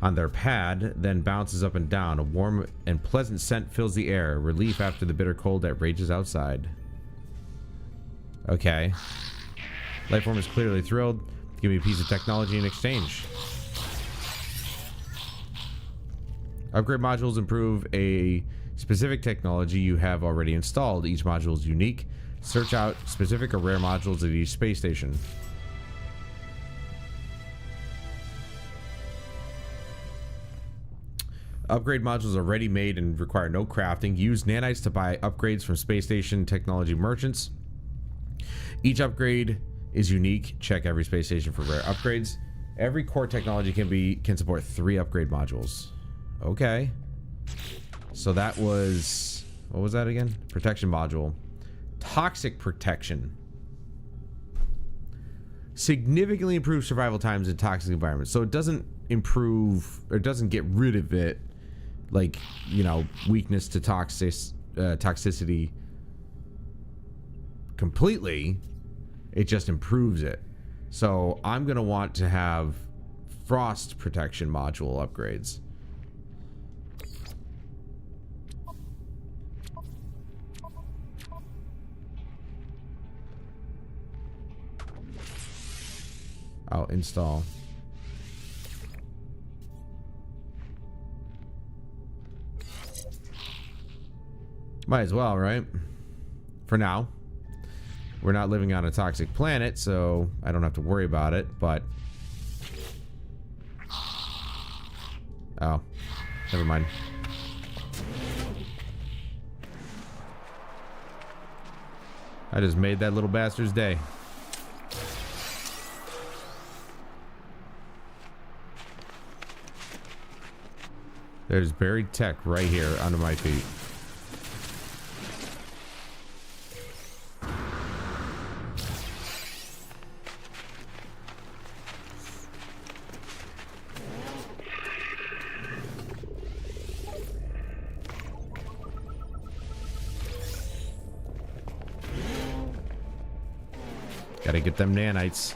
Speaker 2: on their pad, then bounces up and down. A warm and pleasant scent fills the air. Relief after the bitter cold that rages outside. Okay. Lifeform is clearly thrilled. Give me a piece of technology in exchange. Upgrade modules improve a specific technology you have already installed. Each module is unique. Search out specific or rare modules at each space station. Upgrade modules are ready made and require no crafting. Use nanites to buy upgrades from space station technology merchants. Each upgrade is unique. Check every space station for rare upgrades. Every core technology can support 3 upgrade modules. Okay. So that was, what was that again? Protection module. Toxic protection. Significantly improves survival times in toxic environments. So it doesn't improve, or it doesn't get rid of it, like, you know, weakness to toxicity completely. It just improves it. So I'm going to want to have frost protection module upgrades. I'll install. Might as well, right? For now. We're not living on a toxic planet, so I don't have to worry about it, but... Oh. Never mind. I just made that little bastard's day. There's buried tech right here under my feet. Gotta get them nanites.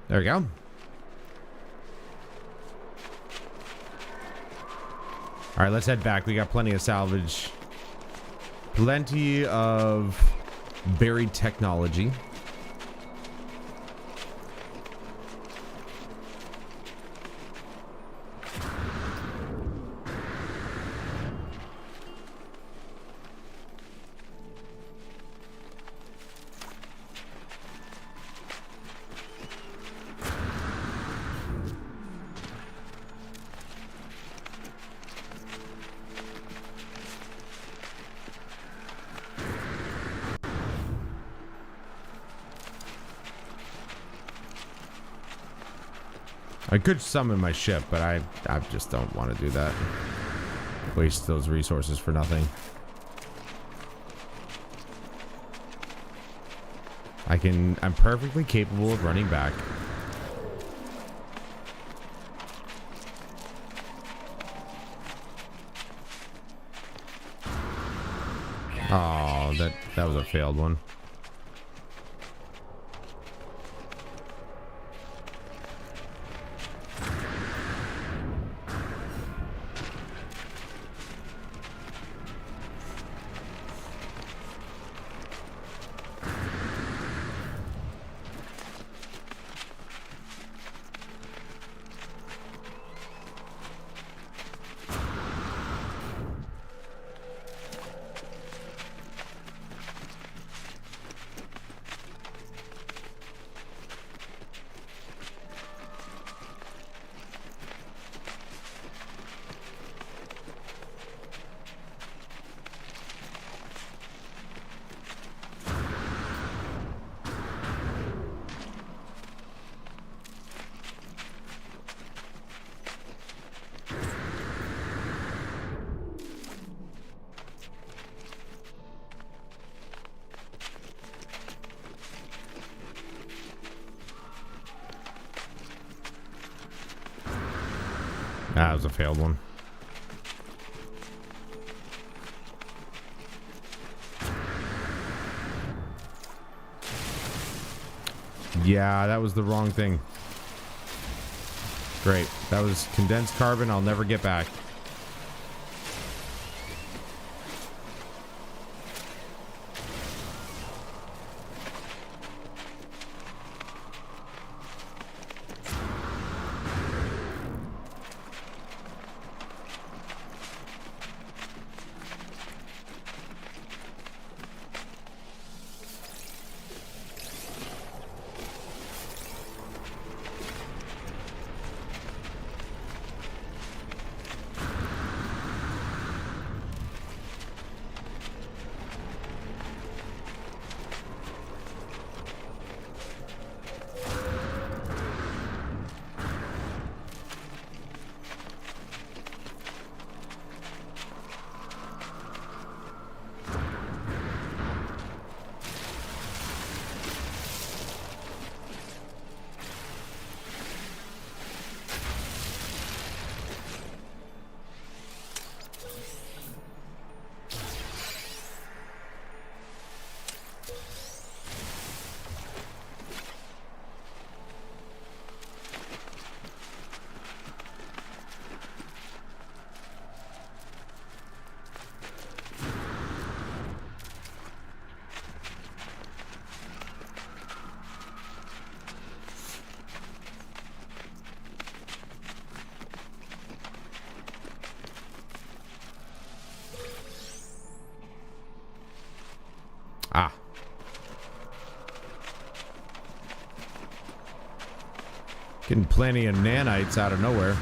Speaker 2: There we go. All right, let's head back. We got plenty of salvage. Plenty of buried technology. I could summon my ship, but I just don't want to do that. Waste those resources for nothing. I'm perfectly capable of running back. Oh, that was a failed one. That was a failed one. Yeah, that was the wrong thing. Great. That was condensed carbon I'll never get back. Ah. Getting plenty of nanites out of nowhere.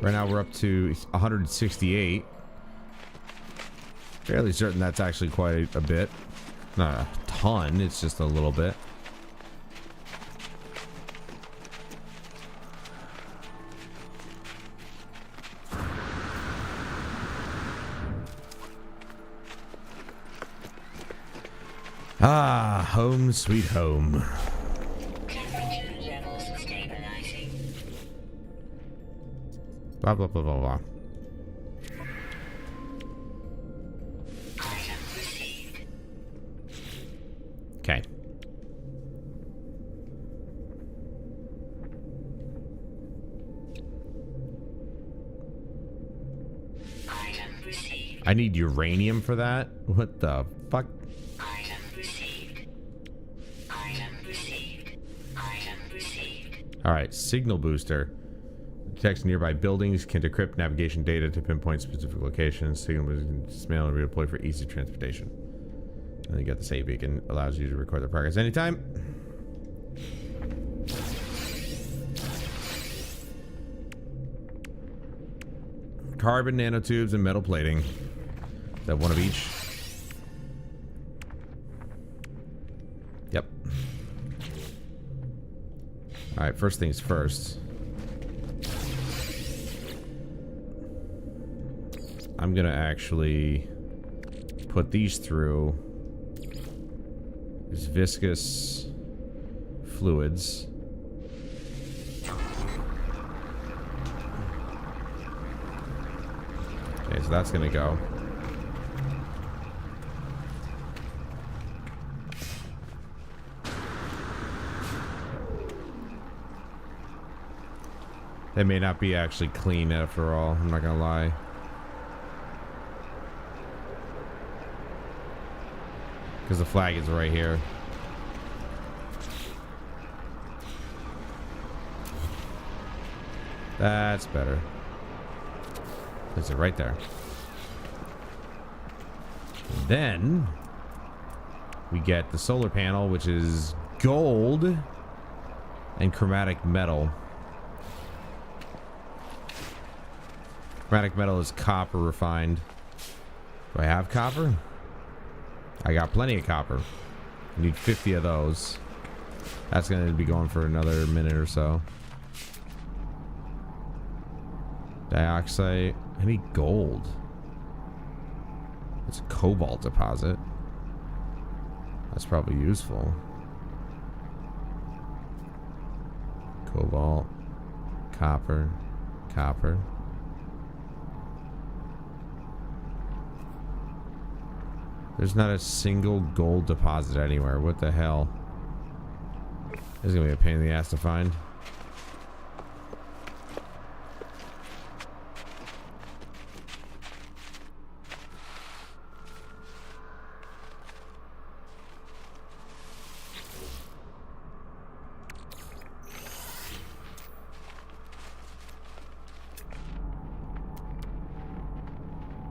Speaker 2: Right now we're up to 168. Fairly certain that's actually quite a bit. Not a ton, it's just a little bit. Ah, home sweet home.
Speaker 8: Temperature levels stabilizing.
Speaker 2: Blah, blah, blah, blah, blah.
Speaker 8: Item received.
Speaker 2: Okay.
Speaker 8: Item received.
Speaker 2: I need uranium for that? What the fuck?
Speaker 8: Item received. Item received. Item received.
Speaker 2: Alright, signal booster. Detects nearby buildings, can decrypt navigation data to pinpoint specific locations. Signal booster can dismantle and redeploy for easy transportation. And then you got the save beacon, allows you to record the progress anytime. Carbon nanotubes and metal plating. Is that one of each? Yep. Alright, first things first. I'm gonna actually put these through these viscous fluids. Okay, so that's gonna go. They may not be actually clean after all, I'm not gonna lie. Because the flag is right here. That's better. Place it right there. And then we get the solar panel, which is gold and chromatic metal. Chromatic metal is copper refined. Do I have copper? I got plenty of copper. I need 50 of those. That's going to be going for another minute or so. Dioxide. I need gold. It's a cobalt deposit. That's probably useful. Cobalt. Copper. Copper. There's not a single gold deposit anywhere. What the hell? This is gonna be a pain in the ass to find.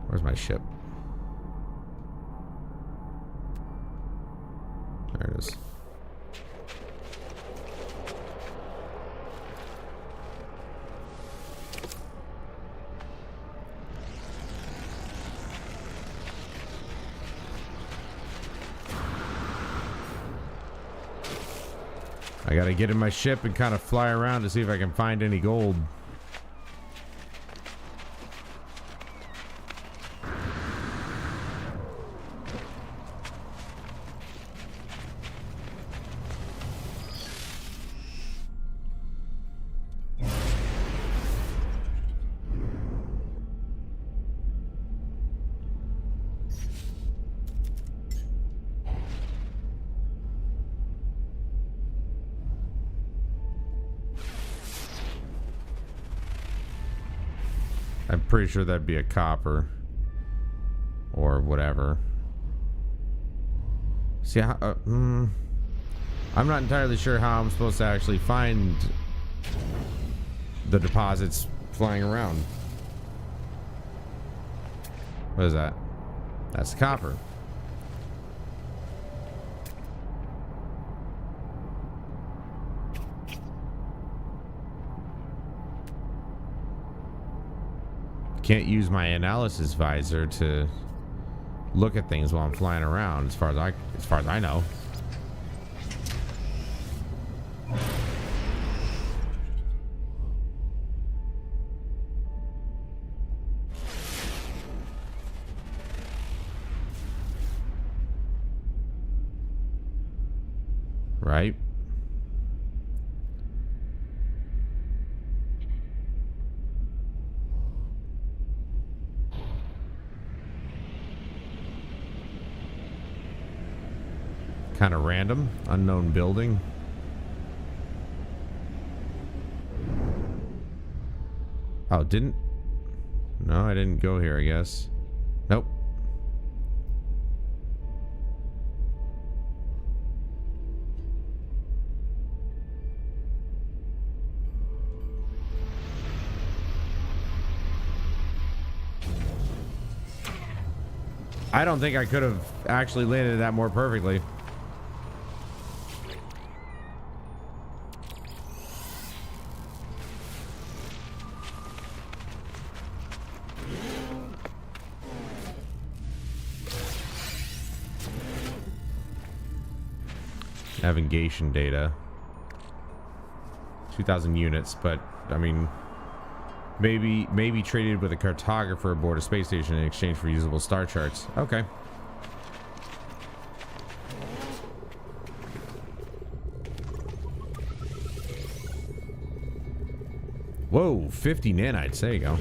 Speaker 2: Where's my ship? There it is. I gotta get in my ship and kind of fly around to see if I can find any gold. I'm pretty sure that'd be a copper or whatever. See, I'm not entirely sure how I'm supposed to actually find the deposits flying around. What is that? That's copper. Can't use my analysis visor to look at things while I'm flying around, as far as I know. Right? Kind of random. Unknown building. Oh, didn't? No, I didn't go here, I guess. Nope. I don't think I could have actually landed that more perfectly. Navigation data. 2,000 units, but I mean, maybe traded with a cartographer aboard a space station in exchange for usable star charts. Okay. Whoa, 50 nanites. There you go.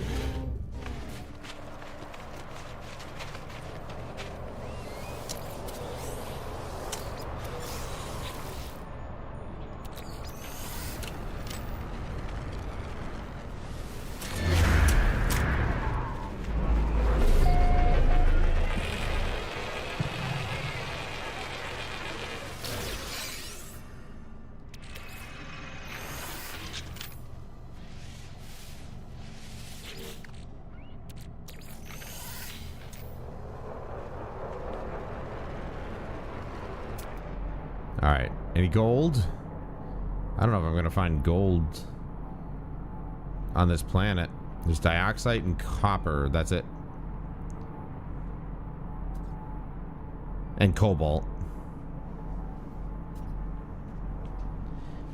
Speaker 2: Alright, any gold? I don't know if I'm gonna find gold on this planet. There's dioxide and copper, that's it. And cobalt.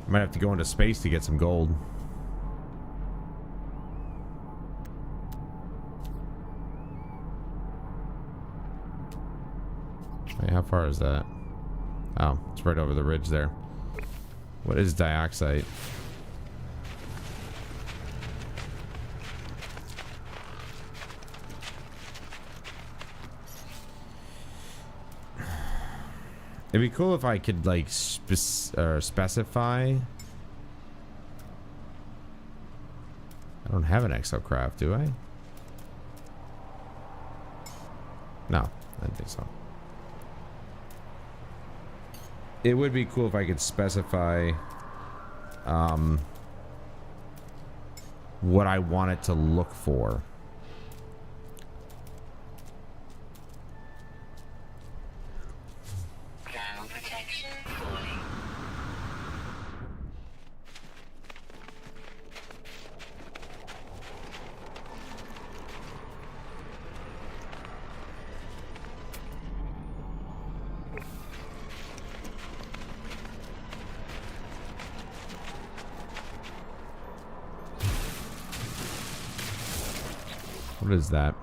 Speaker 2: Might have to go into space to get some gold. Wait, how far is that? Oh, it's right over the ridge there. What is dioxide? It'd be cool if I could like specify. I don't have an exocraft, do I? No, I don't think so. It would be cool if I could specify what I want it to look for.
Speaker 8: Ground protection falling.
Speaker 2: What is that?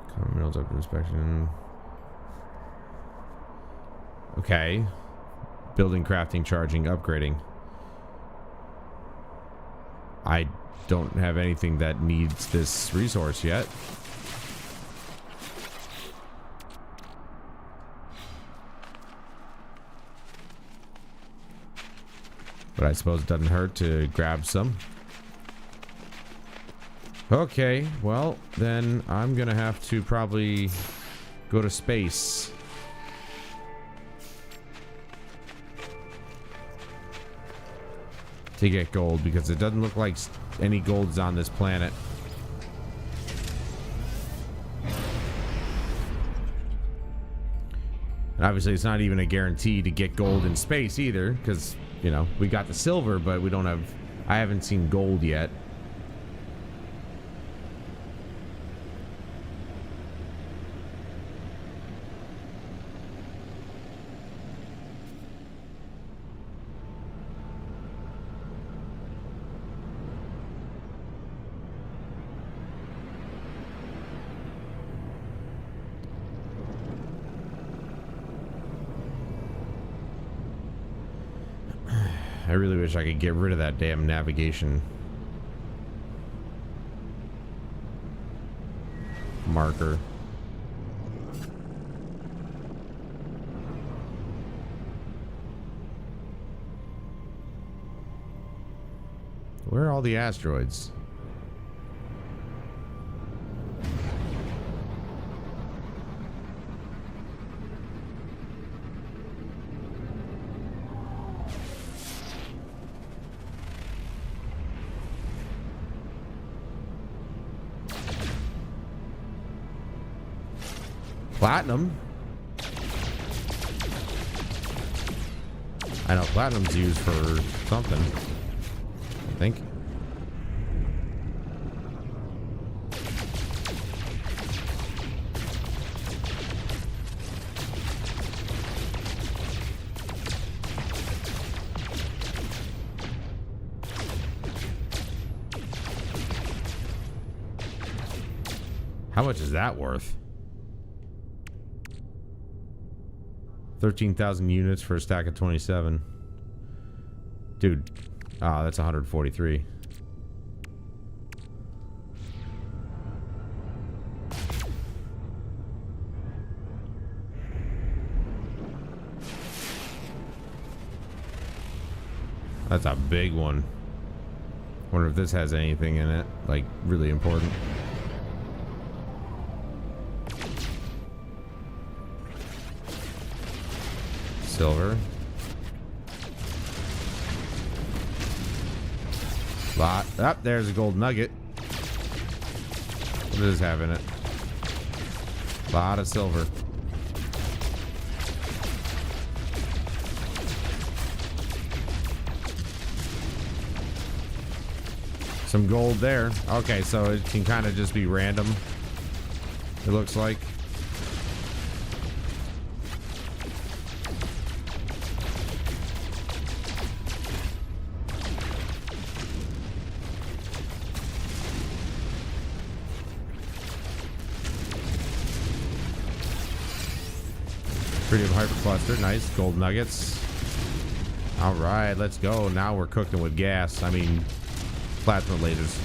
Speaker 2: Common minerals up to inspection. Okay. Building, crafting, charging, upgrading. I don't have anything that needs this resource yet. But I suppose it doesn't hurt to grab some. Okay, well, then I'm gonna have to probably go to space. To get gold, because it doesn't look like any gold's on this planet. And obviously it's not even a guarantee to get gold in space either, because, you know, we got the silver, but we don't have... I haven't seen gold yet. I really wish I could get rid of that damn navigation marker. Where are all the asteroids? Platinum? I know platinum's used for something, I think. How much is that worth? 13,000 units for a stack of 27. Dude, that's 143. That's a big one. Wonder if this has anything in it, like really important. Silver. Lot. Up there's a gold nugget. What does this have in it? Lot of silver. Some gold there. Okay, so it can kind of just be random. It looks like. Freedom hypercluster, nice. Gold nuggets. All right, let's go. Now we're cooking with gas. I mean, plasma lasers.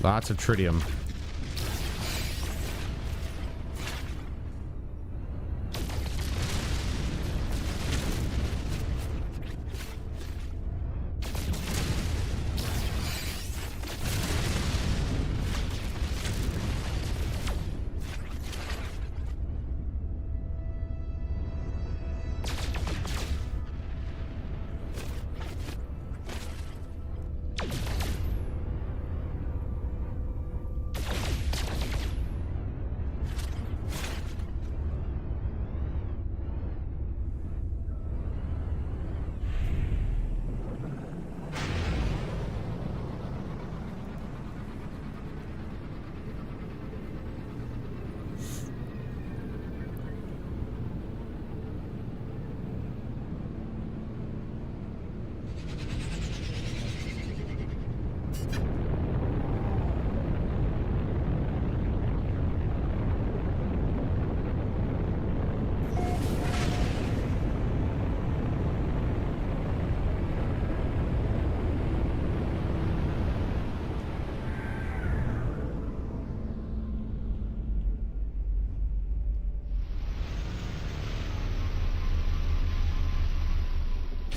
Speaker 2: Lots of tritium.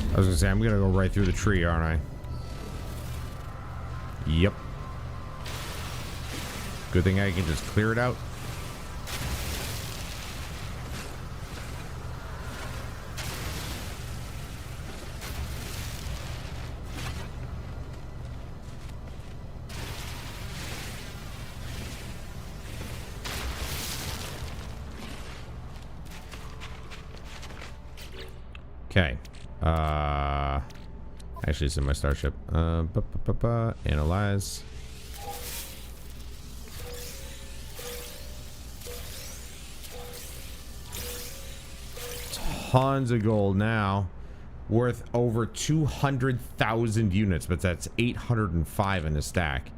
Speaker 2: I was gonna say, I'm gonna go right through the tree, aren't I? Yep. Good thing I can just clear it out. Okay. Actually, it's in my starship. Analyze. Tons of gold now. Worth over 200,000 units, but that's 805 in a stack.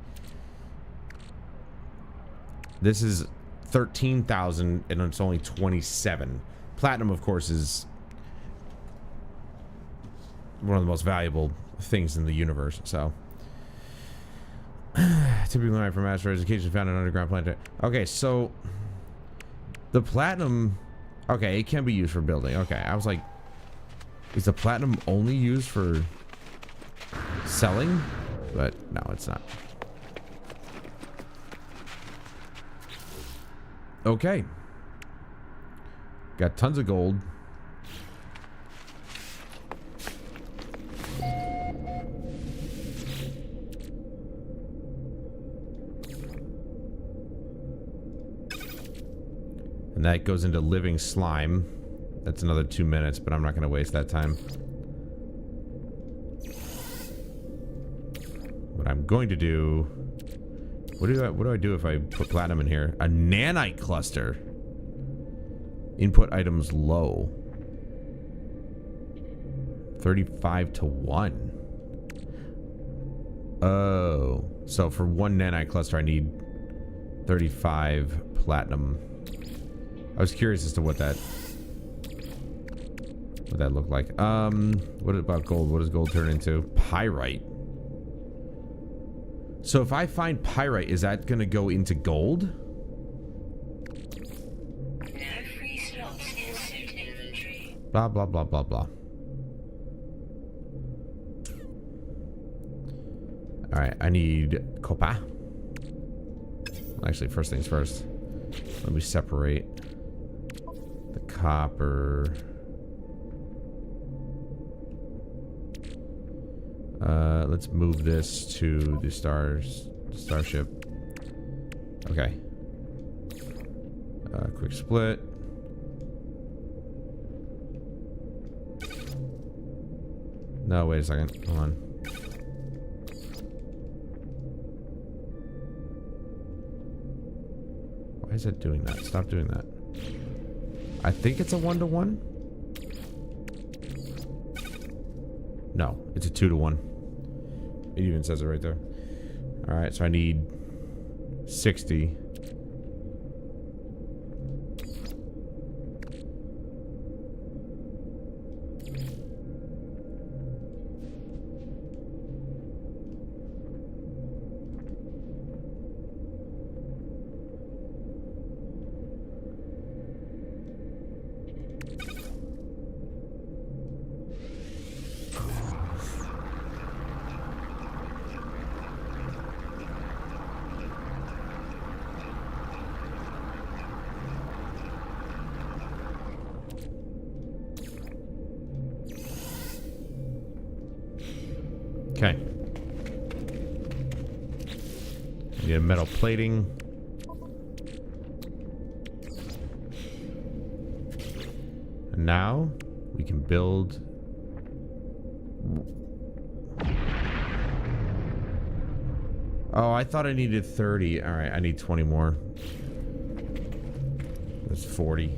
Speaker 2: This is 13,000 and it's only 27. Platinum, of course, is one of the most valuable things in the universe, so. Typically mined from asteroids, occasionally found in underground planet. Okay, so the platinum, okay, it can be used for building. Okay, I was like, is the platinum only used for selling? But no, it's not. Okay. Got tons of gold. And that goes into living slime. That's another 2 minutes, but I'm not going to waste that time. What I'm going to do... What do I do if I put platinum in here? A nanite cluster. Input items low. 35 to 1. Oh. So for one nanite cluster, I need 35 platinum. I was curious as to what that looked like. What about gold? What does gold turn into? Pyrite. So if I find pyrite, is that gonna go into gold?
Speaker 8: No free slots in suit inventory.
Speaker 2: Blah blah blah blah blah. Alright, I need copper. Actually, first things first. Let me separate the copper. Let's move this to the starship. Okay. Quick split. No, wait a second. Hold on. Why is it doing that? Stop doing that. I think it's a 1-to-1. No, it's a 2-to-1. It even says it right there. Alright, so I need 60. Need a metal plating. And now we can build. Oh, I thought I needed 30. All right, I need 20 more. That's 40.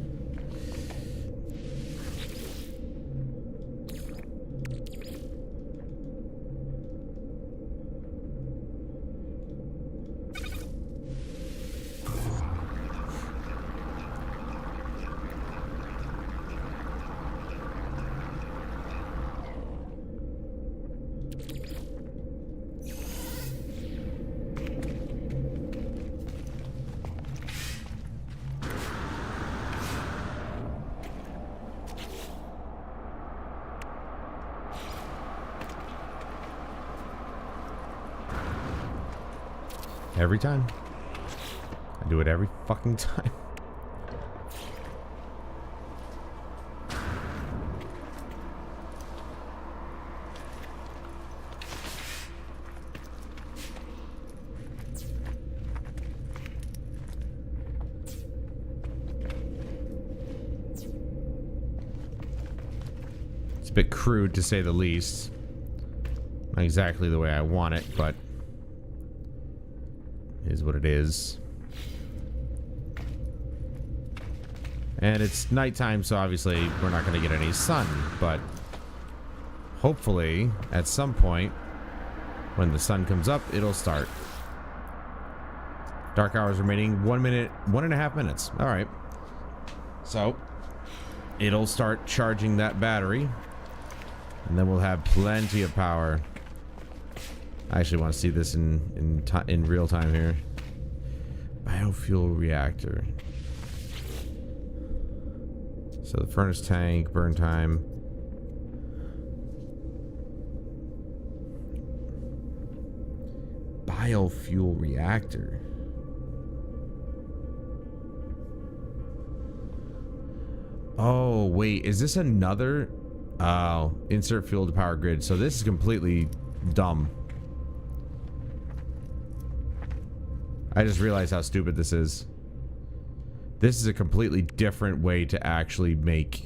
Speaker 2: Every time. I do it every fucking time. It's a bit crude to say the least. Not exactly the way I want it, but is what it is. And it's nighttime, so obviously we're not going to get any sun, but hopefully at some point when the sun comes up, it'll start. Dark hours remaining 1 minute, 1.5 minutes. All right. So it'll start charging that battery, and then we'll have plenty of power. I actually want to see this in real time here. Biofuel reactor. So the furnace tank, burn time. Biofuel reactor. Oh, wait, is this another? Oh, insert fuel to power grid. So this is completely dumb. I just realized how stupid this is. This is a completely different way to actually make...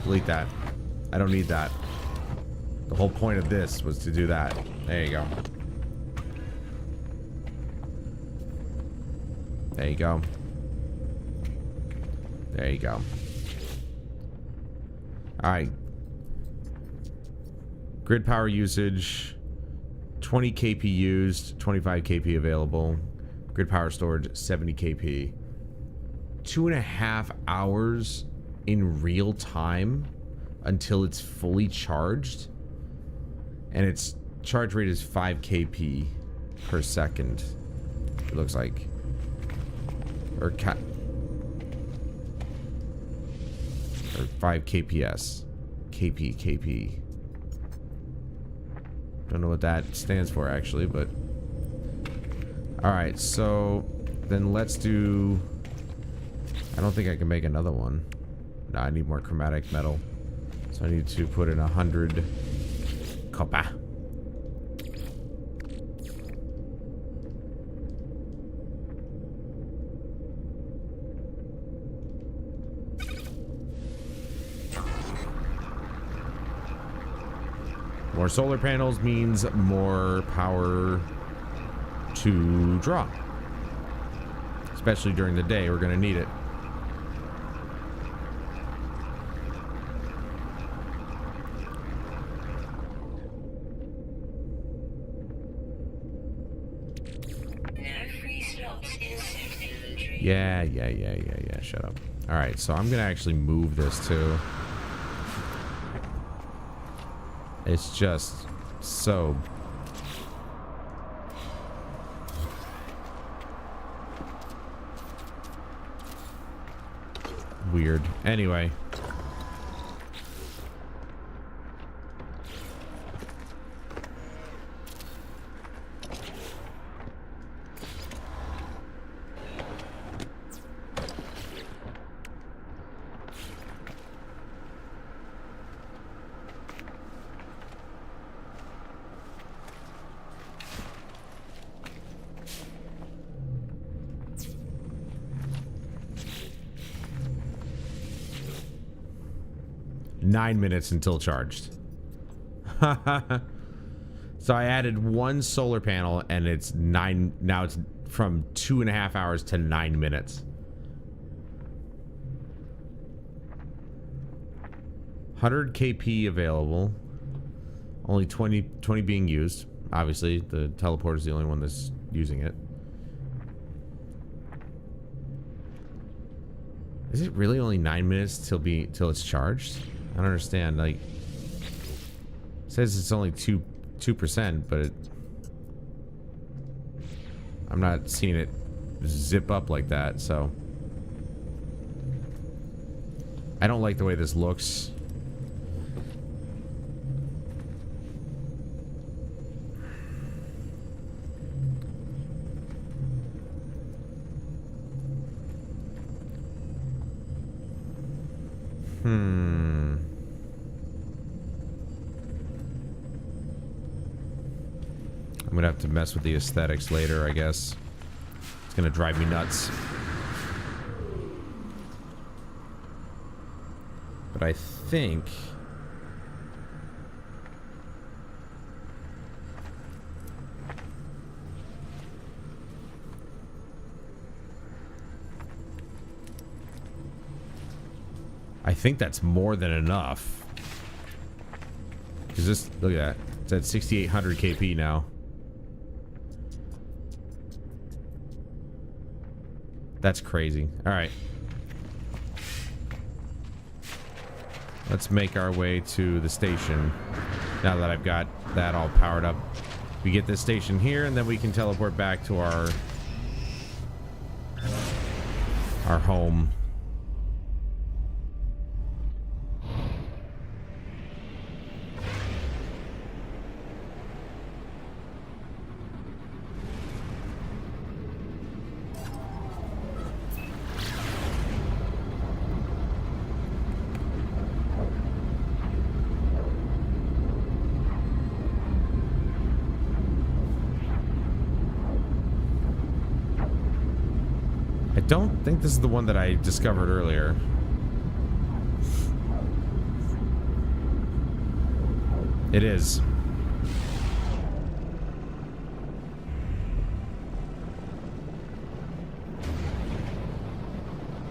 Speaker 2: Delete that. I don't need that. The whole point of this was to do that. There you go. There you go. There you go. Alright. Grid power usage, 20 kp used, 25 kp available. Grid power storage, 70 kp. 2.5 hours in real time until it's fully charged. And its charge rate is 5 kp per second. It looks like. Or 5 kps. kp. Don't know what that stands for actually, but alright, so then let's do... I don't think I can make another one. No, I need more chromatic metal. So I need to put in 100 copper. More solar panels means more power to draw. Especially during the day, we're going to need it. Yeah. Shut up. All right, so I'm going to actually move this too. It's just so... weird. Anyway. 9 minutes until charged. So I added one solar panel and it's 9, now it's from 2.5 hours to 9 minutes. 100 KP available. Only 20 being used. Obviously, the teleporter is the only one that's using it. Is it really only 9 minutes till it's charged? I don't understand. Like, it says it's only 2%, but I'm not seeing it zip up like that. So I don't like the way this looks. I'm gonna have to mess with the aesthetics later, I guess. It's gonna drive me nuts. But I think... that's more than enough. Is this... Look at that. It's at 6,800 KP now. That's crazy. Alright. Let's make our way to the station. Now that I've got that all powered up. We get this station here, and then we can teleport back to our home. I don't think this is the one that I discovered earlier. It is.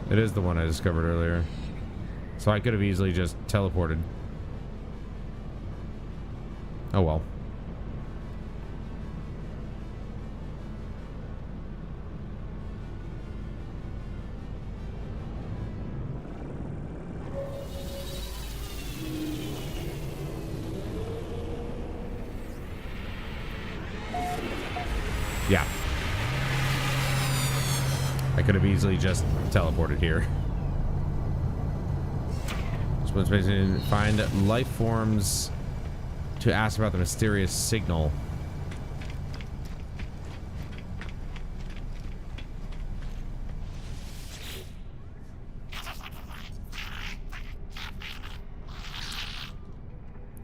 Speaker 2: It is the one I discovered earlier. So I could have easily just teleported. Oh well. Yeah. I could have easily just teleported here. So let's basically find life forms to ask about the mysterious signal.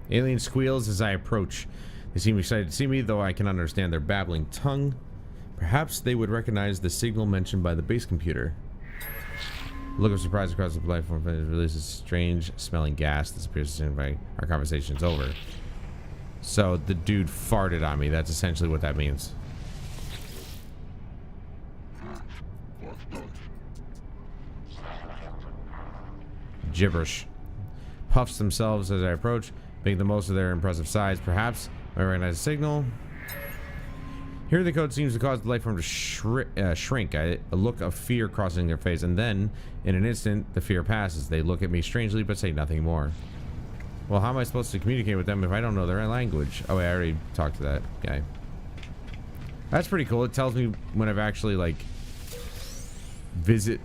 Speaker 2: Alien squeals as I approach. They seem excited to see me, though I can understand their babbling tongue. Perhaps they would recognize the signal mentioned by the base computer. A look of surprise across the life form releases strange smelling gas. Disappears as soon as our conversation's over. So the dude farted on me. That's essentially what that means. Gibberish. Puffs themselves as I approach, making the most of their impressive size. Perhaps I recognize a signal. Here the code seems to cause the life form to shrink. A look of fear crossing their face, and then, in an instant, the fear passes. They look at me strangely, but say nothing more. Well, how am I supposed to communicate with them if I don't know their language? Oh, wait, I already talked to that guy. That's pretty cool. It tells me when I've actually, like,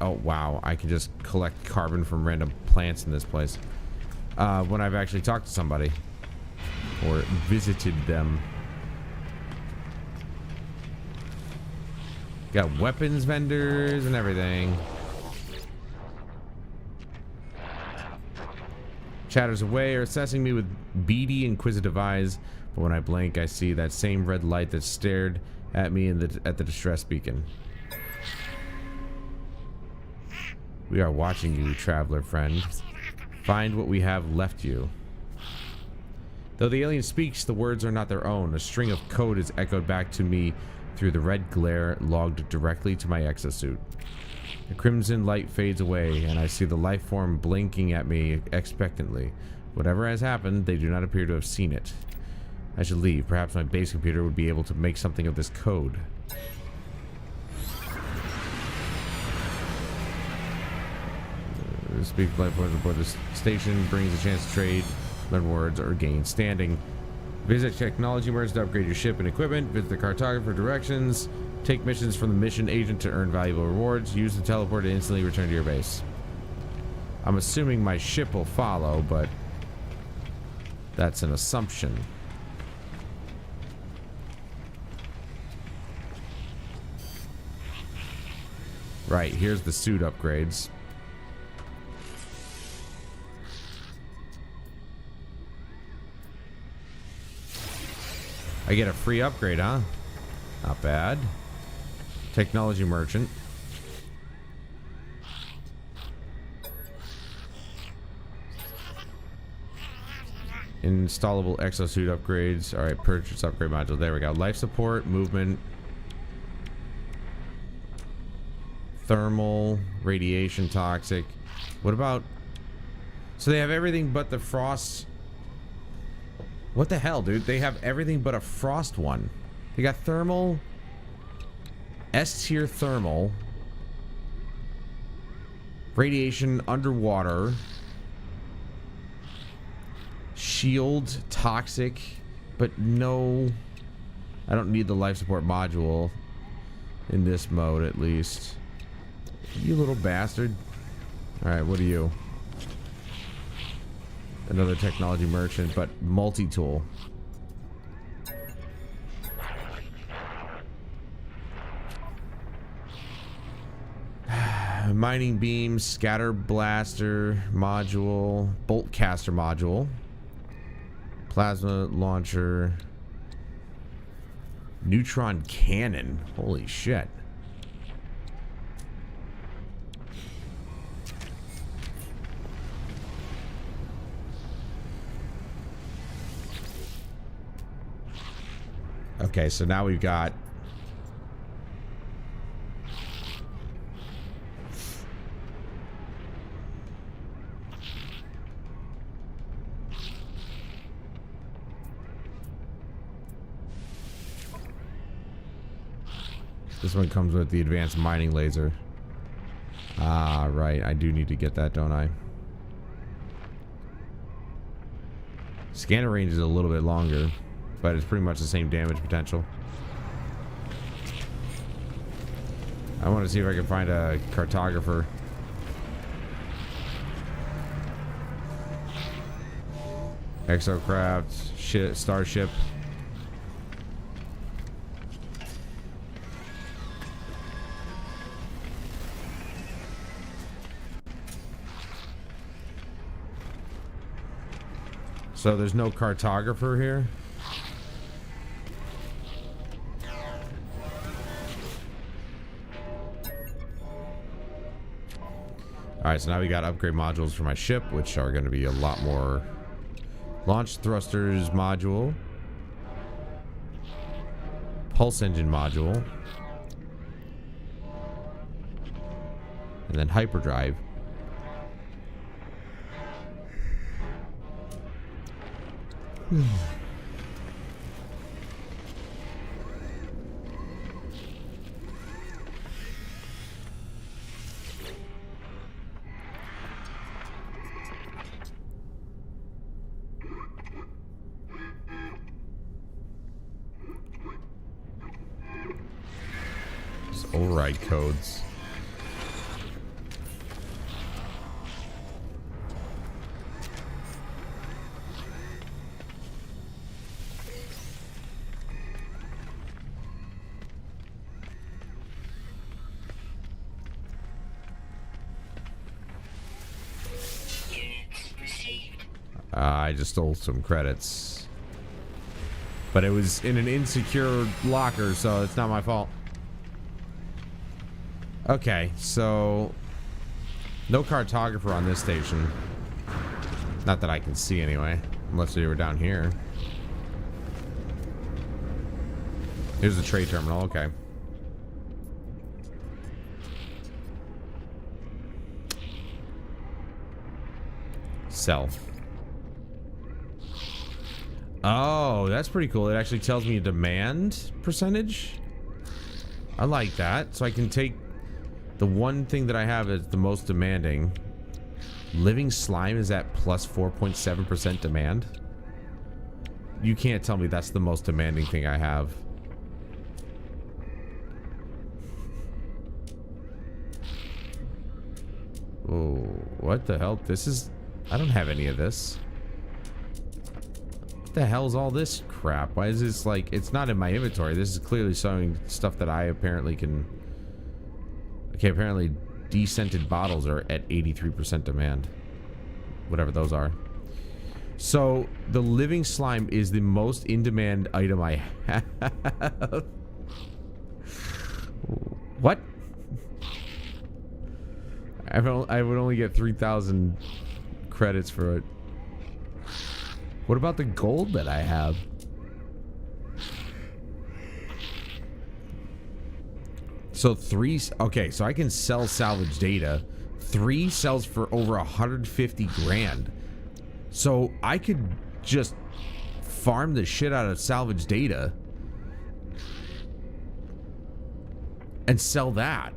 Speaker 2: oh, wow. I can just collect carbon from random plants in this place. When I've actually talked to somebody. Or visited them. Got weapons vendors and everything. Chatters away or assessing me with beady, inquisitive eyes. But when I blink, I see that same red light that stared at me at the distress beacon. We are watching you, traveler friend. Find what we have left you. Though the alien speaks, the words are not their own. A string of code is echoed back to me through the red glare logged directly to my exosuit. The crimson light fades away, and I see the life form blinking at me expectantly. Whatever has happened, they do not appear to have seen it. I should leave. Perhaps my base computer would be able to make something of this code. Speak life forms aboard the station brings a chance to trade, learn words, or gain standing. Visit technology merge to upgrade your ship and equipment. Visit the cartographer directions. Take missions from the mission agent to earn valuable rewards. Use the teleport to instantly return to your base. I'm assuming my ship will follow, but that's an assumption. Right, here's the suit upgrades. I get a free upgrade, huh? Not bad. Technology merchant. Installable exosuit upgrades. Alright, purchase upgrade module. There we go. Life support, movement, thermal, radiation, toxic. What about... So they have everything but the frost... What the hell, dude? They have everything but a frost one. They got thermal, S tier thermal, radiation underwater, shield, toxic, but no, I don't need the life support module in this mode at least. You little bastard. Alright, what are you? Another technology merchant, but multi-tool. Mining beam, scatter blaster module, bolt caster module, plasma launcher, neutron cannon. Holy shit. Okay, so now we've got this one comes with the advanced mining laser. Ah, right. I do need to get that, don't I? Scanner range is a little bit longer, but it's pretty much the same damage potential. I want to see if I can find a cartographer. Exocraft, shit, starship. So there's no cartographer here? Alright, so now we got upgrade modules for my ship, which are going to be a lot more. Launch thrusters module. Pulse engine module. And then hyperdrive. Override codes. I just stole some credits. But it was in an insecure locker, so it's not my fault. Okay, so no cartographer on this station. Not that I can see anyway, unless they were down here. Here's the trade terminal, okay. Sell. Oh, that's pretty cool. It actually tells me a demand percentage. I like that. So I can take the one thing that I have is the most demanding. Living slime is at plus 4.7% demand. You can't tell me that's the most demanding thing I have. Oh, what the hell? This is... I don't have any of this. What the hell is all this crap? Why is this like... It's not in my inventory. This is clearly showing stuff that I apparently can... Okay, apparently descented bottles are at 83% demand. Whatever those are. So, the living slime is the most in-demand item I have. What? I would only get 3,000 credits for it. What about the gold that I have? So 3... Okay, so I can sell salvage data. 3 sells for over 150 grand. So I could just farm the shit out of salvage data and sell that.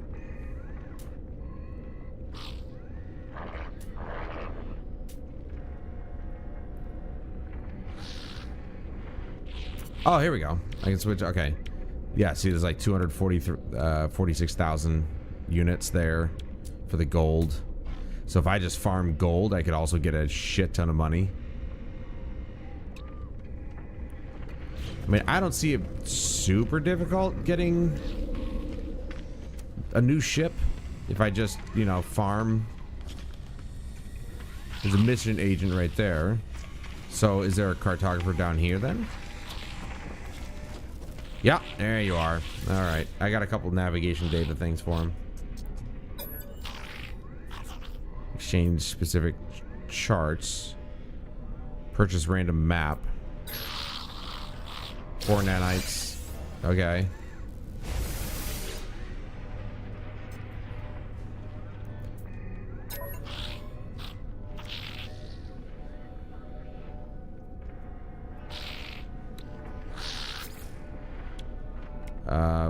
Speaker 2: Oh, here we go. I can switch. Okay. Yeah, see, there's like 46,000 units there for the gold. So if I just farm gold, I could also get a shit ton of money. I mean, I don't see it super difficult getting a new ship if I just, you know, farm. There's a mission agent right there. So is there a cartographer down here then? Yeah, there you are. All right, I got a couple navigation data things for him. Exchange specific charts. Purchase random map. 4 nanites. Okay.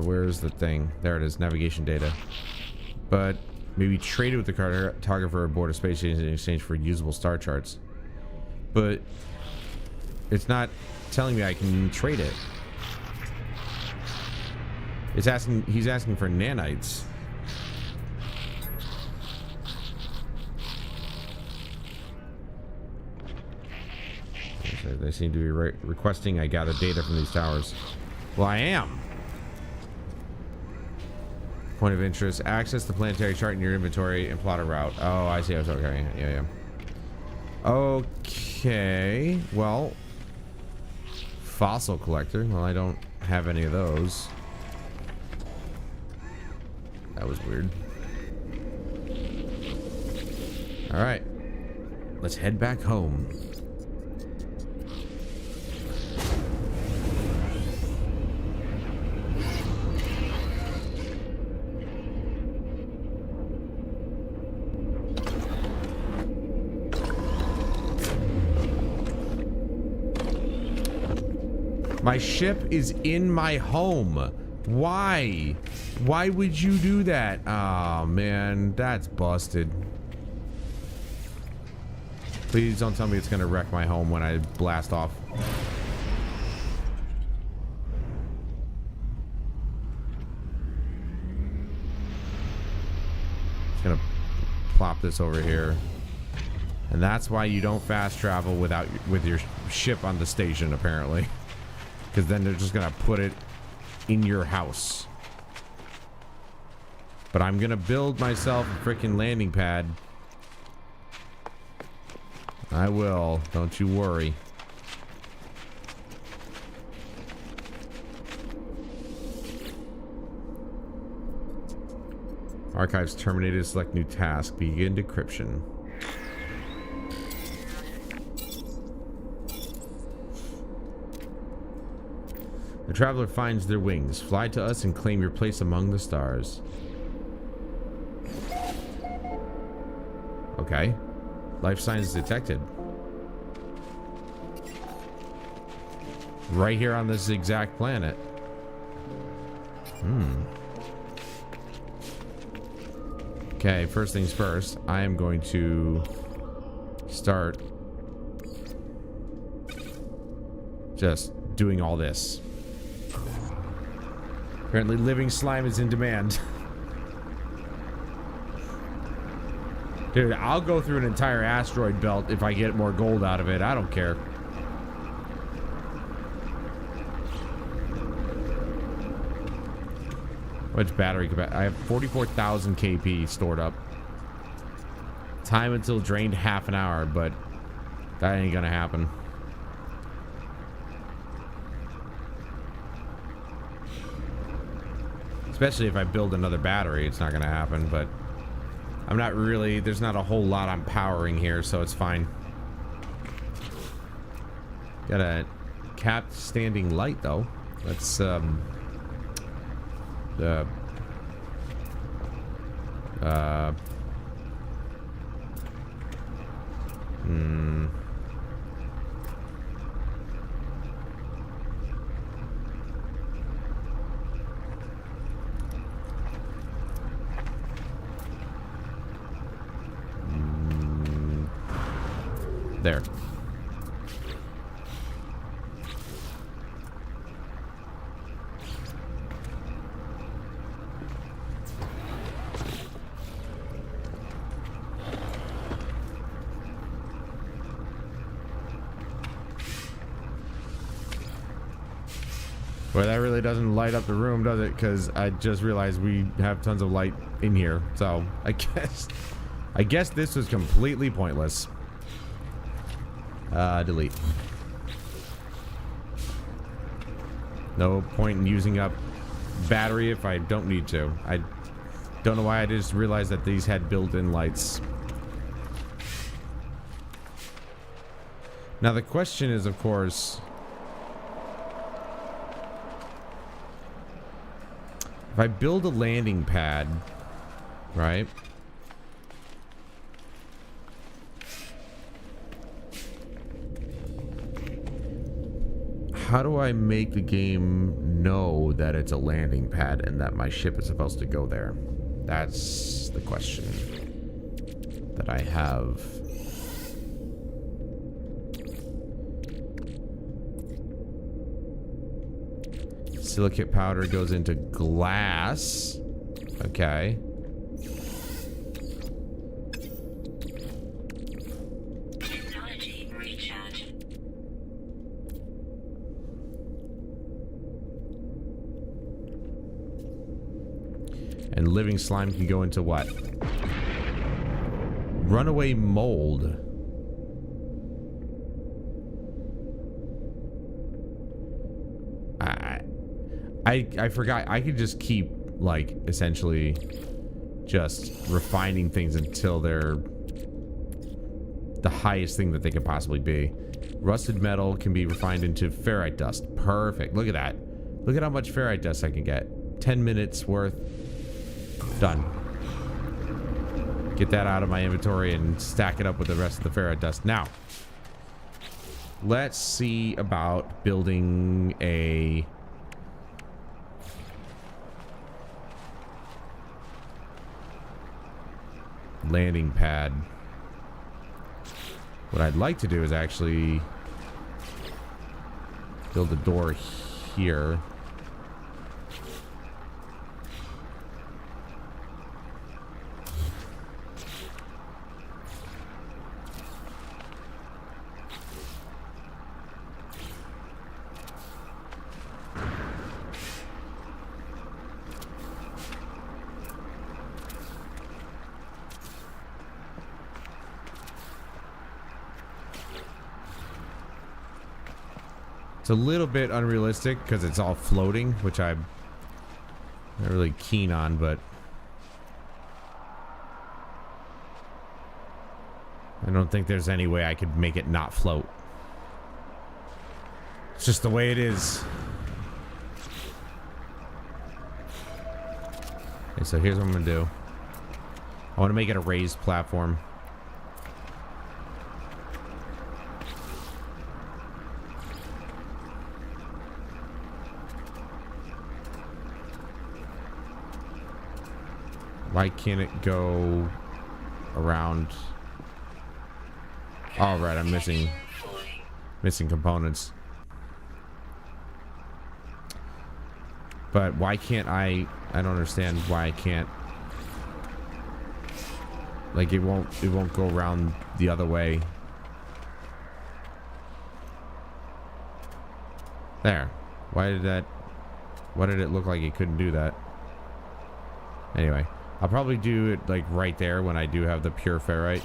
Speaker 2: Where's the thing? There it is, navigation data. But maybe trade it with the cartographer aboard a space station in exchange for usable star charts. But it's not telling me I can trade it. It's asking, he's asking for nanites. They seem to be requesting I gather data from these towers. Well, I am. Point of interest. Access the planetary chart in your inventory and plot a route. Oh, I see. Okay. Yeah. Okay. Well, fossil collector. Well, I don't have any of those. That was weird. All right. Let's head back home. My ship is in my home. Why? Why would you do that? Oh, man. That's busted. Please don't tell me it's gonna wreck my home when I blast off. Just gonna plop this over here. And that's why you don't fast travel with your ship on the station, apparently. Because then they're just gonna put it in your house. But I'm gonna build myself a freaking landing pad. I will. Don't you worry. Archives terminated. Select new task. Begin decryption. The traveler finds their wings. Fly to us and claim your place among the stars. Okay. Life signs detected. Right here on this exact planet. Okay, first things first. I am going to start just doing all this. Apparently living slime is in demand. Dude, I'll go through an entire asteroid belt if I get more gold out of it. I don't care. Much battery capacity? I have 44,000 KP stored up. Time until drained half an hour, but that ain't gonna happen. Especially if I build another battery, it's not gonna happen, but I'm not really, there's not a whole lot I'm powering here, so it's fine. Got a capped standing light though. Let's there. Well, that really doesn't light up the room, does it? Because I just realized we have tons of light in here. So I guess this was completely pointless. Delete. No point in using up battery if I don't need to. I don't know why I just realized that these had built-in lights. Now the question is, of course, if I build a landing pad, right? How do I make the game know that it's a landing pad and that my ship is supposed to go there? That's the question that I have. Silicate powder goes into glass. Okay.
Speaker 8: Technology recharge.
Speaker 2: And living slime can go into what? Runaway mold. I forgot. I could just keep, like, essentially just refining things until they're the highest thing that they could possibly be. Rusted metal can be refined into ferrite dust. Perfect. Look at that. Look at how much ferrite dust I can get. 10 minutes worth. Done. Get that out of my inventory and stack it up with the rest of the ferrite dust. Now, let's see about building a landing pad. What I'd like to do is actually build a door here. It's a little bit unrealistic because it's all floating, which I'm not really keen on, but I don't think there's any way I could make it not float. It's just the way it is. Okay, so here's what I'm gonna do. I want to make it a raised platform. Why can't it go around? All right, I'm missing components. But why can't I don't understand why I can't. Like it won't go around the other way. There. Why did it look like it couldn't do that? Anyway, I'll probably do it like right there when I do have the pure ferrite.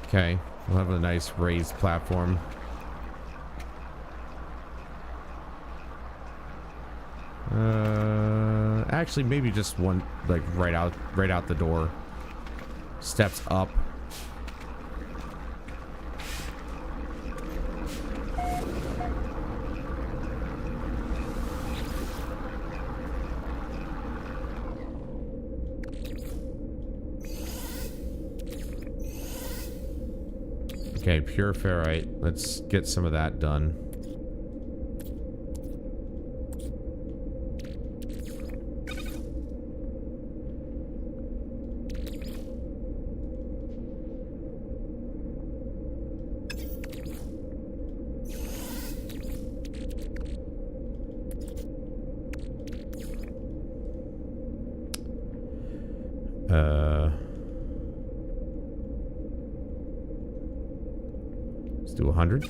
Speaker 2: Okay, we'll have a nice raised platform. Actually, maybe just one, like right out the door. Steps up. Okay, pure ferrite. Let's get some of that done. Let's do 100.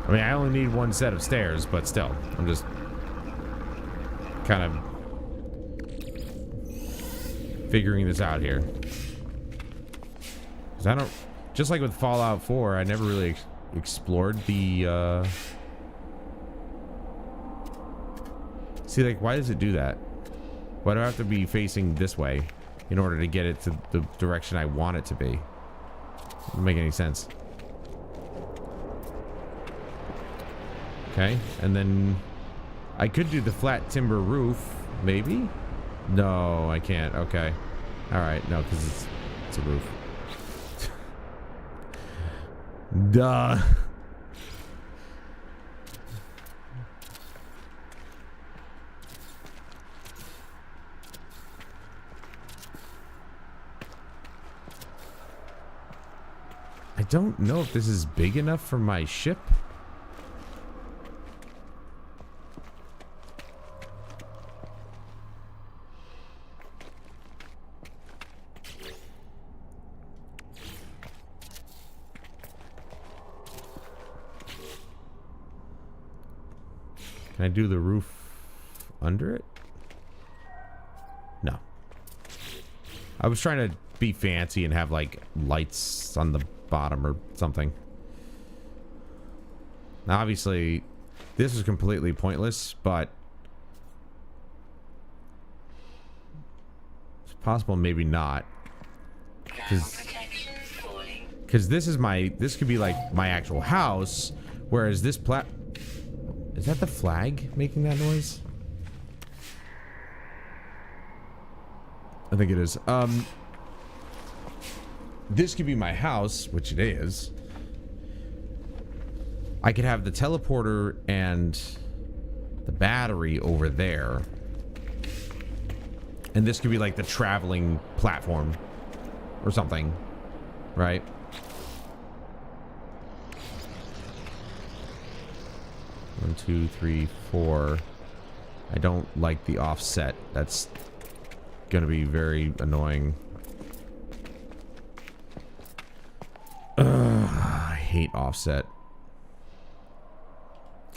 Speaker 2: I mean, I only need one set of stairs, but still, I'm just kind of figuring this out here. 'Cause I don't, just like with Fallout 4, I never really explored the, see, like, why does it do that? Why do I have to be facing this way in order to get it to the direction I want it to be? Doesn't make any sense. Okay, and then I could do the flat timber roof, maybe? No, I can't. Okay. Alright, no, because it's a roof. Duh. I don't know if this is big enough for my ship. Can I do the roof under it? No. I was trying to be fancy and have like lights on the bottom or something. Now obviously this is completely pointless, but it's possible maybe not. Because this could be like my actual house, whereas this is that the flag making that noise? I think it is. This could be my house, which it is. I could have the teleporter and the battery over there. And this could be like the traveling platform or something, right? One, two, three, four. I don't like the offset. That's gonna be very annoying. I hate offset.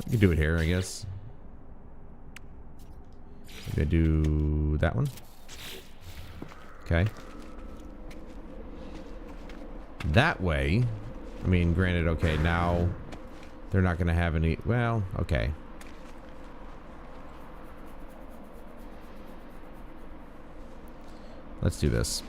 Speaker 2: I can do it here, I guess. I'm gonna do that one. Okay. That way, I mean, granted, okay, now they're not gonna have any, well, okay. Let's do this.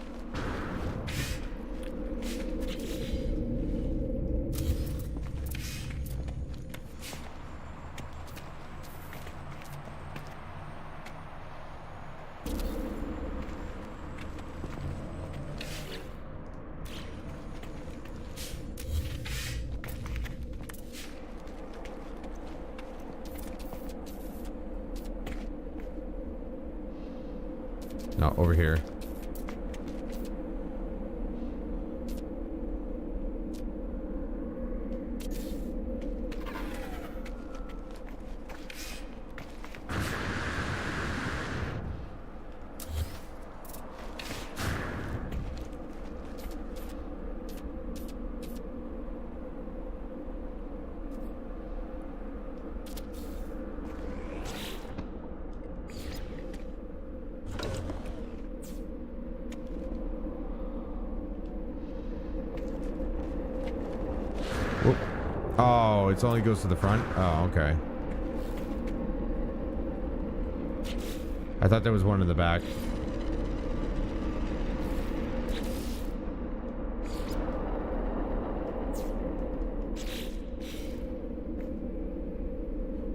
Speaker 2: No, over here. Oh, it only goes to the front? Oh, okay. I thought there was one in the back.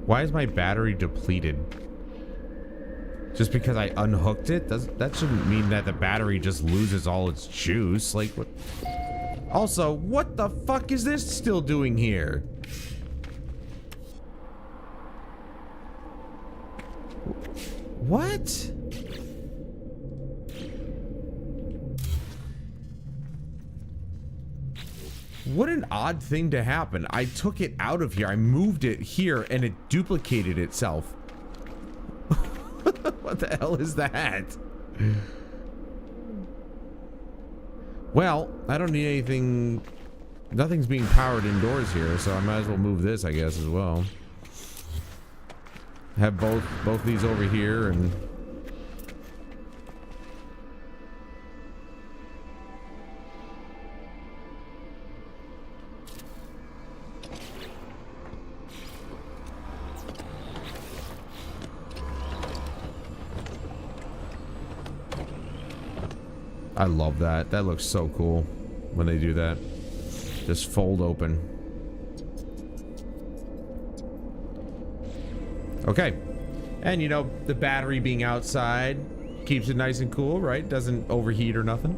Speaker 2: Why is my battery depleted? Just because I unhooked it? That shouldn't mean that the battery just loses all its juice. Like, what? Also, what the fuck is this still doing here? What? What an odd thing to happen. I took it out of here. I moved it here and it duplicated itself. What the hell is that? Well, I don't need anything. Nothing's being powered indoors here, so I might as well move this, I guess, as well. Have both these over here and I love that. That looks so cool when they do that. Just fold open. Okay. And you know, the battery being outside keeps it nice and cool, right? Doesn't overheat or nothing.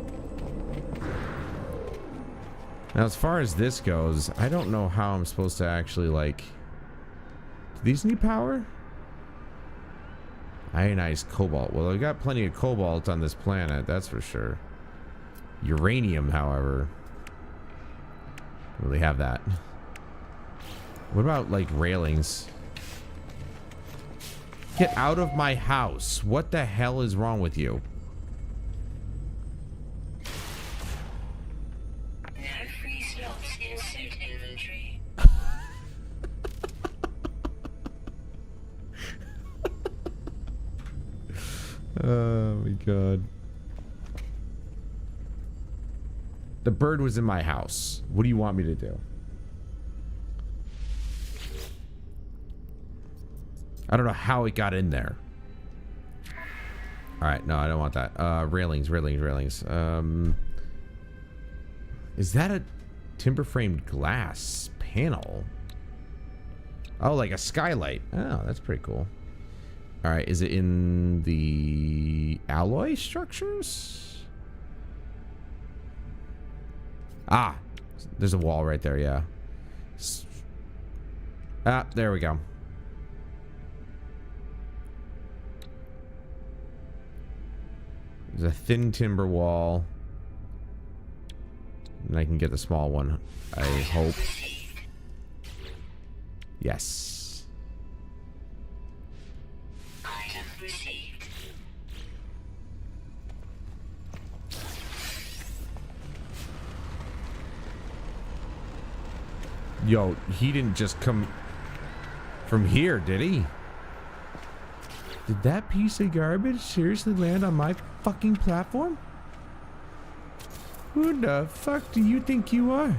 Speaker 2: Now, as far as this goes, I don't know how I'm supposed to actually, like... Do these need power? Ionized cobalt. Well, I've got plenty of cobalt on this planet, that's for sure. Uranium, however. Don't really have that. What about, like, railings? Get out of my house. What the hell is wrong with you?
Speaker 8: No free slots in suit inventory.
Speaker 2: Oh my god. The bird was in my house. What do you want me to do? I don't know how it got in there. Alright, no, I don't want that. Railings. Is that a timber-framed glass panel? Oh, like a skylight. Oh, that's pretty cool. Alright, is it in the alloy structures? Ah, there's a wall right there, yeah. Ah, there we go. There's a thin timber wall. And I can get the small one, I hope. Yes.
Speaker 8: Item received.
Speaker 2: Yo, he didn't just come from here, did he? Did that piece of garbage seriously land on my fucking platform? Who the fuck do you think you are?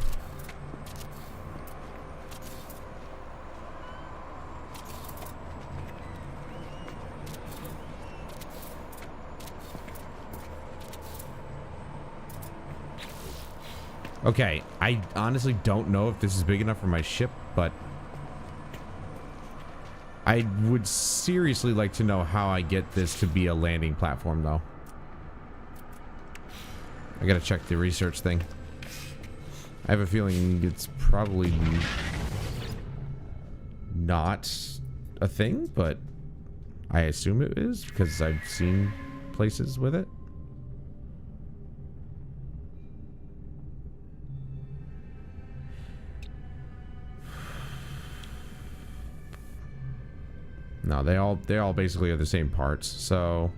Speaker 2: Okay, I honestly don't know if this is big enough for my ship, but I would seriously like to know how I get this to be a landing platform, though. I gotta check the research thing. I have a feeling it's probably not a thing, but I assume it is because I've seen places with it. No, they all basically are the same parts. So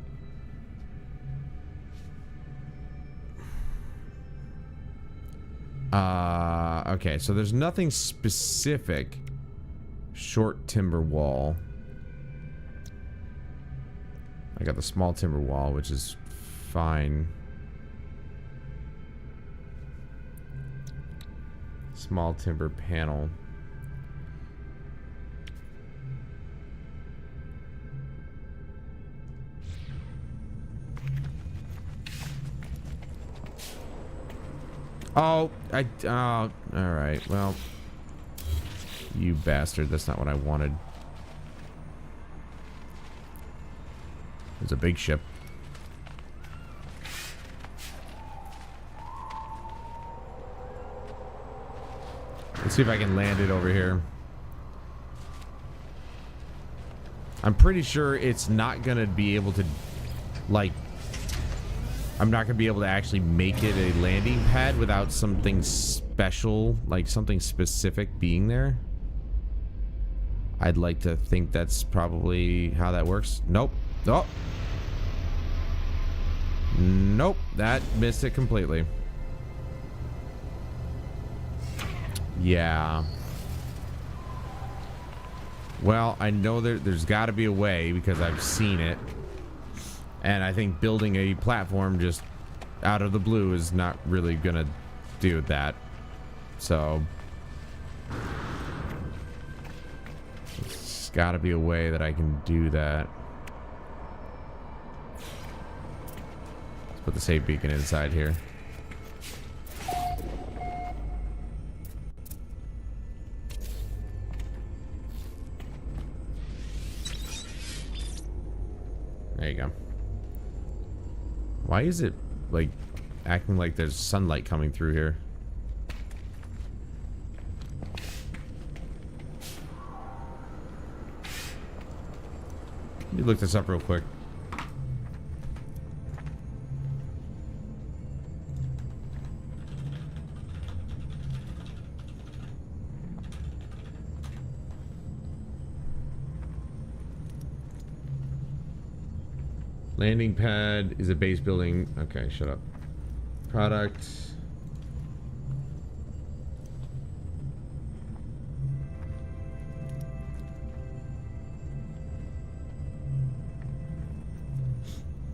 Speaker 2: okay, so there's nothing specific. Short timber wall. I got the small timber wall, which is fine. Small timber panel. Oh, all right. Well, you bastard. That's not what I wanted. It's a big ship. Let's see if I can land it over here. I'm pretty sure it's not gonna be able to, like, I'm not gonna be able to actually make it a landing pad without something special, like something specific being there. I'd like to think that's probably how that works. Nope. Oh. Nope. That missed it completely. Yeah. Well, I know there's got to be a way because I've seen it. And I think building a platform just out of the blue is not really gonna do that. So there's gotta be a way that I can do that. Let's put the save beacon inside here. There you go. Why is it, like, acting like there's sunlight coming through here? Let me look this up real quick. Landing pad is a base building. Okay, shut up. Product.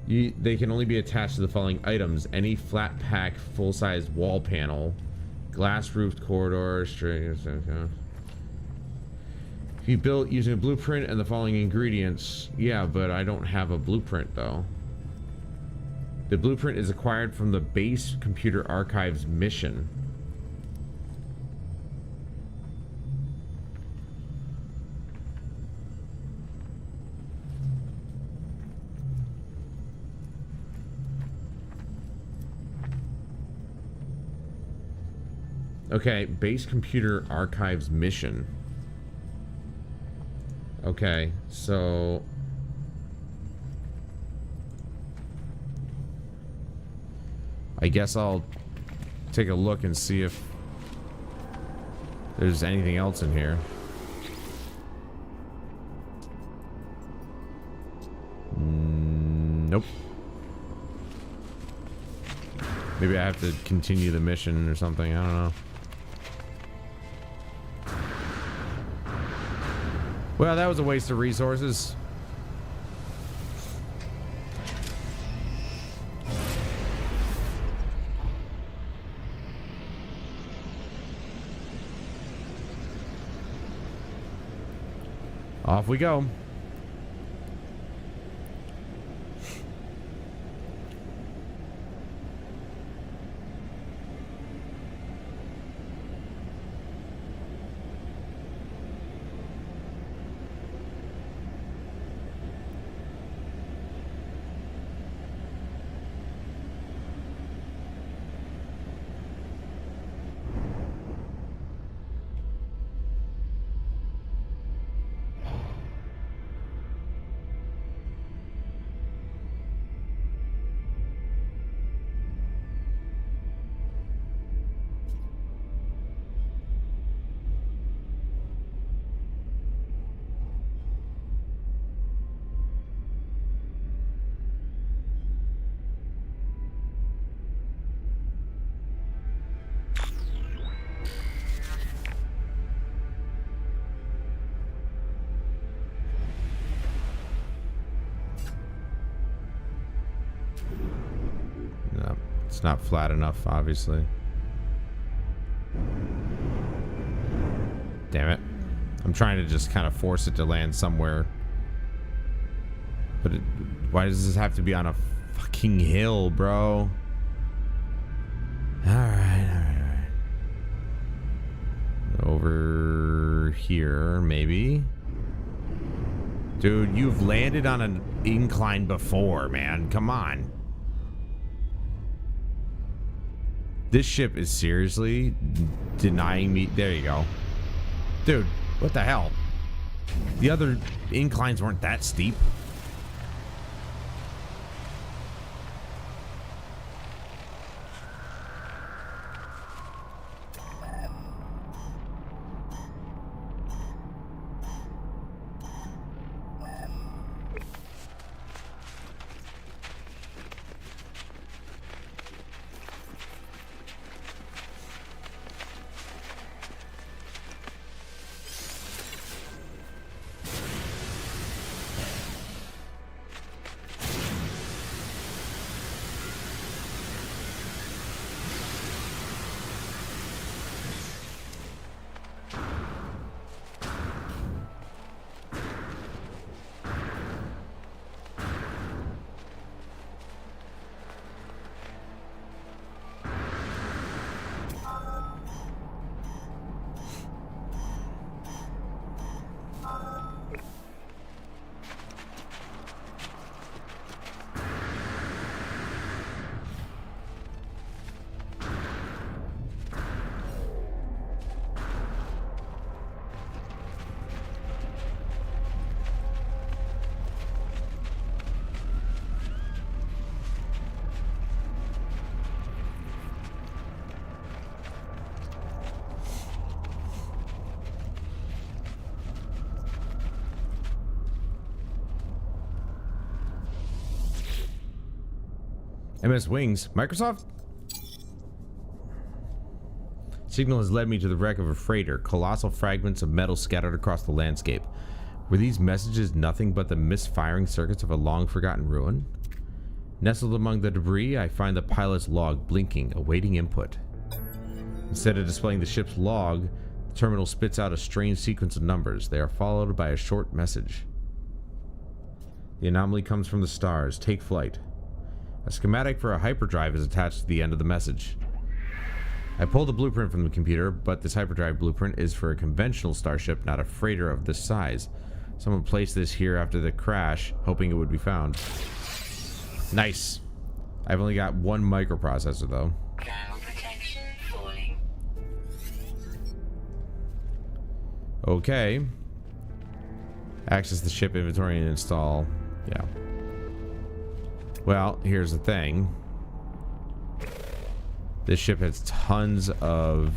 Speaker 2: They can only be attached to the following items: any flat pack, full-size wall panel, glass roofed corridor, strings. Okay. If you built using a blueprint and the following ingredients. Yeah, but I don't have a blueprint though. The blueprint is acquired from the base computer archives mission. Okay, base computer archives mission. Okay, so I guess I'll take a look and see if there's anything else in here. Nope. Maybe I have to continue the mission or something. I don't know. Well, that was a waste of resources. Off we go. It's not flat enough, obviously. Damn it. I'm trying to just kind of force it to land somewhere. But why does this have to be on a fucking hill, bro? Alright. Over here, maybe. Dude, you've landed on an incline before, man. Come on. This ship is seriously denying me. There you go. Dude, what the hell? The other inclines weren't that steep. MS Wings. Microsoft? Signal has led me to the wreck of a freighter. Colossal fragments of metal scattered across the landscape. Were these messages nothing but the misfiring circuits of a long-forgotten ruin? Nestled among the debris, I find the pilot's log blinking, awaiting input. Instead of displaying the ship's log, the terminal spits out a strange sequence of numbers. They are followed by a short message. The anomaly comes from the stars. Take flight. A schematic for a hyperdrive is attached to the end of the message. I pulled the blueprint from the computer, but this hyperdrive blueprint is for a conventional starship, not a freighter of this size. Someone placed this here after the crash, hoping it would be found. Nice. I've only got one microprocessor, though.
Speaker 8: Thermal protection falling.
Speaker 2: Okay. Access the ship inventory and install. Yeah. Well, here's the thing. This ship has tons of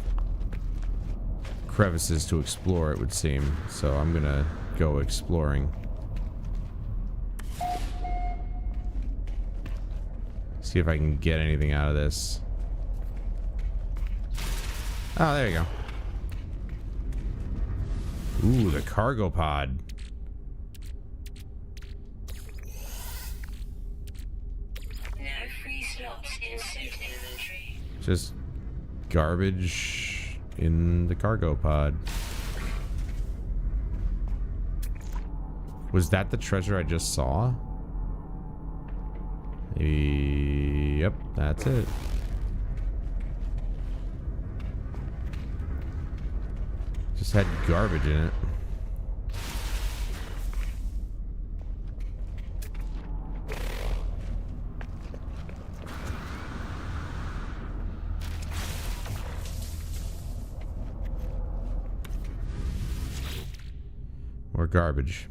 Speaker 2: crevices to explore, it would seem. So I'm gonna go exploring. See if I can get anything out of this. Oh, there you go. Ooh, the cargo pod.
Speaker 8: No free slots in suit inventory.
Speaker 2: Just garbage in the cargo pod. Was that the treasure I just saw? Yep, that's it. Just had garbage in it. More garbage.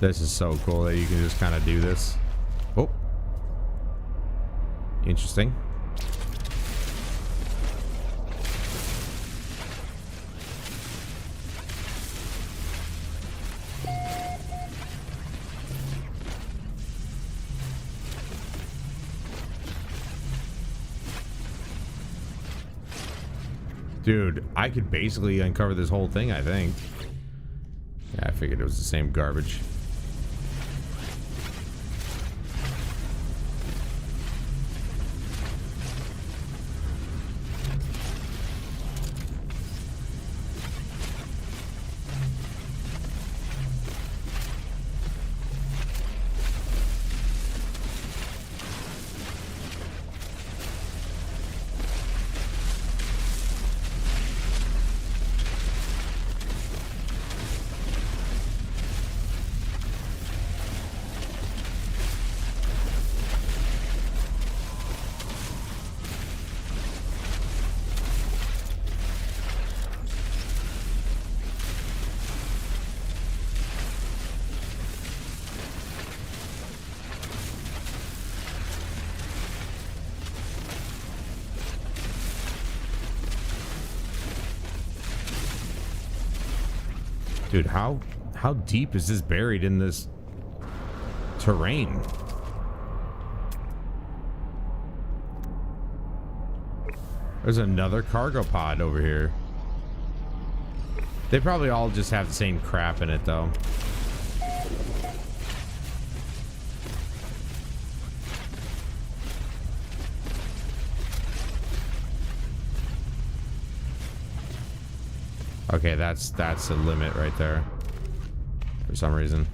Speaker 2: This is so cool that you can just kind of do this. Oh. Interesting. Dude, I could basically uncover this whole thing, I think. Yeah, I figured it was the same garbage. Dude, how deep is this buried in this terrain? There's another cargo pod over here. They probably all just have the same crap in it, though. Okay, that's a limit right there. For some reason.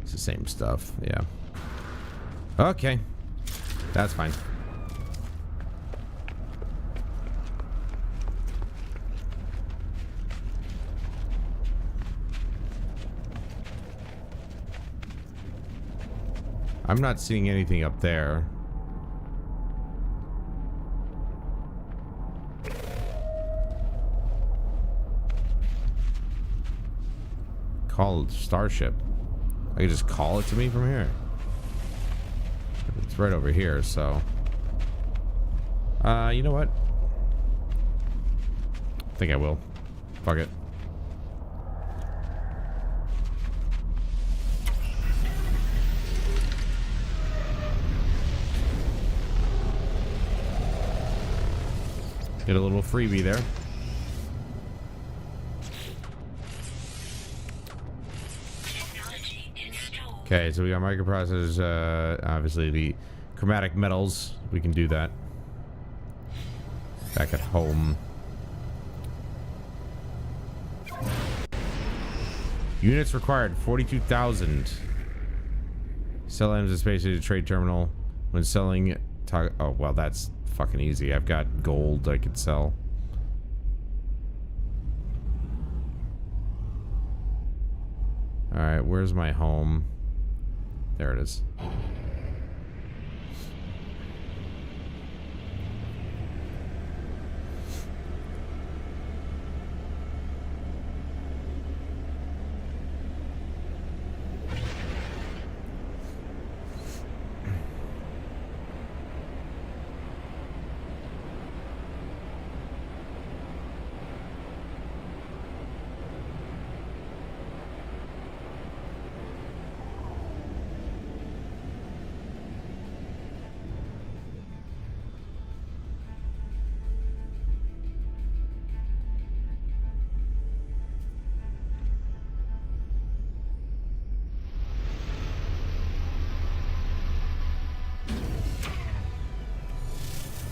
Speaker 2: It's the same stuff, yeah. Okay. That's fine. I'm not seeing anything up there. Call Starship. I can just call it to me from here. It's right over here, so. You know what? I think I will. Fuck it. Get a little freebie there. Okay, so we got microprocessors, obviously the chromatic metals. We can do that. Back at home. Units required, 42,000. Sell items in space to trade terminal. When selling... Oh, well, that's fucking easy. I've got gold I could sell. Alright, where's my home? There it is.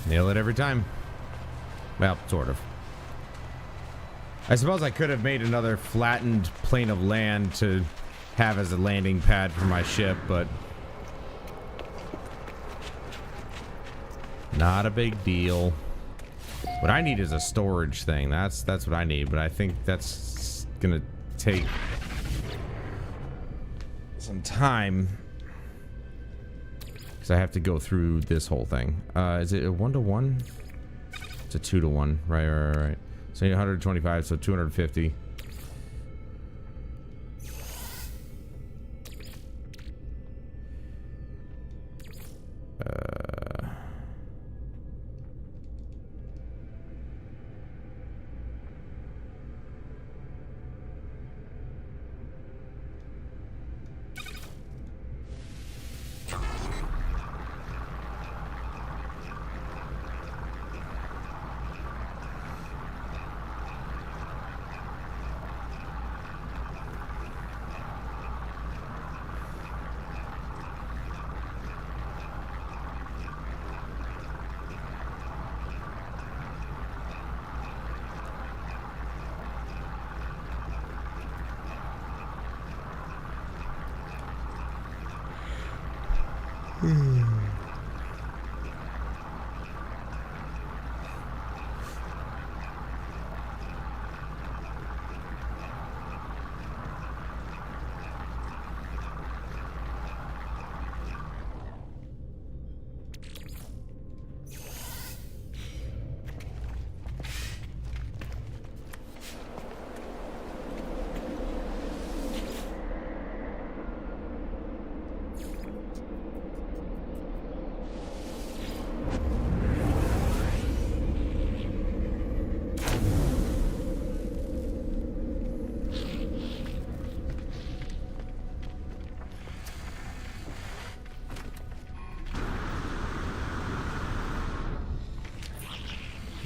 Speaker 2: Nail it every time. Well, sort of. I suppose I could have made another flattened plane of land to have as a landing pad for my ship, but not a big deal. What I need is a storage thing. That's what I need, but I think that's gonna take some time because I have to go through this whole thing. Is it a 1-to-1? It's a 2-to-1. Right. So 125, so 250.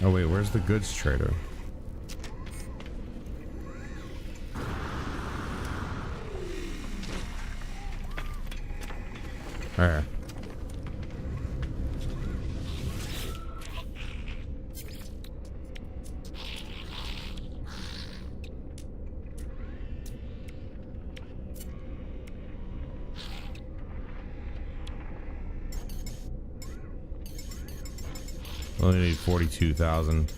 Speaker 2: Oh wait, where's the goods trader? Alright. Only need 42,000.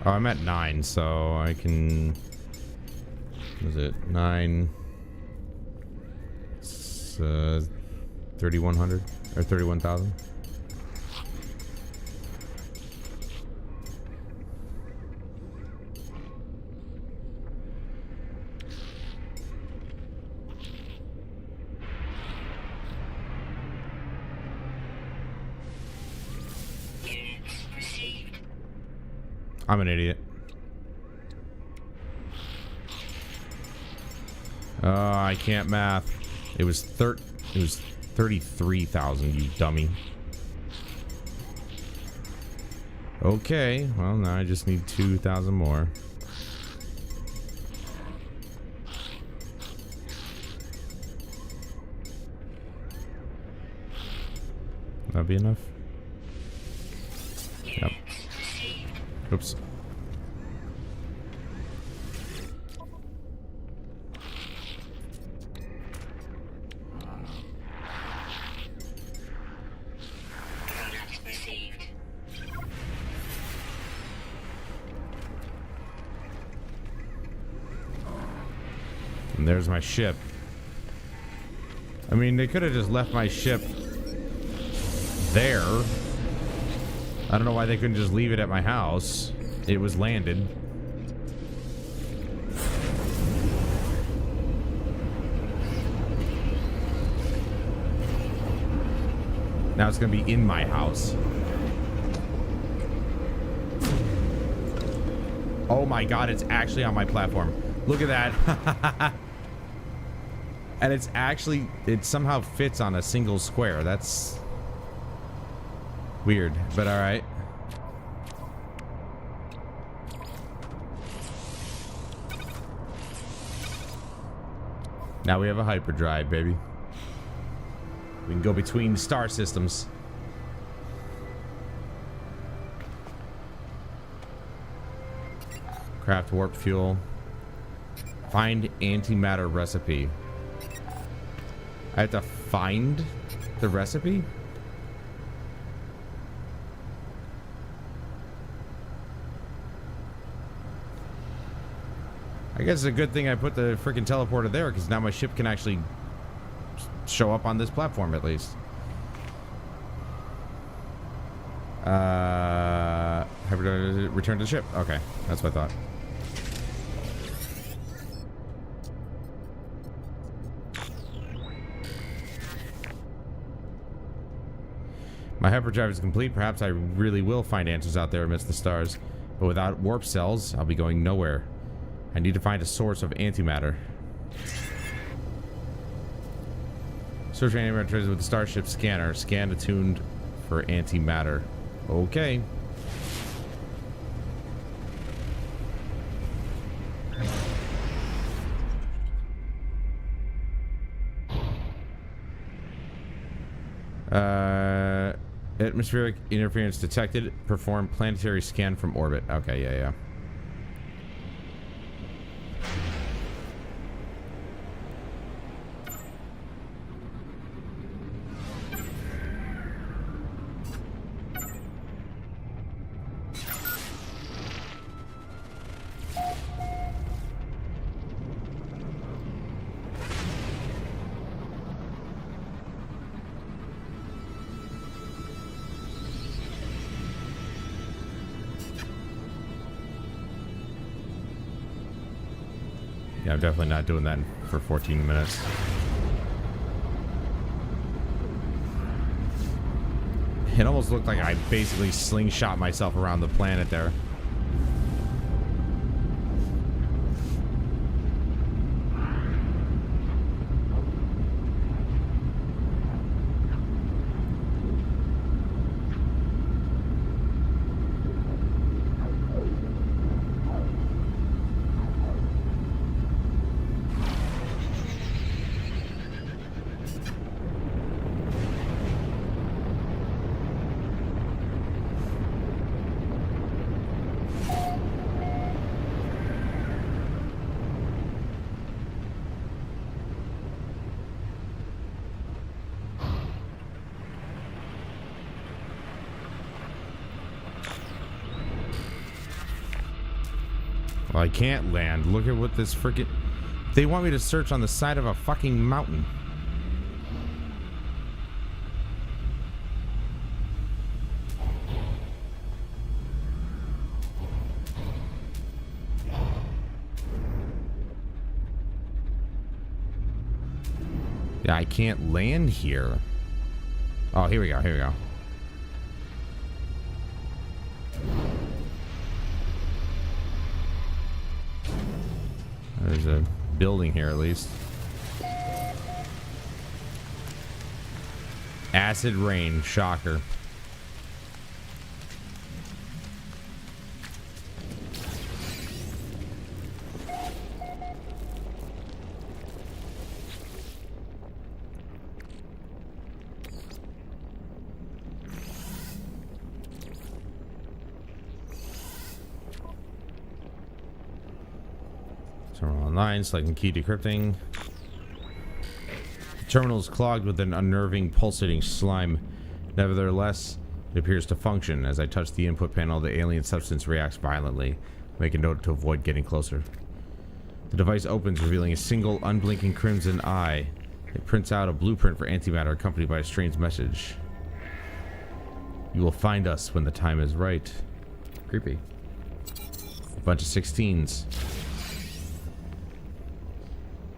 Speaker 2: Oh, I'm at 9, so I can. Is it 9? It's 3,100 or 31,000. I'm an idiot. I can't math. It was 33,000, you dummy. Okay, well now I just need 2,000 more. That'll be enough. Yep. Oops. And there's my ship. I mean, they could have just left my ship there. I don't know why they couldn't just leave it at my house. It was landed. Now it's gonna be in my house. Oh my god, it's actually on my platform. Look at that. And it's actually, it somehow fits on a single square. That's weird, but all right. Now we have a hyperdrive, baby. We can go between star systems. Craft warp fuel. Find antimatter recipe. I have to find the recipe? I guess it's a good thing I put the freaking teleporter there, because now my ship can actually show up on this platform at least. Have we returned to the ship? Okay, that's what I thought. My hyperdrive is complete. Perhaps I really will find answers out there amidst the stars. But without warp cells, I'll be going nowhere. I need to find a source of antimatter. Search for antimatter with the starship scanner. Scan attuned for antimatter. Okay. Atmospheric interference detected. Perform planetary scan from orbit. Okay, yeah. Yeah, I'm definitely not doing that for 14 minutes. It almost looked like I basically slingshot myself around the planet there. Well, I can't land. Look at what this freaking... They want me to search on the side of a fucking mountain. Yeah, I can't land here. Oh, here we go. Here we go. There's a building here at least. Acid rain, shocker. Terminal online, selecting key decrypting. The terminal is clogged with an unnerving, pulsating slime. Nevertheless, it appears to function. As I touch the input panel, the alien substance reacts violently. Make a note to avoid getting closer. The device opens, revealing a single unblinking crimson eye. It prints out a blueprint for antimatter accompanied by a strange message. You will find us when the time is right. Creepy. A bunch of 16s.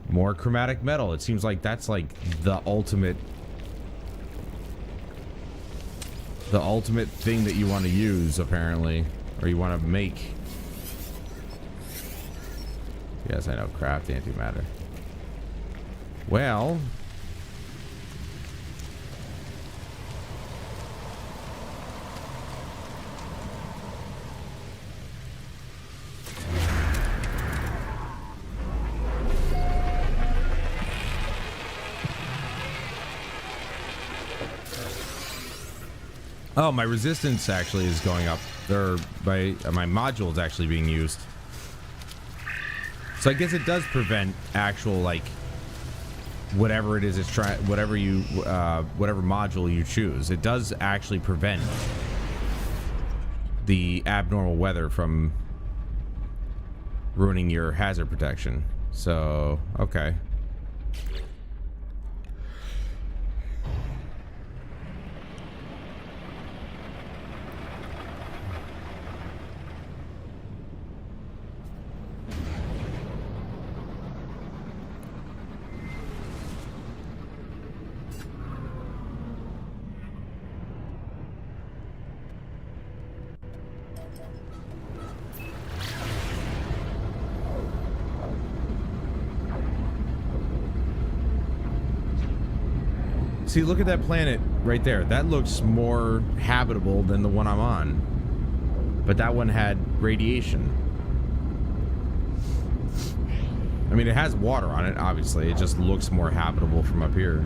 Speaker 2: More chromatic metal. It seems like that's like the ultimate thing that you want to use, apparently, or you want to make. Yes, I know. Craft antimatter. Well, oh, my resistance actually is going up. Or my module is actually being used. So I guess it does prevent actual, like, whatever it is it's trying, whatever module you choose. It does actually prevent the abnormal weather from ruining your hazard protection. So, okay. See, look at that planet right there. That looks more habitable than the one I'm on. But that one had radiation. I mean, it has water on it, obviously. It just looks more habitable from up here.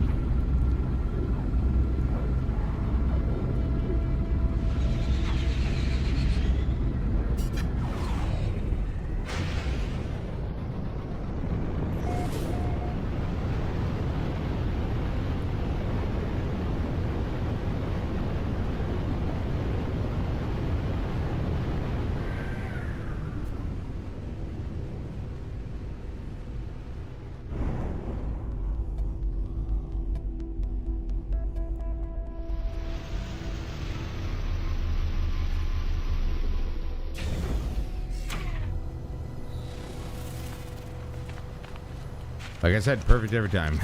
Speaker 2: Like I said, perfect every time.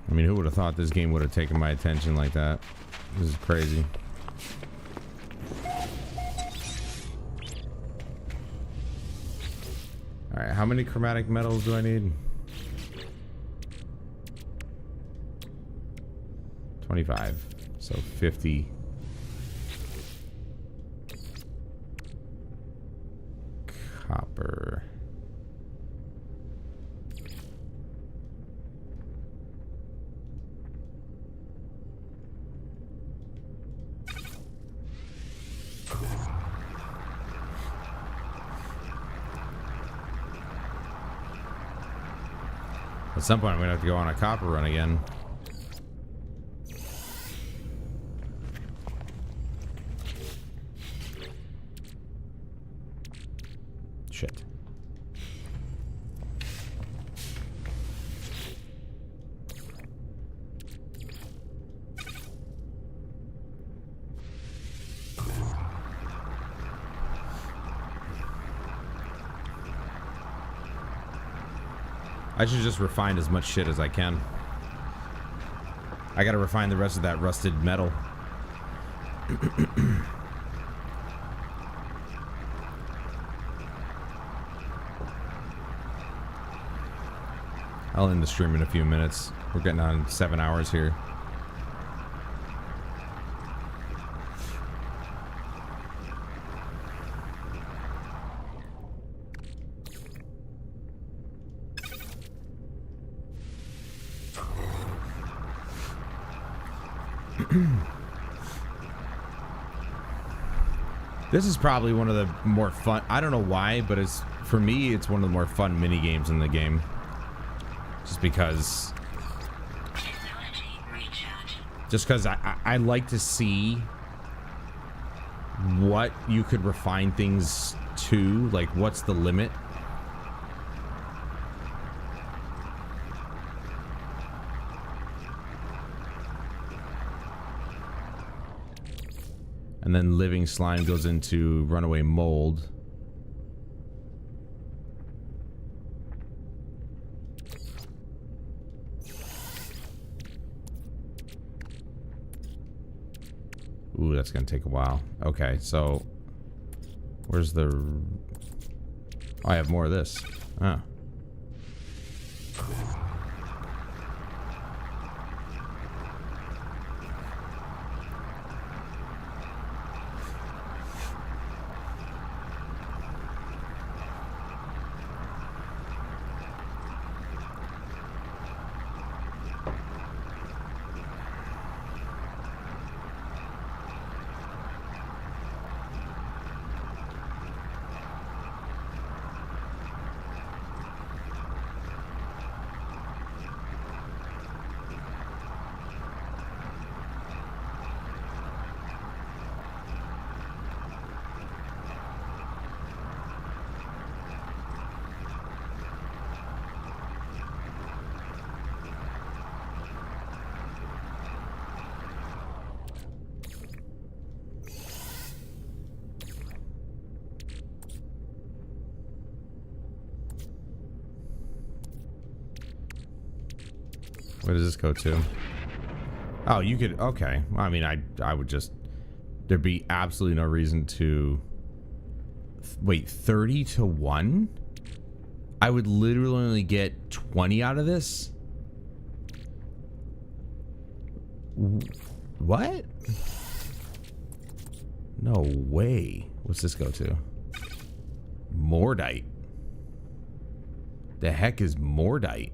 Speaker 2: I mean, who would have thought this game would have taken my attention like that? This is crazy. Alright, how many chromatic metals do I need? 25. So 50. Copper. At some point I'm gonna have to go on a copper run again. Shit. I should just refine as much shit as I can. I gotta refine the rest of that rusted metal. I'll end the stream in a few minutes. We're getting on 7 hours here. This is probably one of the more fun. I don't know why, but it's, for me, it's one of the more fun mini games in the game. Just because I like to see what you could refine things to, like what's the limit. And then living slime goes into runaway mold. Ooh, that's gonna take a while. Okay, so where's the... Oh, I have more of this. Oh. Where does this go to? Oh, you could... Okay. I mean, I would just... There'd be absolutely no reason to... Wait, 30 to 1? I would literally only get 20 out of this? What? No way. What's this go to? Mordite. The heck is Mordite?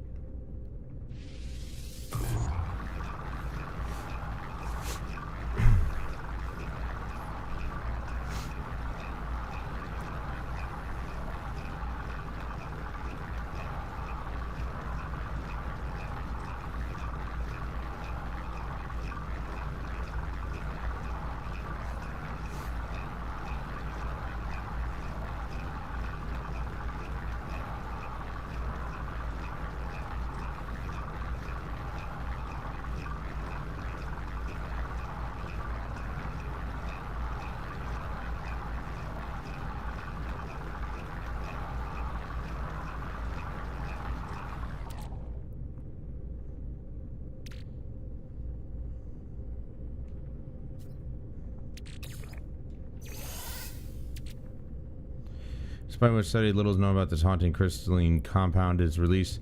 Speaker 2: Despite much study, little is known about this haunting crystalline compound. Its release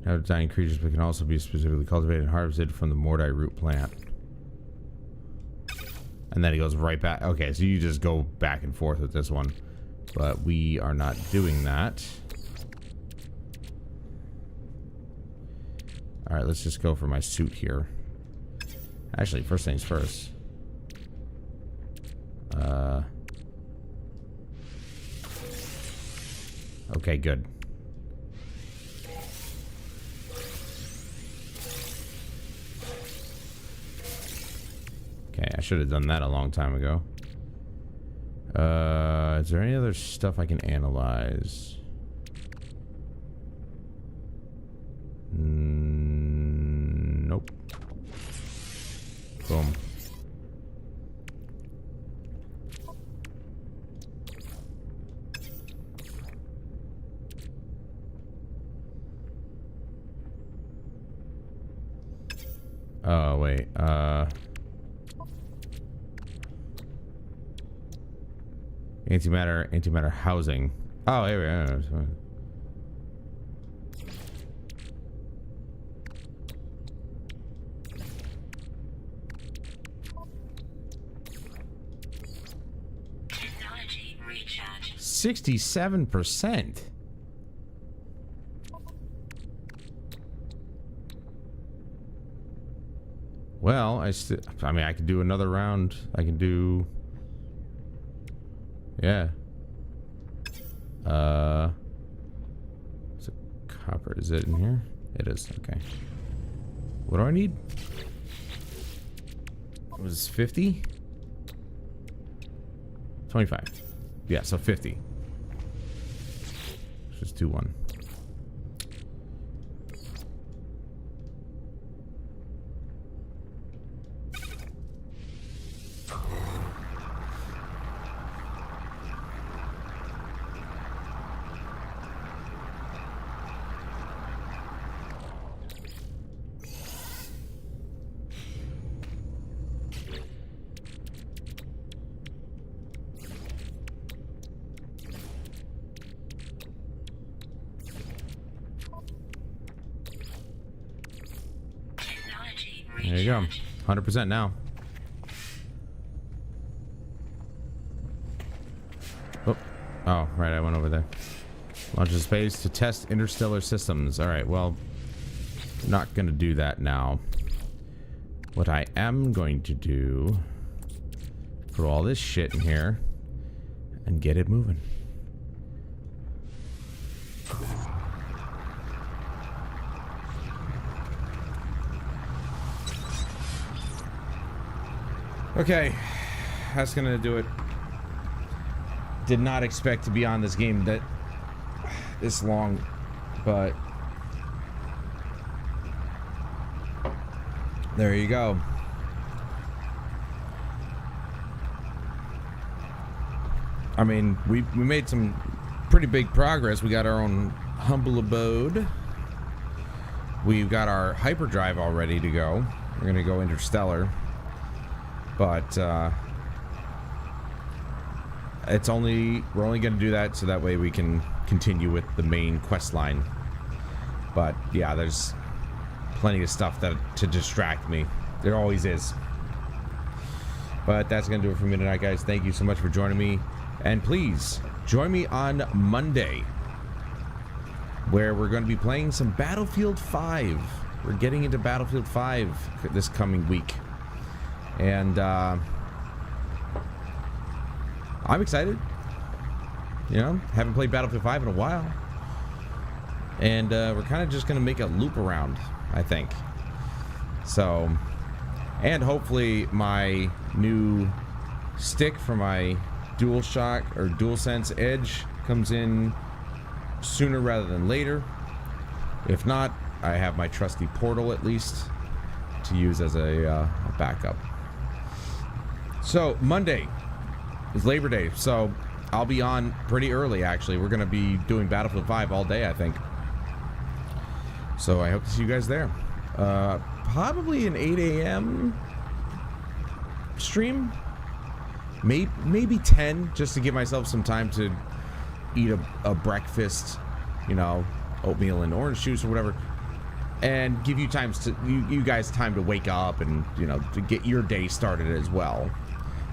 Speaker 2: out of dying creatures, but can also be specifically cultivated and harvested from the Mordite root plant. And then he goes right back. Okay, so you just go back and forth with this one. But we are not doing that. Alright, let's just go for my suit here. Actually, first things first. Okay, good. Okay, I should have done that a long time ago. Is there any other stuff I can analyze? Nope. Boom. Oh, wait. Antimatter housing. Oh, here we go.
Speaker 8: Technology recharge.
Speaker 2: 67%. Well, I mean, I could do another round. I can do... Yeah. Is it copper? Is it in here? It is. Okay. What do I need? It was 50? 25. Yeah, so 50. Let's just do one. There you go. 100% now. Oh, right, I went over there. Launches space to test interstellar systems. Alright, well, not gonna do that now. What I am going to do, put all this shit in here and get it moving. Okay, that's gonna do it. Did not expect to be on this game this long, but there you go. I mean, we made some pretty big progress. We got our own humble abode. We've got our hyperdrive all ready to go. We're gonna go interstellar, but we're only gonna do that so that way we can continue with the main quest line. But yeah, there's plenty of stuff to distract me. There always is. But that's gonna do it for me tonight, guys. Thank you so much for joining me, and please join me on Monday, where we're going to be playing some Battlefield 5. We're getting into Battlefield 5 this coming week, and I'm excited. You know, haven't played Battlefield 5 in a while, and we're kind of just going to make a loop around, I think. So, and hopefully my new stick for my DualShock or DualSense Edge comes in sooner rather than later. If not, I have my trusty Portal at least to use as a backup. So Monday is Labor Day, so I'll be on pretty early. Actually, we're gonna be doing Battlefield 5 all day, I think. So I hope to see you guys there. Probably an 8 a.m. stream, maybe 10, just to give myself some time to eat a breakfast, you know, oatmeal and orange juice or whatever, and give you you guys time to wake up and, you know, to get your day started as well.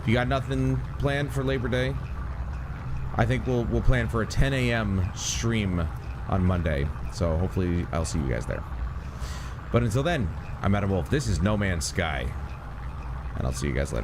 Speaker 2: If you got nothing planned for Labor Day, I think we'll plan for a 10 a.m. stream on Monday. So hopefully I'll see you guys there. But until then, I'm Adam Wolf. This is No Man's Sky, and I'll see you guys later.